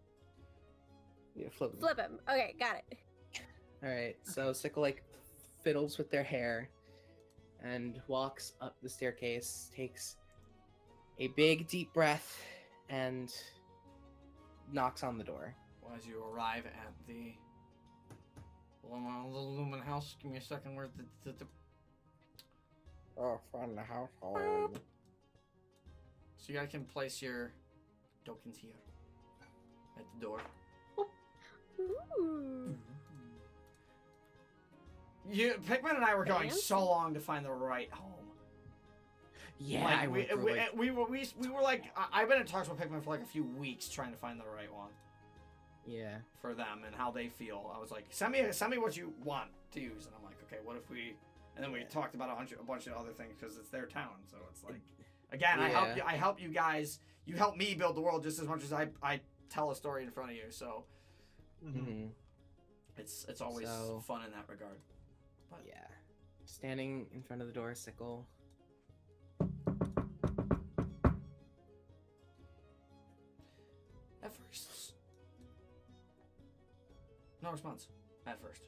B: Yeah, flip him.
D: Flip him. Okay, got it.
B: Alright, so Sickle like fiddles with their hair and walks up the staircase, takes a big deep breath, and knocks on the door.
A: Well, as you arrive at the little Lumen house, give me a second. Where the
B: Oh, find the household.
A: So you guys can place your tokens here at the door.
D: Ooh.
A: Pikmin and I were going
D: Fans?
A: so long to find the right home.
B: Yeah,
A: Like,
B: I went through, like,
A: we were like, I've been in talks with Pikmin for like a few weeks trying to find the right one
B: yeah.
A: for them and how they feel. I was like, send me what you want to use, and I'm like, okay, what if we? And then we talked about a bunch of other things because it's their town, so it's like, again,
B: Yeah.
A: I help you guys. You help me build the world just as much as I tell a story in front of you. So
B: Mm-hmm.
A: it's always
B: So-
A: fun in that regard. But
B: Yeah. Standing in front of the door, Sickle.
A: at first, no response. At first.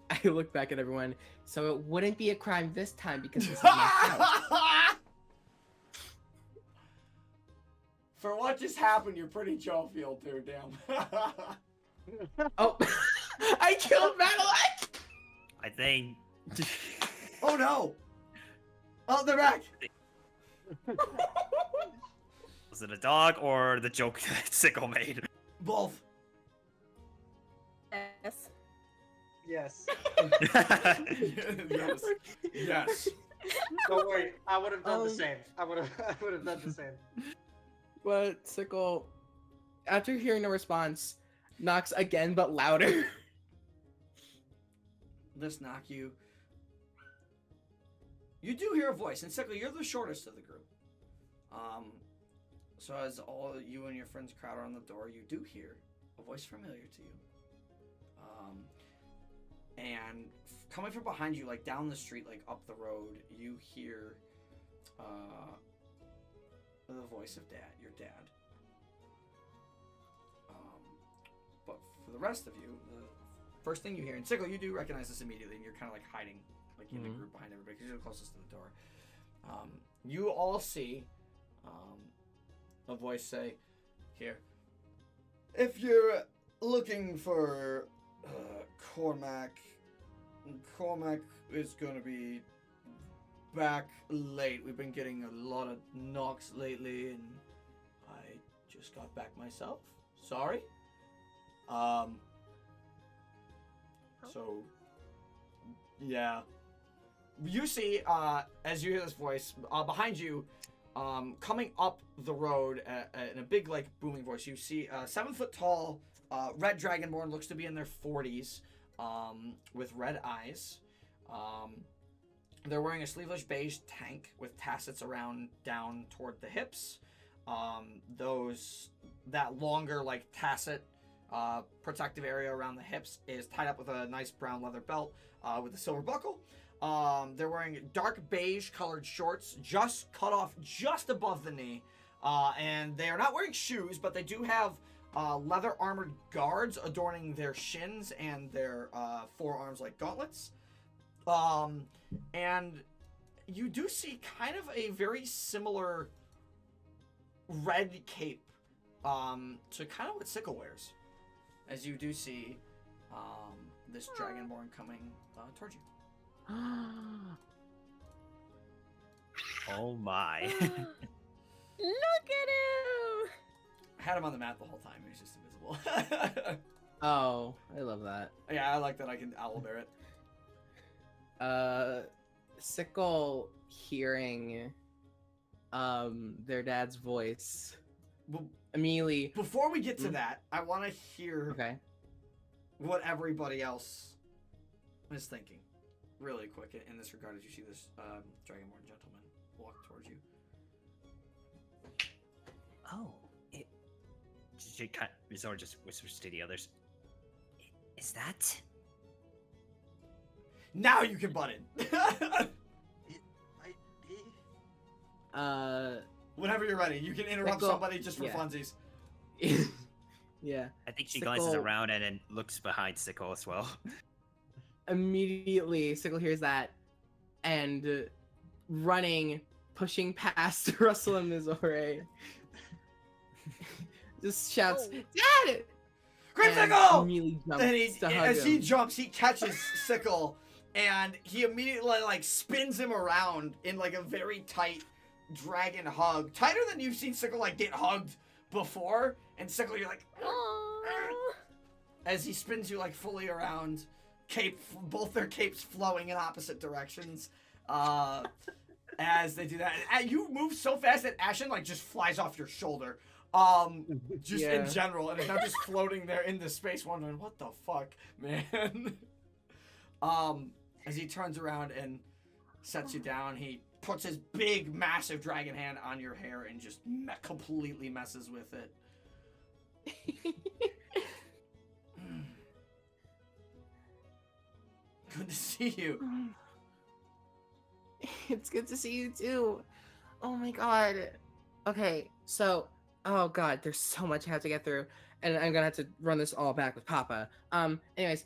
B: I look back at everyone. So it wouldn't be a crime this time because this is my house.
A: For what just happened, you're pretty jovial too, damn.
B: Oh, I killed Madeline!
C: I think.
A: Oh no! Oh, they're back!
C: Was it a dog or the joke that Sickle made?
A: Both.
D: Yes.
E: Yes.
A: Yes. Yes.
E: Don't worry, I would have done the
B: Um,
E: same. I would have done the same.
B: But Sickle, after hearing no response, knocks again but louder.
A: This knock you. You do hear a voice, and Sickle, you're the shortest of the group. So as all you and your friends crowd around the door, you do hear a voice familiar to you. And coming from behind you, like down the street, like up the road, you hear the voice of your dad. But for the rest of you, the first thing you hear, and Sickle, you do recognize this immediately, and you're kind of like hiding, like in the group behind everybody, because you're the closest to the door. You all see a voice say, "Here, if you're looking for Cormac is going to be back late. We've been getting a lot of knocks lately, and I just got back myself. Sorry. So, yeah. You see, as you hear this voice, behind you, coming up the road in a big, like, booming voice, you see a 7-foot tall, red dragonborn, looks to be in their 40s, with red eyes. They're wearing a sleeveless beige tank with tassets around down toward the hips. That longer, like, tasset protective area around the hips is tied up with a nice brown leather belt with a silver buckle. They're wearing dark beige colored shorts, just cut off just above the knee. And they are not wearing shoes, but they do have leather armored guards adorning their shins and their forearms like gauntlets. And you do see kind of a very similar red cape to kind of what Sickle wears, as you do see this dragonborn coming towards you.
C: Oh my.
D: Look at him!
A: I had him on the map the whole time. He was just invisible.
B: Oh, I love that.
A: Yeah, I like that I can owlbear it.
B: Sickle hearing their dad's voice
A: Well,
B: immediately.
A: before we get to that, I want to hear
B: Okay.
A: what everybody else is thinking, really quick in this regard, as you see this dragonborn gentleman walk towards you.
C: Oh, Mizore just whispers to the others. Is that?
A: Now you can butt in. Whenever you're ready, you can interrupt
B: Sickle-
A: somebody just for
B: yeah.
A: funsies.
B: Yeah.
C: I think she glances
B: Sickle-
C: around and then looks behind Sickle as well.
B: Immediately, Sickle hears that and running, pushing past Russell and Mizore, just shouts,
D: Oh.
B: "Dad!"
A: Great
B: and
A: Sickle!
B: immediately jumps
A: And
B: to hug
A: as he
B: him.
A: jumps, he catches Sickle, and he immediately like spins him around in like a very tight dragon hug, tighter than you've seen Sickle like get hugged before, and Sickle, you're like,
D: Aww.
A: as he spins you like fully around, both their capes flowing in opposite directions. As they do that, and you move so fast that Ashen like just flies off your shoulder. Just in general, and is now just floating there in the space, wondering what the fuck, man. As he turns around and sets you down, he puts his big, massive dragon hand on your hair and just completely messes with it. Good to see you.
B: It's good to see you too. Oh my god. Okay, so oh god, there's so much I have to get through, and I'm gonna have to run this all back with Papa. Anyways,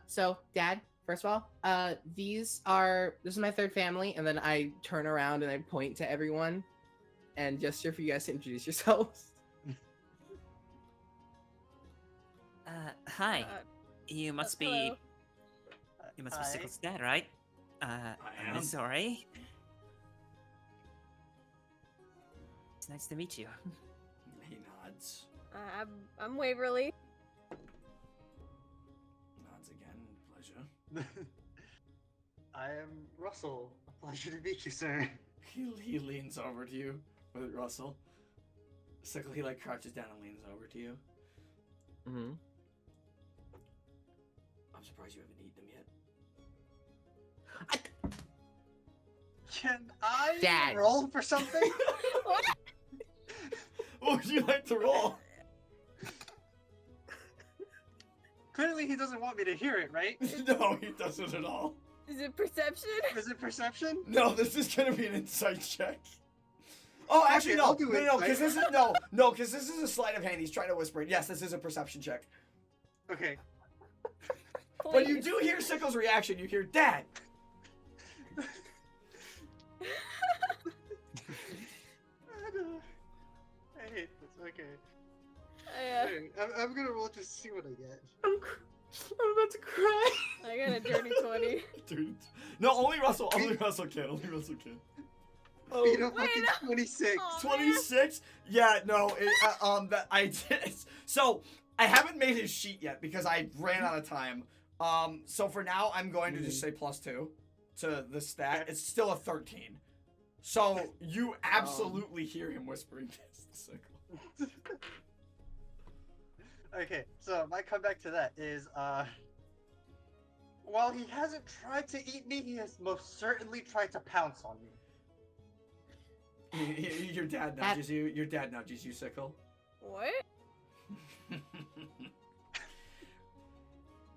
B: so Dad, first of all, this is my third family, and then I turn around and I point to everyone, and gesture for you guys to introduce yourselves.
C: Hi. You must be.
D: Hello.
C: You must be
E: Hi.
C: Sickles' dad, right?
A: am.
C: Mizore. It's nice to meet you.
A: He nods.
D: I'm Waverly.
A: Nods again. Pleasure.
E: I am Russell. A pleasure to meet you, sir.
A: He leans over to you with Russell. Sickle, he like crouches down and leans over to you.
B: Mm-hmm.
A: I'm surprised you haven't eaten them yet.
E: Can I
B: Dad.
E: roll for something?
D: What?
A: What would you like to roll?
E: Clearly he doesn't want me to hear it, right?
A: No, he doesn't at all.
D: Is it perception?
E: Is it perception?
A: No, this is gonna be an insight check. Oh, actually,
E: Okay,
A: no,
E: I'll do
A: no, because this
E: insight.
A: is because this is a sleight of hand. He's trying to whisper it. Yes, this is a perception check.
E: Okay.
A: When you do hear Sickle's reaction, you hear Dad.
E: I hate this. Okay.
D: Yeah,
E: Alright, I'm gonna roll just to see what I get.
B: I'm about to cry.
D: I got a dirty 20.
A: Dude. No, only Russell can. Only Russell can.
B: Oh,
E: Beat a
D: wait,
E: fucking
D: no.
E: 26.
D: Aw.
A: 26? Yeah, no, that I did. So, I haven't made his sheet yet because I ran out of time. So for now, I'm going to just say +2 to the stat.
E: Okay.
A: It's still a 13. So, you absolutely hear him whispering this to Sickle.
E: Okay, so my comeback to that is, while he hasn't tried to eat me, he has most certainly tried to pounce on me.
A: Your dad nudges you. Your dad nudges you, Sickle.
D: What?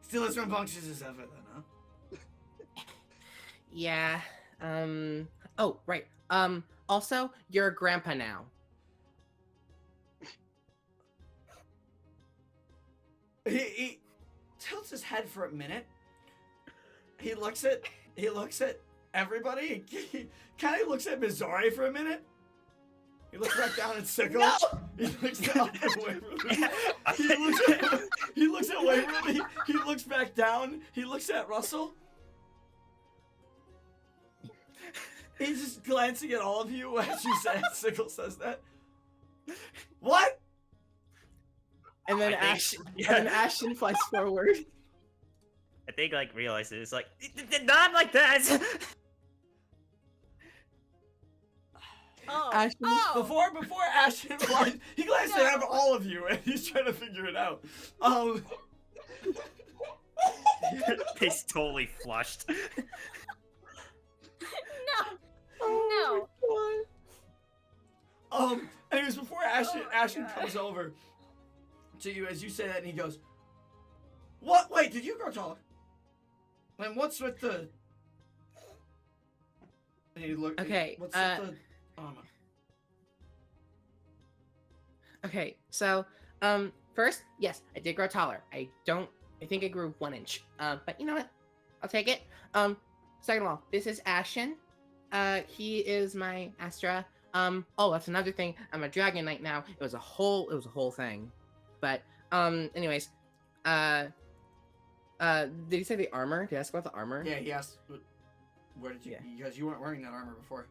A: Still as rambunctious as ever, then, huh?
B: Yeah. Oh, right. Also, you're a grandpa now.
A: He tilts his head for a minute. He looks at everybody. He kind of looks at Mizore for a minute. He looks back down at Sickles.
B: No!
A: He looks up at Waverly. He looks at Waverly. He looks back down. He looks at Russell. He's just glancing at all of you as you say Sickles says that. What?
B: And then Ashton flies forward.
C: I think like realizes it's like not like that.
D: Oh.
B: Ashton-
D: Oh.
A: Before Ashton flies, he glances at all of you and he's trying to figure it out.
C: He's totally flushed.
D: No.
B: Oh
D: No.
A: Anyways, before
D: Oh my
A: Ashton
D: God.
A: comes over to you as you say that, and he goes, "What? Wait, did you grow taller? And what's with the?" And he look.
B: Okay,
A: What's with the armor?
B: Okay, so, first, yes, I did grow taller. I think I grew 1 inch. But you know what? I'll take it. Second of all, this is Ashton. He is my Astra. Oh, that's another thing. I'm a Dragon Knight now. It was a whole thing. But, anyways, did he say the armor? Did I ask about the armor?
A: Yeah, he asked, "Where did you?"
B: Yeah.
A: Because you weren't wearing that armor before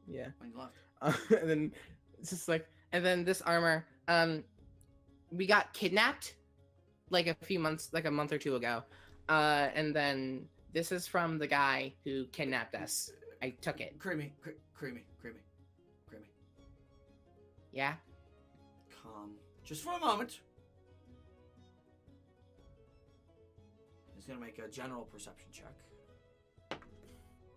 B: Yeah.
A: when you left.
B: And then it's just like, And then this armor, we got kidnapped like a month or two ago. And then this is from the guy who kidnapped us. I took it.
A: Creamy.
B: Yeah?
A: Calm. Just for a moment. He's gonna make a general perception check.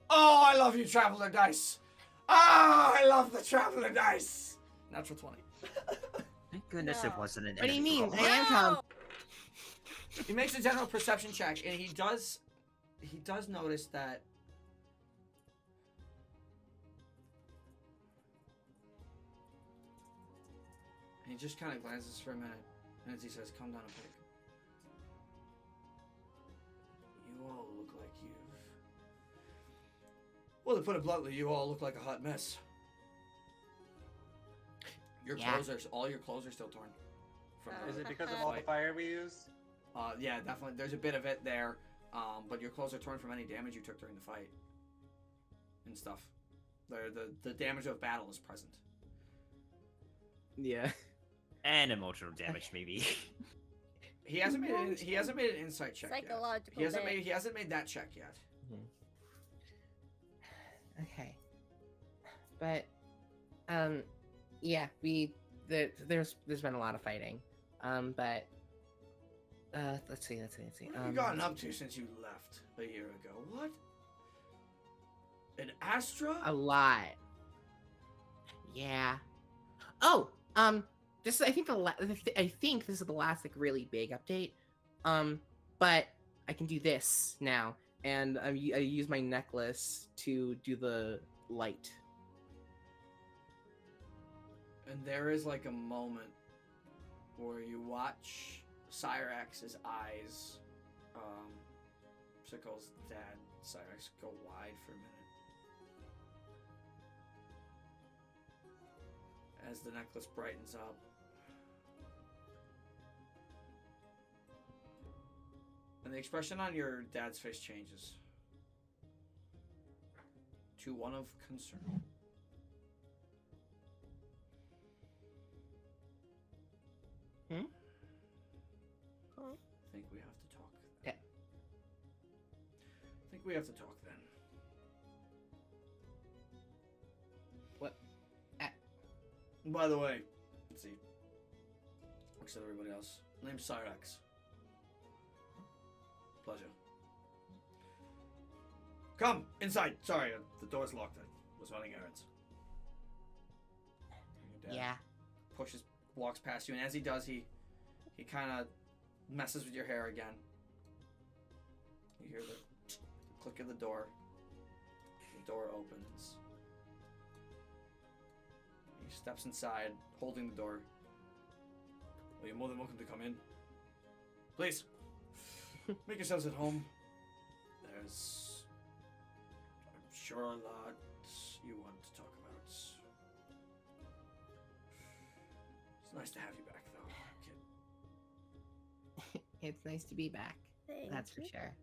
A: Oh, I love you, Traveler Dice! Ah, I love the Traveler Dice! Natural 20.
C: Thank goodness it wasn't an
B: What do you
C: enemy
B: mean?
C: roll.
B: I am calm.
A: He makes a general perception check, and he does notice that he just kind of glances for a minute, and as he says, "Come down and pick." You all look like well, to put it bluntly, you all look like a hot mess. Your clothes are all your clothes are still torn.
E: Is it because of all the fire we used?
A: Yeah, definitely. There's a bit of it there, but your clothes are torn from any damage you took during the fight and stuff. The damage of battle is present.
B: Yeah.
C: And emotional damage, maybe.
A: He hasn't made an insight check
D: Psychological
A: yet. He hasn't made that check yet.
B: Okay. But, yeah, there's been a lot of fighting. But, let's see.
A: What have you gotten up to since you left a year ago? What? An Astra?
B: A lot. Yeah. Oh, I think this is the last like really big update. But I can do this now, and I use my necklace to do the light.
A: And there is like a moment where you watch Cyrax's eyes, Sickles' dad, Cyrax, go wide for a minute. As the necklace brightens up. And the expression on your dad's face changes to one of concern.
B: Hmm?
A: I think we have to talk.
B: Yeah.
A: I think we have to talk then.
B: What?
A: By the way, let's see. Looks at everybody else. Name's Cyrax. Pleasure. Come inside. Sorry, the door's locked. I was running errands. Your dad
B: Yeah.
A: walks past you, and as he does, he kind of messes with your hair again. You hear the click of the door. The door opens. He steps inside, holding the door. Well, you're more than welcome to come in. Please, make yourselves at home. There's, I'm sure, a lot you want to talk about. It's nice to have you back, though, kid.
B: It's nice to be back.
D: Thank
B: That's for
D: you.
B: sure.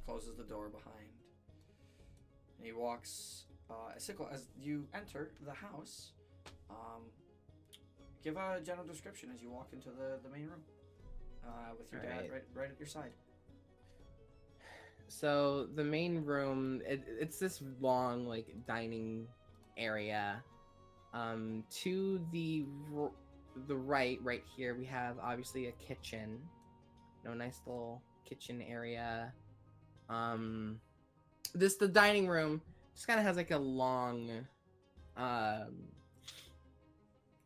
A: Closes the door behind. And he walks. Sickle, as you enter the house, give a general description as you walk into the main room with your dad right at your side.
B: So the main room, it's this long like dining area. To the right here, we have obviously a kitchen. Nice little kitchen area. The dining room just kind of has like a long,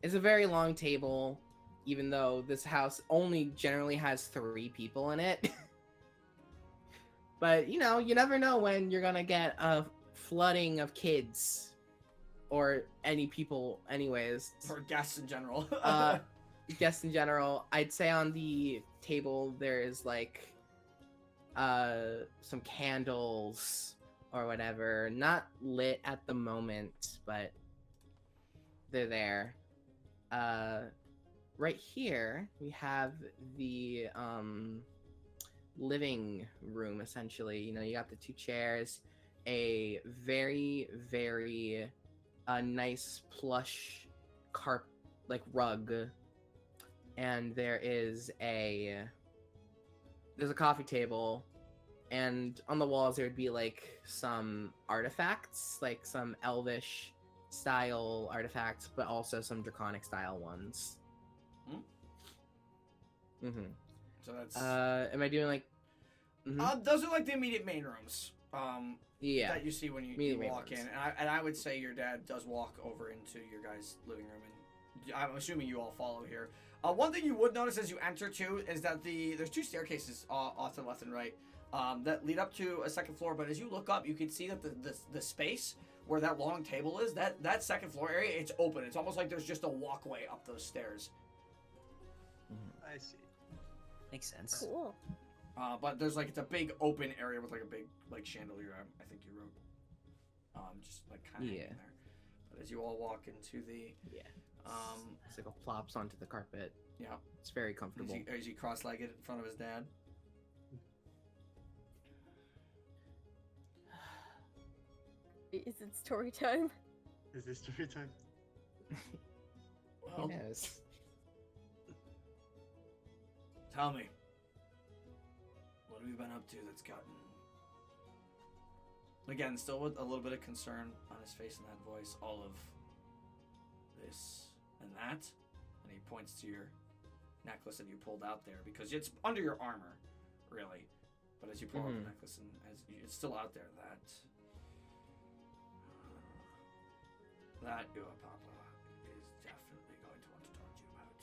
B: it's a very long table, even though this house only generally has 3 people in it. But, you never know when you're gonna get a flooding of kids. Or any people, anyways.
A: Or guests in general.
B: Guests in general. I'd say on the table there is, like, some candles or whatever. Not lit at the moment, but they're there. Right here, we have the, living room, essentially. You got the 2 chairs. a very, very nice plush rug, and there's a coffee table, and on the walls there would be like some artifacts, like some elvish style artifacts, but also some draconic style ones.
A: So that's
B: am I doing like
A: those are like the immediate main rooms.
B: Yeah.
A: That you see when you walk in, and I would say your dad does walk over into your guys' living room, and I'm assuming you all follow here. One thing you would notice as you enter too is that there's two staircases off to the left and right that lead up to a second floor. But as you look up, you can see that the space where that long table is, that second floor area, it's open. It's almost like there's just a walkway up those stairs.
E: I see.
C: Makes sense.
D: Cool.
A: But there's like, it's a big open area with like a big like chandelier, I think you wrote. Just like kind of hanging there. But as you all walk into the
B: Sickle plops onto the carpet.
A: Yeah.
B: It's very comfortable.
A: Is he cross-legged in front of his dad?
D: Is it story time?
E: Is this story time?
A: Well,
B: Yes.
A: tell me. What have you been up to that's gotten... Again, still with a little bit of concern on his face and that voice, all of this and that. And he points to your necklace that you pulled out there, because it's under your armor, really. But as you pull out the necklace, and it's still out there, that your papa is definitely going to want to talk to you about.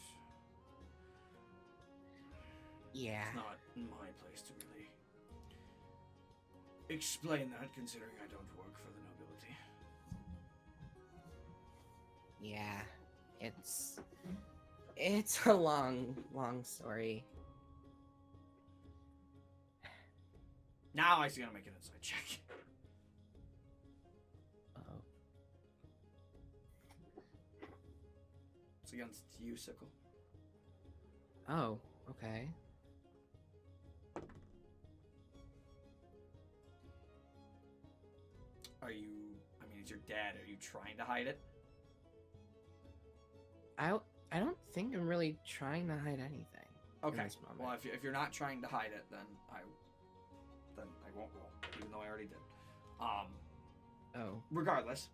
B: Yeah.
A: It's not my place to really explain that, considering I don't work for the nobility.
B: Yeah. It's a long story.
A: Now I see how to make an inside check.
B: Uh-oh.
A: It's against you, Sickle.
B: Oh, okay.
A: It's your dad. Are you trying to hide it?
B: I don't think I'm really trying to hide anything.
A: Okay.
B: In this moment.
A: Well, if you're not trying to hide it, then I won't roll, even though I already did.
B: Oh.
A: Regardless.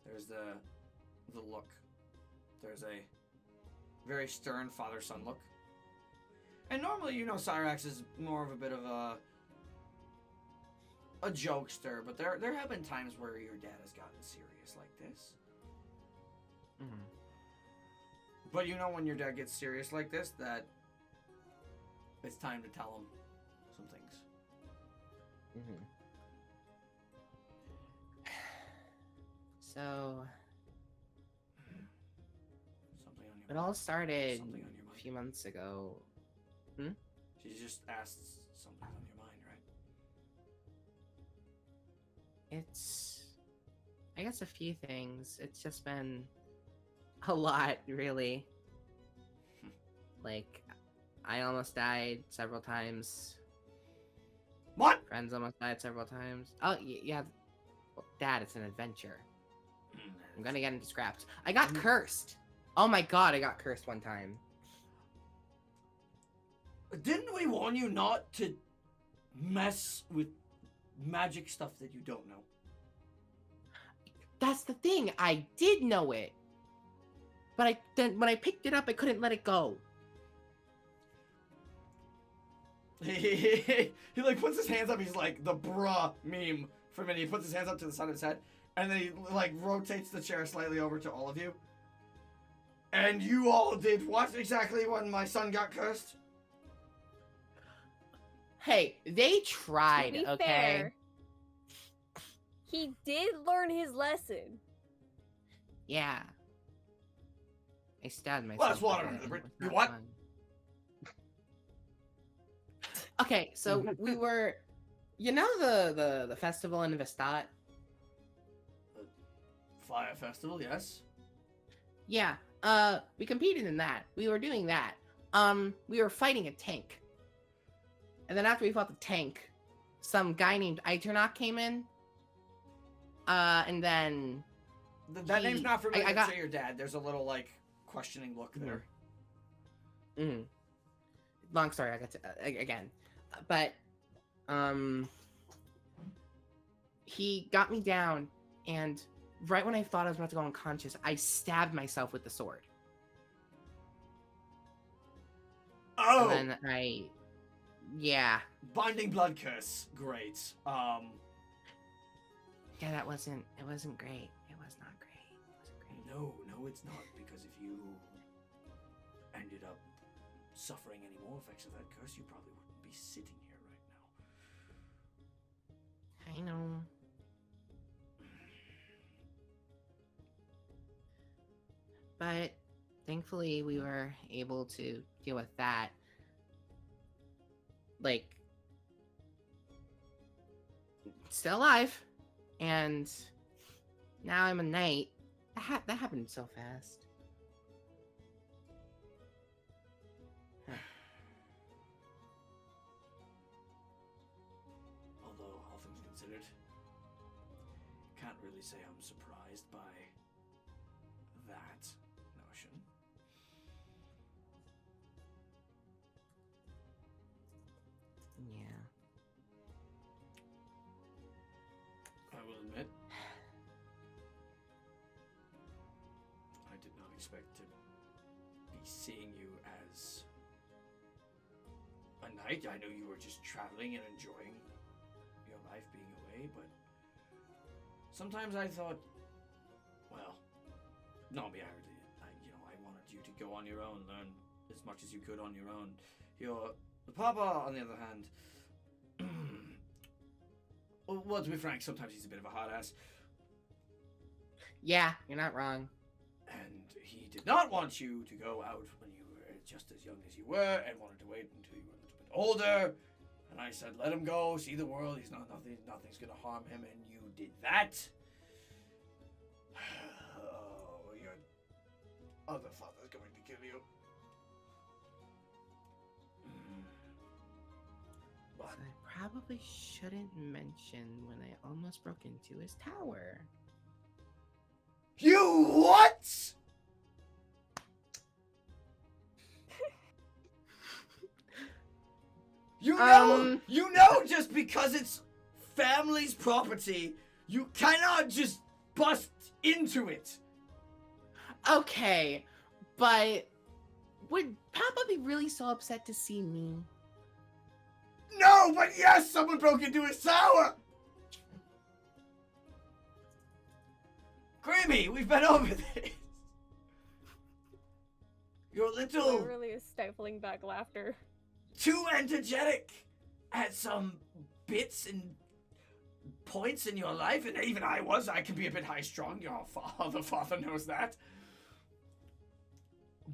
A: There's the look. There's a very stern father-son look. And normally, Cyrax is more of a bit of a jokester, but there have been times where your dad has gotten serious like this.
B: Mm-hmm.
A: But when your dad gets serious like this, that it's time to tell him some things.
B: Mm-hmm. So
A: Something on your
B: it all started
A: Something on your
B: a
A: mind.
B: few months ago.
A: She just asked something on your mind, right?
B: It's, I guess, a few things. It's just been a lot, really. Like, I almost died several times.
A: What?
B: Friends almost died several times. Oh, yeah. Dad, it's an adventure. I'm gonna get into scraps. I got cursed. Oh my god, I got cursed one time.
A: Didn't we warn you not to mess with magic stuff that you don't know?
B: That's the thing. I did know it, but then when I picked it up, I couldn't let it go.
A: He like puts his hands up. He's like the bruh meme for a minute. He puts his hands up to the side of his head, and then he like rotates the chair slightly over to all of you. And you all did what exactly when my son got cursed?
B: Hey, they tried,
D: To be
B: okay?
D: fair, he did learn his lesson.
B: Yeah. I stabbed myself.
A: Well, that's water
B: with
A: under
B: it,
A: the
B: and
A: bridge.
B: it was
A: You
B: not
A: what?
B: fun. Okay, so we were, the festival in Vestat?
A: Fire festival, yes.
B: Yeah, we competed in that. We were doing that. we were fighting a tank. And then after we fought the tank, some guy named Iternok came in. And then...
A: That name's not familiar
B: I got...
A: to your dad. There's a little, like, questioning look there.
B: Mm-hmm. Long story, I got to... again. But, he got me down, and right when I thought I was about to go unconscious, I stabbed myself with the sword.
A: Oh!
B: And then yeah.
A: Binding blood curse. Great.
B: Yeah, it wasn't great. It was not great. It wasn't great.
A: No, it's not, because if you ended up suffering any more effects of that curse, you probably wouldn't be sitting here right now.
B: I know. But thankfully, we were able to deal with that. Like, still alive, and now I'm a knight. That happened so fast.
A: Although, all things considered, can't really say I'm surprised by that notion.
B: Yeah.
A: I will admit, I did not expect to be seeing you as a knight. I know you were just traveling and enjoying your life being away, but sometimes I thought, well, no, I wanted you to go on your own, learn as much as you could on your own. The Papa, on the other hand, well, to be frank, sometimes he's a bit of a hot ass.
B: Yeah, you're not wrong.
A: And he did not want you to go out when you were just as young as you were, and wanted to wait until you were a little bit older. And I said, let him go, see the world. He's nothing's gonna harm him, and you did that. Oh, your other father's going to kill you. But
B: I probably shouldn't mention when I almost broke into his tower.
A: you what? You know, just because it's family's property, you cannot just bust into it.
B: Okay, but would Papa be really so upset to see me?
A: No, but yes, someone broke into his tower. Creamy, we've been over this. You're a little
D: Waverly is stifling back laughter.
A: too energetic at some bits and points in your life, and even I can be a bit high-strung. Your father knows that.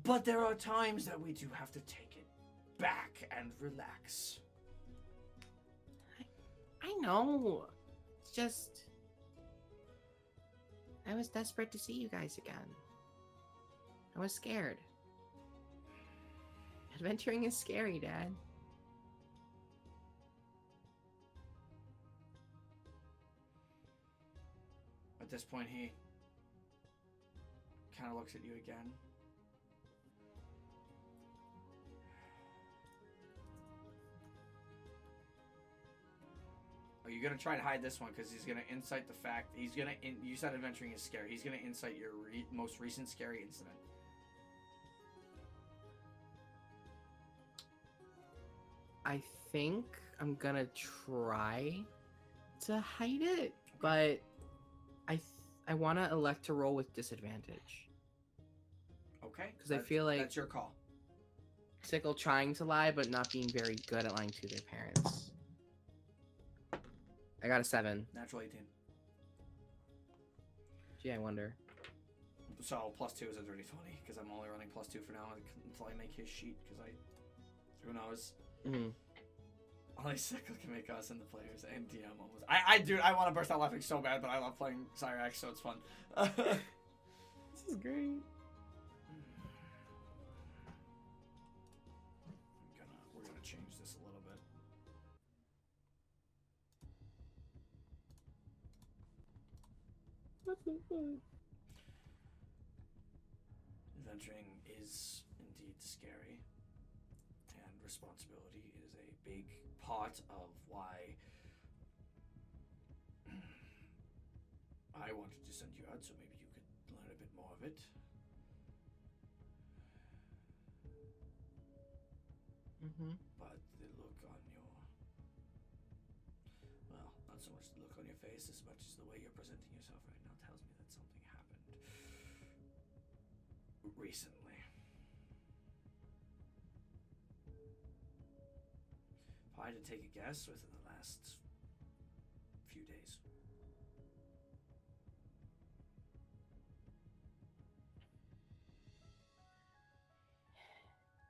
A: But there are times that we do have to take it back and relax.
B: I know. It's just... I was desperate to see you guys again. I was scared. Adventuring is scary, Dad.
A: At this point, he kind of looks at you again. Are you gonna try and hide this one? Because he's gonna incite the fact you said adventuring is scary. He's gonna incite your most recent scary incident.
B: I think I'm gonna try to hide it, but I want to elect to roll with disadvantage.
A: Okay.
B: Because I feel like
A: that's your call.
B: Sickle trying to lie, but not being very good at lying to their parents. I got a 7.
A: Natural 18.
B: Gee, I wonder.
A: So +2 is a dirty 20 because I'm only running +2 for now until I make his sheet because who knows.
B: Mm-hmm.
A: Only Sickle can make us and the players and DM almost. I want to burst out laughing so bad, but I love playing Cyrax, so it's fun.
B: This is great.
A: change this a little bit. Adventuring is indeed scary, and responsibility is a big part of why I wanted to send you out, so maybe you could learn a bit more of it. But the look on your... Well, not so much the look on your face as much as the way you're presenting yourself right now tells me that something happened recently. If I had to take a guess, within the last few days.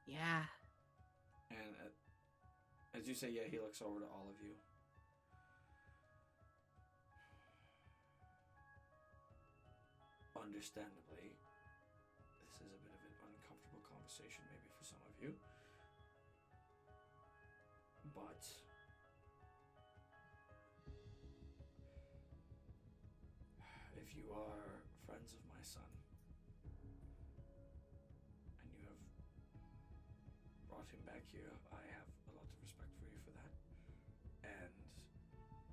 B: Yeah.
A: And as you say, yeah, he looks over to all of you. Understandably, this is a bit of an uncomfortable conversation maybe for some of you. But if you are friends of my son, and you have brought him back here, I have a lot of respect for you for that. And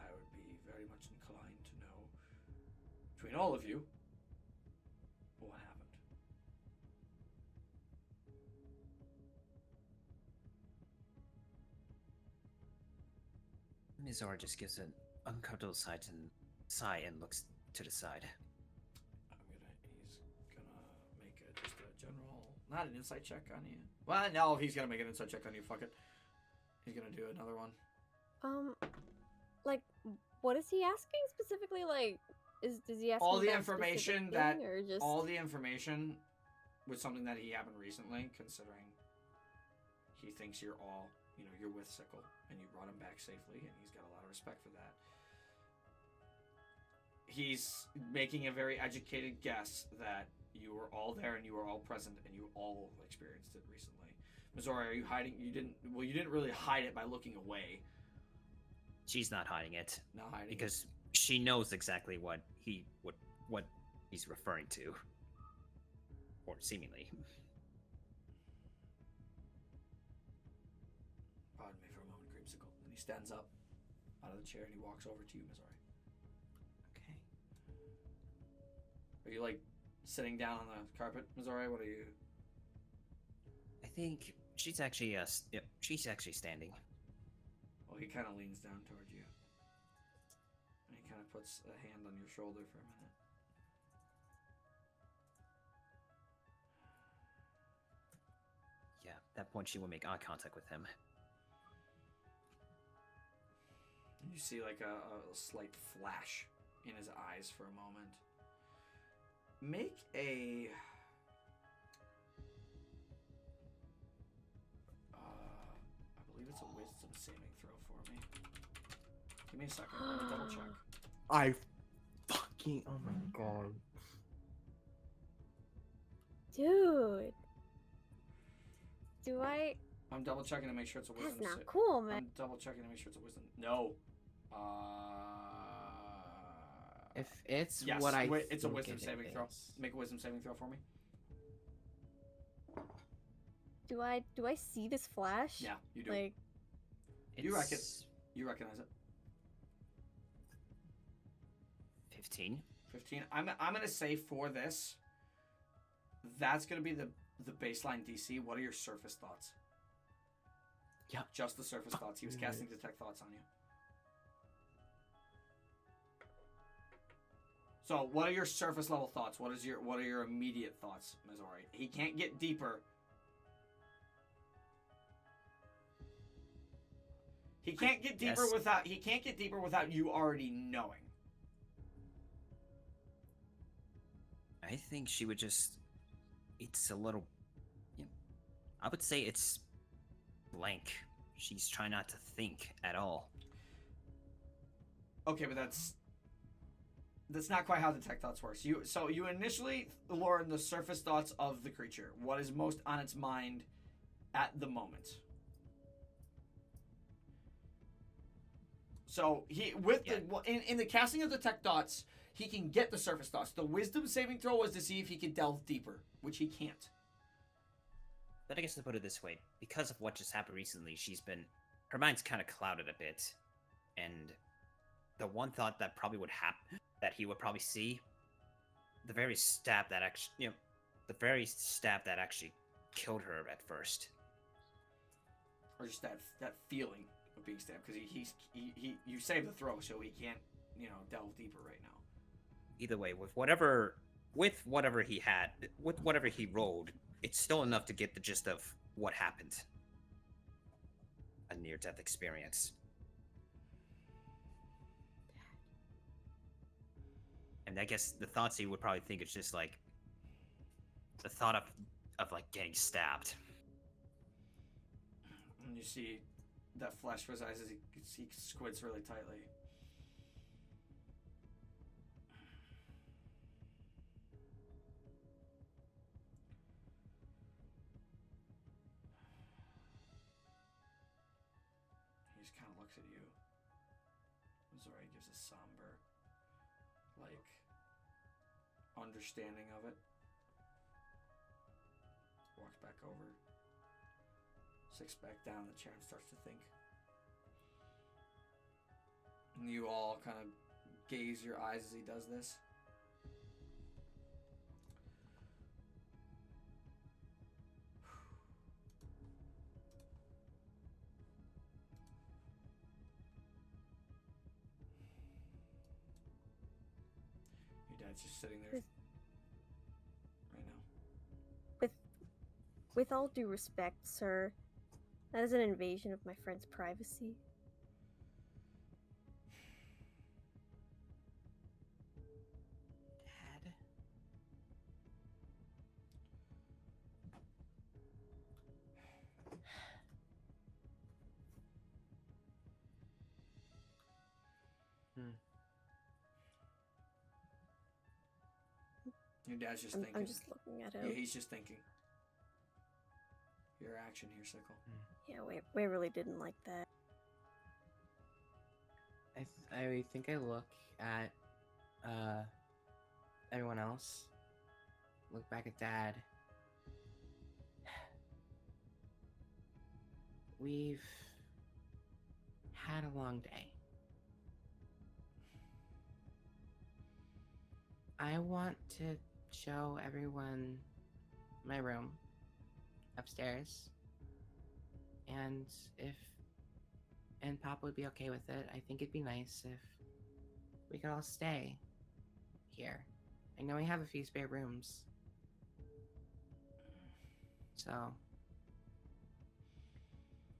A: I would be very much inclined to know, between all of you, what happened.
C: Mizore just gives an uncomfortable sigh and looks to the side.
A: He's gonna make just a general, not an insight check on you. Well, no, he's gonna make an insight check on you. Fuck it. He's gonna do another one.
D: Like, what is he asking specifically? Like, does he ask
A: All
D: me
A: the
D: that
A: information
D: specific
A: that
D: thing, or just
A: all the information was something that he happened recently, considering he thinks you're all, you're with Sickle and you brought him back safely, and he's got a lot of respect for that. He's making a very educated guess that you were all there and you were all present and you all experienced it recently. Mizore, are you hiding? You didn't really hide it by looking away.
C: She's not hiding it.
A: Not hiding
C: because she knows exactly what he's referring to, or seemingly.
A: Pardon me for a moment, Creamsicle. And he stands up out of the chair and he walks over to you, Mizore.
C: Okay.
A: Are you like sitting down on the carpet, Mizore? What are you?
C: I think she's actually standing.
A: Well, he kind of leans down toward you. And he kind of puts a hand on your shoulder for a minute.
C: Yeah, at that point she will make eye contact with him.
A: You see like a slight flash in his eyes for a moment. Make a... I believe it's a wisdom saving throw for me. Give me a second. Let me double check.
B: Oh my god.
D: dude? Do I?
A: I'm double checking to make sure it's a wisdom.
D: That's not cool, man.
A: I'm double checking to make sure it's a wisdom. No.
B: If it's
A: Yes,
B: what I
A: it's a
B: think
A: wisdom
B: it
A: saving throw.
B: is.
A: Make a wisdom saving throw for me.
D: Do I see this flash?
A: Yeah, you do.
D: Like,
A: You recognize it.
C: 15.
A: 15. I'm gonna say for this, that's gonna be the baseline DC. What are your surface thoughts?
B: Yeah.
A: Just the surface thoughts. He was casting detect thoughts on you. So, what are your surface level thoughts? What are your immediate thoughts, Mizore? He can't get deeper. He can't get deeper without you already knowing.
C: I think she would just. It's a little. I would say it's blank. She's trying not to think at all.
A: Okay, but that's not quite how detect thoughts works. You initially learn the surface thoughts of the creature. What is most on its mind at the moment? So in the casting of detect thoughts, he can get the surface thoughts. The wisdom saving throw was to see if he could delve deeper, which he can't.
C: But I guess to put it this way, because of what just happened recently, her mind's kind of clouded a bit, and the one thought that probably would happen, that he would probably see, the very stab that actually killed her at first.
A: Or just that feeling of being stabbed, because you saved the throw, so he can't delve deeper right now.
C: Either way, with whatever he rolled, it's still enough to get the gist of what happened. A near-death experience. And I guess the thoughts he would probably think is just like the thought of like getting stabbed.
A: And you see that flash for his eyes as he squints really tightly. He just kind of looks at you. Mizore gives a somber, understanding of it. Walks back over. Sits back down in the chair and starts to think. And you all kind of gaze your eyes as he does this. Your dad's just sitting there right now.
D: With all due respect, sir, that is an invasion of my friend's privacy.
B: Dad?
A: Your dad's just thinking.
D: I'm just looking at him.
A: Yeah, he's just thinking. Your action here, Sickle.
D: Yeah, Waverly didn't like that.
B: I think I look at everyone else. Look back at Dad. We've had a long day. I want to show everyone my room upstairs. And Pop would be okay with it. I think it'd be nice if we could all stay here. I know we have a few spare rooms. So,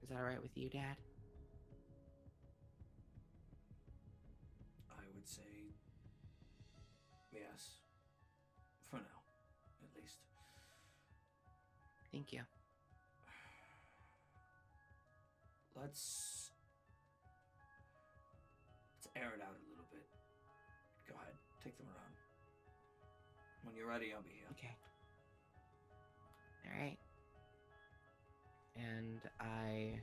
B: is that alright with you, Dad?
A: I would say yes. For now, at least.
B: Thank you.
A: Let's air it out a little bit. Go ahead, take them around. When you're ready, I'll be here.
B: Okay. Alright. And I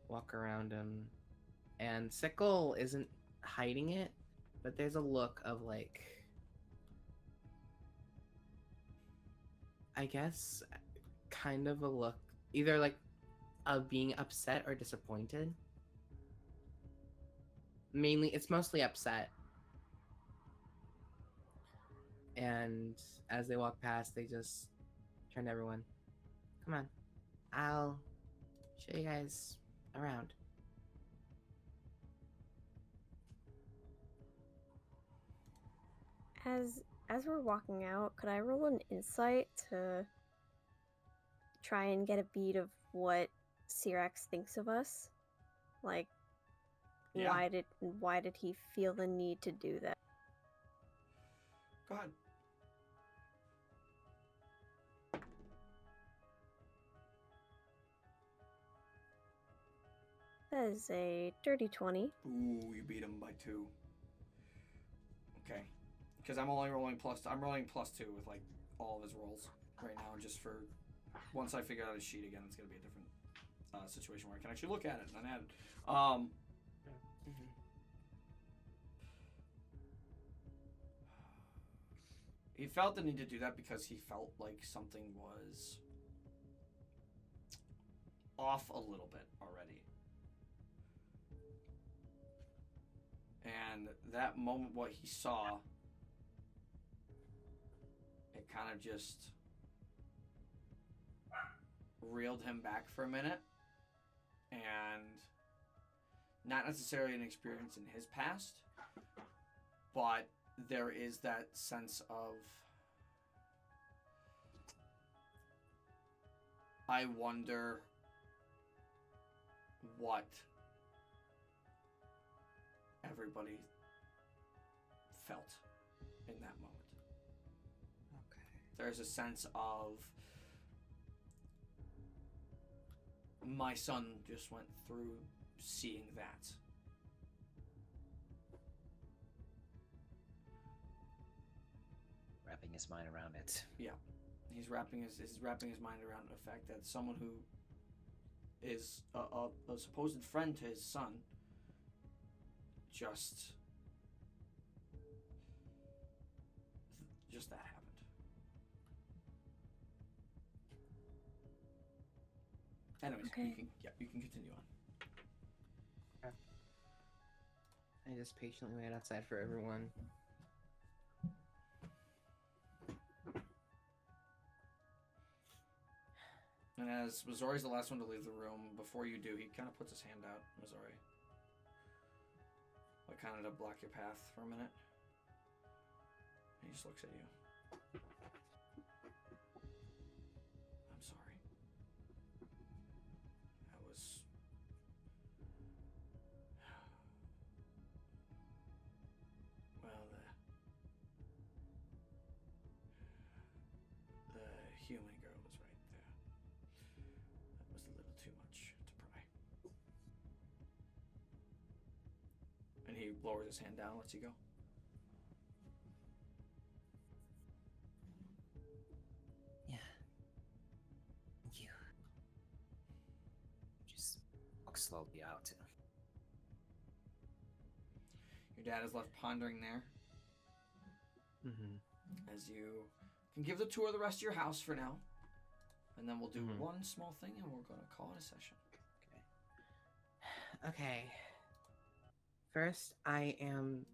B: walk around him, and Sickle isn't hiding it, but there's a look of I guess kind of a look, either of being upset or disappointed. Mainly, it's mostly upset. And as they walk past, they just turn to everyone. Come on, I'll show you guys around.
D: As we're walking out, could I roll an insight to try and get a beat of what Sirax thinks of us?
A: Yeah.
D: Why did he feel the need to do that?
A: Go ahead.
D: That is a dirty 20.
A: Ooh, you beat him by 2. Okay. Because I'm only rolling I'm rolling +2 with all of his rolls right now, just for once I figure out his sheet again, it's gonna be a different situation where I can actually look at it and add it. He felt the need to do that because he felt like something was off a little bit already. And that moment, what he saw, it kind of just reeled him back for a minute. And not necessarily an experience in his past, but there is that sense of, I wonder what everybody felt in that moment.
B: Okay.
A: There's a sense of, my son just went through seeing that.
C: Wrapping his mind around it.
A: Yeah, he's wrapping his mind around the fact that someone who is a supposed friend to his son just that happened. Anyways,
D: Okay.
A: you can continue on.
B: I just patiently wait outside for everyone.
A: And as Mizore's the last one to leave the room, before you do, he kind of puts his hand out, Mizore. Like, kind of to block your path for a minute. And he just looks at you. I'm sorry. That was... Well, the human girl was right there. That was a little too much to pry. And he lowers his hand down, lets you go.
C: Yeah. Thank you. Just walk slowly out.
A: Your dad is left pondering there as you can give the tour of the rest of your house for now. And then we'll do one small thing and we're going to call it a session.
B: Okay. First, I am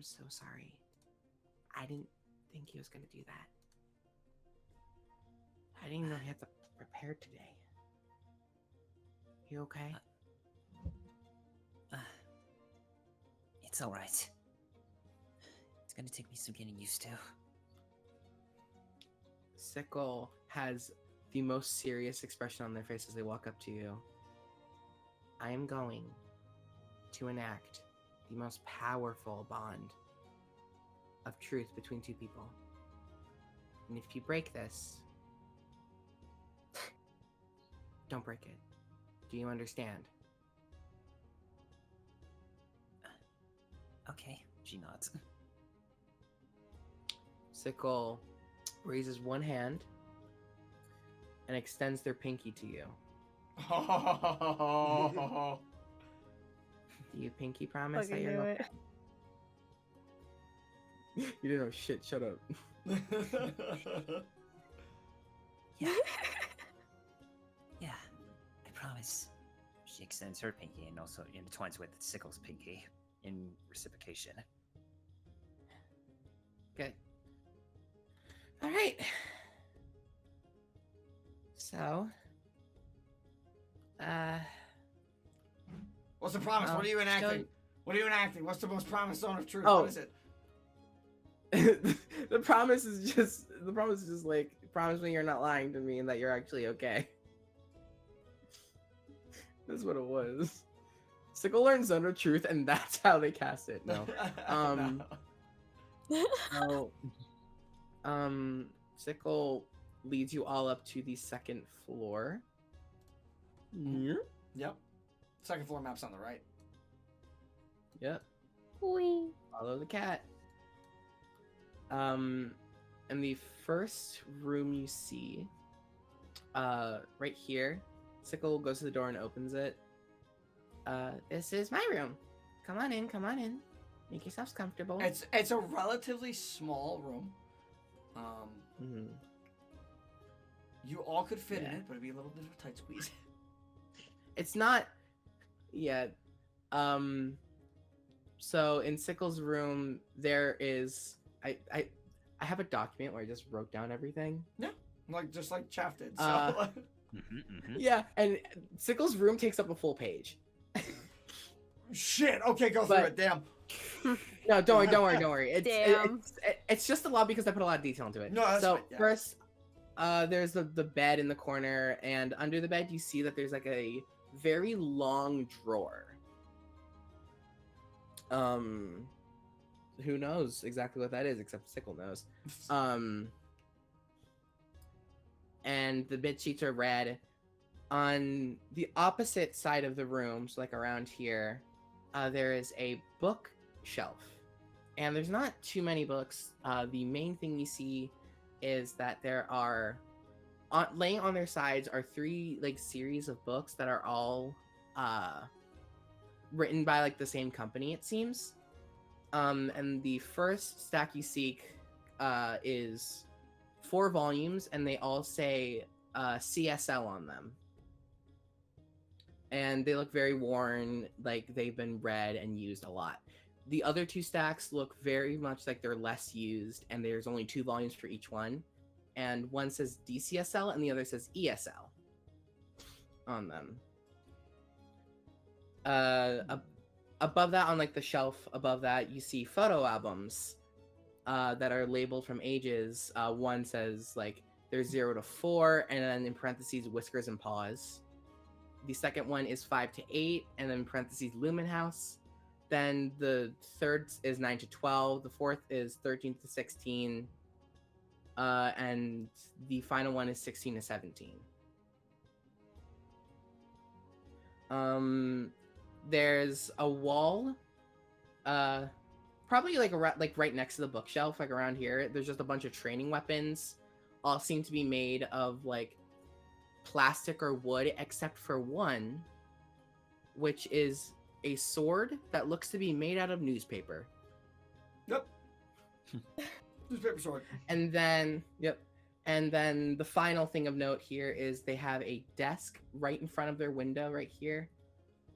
B: so sorry. I didn't think he was going to do that. I didn't even know he had to prepare today. You okay?
C: It's alright. It's gonna take me some getting used to.
B: Sickle has the most serious expression on their face as they walk up to you. I am going to enact the most powerful bond of truth between two people. And if you break this, don't break it. Do you understand?
C: Okay, she nods.
B: Sickle raises one hand and extends their pinky to you. Do you pinky promise that you're not... You didn't know shit, shut up.
C: Yeah. Yeah, I promise. She extends her pinky and also intertwines with Sickles' pinky in reciprocation.
B: Good. All right. So,
A: What's the promise? What are you enacting? What are you enacting? What's the most promised zone of truth?
B: Oh.
A: What is it?
B: the promise is just like, promise me you're not lying to me and that you're actually okay. That's what it was. Sickle learns Zone of Truth, and that's how they cast it. No. No. Sickle leads you all up to the second floor.
A: Yep. Second floor map's on the right.
B: Yep.
D: Whee.
B: Follow the cat. And the first room you see, right here, Sickle goes to the door and opens it. This is my room. Come on in, come on in. Make yourselves comfortable.
A: It's a relatively small room. You all could fit in it, but it'd be a little bit of a tight squeeze.
B: It's not. Yeah. So in Sickles' room, there is. I have a document where I just wrote down everything.
A: Yeah, just like Chaff did. So.
B: Yeah, and Sickles' room takes up a full page.
A: Shit. Okay, go through it. Damn.
B: No, don't worry.
D: Damn.
B: It's just a lot because I put a lot of detail into it.
A: No, that's
B: so
A: fine, yeah.
B: First, there's the bed in the corner, and under the bed you see that there's like a very long drawer. Who knows exactly what that is, except Sickle knows. And the bed sheets are red. On the opposite side of the room, so like around here, there is a bookshelf. And there's not too many books. The main thing you see is that there are, laying on their sides are 3 like series of books that are all written by like the same company, it seems. And the first stack you seek is 4 volumes, and they all say CSL on them. And they look very worn, like they've been read and used a lot. The other 2 stacks look very much like they're less used, and there's only 2 volumes for each one. And one says DCSL, and the other says ESL on them. Above that, on like the shelf above that, you see photo albums that are labeled from ages. One says like there's 0 to 4, and then in parentheses whiskers and paws. The second one is 5 to 8, and then in parentheses Lumen House. Then the third is 9 to 12. The fourth is 13 to 16. And the final one is 16 to 17. There's a wall, probably like right next to the bookshelf, like around here. There's just a bunch of training weapons. All seem to be made of like plastic or wood, except for one, which is a sword that looks to be made out of newspaper.
A: Yep. Newspaper sword.
B: And then, And then the final thing of note here is they have a desk right in front of their window right here.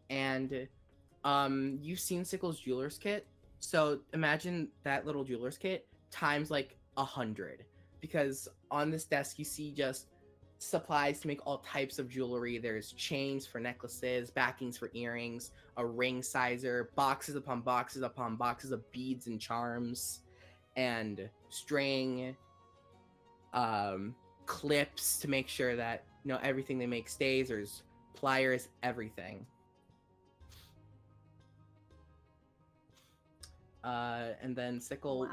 B: And you've seen Sickles' jeweler's kit. So imagine that little jeweler's kit times like 100. Because on this desk you see just supplies to make all types of jewelry. There's chains for necklaces, backings for earrings, a ring sizer, boxes upon boxes upon boxes of beads and charms, and string, clips to make sure that, you know, everything they make stays. There's pliers, everything. And then Sickle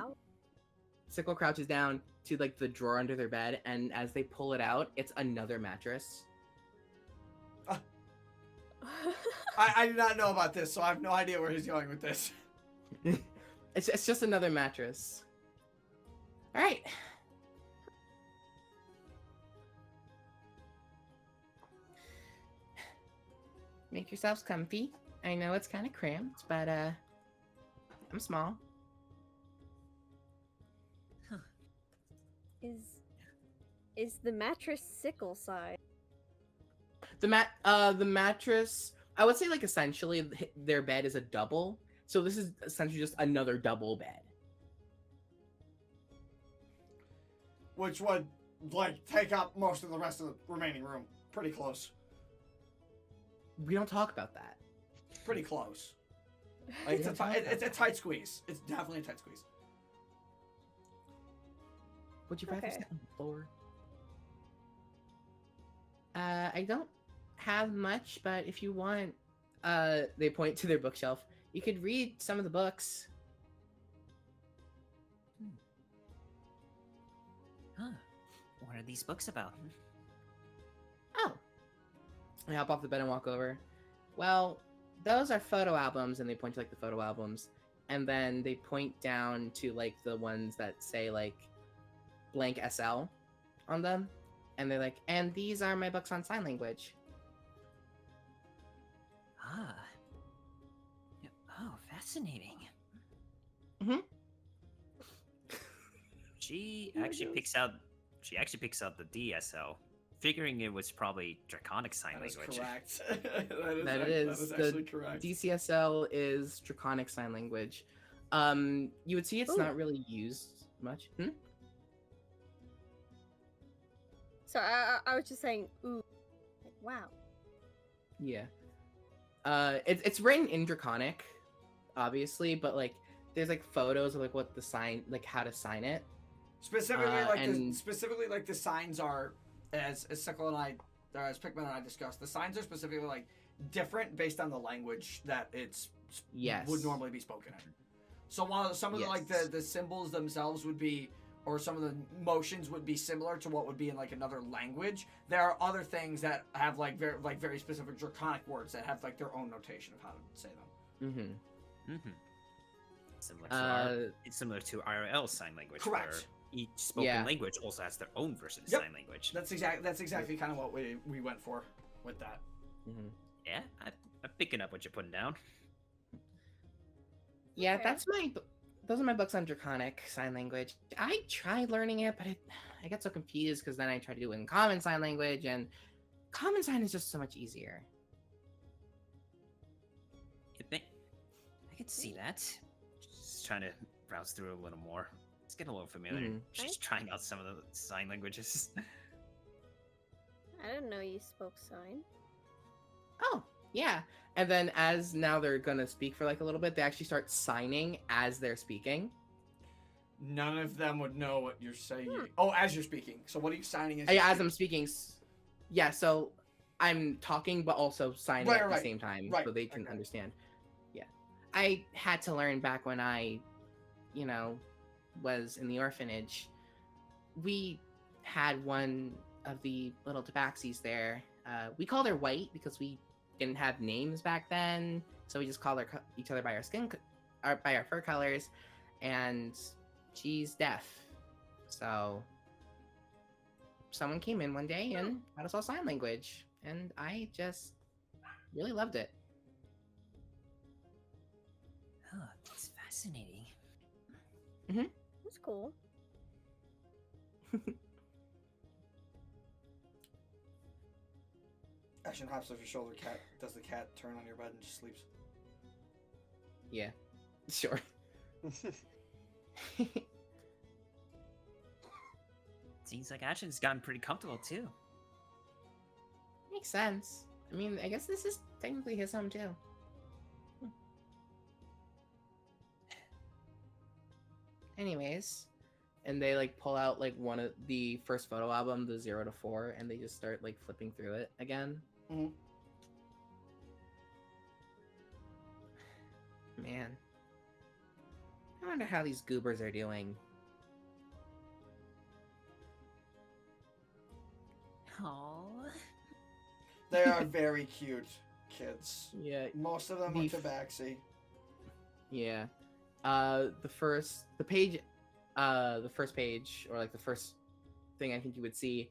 B: crouches down to like the drawer under their bed, and as they pull it out, it's another mattress.
A: I do not know about this, so I have no idea where he's going with this.
B: It's just another mattress. All right. Make yourselves comfy. I know it's kind of cramped, but I'm small.
D: Is the mattress Sickle size?
B: The mattress, I would say, like, essentially their bed is a double, so this is essentially just another double bed,
A: which would like take up most of the rest of the remaining room. Pretty close.
B: We don't talk about that.
A: Pretty close. Like, it's a tight squeeze. It's definitely a tight squeeze.
B: Would you rather sit on the floor? I don't have much, but if you want, they point to their bookshelf. You could read some of the books.
C: Huh. What are these books about?
B: Oh. I hop off the bed and walk over. Well, those are photo albums, and they point to, like, the photo albums. And then they point down to, like, the ones that say, like, blank SL on them. And they're like, and these are my books on sign language.
C: Ah. Oh, fascinating. She
A: Yeah, I
C: actually
A: guess.
C: picks out. She actually picks out the DSL, figuring it was probably Draconic Sign
A: That is
C: Language.
A: correct.
B: That
A: That
B: is
A: is
B: the
A: actually correct.
B: DCSL is Draconic Sign Language. You would see it's
D: Ooh.
B: not really used much.
D: So I was just saying, ooh, like, wow.
B: Yeah. It's written in Draconic, obviously, but like there's like photos of like what the sign, like how to sign it.
A: Specifically,
B: and-
A: specifically like the signs are, as Sickle and I, or as Pikmin and I discussed, the signs are specifically like different based on the language that it's
B: Yes.
A: would normally be spoken in. So while some of the, like
B: Yes.
A: the symbols themselves would be, or some of the motions would be similar to what would be in like another language, there are other things that have like very specific Draconic words that have like their own notation of how to say them.
B: Mm-hmm.
C: Mm-hmm. It's similar to IRL sign language.
A: Correct.
C: Where each spoken
B: Yeah.
C: language also has their own version of
A: Yep.
C: sign language.
A: That's exactly kind of what we went for with that.
B: Mm-hmm.
C: Yeah, I'm picking up what you're putting down.
B: Yeah,
D: Okay.
B: those are my books on Draconic Sign Language. I tried learning it, but I get so confused because then I try to do it in Common Sign Language, and Common Sign is just so much easier.
C: I can see that. Just trying to browse through a little more. It's getting a little familiar.
B: Mhm.
C: Just trying out some of the sign languages.
D: I didn't know you spoke sign.
B: Oh, yeah. And then as now they're gonna speak for like a little bit, they actually start signing as they're speaking.
A: None of them would know what you're saying. Oh, as you're speaking. So what are you signing?
B: Yeah, as I'm speaking. Yeah, so I'm talking but also signing at the
A: Right.
B: same time
A: Right,
B: so they can
A: okay.
B: understand. Yeah. I had to learn back when I, was in the orphanage. We had one of the little tabaxis there. We called her White because we didn't have names back then, so we just called each other by our by our fur colors, and she's deaf. So someone came in one day and taught us all sign language, and I just really loved it.
C: Oh, that's fascinating.
D: That's cool.
A: Action hops off your shoulder. Cat does the cat turn on your bed and just sleeps?
B: Yeah, sure.
C: Seems like Ashen's gotten pretty comfortable too.
B: Makes sense. I mean, I guess this is technically his home too. Anyways, and they like pull out like one of the first photo album, the 0 to 4, and they just start like flipping through it again.
A: Mhm.
B: Man, I wonder how these goobers are doing.
C: Oh.
A: They are very cute kids.
B: Yeah,
A: Most of them are
B: The
A: tabaxi.
B: yeah. The first page, or like the first thing I think you would see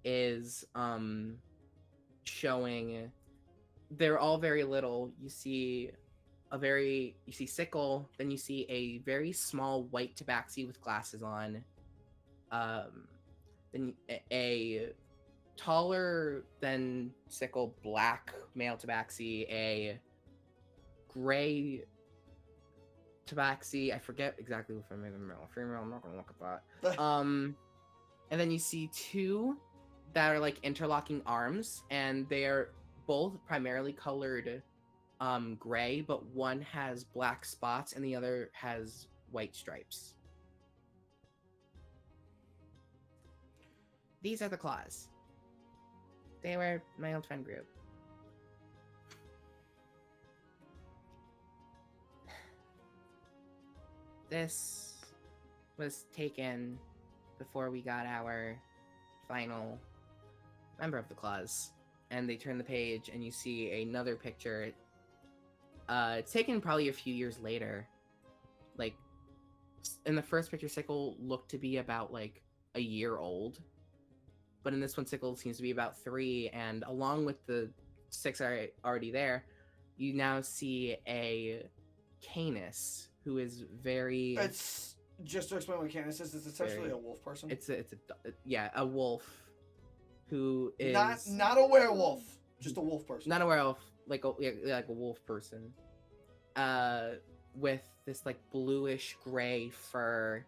B: is showing they're all very little. You see Sickle, then you see a very small white tabaxi with glasses on. Then a taller than Sickle black male tabaxi, a gray tabaxi. I forget exactly if I'm male or female. I'm not gonna look at that. And then you see two that are like interlocking arms, and they are both primarily colored gray, but one has black spots and the other has white stripes. These are the claws. They were my old friend group. This was taken before we got our final member of the claws. And they turn the page and you see another picture. It's taken probably a few years later. Like, in the first picture, Sickle looked to be about like a year old. But in this one, Sickle seems to be about 3. And along with the 6 that are already there, you now see a Canis who is very...
A: Just to explain what Candace is, it's essentially a wolf person.
B: It's a wolf who is
A: not a werewolf, just a wolf person.
B: Not a werewolf, like a wolf person. With this like bluish gray fur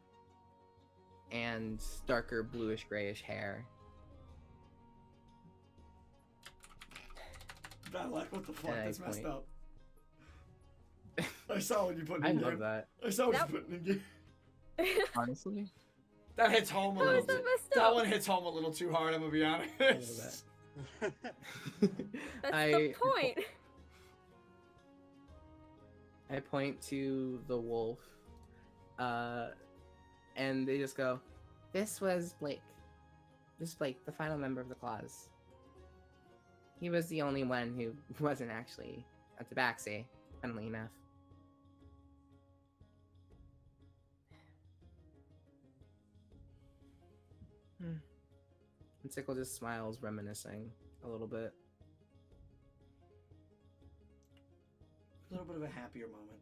B: and darker bluish grayish hair.
A: Bad luck. What the fuck?
B: And
A: That's messed
B: point.
A: up. I saw what you put in
B: I
A: game.
B: love that.
A: I saw what you put in game.
B: Honestly,
A: That hits home a
D: How
A: little
D: is that
A: bit.
D: messed
A: That
D: up?
A: one hits home a little too hard, I'm gonna be honest.
B: I love that.
D: That's
B: I-
D: the point.
B: I point to the wolf, and they just go, "This was Blake. This is Blake, the final member of the claws. He was the only one who wasn't actually a tabaxi, funnily enough." And Sickle just smiles, reminiscing a little bit.
A: A little bit of a happier moment.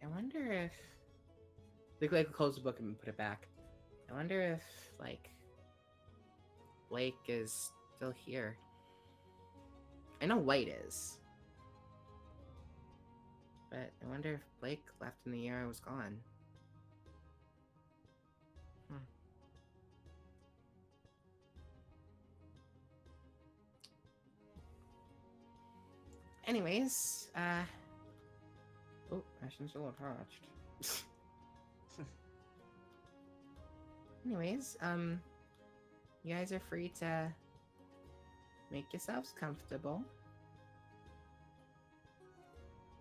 B: I wonder if they like close the book and put it back. I wonder if like Blake is still here. I know White is, but I wonder if Blake left in the year I was gone. Anyways, oh, Ashton's still attached. Anyways, you guys are free to make yourselves comfortable.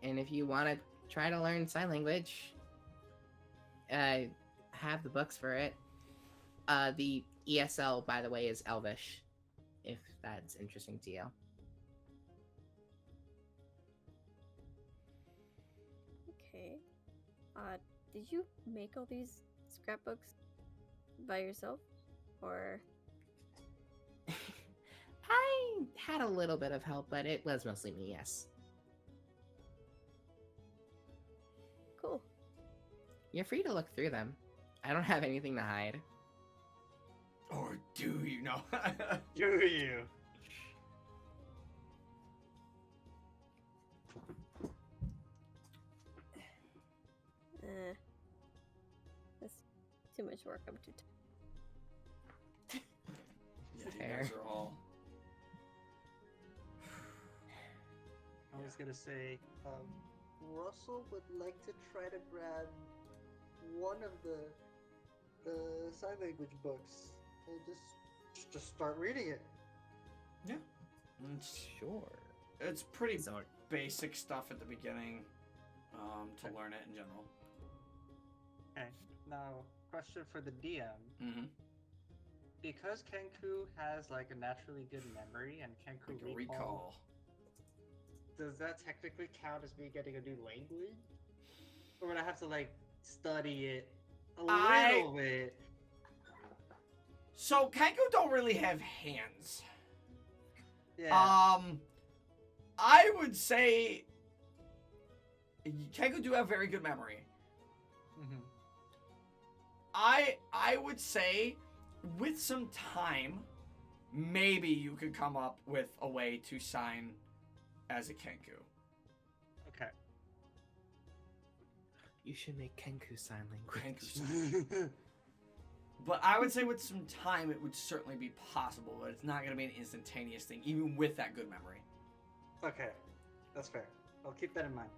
B: And if you want to try to learn sign language, have the books for it. The ESL, by the way, is Elvish, if that's interesting to you.
D: Okay. Did you make all these scrapbooks by yourself? Or
B: I had a little bit of help, but it was mostly me, yes.
D: cool.
B: You're free to look through them. I don't have anything to hide.
A: Or do you know?
E: Do you?
D: That's too much work. I'm too tired.
A: Yeah, you
B: Fair.
A: guys are all.
E: I was gonna say, Russell would like to try to grab one of the sign language books and just start reading it.
A: Yeah. It's,
B: Sure.
A: it's pretty
C: Sorry.
A: basic stuff at the beginning to learn it in general.
E: Okay. Now, question for the DM.
A: Mm-hmm.
E: Because Kenku has like a naturally good memory and Kenku
A: Like a recall.
E: does that technically count as me getting a new language? Or would I have to like study it a little bit?
A: So Kenku don't really have hands.
E: Yeah.
A: I would say Kenku do have very good memory.
E: Mhm.
A: I would say with some time, maybe you could come up with a way to sign as a Kenku.
E: Okay.
B: You should make Kenku sign
A: Kenku
B: language.
A: sign. But I would say with some time, it would certainly be possible, but it's not going to be an instantaneous thing, even with that good memory.
E: Okay. That's fair. I'll keep that in mind.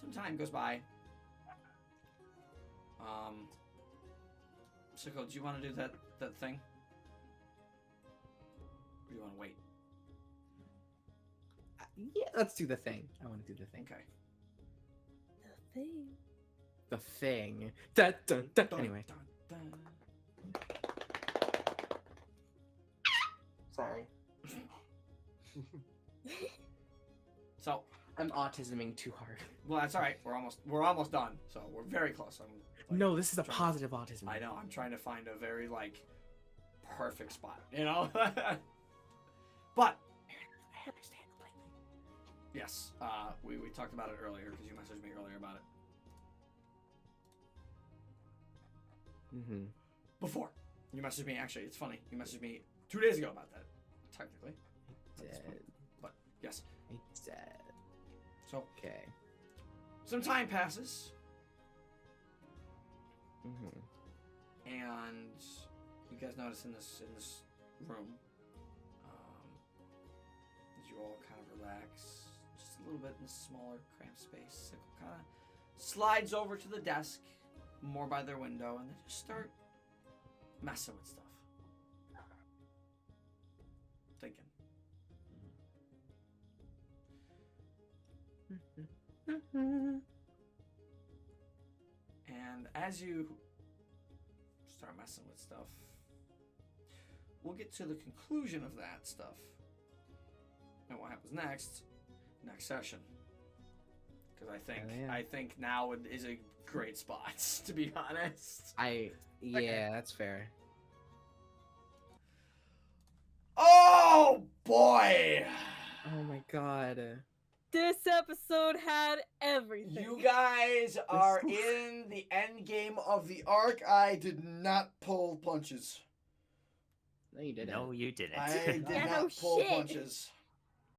A: Some time goes by. Sickle, do you want to do that thing? Or do you want to wait?
B: Yeah, let's do the thing. I want to do the thing.
A: Okay.
D: The thing.
B: The thing. Dun, dun, dun. Anyway.
A: Dun, dun.
B: Sorry.
A: So,
B: I'm autisming too hard.
A: well, that's all right. We're almost done. So we're very close. I'm, like,
B: No, this is a
A: trying-
B: positive autism.
A: I know. I'm trying to find a very like perfect spot, you know? But,
B: I understand completely.
A: yes, we talked about it earlier because you messaged me earlier about it.
B: Mm-hmm.
A: Before. You messaged me, actually, it's funny. You messaged me 2 days ago about that, technically.
B: Dead.
A: But, yes.
B: It's dead.
A: So,
B: Okay.
A: some time passes,
B: Mm-hmm.
A: and you guys notice in this room, as you all kind of relax, just a little bit in a smaller, cramped space, Sickle kind of slides over to the desk, more by their window, and they just start messing with stuff. Thinking. And as you start messing with stuff, we'll get to the conclusion of that stuff and what happens next session. Because I think now is a great spot, to be honest.
B: Yeah, that's fair.
A: Oh boy!
B: Oh my god.
D: This episode had everything.
A: You guys are in the end game of the arc. I did not pull punches.
B: No, you didn't.
C: No, you didn't.
A: I did
D: Yeah,
A: not
D: no
A: pull
D: shit.
A: punches.